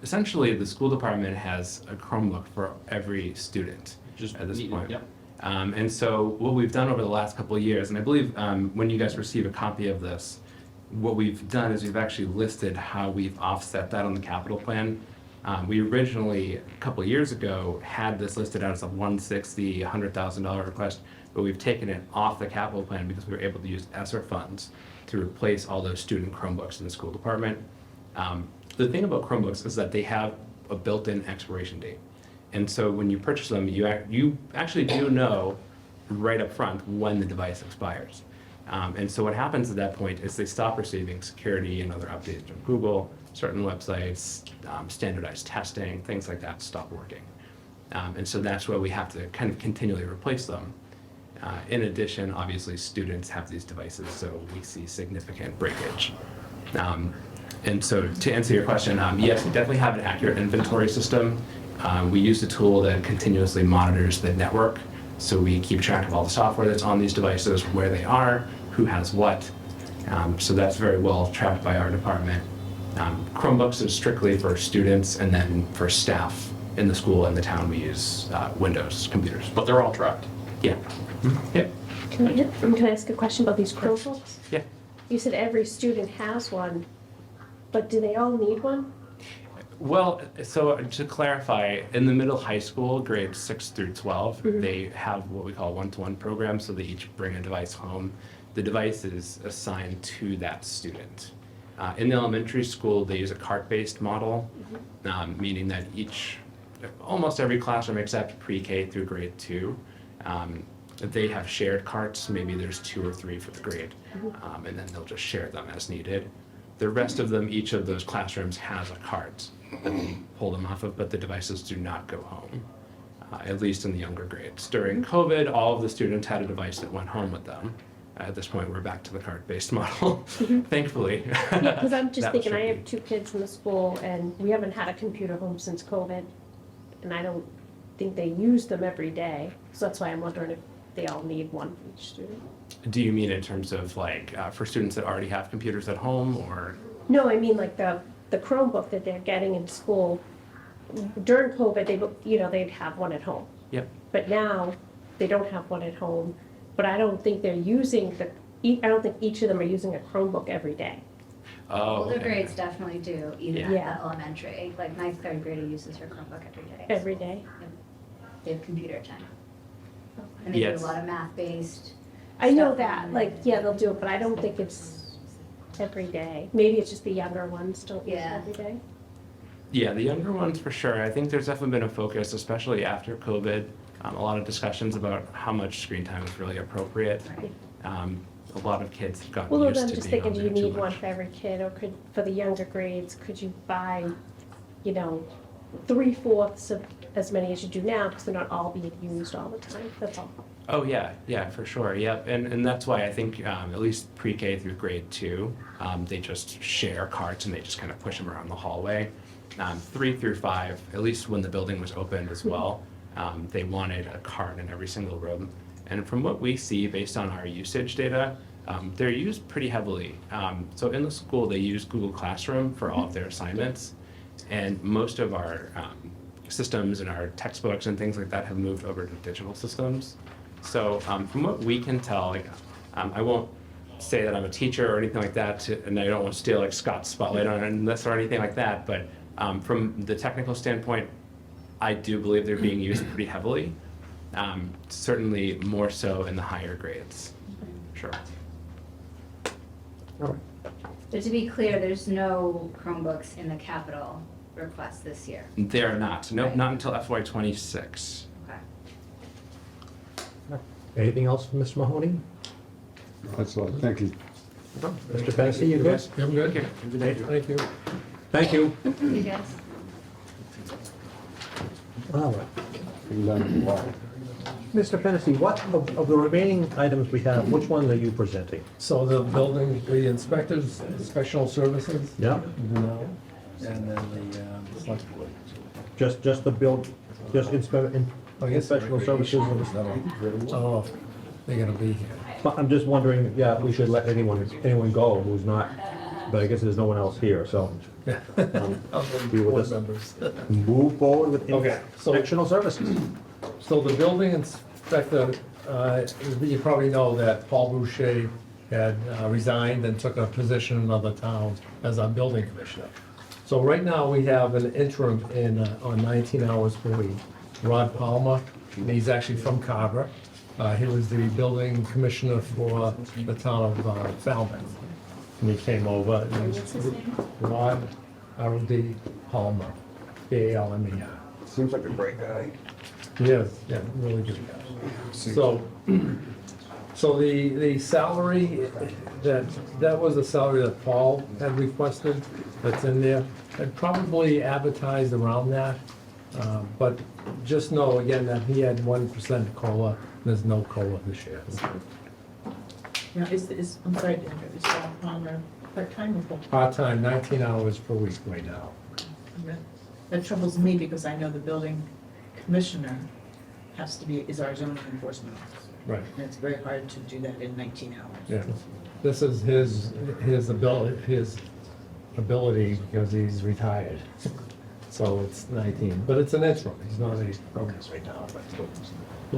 essentially the school department has a Chromebook for every student Just at this needed, point. yep. And so what we've done over the last couple of years, and I believe when you guys receive a copy of this, what we've done is we've actually listed how we've offset that on the capital plan. We originally, a couple of years ago, had this listed out as a $160,000, $100,000 request, but we've taken it off the capital plan because we were able to use ESSER funds to replace all those student Chromebooks in the school department. The thing about Chromebooks is that they have a built-in expiration date. And so when you purchase them, you actually do know right up front when the device expires. And so what happens at that point is they stop receiving security and other updates from Google, certain websites, standardized testing, things like that stop working. And so that's where we have to kind of continually replace them. In addition, obviously, students have these devices, so we see significant breakage. And so to answer your question, yes, we definitely have an accurate inventory system. We use a tool that continuously monitors the network. So we keep track of all the software that's on these devices, where they are, who has what. So that's very well tracked by our department. Chromebooks is strictly for students, and then for staff in the school and the town, we use Windows computers. But they're all tracked. Yeah. Yep. Can I ask a question about these Chromebooks? Yeah. You said every student has one, but do they all need one? Well, so to clarify, in the middle high school, grades 6 through 12, Mhm. they have what we call one-to-one programs, so they each bring a device home. The device is assigned to that student. In the elementary school, they use a cart-based model, meaning that almost every classroom except pre-K through grade 2, they have shared carts. Maybe there's 2 or 3 for the grade, and then they'll just share them as needed. The rest of them, each of those classrooms has a cart that they pull them off of, but the devices do not go home, at least in the younger grades. During COVID, all of the students had a device that went home with them. At this point, we're back to the cart-based model, thankfully. Yeah, because I'm just That thinking, I should have 2 kids in the school, and we haven't had a computer home since COVID, and I don't think they use them every day, so that's why I'm wondering if they all need one for each student. Do you mean in terms of for students that already have computers at home, or? No, I mean like the Chromebook that they're getting in school. During COVID, they'd have one at home. Yep. But now, they don't have one at home, but I don't think they're using I don't think each of them are using a Chromebook every day. Oh, Older okay. grades definitely do, even Yeah. at the elementary. Like my 3rd grader uses her Chromebook every day. Every day? Yep. They have computer time. And they Yes. do a lot of math-based. I know stuff that, on like, yeah, they'll do it, but I don't think it's every day. Maybe it's just the younger ones don't use it Yeah. every day. Yeah, the younger ones for sure. I think there's definitely been a focus, especially after COVID, a lot of discussions about how much screen time is really appropriate. A lot of kids have gotten Well, used then to I'm just being thinking, on do you there too need one much. for every kid, or could, for the younger grades, could you buy, you know, 3/4 of as many as you do now, because they're not all being used all the time, that's all. Oh, yeah, yeah, for sure, yep. And that's why I think at least pre-K through grade 2, they just share carts and they just kind of push them around the hallway. 3 through 5, at least when the building was opened as well, they wanted a cart in every single room. And from what we see, based on our usage data, they're used pretty heavily. So in the school, they use Google Classroom for all of their assignments. And most of our systems and our textbooks and things like that have moved over to digital systems. So from what we can tell, like, I won't say that I'm a teacher or anything like that, and I don't want to steal like Scott's spotlight on this or anything like that, but from the technical standpoint, I do believe they're being used pretty heavily. Certainly more so in the higher grades, sure. All right. But to be clear, there's no Chromebooks in the capital request this year. They're not, nope, Right. not until FY26. Okay. Anything else from Mr. Mahoney? That's all, thank you. Mr. Fennessy, you good? I'm good. Okay. Thank you. Thank you. You guys? All right. Been done a while. Mr. Fennessy, what of the remaining items we have, which ones are you presenting? So the building, the inspectors, special services. Yeah. No. And then the select board. Just the build, just I guess inspectional services? Oh, they're gonna be here. But I'm just wondering, yeah, we should let anyone go who's not, but I guess there's no one else here, so. Yeah. Be with Board us. members. Move forward with Okay, so- inspectional services. So the building inspector, you probably know that Paul Boucher had resigned and took a position in another town as our building commissioner. So right now, we have an interim on 19 hours per week, Rod Palmer, and he's actually from Carver. He was the building commissioner for the town of Falmouth. And he came over. What's his name? Rod R.D. Palmer, Palmer. Seems like a great guy. Yes, yeah, really good guy. So the salary, that was the salary that Paul had requested, that's in there. I'd probably advertised around that, but just know again that he had 1% COLA, there's no COLA this year. Now, I'm sorry, is Rob Palmer part-time or full-time? Part-time, 19 hours per week right now. That troubles me because I know the building commissioner is our zoning enforcement officer. Right. And it's very hard to do that in 19 hours. Yeah, this is his ability because he's retired. So it's 19, but it's an interim, he's not a program right now.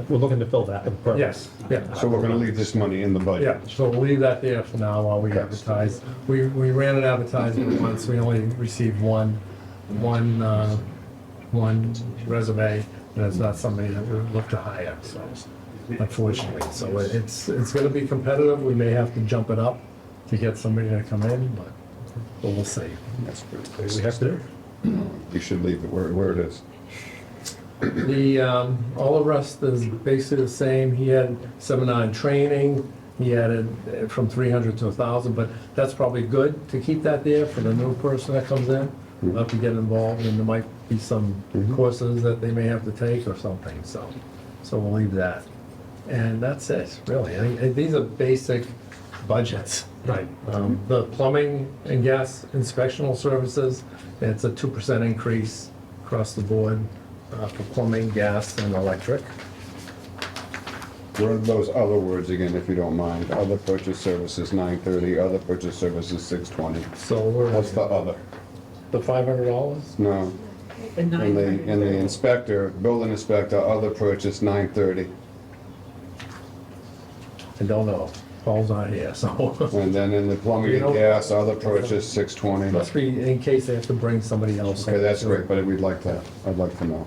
We're looking to fill that. Yes, yeah. So we're gonna leave this money in the budget? Yeah, so we'll leave that there for now while we advertise. We ran an advertisement once, we only received one resume, and it's not somebody that we look to hire, so unfortunately. So it's gonna be competitive, we may have to jump it up to get somebody to come in, but we'll see. That's good. We have to do. You should leave it where it is. All the rest is basically the same. He had seminar and training. He added from 300 to 1,000, but that's probably good to keep that there for the new person that comes in. They'll have to get involved, and there might be some courses that they may have to take or something, so we'll leave that. And that's it, really. These are basic budgets. Right. The plumbing and gas inspectional services, it's a 2% increase across the board for plumbing, gas, and electric. What are those other words again, if you don't mind? Other purchase services, 930, other purchase services, 620. So we're. What's the other? The $500? No. And And the inspector, building inspector, other purchase, 930. I don't know. Paul's not here, so. And then in the plumbing and gas, other purchase, 620. Must be in case they have to bring somebody else. Okay, that's great, but we'd like that. I'd like to know.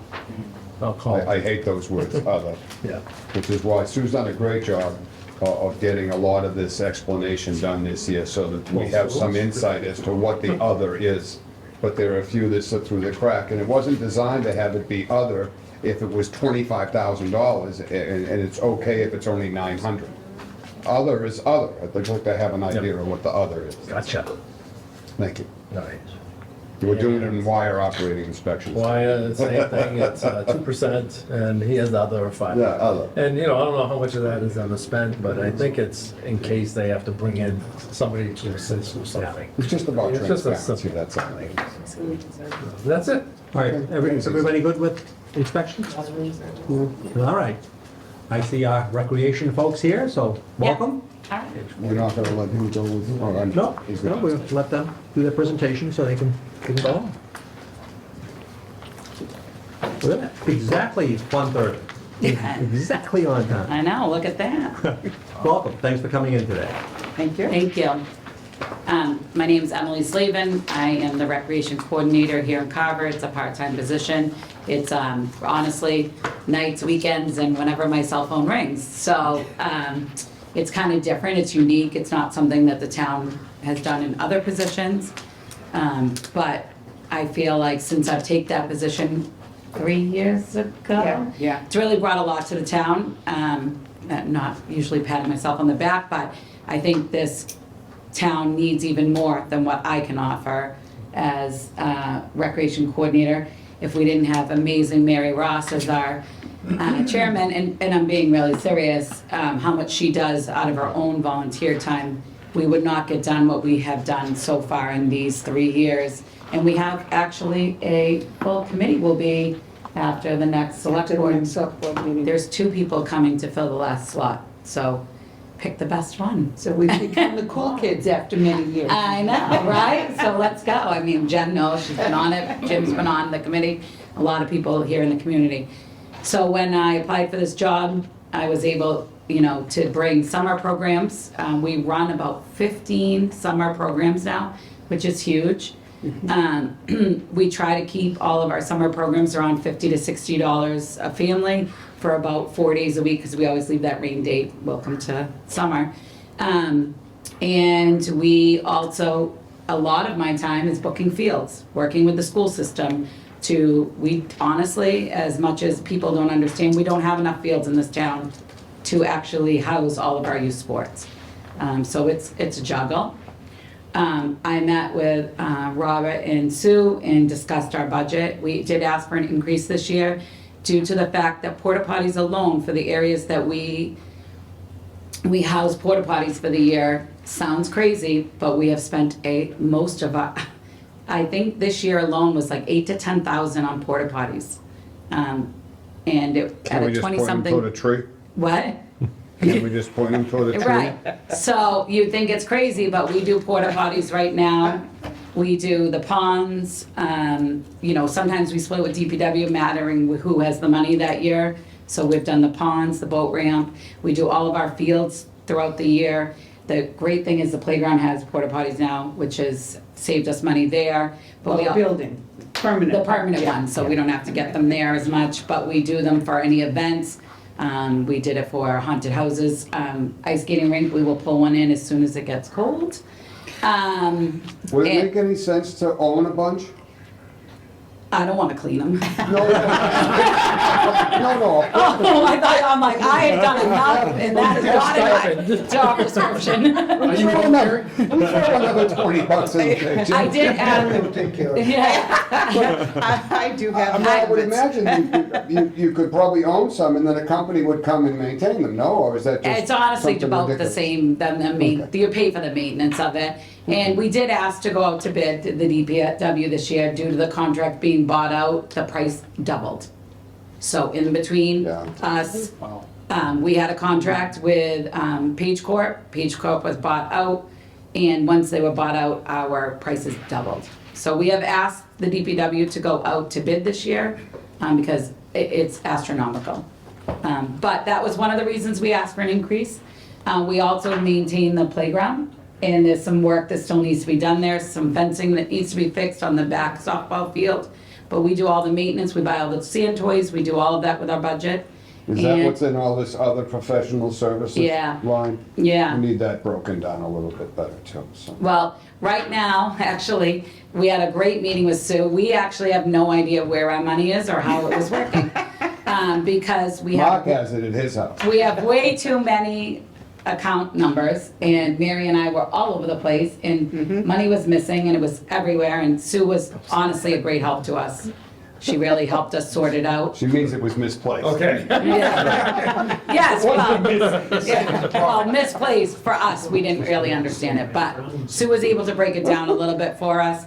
I'll call. I hate those words, other. Yeah. Which is why Sue's done a great job of getting a lot of this explanation done this year, so that we have some insight as to what the other is. But there are a few that slip through the crack, and it wasn't designed to have it be other if it was $25,000, and it's okay if it's only 900. Other is other. I'd like to have an idea of what the other is. Gotcha. Thank you. Nice. We're doing it in wire operating inspections. Why, same thing, it's 2%, and he has the other 5. Yeah, other. And, you know, I don't know how much of that is ever spent, but I think it's in case they have to bring in somebody to assist with something. It's just about It's just a transparency, simple that's all. That's it. All right, is everybody good with inspections? All right. I see our recreation folks here, so welcome. We're not gonna let him go with, No, we'll let them do their presentation so they can go. Look at that, exactly 1:30. Exactly on time. I know, look at that. Welcome, thanks for coming in today. Thank you. Thank you. My name's Emily Slavin. I am the recreation coordinator here in Carver. It's a part-time position. It's honestly nights, weekends, and whenever my cell phone rings. So it's kind of different. It's unique. It's not something that the town has done in other positions. But I feel like since I've taken that position 3 years ago, it's really brought a lot to the town. Not usually patting myself on the back, but I think this town needs even more than what I can offer as recreation coordinator. If we didn't have amazing Mary Ross as our chairman, and I'm being really serious, how much she does out of her own volunteer time, we would not get done what we have done so far in these 3 years. And we have actually a full committee will be after the next select board meeting. There's 2 people coming to fill the last slot, so pick the best one. So we've become the cool kids after many years. I know, right? So let's go. I mean, Jen knows, she's been on it, Jim's been on the committee, a lot of people here in the community. So when I applied for this job, I was able, you know, to bring summer programs. We run about 15 summer programs now, which is huge. We try to keep all of our summer programs around $50 to $60 a family for about 4 days a week, because we always leave that rain date, welcome to summer. And we also, a lot of my time is booking fields, working with the school system we honestly, as much as people don't understand, we don't have enough fields in this town to actually house all of our youth sports. So it's a juggle. I met with Robert and Sue and discussed our budget. We did ask for an increase this year due to the fact that porta potties alone for the areas that we house porta potties for the year sounds crazy, but we have spent most of our, I think this year alone was like 8,000 to 10,000 on porta potties. And it, Can at we a just 20 point him something. toward a tree? What? Can we just point him toward a tree? Right, so you think it's crazy, but we do porta potties right now. We do the ponds, you know, sometimes we split with DPW, mattering with who has the money that year. So we've done the ponds, the boat ramp, we do all of our fields throughout the year. The great thing is the playground has porta potties now, which has saved us money there. But we building, permanent. the permanent ones, so we don't have to get them there as much, but we do them for any events. We did it for haunted houses, ice skating rink, we will pull one in as soon as it gets cold. Would it make any sense to own a bunch? I don't want to clean them. No. Oh, I'm like, I have done enough, and that is not in my job description. Are you another $20 in the I did add, I do have. I mean, I would imagine you could probably own some, and then a company would come and maintain them, no? Or is that just it's honestly something about ridiculous? the same, you pay for the maintenance of it. And we did ask to go out to bid, the DPW this year, due to the contract being bought out, the price doubled. So in between us, we had a contract with Page Corp. Page Corp was bought out, and once they were bought out, our prices doubled. So we have asked the DPW to go out to bid this year, because it's astronomical. But that was one of the reasons we asked for an increase. We also maintain the playground, and there's some work that still needs to be done there, some fencing that needs to be fixed on the back softball field. But we do all the maintenance, we buy all the sand toys, we do all of that with our budget. Is that And- what's in all this other professional services Yeah. line? Yeah. We need that broken down a little bit better too, so. Well, right now, actually, we had a great meeting with Sue. We actually have no idea where our money is or how it was working. Because we Mark have, has it at his house. we have way too many account numbers, and Mary and I were all over the place, and money was missing, and it was everywhere, and Sue was honestly a great help to us. She really helped us sort it out. She means it was misplaced. Okay. Yeah. Yes, well, misplaced for us, we didn't really understand it, but Sue was able to break it down a little bit for us.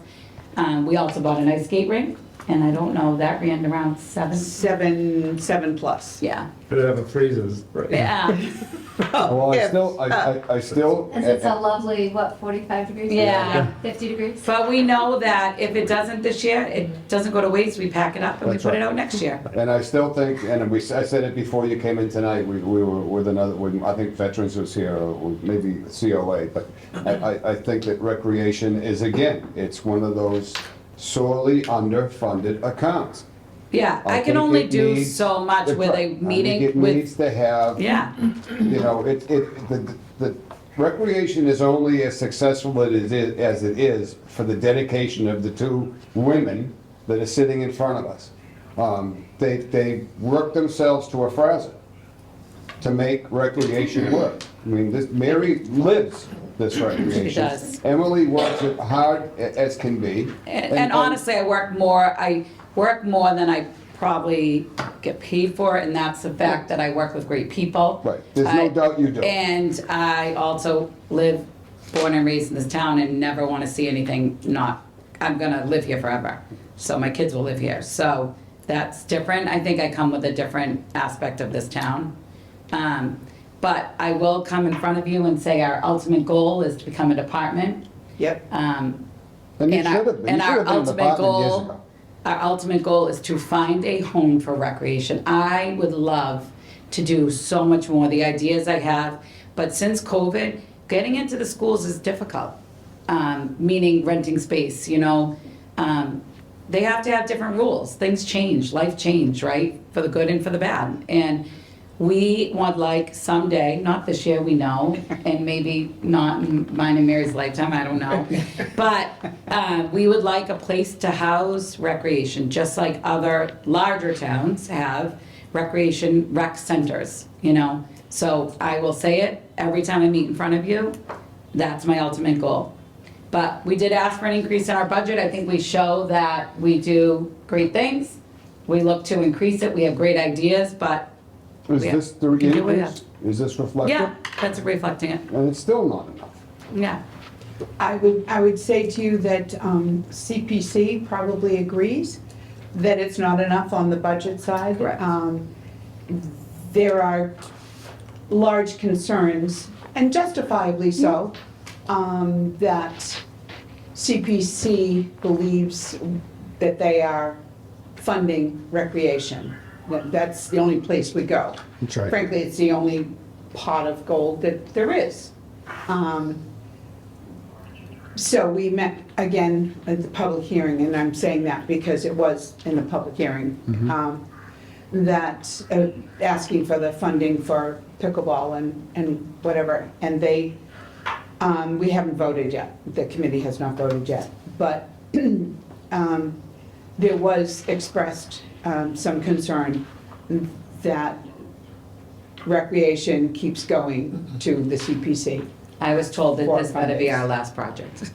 We also bought an ice skate rink, and I don't know, that ran around Seven plus. Yeah. But it have freezes. Yeah. Well, I still. And it's a lovely, what, 45 degrees? Yeah. 50 degrees? But we know that if it doesn't this year, it doesn't go to waste, we pack it up and we That's put it right. out next year. And I still think, and I said it before you came in tonight, we were with another, I think Veterans was here, or maybe COA, but I think that recreation is, again, it's one of those sorely underfunded accounts. Yeah, I can think only it do needs- so much with a I think meeting it with, needs to have, yeah. you know, the recreation is only as successful as it is for the dedication of the two women that are sitting in front of us. They work themselves to a frazzle to make recreation work. I mean, Mary lives this recreation. She does. Emily works it hard as can be. And honestly, I work more than I probably get paid for, and that's the fact that I work with great people. Right, there's no doubt you do. And I also live, born and raised in this town, and never want to see anything not, I'm gonna live here forever. So my kids will live here, so that's different. I think I come with a different aspect of this town. But I will come in front of you and say our ultimate goal is to become a department. Yep. And you And our- should have been. and You should our have been an ultimate apartment years goal- ago. Our ultimate goal is to find a home for recreation. I would love to do so much more, the ideas I have, but since COVID, getting into the schools is difficult. Meaning renting space, you know. They have to have different rules. Things change, life change, right? For the good and for the bad. And we would like someday, not this year, we know, and maybe not in mine and Mary's lifetime, I don't know. But we would like a place to house recreation, just like other larger towns have recreation rec centers, you know? So I will say it every time I meet in front of you, that's my ultimate goal. But we did ask for an increase in our budget. I think we show that we do great things. We look to increase it. We have great ideas, but Is we this the can do what we increase? Is this reflected? yeah, that's reflecting it. And it's still not enough. Yeah. I would say to you that CPC probably agrees that it's not enough on the budget side. Correct. There are large concerns, and justifiably so, that CPC believes that they are funding recreation. That's the only place we go. That's right. Frankly, it's the only pot of gold that there is. So we met again at the public hearing, and I'm saying that because it was in the public hearing, that asking for the funding for pickleball and whatever, and they, we haven't voted yet. The committee has not voted yet, but there was expressed some concern that recreation keeps going to the CPC. I was told that this better be Fundraise. our last project.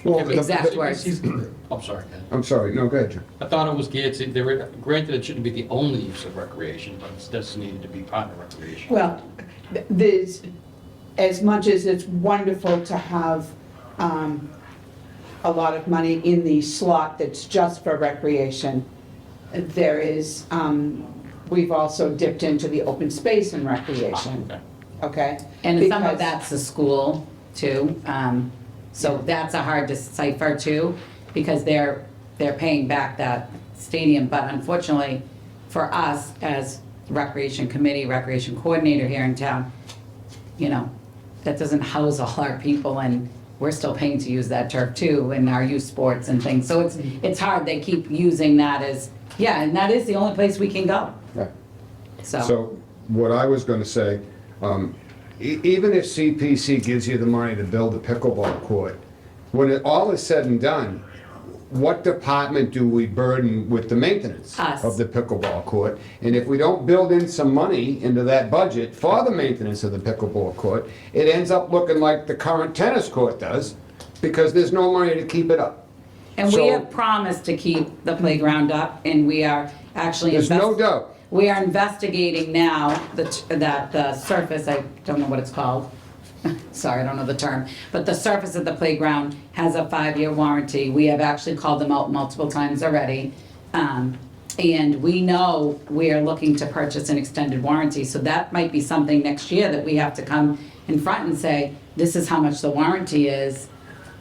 Well, Exact words. I'm sorry, Ken. I'm sorry, no, go ahead, Jim. I thought it was geared to, they were, granted it shouldn't be the only use of recreation, but it does need to be part of recreation. Well, there's, as much as it's wonderful to have a lot of money in the slot that's just for recreation, there is, we've also dipped into the open space and recreation, okay? And some of Because- that's the school too. So that's a hard decipher too, because they're paying back that stadium. But unfortunately, for us as recreation committee, recreation coordinator here in town, you know, that doesn't house all our people, and we're still paying to use that turf too, and our youth sports and things. So it's hard, they keep using that as, yeah, and that is the only place we can go. Yeah. So what I was gonna say, even if CPC gives you the money to build a pickleball court, when it all is said and done, what department do we burden with the maintenance Us. of the pickleball court? And if we don't build in some money into that budget for the maintenance of the pickleball court, it ends up looking like the current tennis court does, because there's no money to keep it up. And we So- have promised to keep the playground up, and we are actually. There's no doubt. We are investigating now that the surface, I don't know what it's called, sorry, I don't know the term, but the surface of the playground has a 5-year warranty. We have actually called them out multiple times already. And we know we are looking to purchase an extended warranty, so that might be something next year that we have to come in front and say, this is how much the warranty is.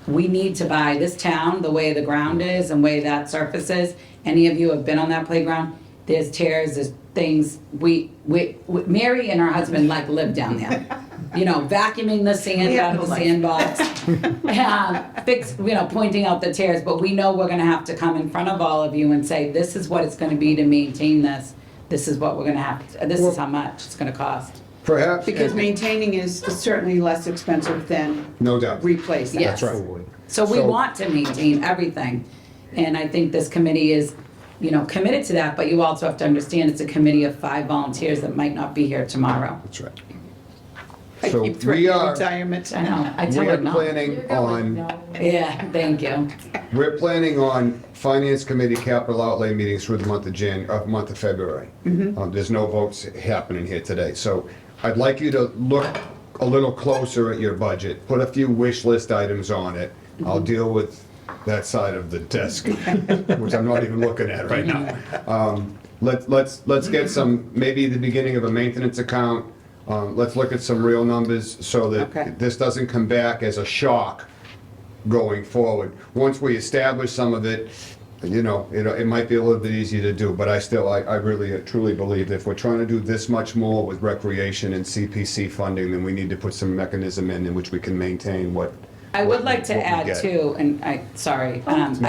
We need to buy this town, the way the ground is and way that surface is. Any of you have been on that playground? There's tears, there's things. Mary and her husband live down there. You know, vacuuming the sand out of the sandbox, pointing out the tears. But we know we're gonna have to come in front of all of you and say, this is what it's gonna be to maintain this. This is what we're gonna have, this is how much it's gonna cost. Perhaps. Because maintaining is certainly less expensive than No doubt. replacing. Yes. That's right. So we want to maintain everything. And I think this committee is, committed to that, but you also have to understand it's a committee of 5 volunteers that might not be here tomorrow. That's right. I So keep we threatening are, retirement. I know, I tell we her are no. planning on, Yeah, thank you. we're planning on Finance Committee capital outlay meetings through the month of February. There's no votes happening here today, so I'd like you to look a little closer at your budget, put a few wish list items on it. I'll deal with that side of the desk, which I'm not even looking at right now. Let's get some, maybe the beginning of a maintenance account. Let's look at some real numbers so Okay. that this doesn't come back as a shock going forward. Once we establish some of it, it might be a little bit easier to do, but I really truly believe that if we're trying to do this much more with recreation and CPC funding, then we need to put some mechanism in which we can maintain what. I would like to what we add get. too, and I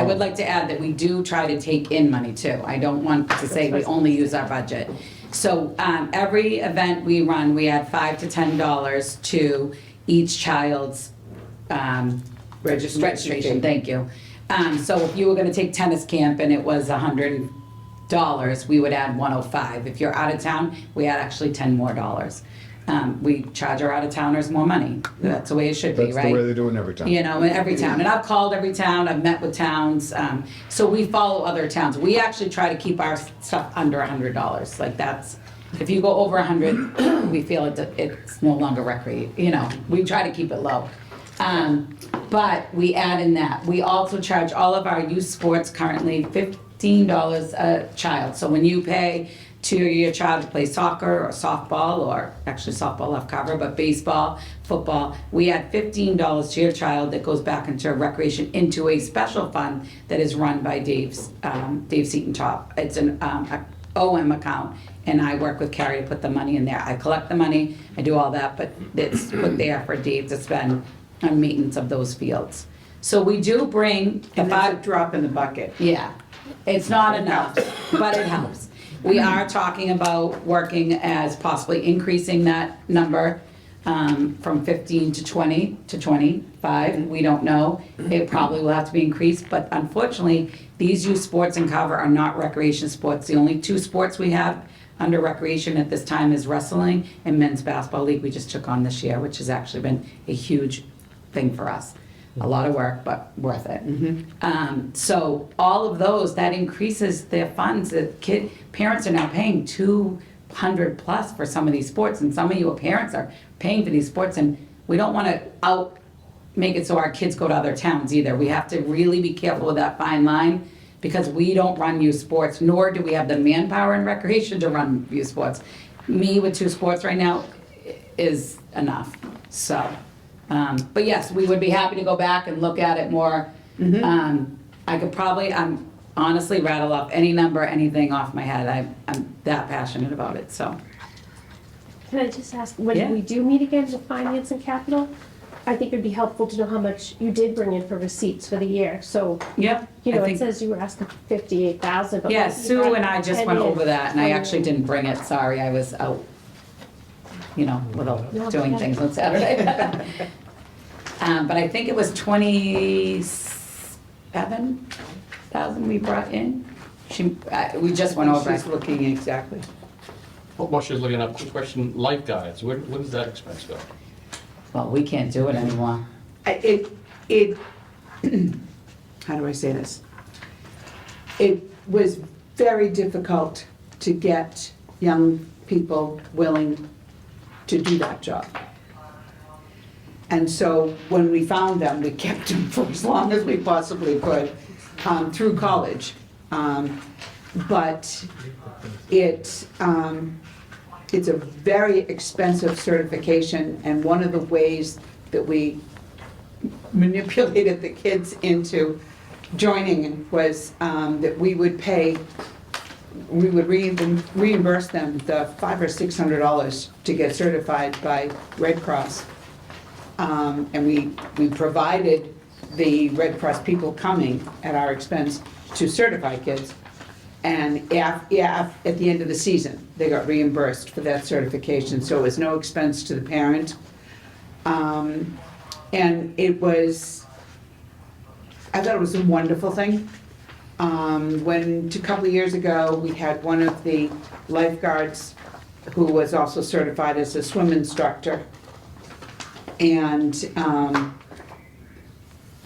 would like to add that we do try to take in money too. I don't want to say we only use our budget. So every event we run, we add $5 to $10 to each child's registration, thank you. So if you were gonna take tennis camp and it was $100, we would add $105. If you're out of town, we add actually $10 more. We charge our out-of-towners more money. That's the way it should be, right? That's the way they do it in every town. In every town. And I've called every town, I've met with towns. So we follow other towns. We actually try to keep our stuff under $100. Like that's, if you go over 100, we feel it's no longer we try to keep it low. But we add in that. We also charge all of our youth sports currently $15 a child. So when you pay to your child to play soccer or softball, or actually softball left Carver, but baseball, football, we add $15 to your child that goes back into recreation into a special fund that is run by Dave Seaton Top. It's an OM account, and I work with Carrie to put the money in there. I collect the money, I do all that, but it's put there for Dave to spend on maintenance of those fields. So we do bring, And that's a drop in the bucket. yeah, it's not enough, but it helps. We are talking about working as possibly increasing that number from 15 to 20 to 25. We don't know. It probably will have to be increased, but unfortunately, these youth sports in Carver are not recreation sports. The only 2 sports we have under recreation at this time is wrestling and men's basketball league we just took on this year, which has actually been a huge thing for us. A lot of work, but worth it. So all of those, that increases their funds. Parents are now paying $200 plus for some of these sports, and some of your parents are paying for these sports, and we don't want to make it so our kids go to other towns either. We have to really be careful with that fine line, because we don't run youth sports, nor do we have the manpower and recreation to run youth sports. Me with 2 sports right now is enough, so. But yes, we would be happy to go back and look at it more. I could probably, honestly rattle off any number, anything off my head. I'm that passionate about it, so. Can I just ask, when Yeah. we do meet again with finance and capital, I think it'd be helpful to know how much you did bring in for receipts for the year, so. Yep, You I know, it think- says you were asking for 58,000, but. Yeah, maybe you Sue brought and I just 10 went in, over that, and I 20 actually in. didn't bring it, sorry, I was out, No, doing okay. things on Saturday. But I think it was 27,000 we brought in. We just went over She's it. looking exactly. While she's looking up, quick question, lifeguards, where does that expense go? Well, we can't do it anymore. How do I say this? It was very difficult to get young people willing to do that job. And so when we found them, we kept them for as long as we possibly could through college. But it's a very expensive certification, and one of the ways that we manipulated the kids into joining was that we would reimburse them the $500 or $600 to get certified by Red Cross. And we provided the Red Cross people coming at our expense to certify kids. And at the end of the season, they got reimbursed for that certification, so it was no expense to the parent. And it was, I thought it was a wonderful thing. When, a couple of years ago, we had one of the lifeguards who was also certified as a swim instructor. And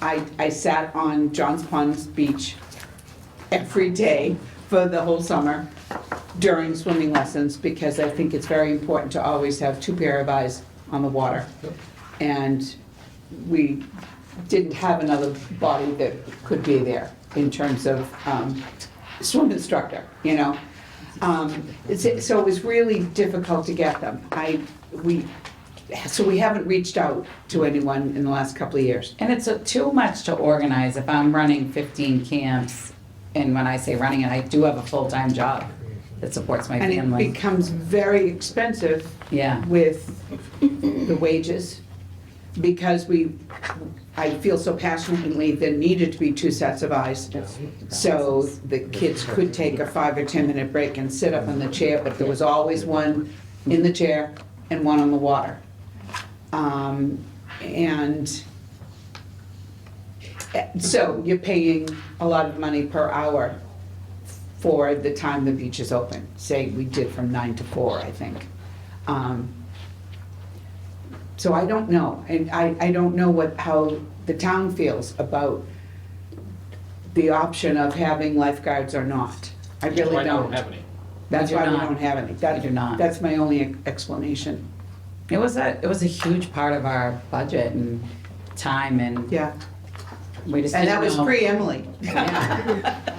I sat on Johns Pond Beach every day for the whole summer during swimming lessons, because I think it's very important to always have two pair of eyes on the water. And we didn't have another body that could be there in terms of swim instructor, you know. So it was really difficult to get them. So we haven't reached out to anyone in the last couple of years. And it's too much to organize if I'm running 15 camps, and when I say running, I do have a full-time job that supports my And family. it becomes very expensive Yeah. with the wages, because I feel so passionately there needed to be two sets of eyes. So the kids could take a 5 or 10 minute break and sit up in the chair, but there was always one in the chair and one on the water. And so you're paying a lot of money per hour for the time the beach is open. Say we did from 9 to 4, I think. So I don't know, and I don't know how the town feels about the option of having lifeguards or not. I really Right now, we don't. don't have any. That's We do why we not. don't have any. We do not. That's my only explanation. It was a huge part of our budget and time, and Yeah. we just And didn't that was know. pre-Emily.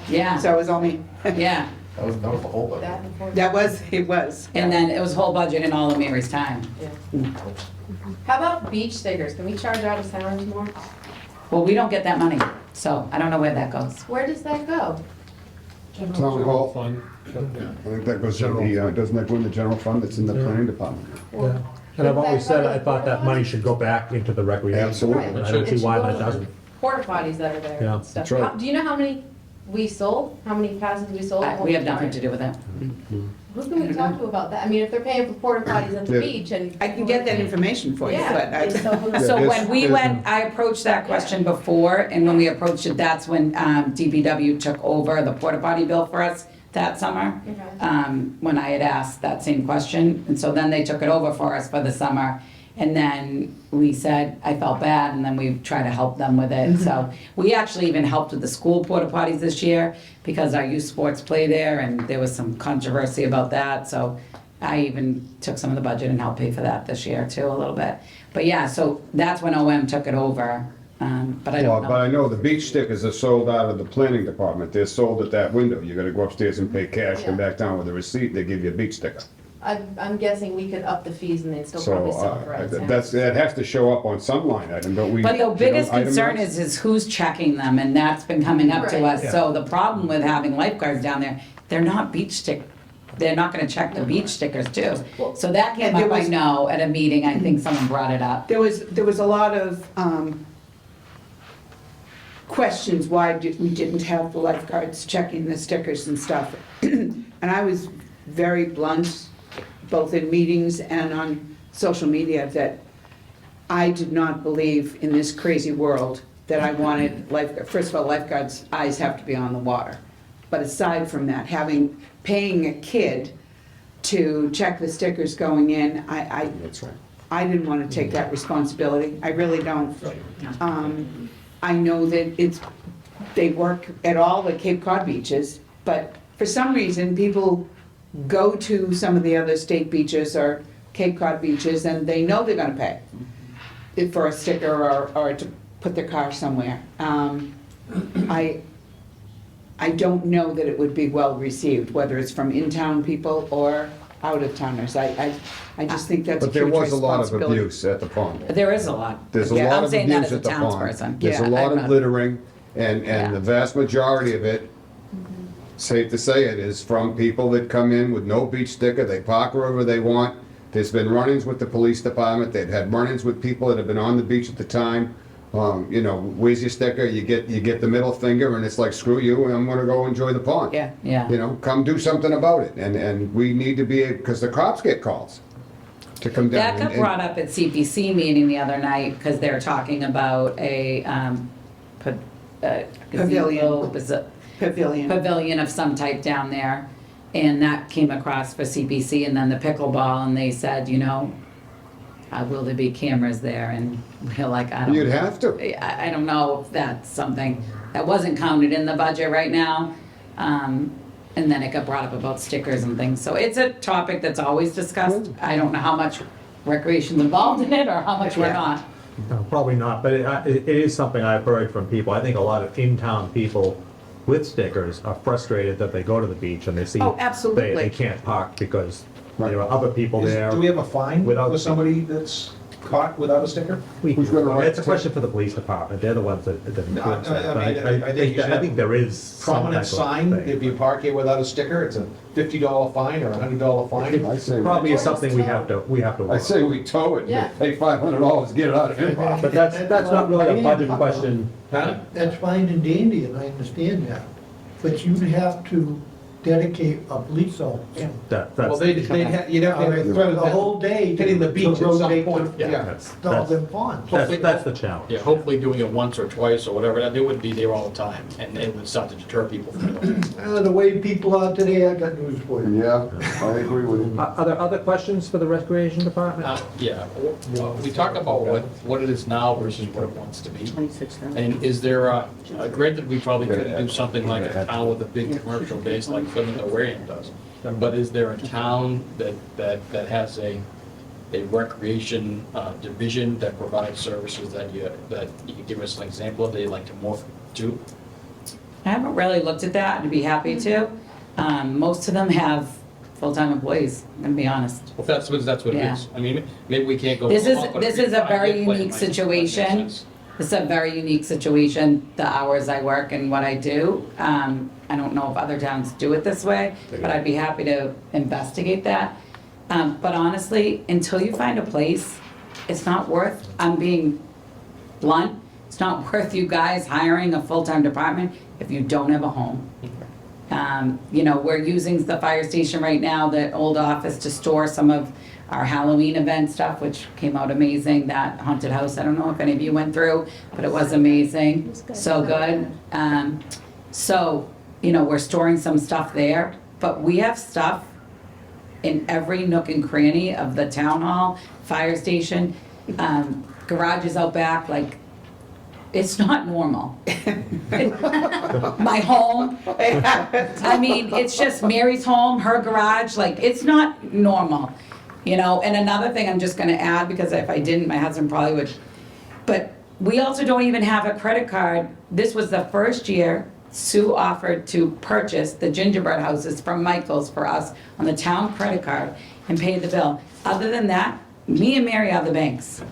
Yeah, So it was only, yeah. That was the whole budget. it was. And then it was whole budget in all of Mary's time. How about beach stickers? Can we charge out of town more? Well, we don't get that money, so I don't know where that goes. Where does that go? Town hall, Fund. I think that goes in the, doesn't that go in the general fund that's in the planning department? Yeah. And I've always said, I thought that money should go back into the recreation. Absolutely. And I don't see why that doesn't. Porta potties that are there Yeah, and stuff. that's right. Do you know how many we sold? How many passes we sold? We have nothing to do with that. Who can we talk to about that? I mean, if they're paying for porta potties at the Yeah. beach and. I can get that information for you, Yeah. but I, So there's- when we there's- went, I approached that question before, and when we approached it, that's when DPW took over the porta potty bill for us that summer. Okay. When I had asked that same question, and so then they took it over for us for the summer. And then we said, I felt bad, and then we tried to help them with it. So we actually even helped with the school porta potties this year, because our youth sports play there, and there was some controversy about that. So I even took some of the budget and helped pay for that this year too, a little bit. But yeah, so that's when OM took it over, but I Well, don't but know. I know the beach stickers are sold out of the planning department. They're sold at that window. You gotta go upstairs and pay cash, come back down with a receipt, they give you a beach sticker. I'm guessing we could up the fees and they'd still So, probably sell it for out of town. that has to show up on some line item, don't we? But the biggest you know, concern itemize? is who's checking them, and that's been coming up to Right. us. So the problem with having lifeguards down there, they're not beach stick they're not gonna check the beach stickers too. So that came up, I know, at a meeting, I think someone brought it up. There was a lot of questions why we didn't have the lifeguards checking the stickers and stuff. And I was very blunt, both in meetings and on social media, that I did not believe in this crazy world that I wanted first of all, lifeguards' eyes have to be on the water. But aside from that, paying a kid to check the stickers going in, That's right. I didn't want to take that responsibility. I really don't. I know that they work at all the Cape Cod beaches, but for some reason, people go to some of the other state beaches or Cape Cod beaches, and they know they're gonna pay for a sticker or to put their car somewhere. I don't know that it would be well received, whether it's from in-town people or out-of-towners. I just think that's a But there huge was a lot of responsibility. abuse at the pond. There is a lot. There's a Yeah, lot I'm of saying that abuse as a at the townsperson. pond. There's a Yeah, lot I'm of not- littering, and Yeah. the vast majority of it, safe to say it, is from people that come in with no beach sticker, they park wherever they want. There's been run-ins with the police department, they've had run-ins with people that have been on the beach at the time. You know, where's your sticker? You get the middle finger, and it's like, screw you, I'm gonna go enjoy the pond. Yeah. Yeah. You know, come do something about it, and we need to be, because the cops get calls to come down. That got and- brought up at CPC meeting the other night, because they're talking about a Pavilion. gazebo, pavilion of some type down there. And that came across for CPC, and then the pickleball, and they said, you know, will there be cameras there? And we're like, I don't know. You'd have to. I don't know if that's something that wasn't counted in the budget right now. And then it got brought up about stickers and things. So it's a topic that's always discussed. I don't know how much recreation's involved in it or how much we're not. No, probably not, but it is something I've heard from people. I think a lot of in-town people with stickers are frustrated that they go to the beach and they see Oh, absolutely. they can't park because there are other people there. Do we have a fine Without- for somebody that's caught without a sticker? Who's gonna write It's a question for the police department. They're the ones that No, influence that. But I think you should I think there is some Prominent type of sign, thing. if you park here without a sticker, it's a $50 fine or a $100 fine. I say, Probably is something we have to I work say on. we tow it, Yeah. pay $500 to get it out of here. But that's not really a budget question. Huh? That's fine and dandy, and I understand that, but you'd have to dedicate a police officer. Well, That's, you'd have to have a threat of The whole day. hitting the beach at some rotate point. the Yeah. Thousand ponds. that's the challenge. Yeah, hopefully doing it once or twice or whatever, they wouldn't be there all the time, and it would start to deter people from doing it. The way people are today, I got news for you. Yeah, I agree with you. Are there other questions for the recreation department? Yeah, we talk about what it is now versus what it wants to be. And is there granted, we probably couldn't do something like a town with a big commercial base like Plymouth or Wareham does, but is there a town that has a recreation division that provides services that you could give us an example of that you'd like to morph to? I haven't really looked at that, I'd be happy to. Most of them have full-time employees, I'm gonna be honest. Well, that's what it Yeah. is. I mean, maybe we can't go. This full on, but is if a we very find it, unique might make situation. sense. This is a very unique situation, the hours I work and what I do. I don't know if other towns do it this way, but I'd be happy to investigate that. But honestly, until you find a place, it's not worth, I'm being blunt, it's not worth you guys hiring a full-time department if you don't have a home. You know, we're using the fire station right now, the old office, to store some of our Halloween event stuff, which came out amazing. That haunted house, I don't know if any of you went through, but it was amazing. So good. So, you know, we're storing some stuff there, but we have stuff in every nook and cranny of the town hall, fire station, garages out back, like, it's not normal. My home, I mean, it's just Mary's home, her garage, like, it's not normal, you know? And another thing I'm just gonna add, because if I didn't, my husband probably would, but we also don't even have a credit card. This was the first year Sue offered to purchase the gingerbread houses from Michael's for us on the town credit card and pay the bill. Other than that, me and Mary are the banks.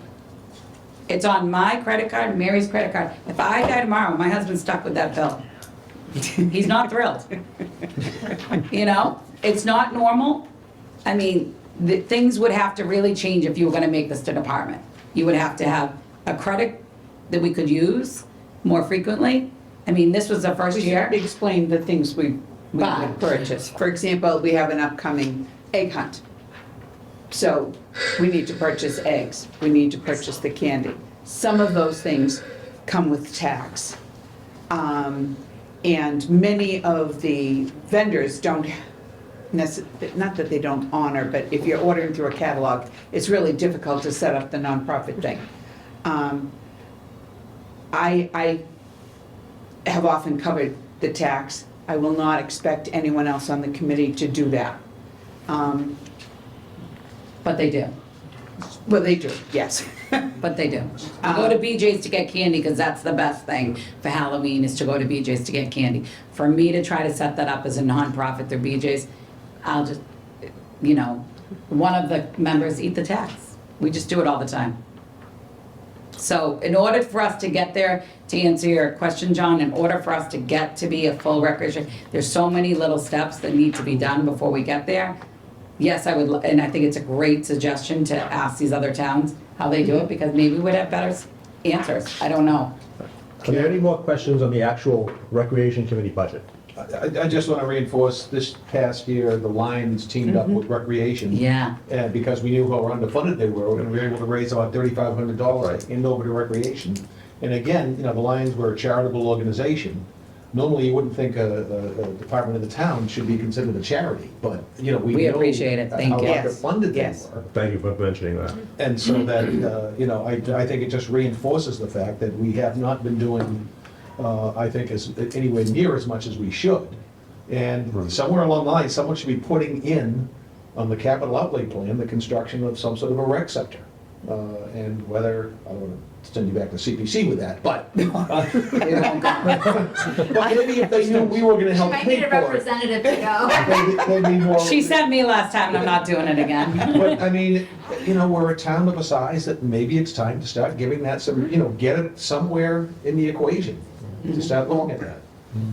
It's on my credit card, Mary's credit card. If I die tomorrow, my husband's stuck with that bill. He's not thrilled. You know? it's not normal. I mean, things would have to really change if you were gonna make this a department. You would have to have a credit that we could use more frequently. I mean, this was the first year. Explain the things we would purchase. For example, we have an upcoming egg hunt. So we need to purchase eggs, we need to purchase the candy. Some of those things come with tax. And many of the vendors don't not that they don't honor, but if you're ordering through a catalog, it's really difficult to set up the nonprofit thing. I have often covered the tax. I will not expect anyone else on the committee to do that. But they do. Well, they do, yes. But they do. I go to BJ's to get candy because that's the best thing for Halloween is to go to BJ's to get candy. For me to try to set that up as a nonprofit through BJ's, I'll just, you know, one of the members eat the tax. We just do it all the time. So in order for us to get there, to answer your question, John, in order for us to get to be a full recreation, there's so many little steps that need to be done before we get there. Yes, I would, and I think it's a great suggestion to ask these other towns how they do it, because maybe we'd have better answers. I don't know. Are there any more questions on the actual Recreation Committee budget? I just want to reinforce, this past year, the Lions teamed up with Recreation. Yeah. And because we knew how underfunded they were going to be able to raise about $3,500 in over to Recreation. And again, you know, the Lions were a charitable organization. Normally, you wouldn't think a department of the town should be considered a charity, but, you know, we know appreciate it. Thank you. how underfunded they were. Thank you for mentioning that. And so that, you know, I think it just reinforces the fact that we have not been doing, I think, anywhere near as much as we should. And somewhere along the line, someone should be putting in, on the capital outlay plan, the construction of some sort of a rec center. And whether, I don't want to send you back to CPC with that, but, you know, but maybe if they knew we were going to help Might pay need a for it. representative to go. They'd be more. She sent me last time, and I'm not doing it again. But, I mean, you know, we're a town of a size that maybe it's time to start giving that some, you know, get it somewhere in the equation, to start looking at that.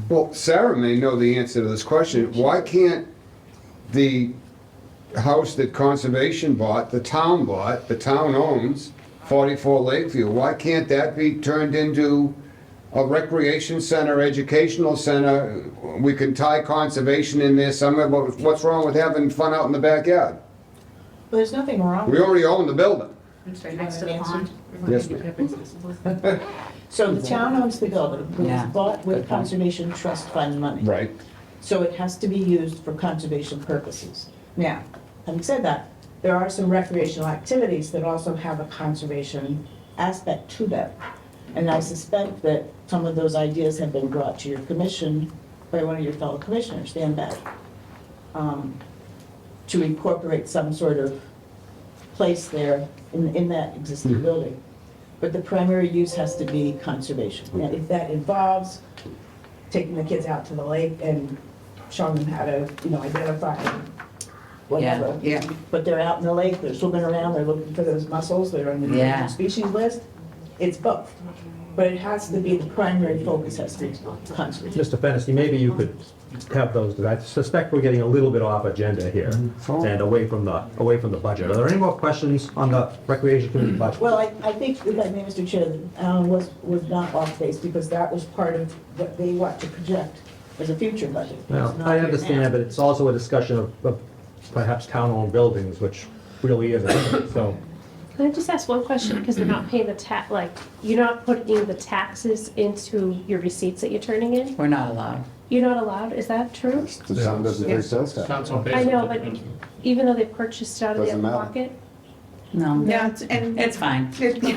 Well, Sarah may know the answer to this question. Why can't the house that Conservation bought, the town owns, 44 Lakeview, why can't that be turned into a recreation center, educational center? We can tie conservation in there somewhere, but what's wrong with having fun out in the backyard? Well, there's nothing wrong. We already own the building. It's right next to the pond. Yes, ma'am. So the town owns the building, it Yeah. was bought with Conservation Trust Fund money. Right. So it has to be used for conservation purposes. Now, having said that, there are some recreational activities that also have a conservation aspect to them. And I suspect that some of those ideas have been brought to your commission by one of your fellow commissioners, Dan Beck, to incorporate some sort of place there in that existing building. But the primary use has to be conservation. Now, if that involves taking the kids out to the lake and showing them how to, you know, identify whatever. Yeah. But they're out in the lake, they're swimming around, they're looking for those mussels, they're on the Yeah. endangered species list. It's both. But it has to be, the primary focus has to be conservation. Mr. Fennessy, maybe you could have those, I suspect we're getting a little bit off agenda here and away from the budget. Are there any more questions on the Recreation Committee budget? Well, I think, if I may, Mr. Chair, that Alan was not off base because that was part of what they want to project as a future budget. Well, It's not I right understand, now. but it's also a discussion of perhaps town-owned buildings, which really isn't, so. Can I just ask one question, because they're not paying the like, you're not putting the taxes into your receipts that you're turning in? We're not allowed. You're not allowed, is that true? The town doesn't pay sales tax. I know, but even though they purchased it out of their Doesn't matter. pocket? No. Yeah, It's fine. Okay. We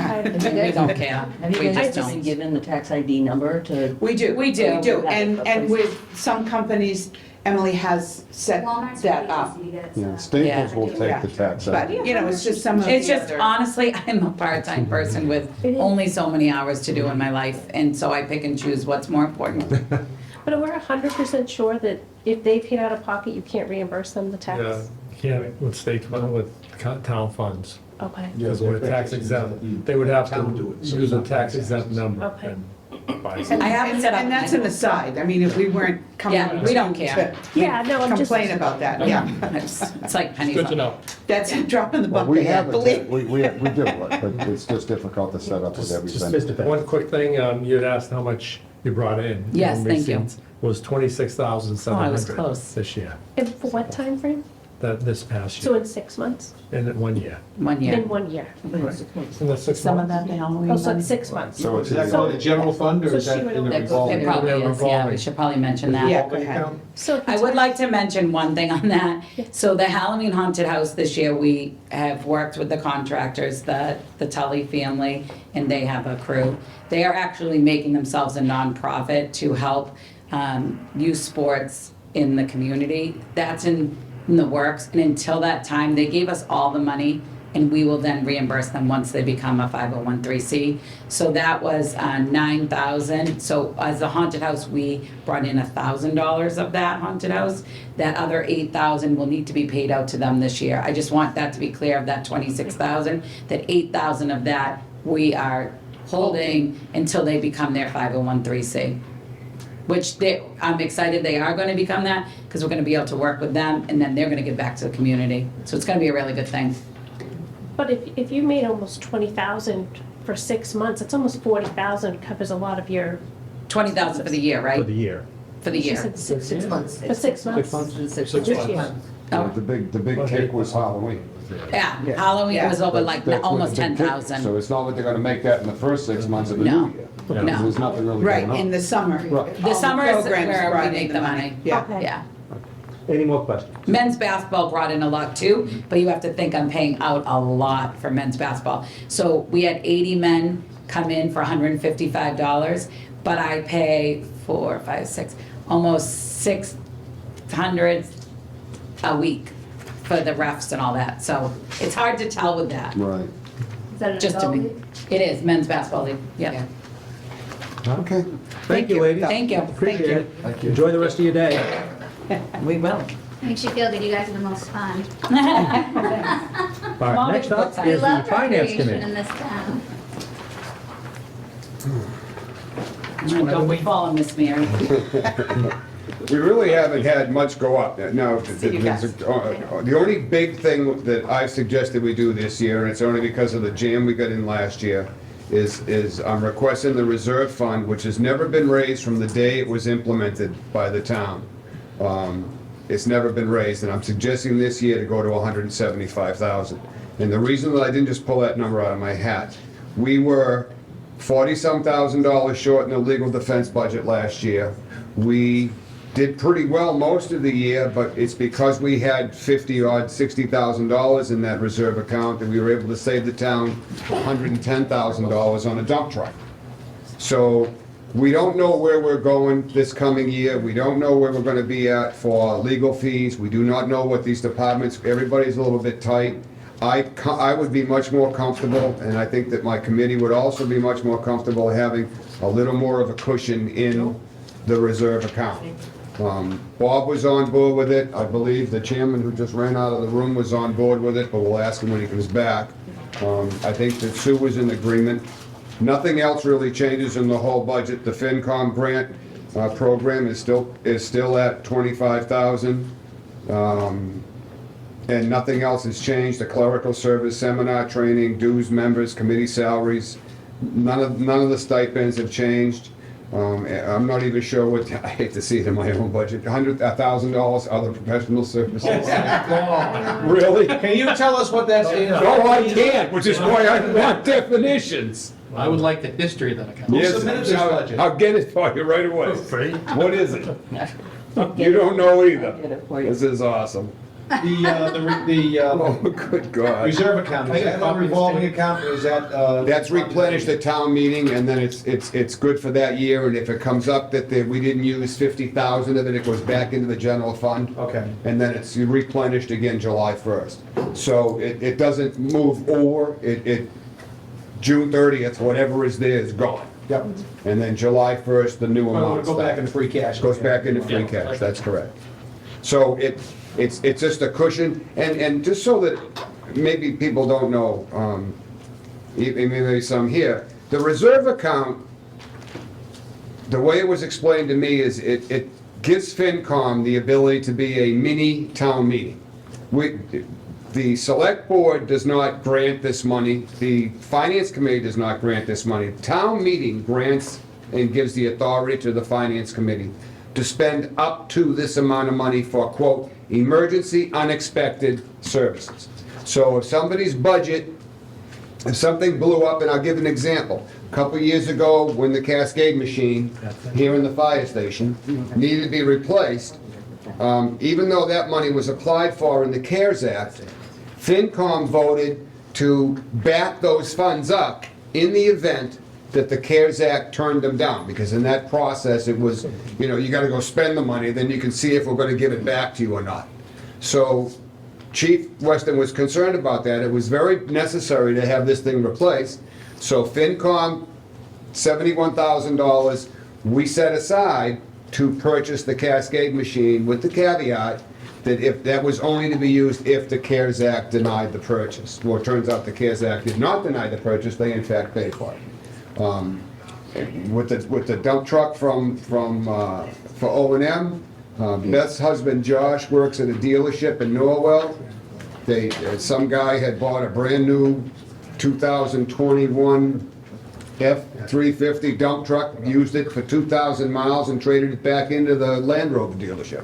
don't care. Have We you guys just been don't. given the tax ID number to? We do. We do. We do, Have and a place. with some companies, Emily has set Walmart's that really up. easy to get Yeah, stuff. Staples will Yeah. take the tax out. But, you know, it's just some of the It's just, other- honestly, I'm a part-time person with only so many hours to do in my life, and so I pick and choose what's more important. But we're 100% sure that if they paid out of pocket, you can't reimburse them the tax? Yeah, you can't with state fund, with town funds. Okay. Because we're tax exempt, they would have to use a tax exempt number. Okay. And buy some. I haven't set up. And that's an aside, I mean, if we weren't coming. Yeah, we don't care. Yeah, no, I'm just. Complain about that, yeah. It's like pennies. Good to know. That's a drop in the Well, bucket, we have believe. it, we do, but it's just difficult to set up with everything. One quick thing, you had asked how much you brought in. Yes, And thank you. receipts Was Oh, I was 26,700 close. this year, And for what time frame? this past So year, in 6 months? in 1 year. 1 year. In 1 year. In the 6 Some of months. that, the Halloween. Oh, so it's 6 months. So it's Is that going to the general fund, or So is that she would in the only- revolving? It probably is, yeah, we should probably mention that. Yeah, go ahead. So I would like to mention one thing on that. So the Halloween Haunted House this year, we have worked with the contractors, the Tully family, and they have a crew. They are actually making themselves a nonprofit to help youth sports in the community. That's in the works, and until that time, they gave us all the money, and we will then reimburse them once they become a 501(c). So that was $9,000. So as a haunted house, we brought in $1,000 of that haunted house. That other $8,000 will need to be paid out to them this year. I just want that to be clear of that $26,000, that $8,000 of that we are holding until they become their 501(c). Which I'm excited they are gonna become that, because we're gonna be able to work with them, and then they're gonna give back to the community. So it's gonna be a really good thing. But if you made almost 20,000 for 6 months, it's almost 40,000, covers a lot of your. 20,000 for the year, For right? the year. For the She year. said 6 months. For 6 months? 6 months? This year. Oh, The big kick was Halloween. yeah, Halloween was over like That's what almost the big kick- 10,000. So it's not like they're gonna make that in the first 6 months of the No. new year. No. There's nothing really Right, going on. in the summer. The summer is programs where we brought in make the money. Yeah. Okay. Yeah. Any more questions? Men's basketball brought in a lot too, but you have to think I'm paying out a lot for men's basketball. So we had 80 men come in for $155, but I pay 4, 5, 6, almost 600 a week for the refs and all that. So it's hard to tell with that. Right. Is that an Just to adult me. league? It is, men's basketball league, yeah. Okay. Thank you, ladies. Thank you. Appreciate it. Enjoy the rest of your day. We will. Makes you feel good, you guys are the most fun. All right, next up We is the love Finance recreation Committee. in this town. Don't be falling, Miss Mary. We really haven't had much go up. Now, the only big thing that I suggested we do this year, and it's only because of the jam we got in last year, is I'm requesting the reserve fund, which has never been raised from the day it was implemented by the town. It's never been raised, and I'm suggesting this year to go to 175,000. And the reason that I didn't just pull that number out of my hat, we were 40-some thousand dollars short in the legal defense budget last year. We did pretty well most of the year, but it's because we had $50,000 $60,000 in that reserve account that we were able to save the town $110,000 on a dump truck. So we don't know where we're going this coming year. We don't know where we're going to be at for legal fees. We do not know what these departments, everybody's a little bit tight. I would be much more comfortable, and I think that my committee would also be much more comfortable having a little more of a cushion in the reserve account. Bob was on board with it. I believe the chairman who just ran out of the room was on board with it, but we'll ask him when he comes back. I think that Sue was in agreement. Nothing else really changes in the whole budget. The FinCom grant program is still at 25,000. And nothing else has changed. The clerical service, seminar training, dues members, committee salaries, none of the stipends have changed. I'm not even sure what, I hate to see it in my own budget, $100,000 other professional services. Really? Can you tell us what that is? No, I can't, which is why I want definitions. I would like the history of that account. Who Yes, submitted this budget? I'll get it for you right away. What is it? You don't know either. This is awesome. Oh, good God. Reserve account, is that a revolving account, or is that? That's replenished at town meeting, and then it's good for that year, and if it comes up that we didn't use 50,000 of it, it goes back into the general fund. Okay. And then it's replenished again July 1st. So it doesn't move over, June 30th, whatever is there is gone. Yep. And then July 1st, the new Well, amount it'll go back into free cash. goes back into free cash, that's correct. So it's just a cushion, and just so that maybe people don't know, maybe some here, the reserve account the way it was explained to me is it gives FinCom the ability to be a mini town meeting. The select board does not grant this money, the finance committee does not grant this money. Town meeting grants and gives the authority to the finance committee to spend up to this amount of money for, quote, emergency unexpected services. So if somebody's budget, if something blew up, and I'll give an example. A couple years ago, when the Cascade machine here in the fire station needed to be replaced, even though that money was applied for in the CARES Act, FinCom voted to back those funds up in the event that the CARES Act turned them down, because in that process, it was, you gotta go spend the money, then you can see if we're gonna give it back to you or not. So Chief Weston was concerned about that. It was very necessary to have this thing replaced. So FinCom, $71,000, we set aside to purchase the Cascade machine with the caveat that if that was only to be used if the CARES Act denied the purchase. Well, it turns out the CARES Act did not deny the purchase, they in fact paid for it. With the dump truck for O&M, Beth's husband Josh works at a dealership in Norwell. Some guy had bought a brand new 2021 F-350 dump truck, used it for 2,000 miles and traded it back into the Land Rover dealership.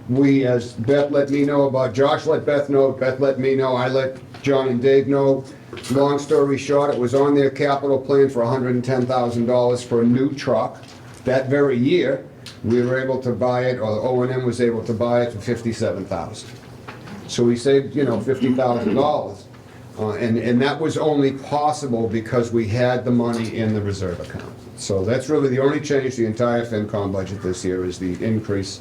We, as Beth let me know about, Josh let Beth know, Beth let me know, I let John and Dave know. Long story short, it was on their capital plan for $110,000 for a new truck. That very year, we were able to buy it, or O&M was able to buy it for $57,000. So we saved, $50,000. And that was only possible because we had the money in the reserve account. So that's really the only change to the entire FinCom budget this year is the increase,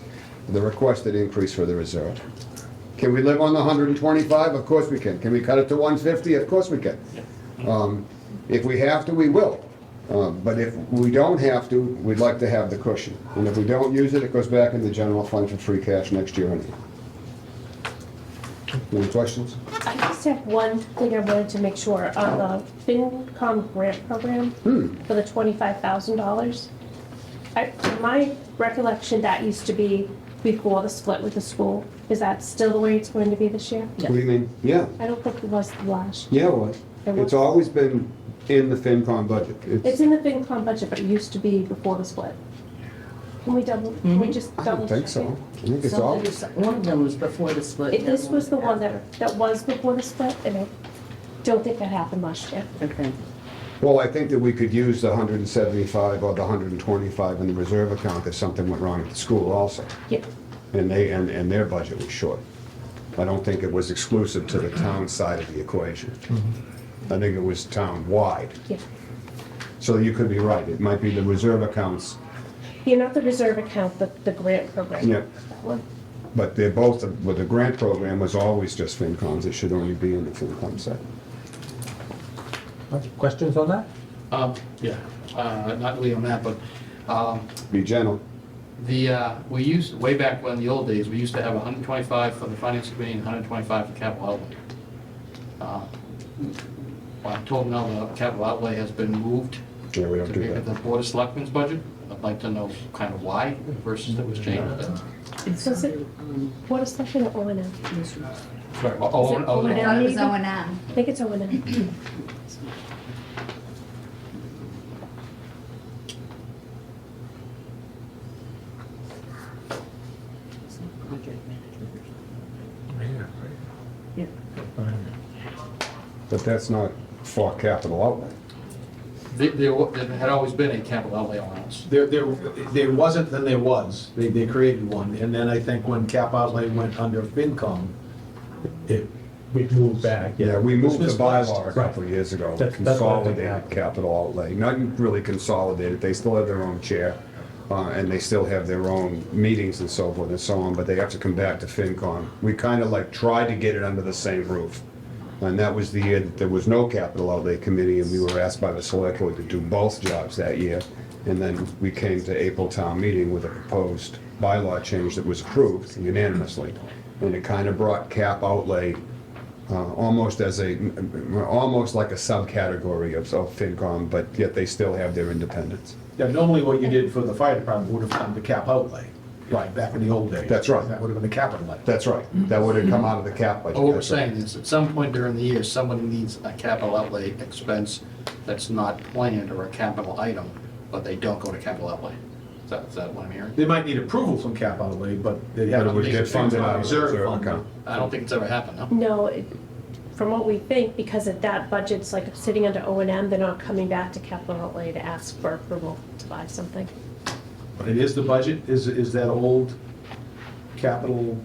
the requested increase for the reserve. Can we live on the 125? Of course we can. Can we cut it to 150? Of course we can. If we have to, we will. But if we don't have to, we'd like to have the cushion. And if we don't use it, it goes back in the general fund for free cash next year anyway. Any questions? I just have one thing I wanted to make sure. On the FinCom grant program for the $25,000, my recollection, that used to be before the split with the school. Is that still the way it's going to be this year? What do you mean? Yeah. I don't think it was last. Yeah, it was. It's always been in the FinCom budget. It's in the FinCom budget, but it used to be before the split. Can we just double check? I don't think so. I think it's all. One of them was before the split. This was the one that was before the split, and I don't think that happened last year. Okay. Well, I think that we could use the 175 or the 125 in the reserve account if something went wrong at the school also. Yeah. And their budget was short. I don't think it was exclusive to the town side of the equation. I think it was town-wide. Yeah. So you could be right. It might be the reserve accounts. Yeah, not the reserve account, but the grant program. Yeah. That one. But they're both, well, the grant program was always just FinComs. It should only be in the FinCom side. Questions on that? Yeah, not really on that, but Be gentle. we used, way back when, the old days, we used to have 125 for the finance committee and 125 for capital outlay. I'm told now the capital outlay has been moved Yeah, we don't to do be that. the Board of Selectmen's budget. I'd like to know kind of why versus that was changed. So is it, what is that in O&M? Sorry, O&M? I thought it was O&M. I think it's O&M. But that's not for capital outlay. There had always been a capital outlay allowance. There wasn't, then there was. They created one, and then I think when cap outlay went under FinCom, We moved back. Yeah, we moved the misplaced. bylaw a couple of years ago, That's what I think consolidated happened. capital outlay, not really consolidated, they still have their own chair, and they still have their own meetings and so forth and so on, but they have to come back to FinCom. We kind of like tried to get it under the same roof, and that was the year that there was no capital outlay committee, and we were asked by the select board to do both jobs that year, and then we came to April town meeting with a proposed bylaw change that was approved unanimously, and it kind of brought cap outlay almost as almost like a subcategory of FinCom, but yet they still have their independence. Yeah, normally what you did for the fire department would have come to cap outlay. Right, back in the old days. That's right. That would have been the capital outlay. That's right. That would have come out of the cap budget. What we're That's right. saying is, at some point during the year, someone needs a capital outlay expense that's not planned or a capital item, but they don't go to capital outlay. Is that what I'm hearing? They might need approval from cap outlay, but they have But it to would make get it funded out of the reserve reserve fund. account. I don't think it's ever happened, no? No, from what we think, because of that budget's like sitting under O&M, they're not coming back to capital outlay to ask for approval to buy something. But it is the budget, is that old capital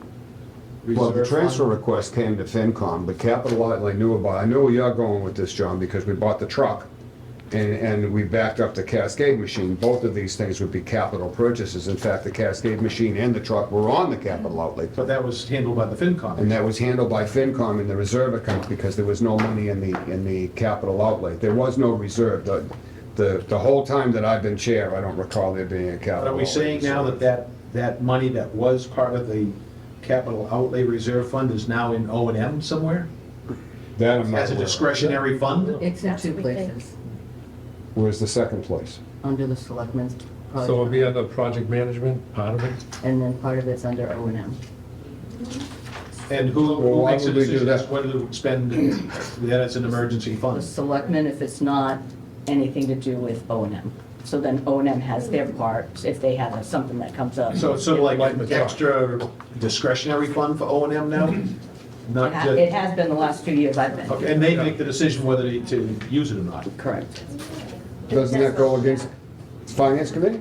reserve Well, the transfer fund? request came to FinCom, but capital outlay knew about, I know where you're going with this, John, because we bought the truck and we backed up the Cascade machine. Both of these things would be capital purchases. In fact, the Cascade machine and the truck were on the capital outlay. But that was handled by the FinCom. And that was handled by FinCom in the reserve account because there was no money in the capital outlay. There was no reserve. The whole time that I've been chair, I don't recall there being a capital But are we outlay saying now reserve. that money that was part of the capital outlay reserve fund is now in O&M somewhere? That I'm not As a aware of. discretionary fund? It's in That's two what we think. places, Where's the second place? under the selectmen's So it'll project, be under project management, part of it? and then part of it's under O&M. And who Well, why makes the would we do decision as that? to whether to expend, that it's an emergency The fund? selectmen, if it's not anything to do with O&M. So then O&M has their part, if they have something that comes up. So it's sort of like Like an the truck. extra discretionary fund for O&M now? Not It just, has been the last 2 years I've been. okay, and they make the decision whether to use it or not? Correct. Doesn't that go against Finance Committee?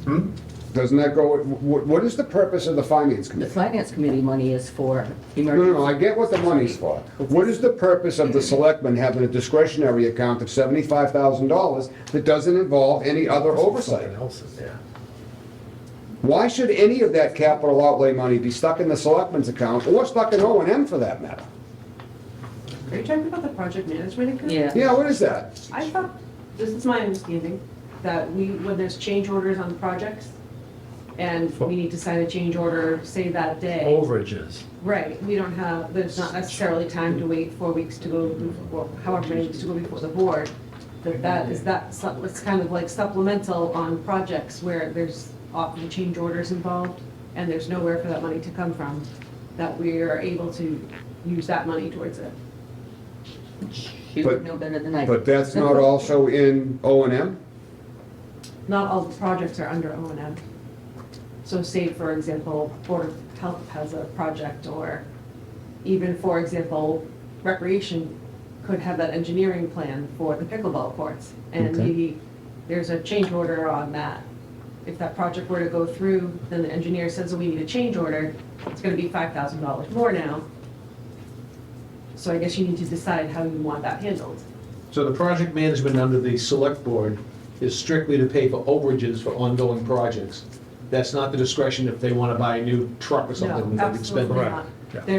Hmm? Doesn't that go, what is the purpose of the Finance The Committee? finance committee money is for No, emergency. I get what the money's for. What is the purpose of the selectmen having a discretionary account of $75,000 that doesn't involve any other oversight? Something else in there. Why should any of that capital outlay money be stuck in the selectmen's account or stuck in O&M for that matter? Are you talking about the project management account? Yeah. Yeah, what is that? I thought, this is my understanding, that when there's change orders on projects, and we need to sign a change order, say that day. Overages. Right, we don't have, there's not necessarily time to wait 4 weeks to go, or however many weeks to go before the board. It's kind of like supplemental on projects where there's often change orders involved, and there's nowhere for that money to come from, that we are able to use that money towards it. You would know better than I do. But that's not also in O&M? Not all the projects are under O&M. So say, for example, Board of Health has a project, or even, for example, Recreation could have that engineering plan for the pickleball courts. And Okay. maybe there's a change order on that. If that project were to go through, then the engineer says, we need a change order, it's gonna be $5,000 more now. So I guess you need to decide how you want that handled. So the project management under the select board is strictly to pay for overages for ongoing projects. That's not the discretion if they want to buy a new truck or something. No, they can spend absolutely it. not.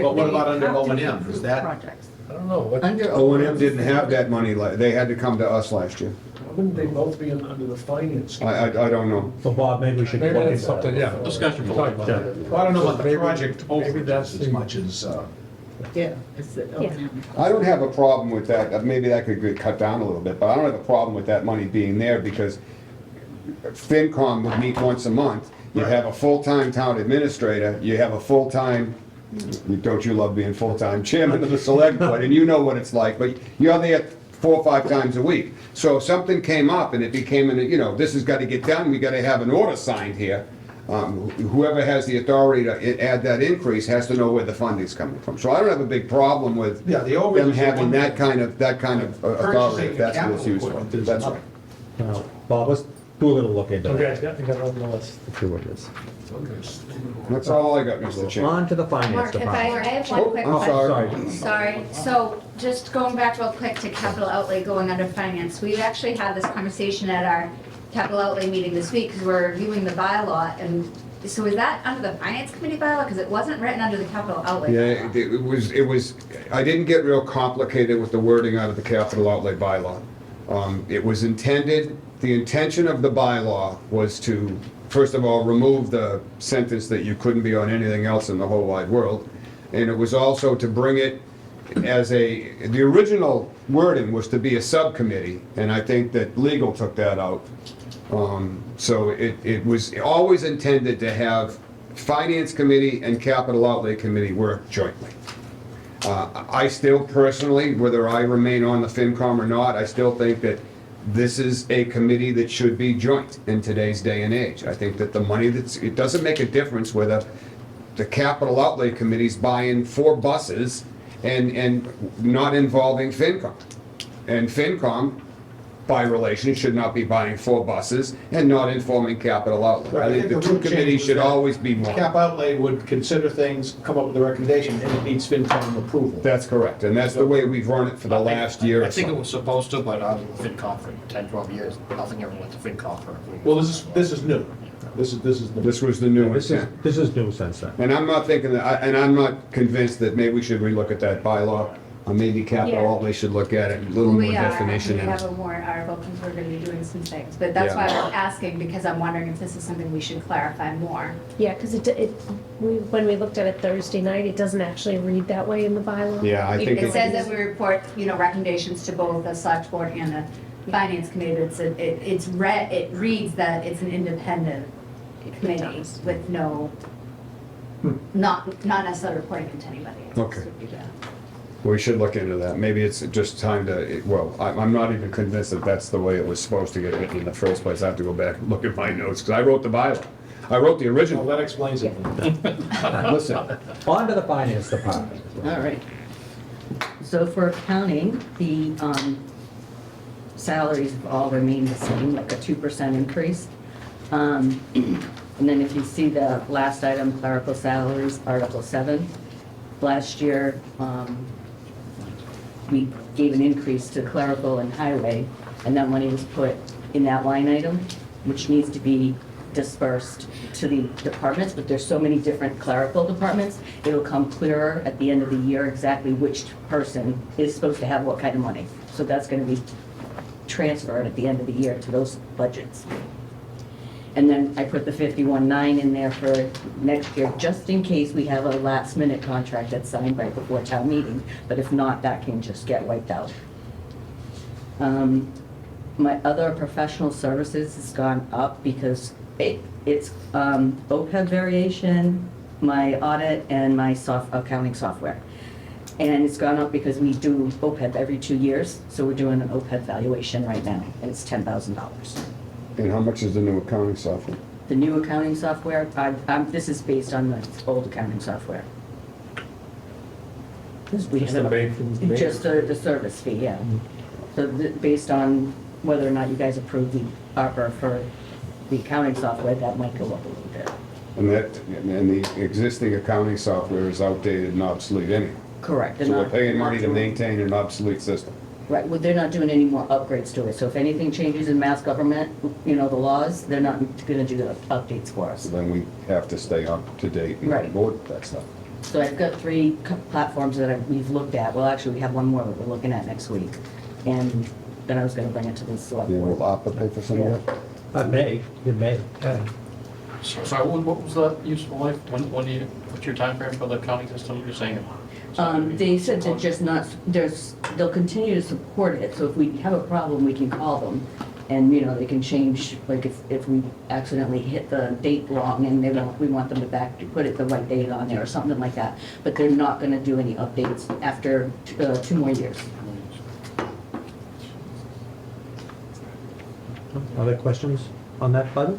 But what about under They have to O&M? be Is approved that- projects. I don't know, what, Under O&M didn't have that money, they had to come to us last year. Wouldn't they both be under the finance? I don't know. So Bob, maybe we should maybe look that's into something, that. yeah. Discussion for Talk about Yeah. that. Well, I don't know about the Maybe- project maybe that's overages as the- much as, Yeah, it's the O&M. I don't have a problem with that, maybe that could get cut down a little bit, but I don't have a problem with that money being there because FinCom would meet once a month. You have a full-time town administrator, you have a full-time, don't you love being full-time chairman of the select board, and you know what it's like, but you're there 4 or 5 times a week. So if something came up and it became, this has got to get done, we got to have an order signed here, whoever has the authority to add that increase has to know where the funding's coming from. So I don't have a big problem with yeah, the overages. them are having one that thing. kind of authority, Purchasing if that's what it's capital used for. equipment is That's another. right. Now, Bob, let's do a little look into Okay, that. yeah, I got it on the list. Let's see what it is. That's all I got, Mr. Chairman. On to the finance Mark, if I department. have one quick I'm question. sorry. Sorry, so just going back real quick to capital outlay going under finance, we've actually had this conversation at our capital outlay meeting this week, because we're reviewing the bylaw, and so is that under the finance committee bylaw, because it wasn't written under the capital outlay? Yeah, it was, I didn't get real complicated with the wording out of the capital outlay bylaw. It was intended, the intention of the bylaw was to, first of all, remove the sentence that you couldn't be on anything else in the whole wide world. and it was also to bring it as the original wording was to be a subcommittee, and I think that legal took that out. So it was always intended to have Finance Committee and Capital Outlay Committee work jointly. I still personally, whether I remain on the FinCom or not, I still think that this is a committee that should be joint in today's day and age. I think that the money it doesn't make a difference whether the Capital Outlay Committee's buying 4 buses and not involving FinCom. And FinCom, by relation, should not be buying 4 buses and not informing Capital Outlay. I think the two committees should always be one. Cap Outlay would consider things, come up with a recommendation, and it needs FinCom approval. That's correct, and that's the way we've run it for the last year I or think it so. was supposed to, but I was with FinCom for 10, 12 years. Nothing ever went to FinCom for approval. Well, this is new. This is new. This was the new This intent. is new since then. And I'm not thinking that, and I'm not convinced that maybe we should relook at that bylaw, or maybe Capital Yeah. Outlay should look at it, a little more We are, definition we in it. have a warrant article because we're gonna be doing some things, but that's Yeah. why I'm asking, because I'm wondering if this is something we should clarify more. Yeah, because when we looked at it Thursday night, it doesn't actually read that way in the bylaw. Yeah, I think It says that we report, recommendations to both the select board and the finance committee, but it reads that it's an independent committee with no, not necessarily reporting to anybody. Okay. We should look into that. Maybe it's just time to, well, I'm not even convinced that that's the way it was supposed to get written in the first place. I have to go back and look at my notes, because I wrote the bylaw. I wrote the original. Well, that explains it. Listen, On to the finance department. All right. So for accounting, the salaries have all remained the same, like a 2% increase. And then if you see the last item, clerical salaries, Article 7, last year, we gave an increase to clerical and highway, and that money was put in that line item, which needs to be dispersed to the departments, but there's so many different clerical departments, it'll come clearer at the end of the year exactly which person is supposed to have what kind of money. So that's gonna be transferred at the end of the year to those budgets. And then I put the 51.9 in there for next year, just in case we have a last minute contract that's signed right before town meeting, but if not, that can just get wiped out. My other professional services has gone up because it's OPEB variation, my audit, and my accounting software. And it's gone up because we do OPEB every 2 years, so we're doing an OPEB valuation right now, and it's $10,000. and how much is the new accounting software? The new accounting software, this is based on the old accounting software. We Just have the main- Just the service fee, yeah. So based on whether or not you guys approve the ARPA for the accounting software, that might go up a little bit. And the existing accounting software is outdated and obsolete anyway. Correct. So we're paying money to maintain an obsolete system. Right, well, they're not doing any more upgrades to it, so if anything changes in mass government, the laws, they're not gonna do the updates for us. So then we have to stay up to date and Right. board with that stuff. So I've got 3 platforms that we've looked at, well, actually, we have one more that we're looking at next week, and then I was gonna bring it to the select Yeah, will board. ARPA pay for some of that? It may. So what was the useful life? When do you, what's your timeframe for the accounting system you're saying? They said they're just not, they'll continue to support it, so if we have a problem, we can call them. And, they can change, like if we accidentally hit the date wrong and we want them to put it the right date on there or something like that. But they're not gonna do any updates after 2 more years. Other questions on that button?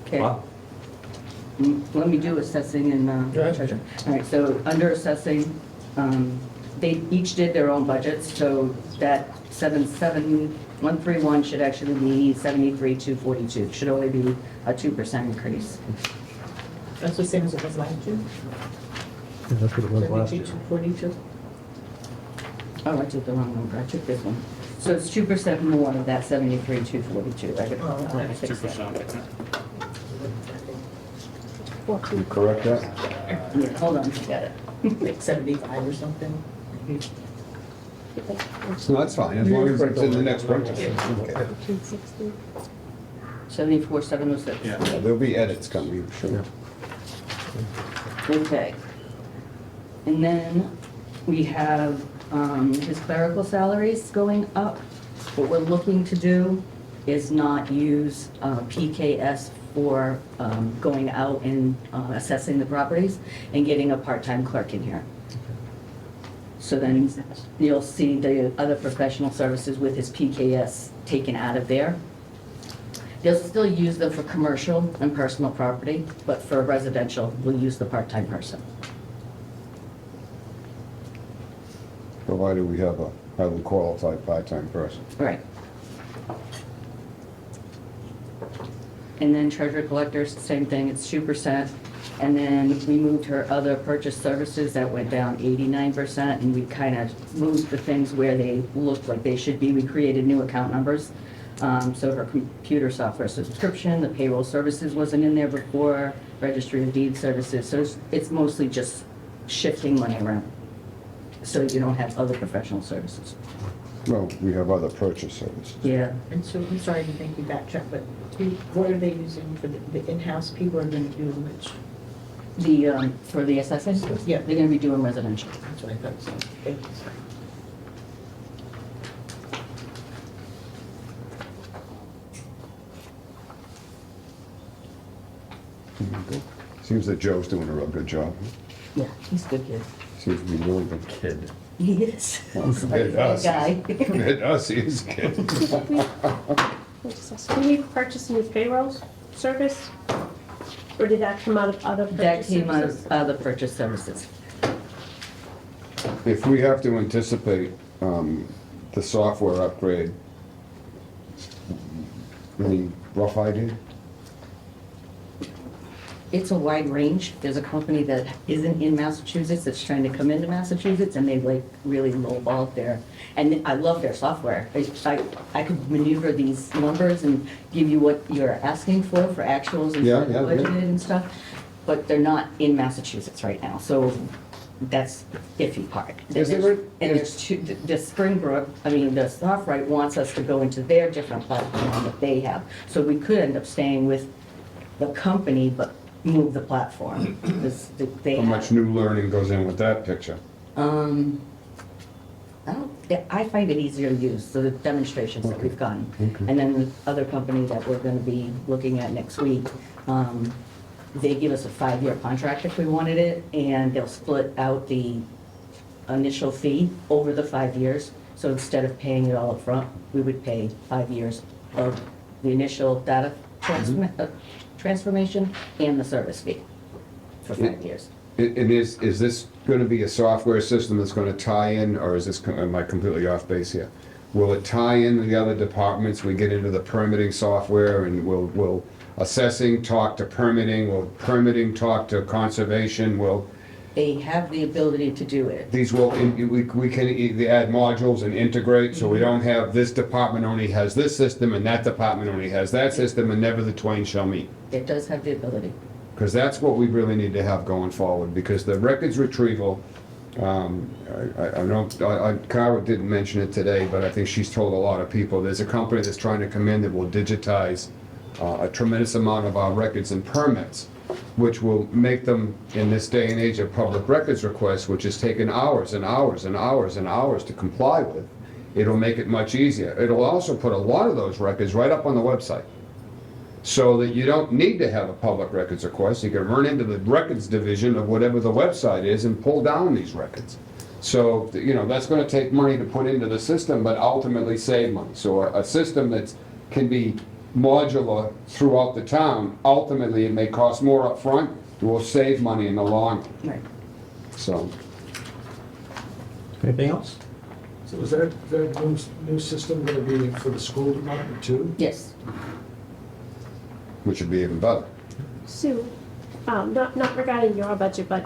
Okay. Wow. Let me do assessing and treasure. All right, so under assessing, they each did their own budgets, so that 77131 should actually be 73,242. Should only be a 2% increase. That's the same as it was last year? Yeah, that's what it was last year. 42. Oh, I took the wrong number. I took this one. So it's 2% more of that 73,242. I could fix that. 2%. Can you correct that? Yeah, hold on, got it. Like 75 or something. No, that's fine, as long as it's in the next printer. 74,706. Yeah. Yeah, there'll be edits coming, sure. Okay. And then we have his clerical salaries going up. What we're looking to do is not use PKS for going out and assessing the properties and getting a part-time clerk in here. So then you'll see the other professional services with his PKS taken out of there. They'll still use them for commercial and personal property, but for residential, we'll use the part-time person. Provided we have a highly qualified part-time person. Right. And then treasurer collectors, same thing, it's 2%. And then we moved her other purchase services, that went down 89%, and we kind of moved the things where they looked like they should be. We created new account numbers. So her computer software subscription, the payroll services wasn't in there before, registry of deed services, so it's mostly just shifting money around. So you don't have other professional services. Well, we have other purchase services. Yeah. And so, I'm sorry to make you backtrack, but what are they using for the in-house people are going to do which? For the assessing? Yeah. They're gonna be doing residential. That's what I thought, so, okay. Seems that Joe's doing a real good job. Yeah, he's a good kid. Seems to be really good kid. He is. Compared to us. Guy. Compared to us, he is a kid. Can we purchase a new payroll service? Or did that come out of other purchase That came out services? of other purchase services. If we have to anticipate the software upgrade, any rough idea? It's a wide range. There's a company that isn't in Massachusetts that's trying to come into Massachusetts, and they like really lowballed their, and I love their software. I could maneuver these numbers and give you what you're asking for actuals and Yeah, budgeted and stuff, but they're not in Massachusetts right now, so that's the iffy part. Is And there there's two, the Springbrook, the SoftWrite wants us to go into their different platform that they have. So we could end up staying with the company, but move the platform. Because they How have- much new learning goes in with that picture? I find it easier to use, so the demonstrations that we've gotten. Okay. And then the other company that we're gonna be looking at next week, they give us a 5-year contract if we wanted it, and they'll split out the initial fee over the 5 years. So instead of paying it all up front, we would pay 5 years of the initial data transformation and the service fee for 5 years. And is this gonna be a software system that's gonna tie in, or is this, am I completely off base here? Will it tie in the other departments? We get into the permitting software, and will assessing talk to permitting? Will permitting talk to conservation? Will They have the ability to do it. these we can add modules and integrate, so we don't have this department only has this system and that department only has that system, and never the twain shall meet. It does have the ability. Because that's what we really need to have going forward, because the records retrieval, I know, Carver didn't mention it today, but I think she's told a lot of people, there's a company that's trying to come in that will digitize a tremendous amount of our records and permits, which will make them, in this day and age of public records requests, which has taken hours and hours and hours and hours to comply with, it'll make it much easier. It'll also put a lot of those records right up on the website, so that you don't need to have a public records request. You can run into the records division of whatever the website is and pull down these records. So, that's gonna take money to put into the system, but ultimately save money. So a system that can be modular throughout the town, ultimately it may cost more up front, it will save money in the long run. Right. So, Anything else? So is that new system going to be for the school department too? Yes. which would be even better. Sue, not regarding your budget, but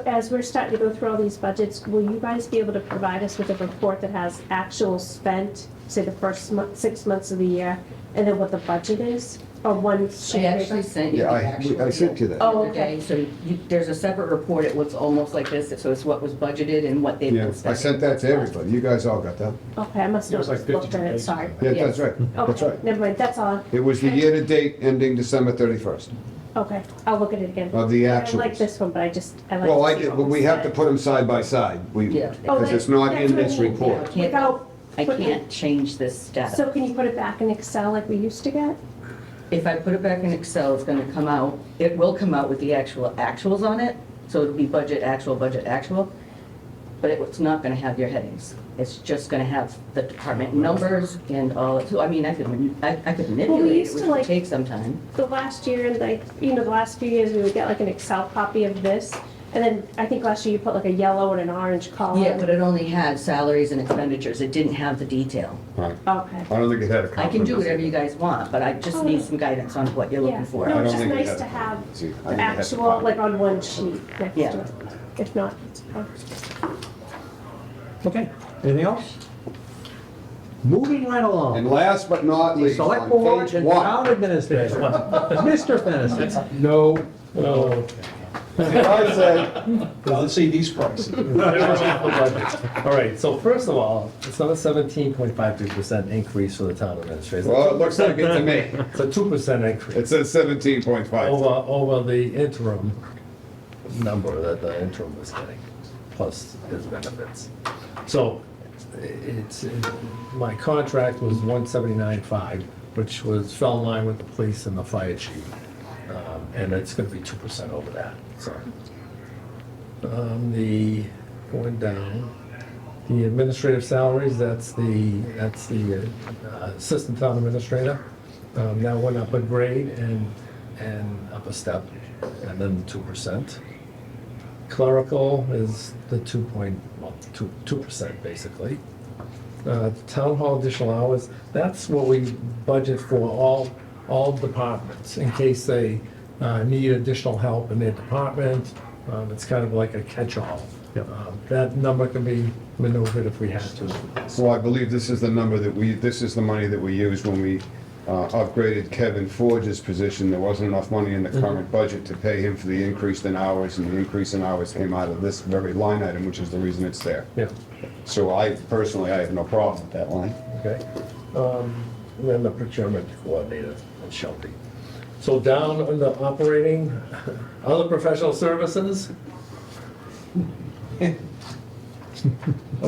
as we're starting to go through all these budgets, will you guys be able to provide us with a report that has actual spent, say the first 6 months of the year, and then what the budget is? Or one sheet? I actually sent you Yeah, the actual. I sent you that. Oh, okay, so there's a separate report, it looks almost like this, so it's what was budgeted and what they've Yeah, been I spending. sent that to everybody. You guys all got that? Okay, I must It was not like have looked 52 at it, pages. sorry. Yeah, that's right. That's Okay, right. never mind, that's all. It was the year-to-date ending December 31st. Okay, I'll look at it again. Of the I like actuals. this one, but I like Well, to see what we was have to said. put them side by side, Yeah. because it's not that's in what I this mean, report. yeah. Without I putting- can't change this data. So can you put it back in Excel like we used to get? If I put it back in Excel, it's gonna come out, it will come out with the actual actuals on it, so it'll be budget, actual, but it's not gonna have your headings. It's just gonna have the department numbers and all, so, I mean, I could manipulate it, used which to, would like- take some time. The last year, like, the last few years, we would get like an Excel copy of this, and then I think last year you put like a yellow and an orange column. Yeah, but it only had salaries and expenditures, it didn't have the detail. Right. Okay. I don't think it had a I comment. can do whatever you guys want, but I just need some guidance on what you're Yeah, looking for. no, I it's don't just think it nice had to a have See, I the think it has a actual, comment. like on one sheet next Yeah. to it. If not, it's fine. Okay, anything else? Moving right along. And last but not least, Select on board page and one. town administrator. Mr. Fennessy. No, no. I said, Let's see these prices. All right, so first of all, it's not a 17.53% increase for the town administrator. well, it looks like it to me. It's a 2% increase It says 17.5. over the interim number that the interim was getting, plus his benefits. So my contract was 179.5, which fell in line with the police and the fire chief. And it's gonna be 2% over that, so. Going down, the administrative salaries, that's the assistant town administrator. That went up a grade and up a step, and then 2%. Clerical is the 2% basically. Town hall additional hours, that's what we budget for all departments, in case they need additional help in their department. It's kind of like a catch-all. That number can be maneuvered if we had to. So I believe this is the number this is the money that we used when we upgraded Kevin Forge's position. There wasn't enough money in the current budget to pay him for the increase in hours, and the increase in hours came out of this very line item, which is the reason it's there. Yeah, So I have no problem with that line. okay. And then the procurement coordinator and Shelby. So down on the operating, other professional services. I'm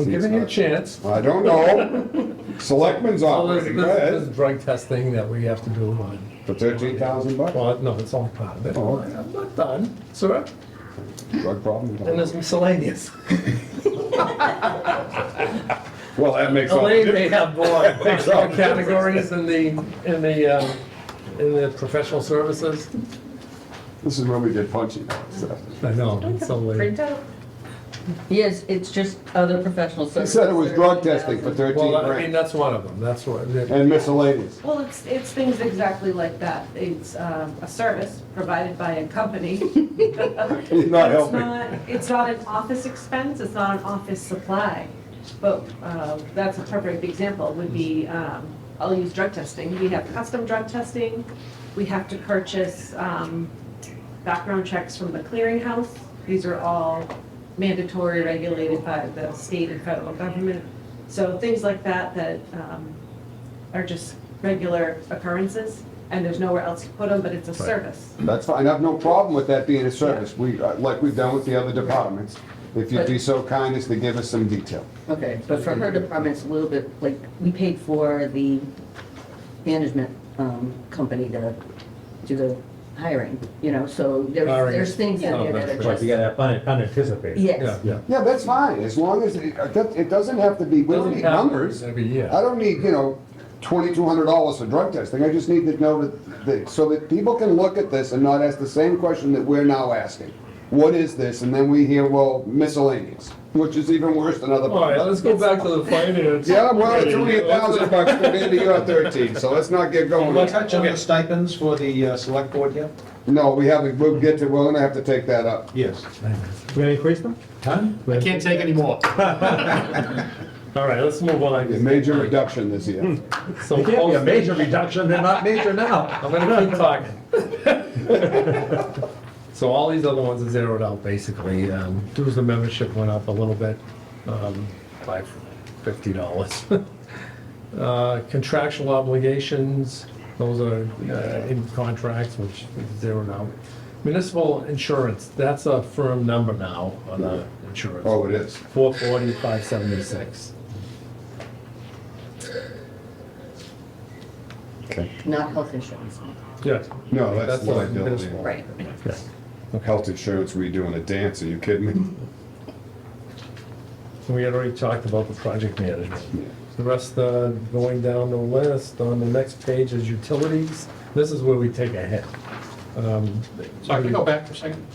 giving you a chance. I don't know. Selectmen's Oh, there's operating, go ahead. there's drug testing that we have to do on. For $13,000? Well, no, it's only part of it. Oh. I'm not done, sir. Drug problem? And there's miscellaneous. Well, that makes all the Elaine may difference. have more categories in the professional services. This is when we did punchy stuff. I know, it's so late. Printout? Yes, it's just other professional He services. said it was drug testing for 13 Well, I mean, grand. that's one of them, that's what. And miscellaneous. Well, it's things exactly like that. It's a service provided by a company. He's not helping. It's not an office expense, it's not an office supply. But that's a perfect example, would be, I'll use drug testing. We have custom drug testing. We have to purchase background checks from the clearinghouse. These are all mandatory, regulated by the state and federal government. So things like that are just regular occurrences, and there's nowhere else to put them, but it's a service. That's fine. I have no problem with that being a service. Like we've done with the other departments. If you'd be so kind as to give us some detail. Okay, but for her department, it's a little bit, like, we paid for the management company to do the hiring, so there's things in there that are But just. you gotta have unanticipated. Yes. Yeah, that's fine, as long as, it doesn't have to be, we don't need numbers. Every year. I don't need, $2,200 for drug testing. I just need to know that, so that people can look at this and not ask the same question that we're now asking. What is this? And then we hear, well, miscellaneous, which is even worse than other. All right, let's go back to the finance. Yeah, well, it's only $1,000 compared to your 13, so let's not get going. Want to touch on the stipends for the select board yet? No, we haven't, we're gonna have to take that up. Yes. We gonna increase them? Done? I can't take any more. All right, let's move on. A major reduction this year. So It can't be a major reduction, they're not major now. I'm gonna keep talking. So all these other ones are zeroed out, basically. Dues and membership went up a little bit, by $50. Contractual obligations, Those are in contracts, which is zeroed out. Municipal insurance, that's a firm number now on the insurance. Oh, it is. 440, 576. Okay. Not health insurance. Yeah. No, that's a liability. municipal. Right. Health insurance, we doing a dance, are you kidding me? We had already talked about the project management. The rest, going down the list, on the next page is utilities. This is where we take a hit. So I can go back for a second.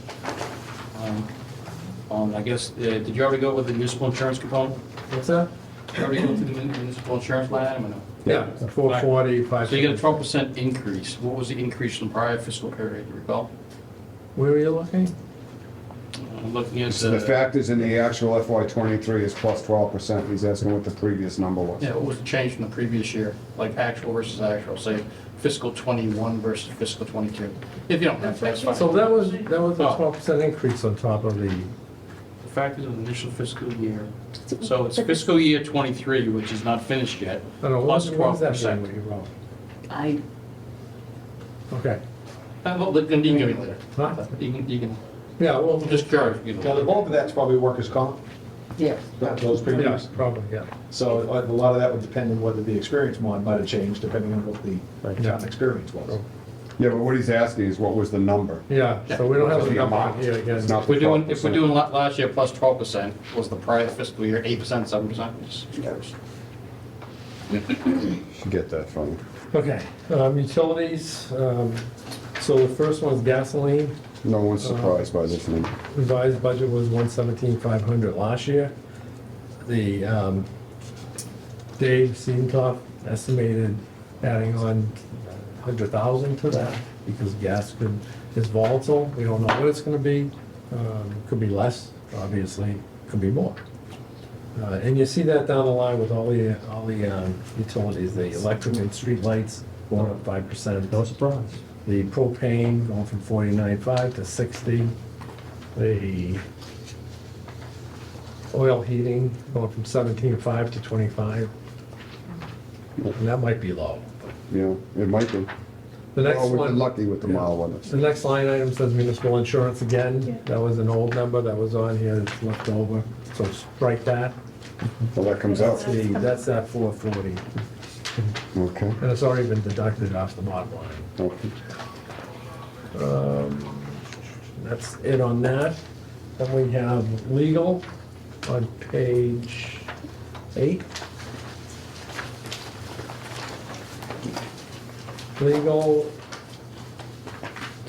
I guess, did you already go with the municipal insurance component? What's that? Did you already go through the municipal insurance line item or no? Yeah, 440, So you get a 12% increase. What was the increase from prior fiscal period, do you recall? Where are you looking? I'm looking at So the factors in the actual FY '23 is plus 12%. He's asking what the previous number was. Yeah, what was the change from the previous year, like actual versus actual, say fiscal '21 versus fiscal '22? If you don't have, that's fine. So that was a 12% increase on top of the, The factors of the initial fiscal year. So it's fiscal year '23, which is not finished yet, I don't know, plus what does that mean 12%. what you wrote? I, Okay. Well, you can give me later. Huh? You can, Yeah, well, I'm just curious, you Now, know. the bulk of that's probably workers' comp, yeah. those yeah, premiums. probably, yeah. So a lot of that would depend on whether the experience mod might have changed, depending on what the town experience was. Yeah, but what he's asking is what was the number? Yeah, so we don't have the The number amount. here again. It's not If we're doing, 12%. last year plus 12%, was the prior fiscal year 8%, 7%? Just curious. Should get that from him. Okay, utilities, so the first one's gasoline. No one's surprised by this number. Revised budget was 117,500 last year. The, Dave Seemtoff estimated adding on 100,000 to that because gas is volatile. We don't know what it's gonna be. Could be less, obviously, could be more. And you see that down the line with all the utilities, the electric and street lights going up 5%. No surprise. The propane going from 49.5 to 60. The oil heating going from 17.5 to 25. And that might be low. Yeah, it might be. The next Well, we've one. been lucky with the mild weather. The next line item says municipal insurance again. That was an old number that was on here that's left over. So strike that. So that comes out. See, that's that 440. Okay. And it's already been deducted off the bottom line. Okay. That's it on that. Then we have legal on page 8. Legal,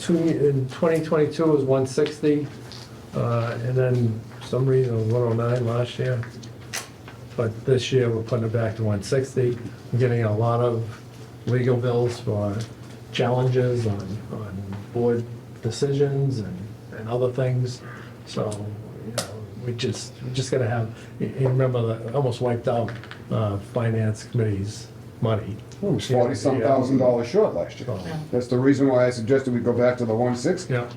in 2022 was 160, and then for some reason it was 109 last year. But this year, we're putting it back to 160. We're getting a lot of legal bills for challenges on board decisions and other things. So, you know, we just gotta have, you remember that almost wiped out finance committee's money. It was $40-some thousand short last year. That's the reason why I suggested we go back to the 160. Yeah.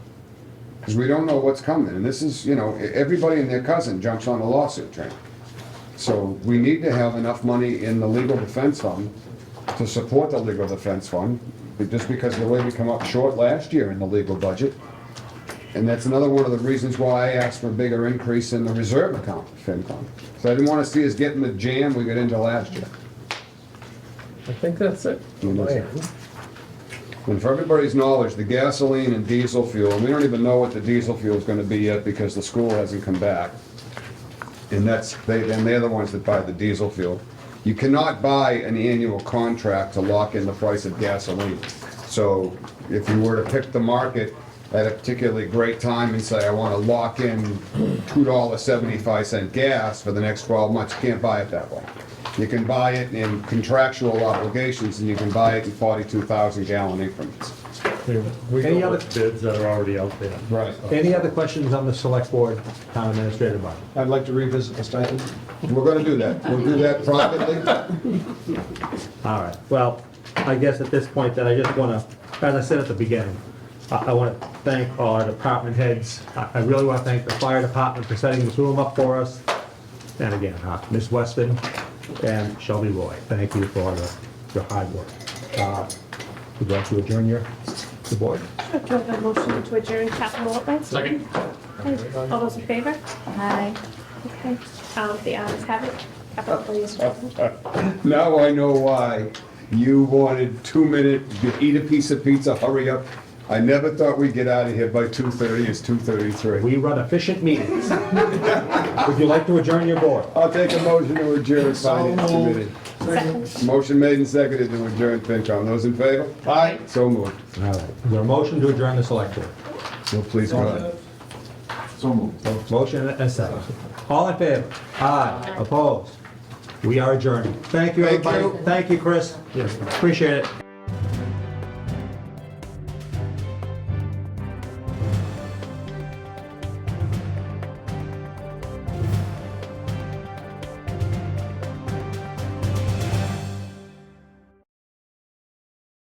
Because we don't know what's coming, and this is, you know, everybody and their cousin jumps on the lawsuit train. So we need to have enough money in the legal defense fund to support the legal defense fund, but just because of the way we come up short last year in the legal budget. And that's another one of the reasons why I asked for a bigger increase in the reserve account, FinCom. So I didn't want to see us get in the jam we got into last year. I think that's it. And for everybody's knowledge, the gasoline and diesel fuel, and we don't even know what the diesel fuel is going to be yet because the school hasn't come back. And they're the ones that buy the diesel fuel. You cannot buy an annual contract to lock in the price of gasoline. So if you were to pick the market at a particularly great time and say, I want to lock in $2.75 gas for the next 12 months, you can't buy it that way. You can buy it in contractual obligations, and you can buy it in 42,000 gallon increments. Any other bids that are already out there? Right. Any other questions on the select board, town administrator budget? I'd like to revisit the stipend. We're gonna do that. We'll do that privately. All right, well, I guess at this point that I just want to, as I said at the beginning, I want to thank our department heads. I really want to thank the fire department for setting this room up for us. And again, Ms. Weston and Shelby Roy, thank you for your hard work. Would you like to adjourn the board? Sure, do I have a motion to adjourn capital outlay? Second. Okay, all those in favor? Hi. Okay, the ayes have it. Capital outlay is adjourned. Now I know why. You wanted 2 minutes, you could eat a piece of pizza, hurry up. I never thought we'd get out of here by 2:30, it's 2:33. We run efficient meetings. Would you like to adjourn your board? I'll take a motion to adjourn Finance Committee. Second. Motion made and seconded to adjourn FinCom. Those in favor? Aye. So moved. All right. Is there a motion to adjourn the select board? So please go ahead. So moved. Motion and a second. All in favor? Aye. Opposed? We are adjourning. Thank you, Thank everybody. you. Thank you, Chris. Appreciate it.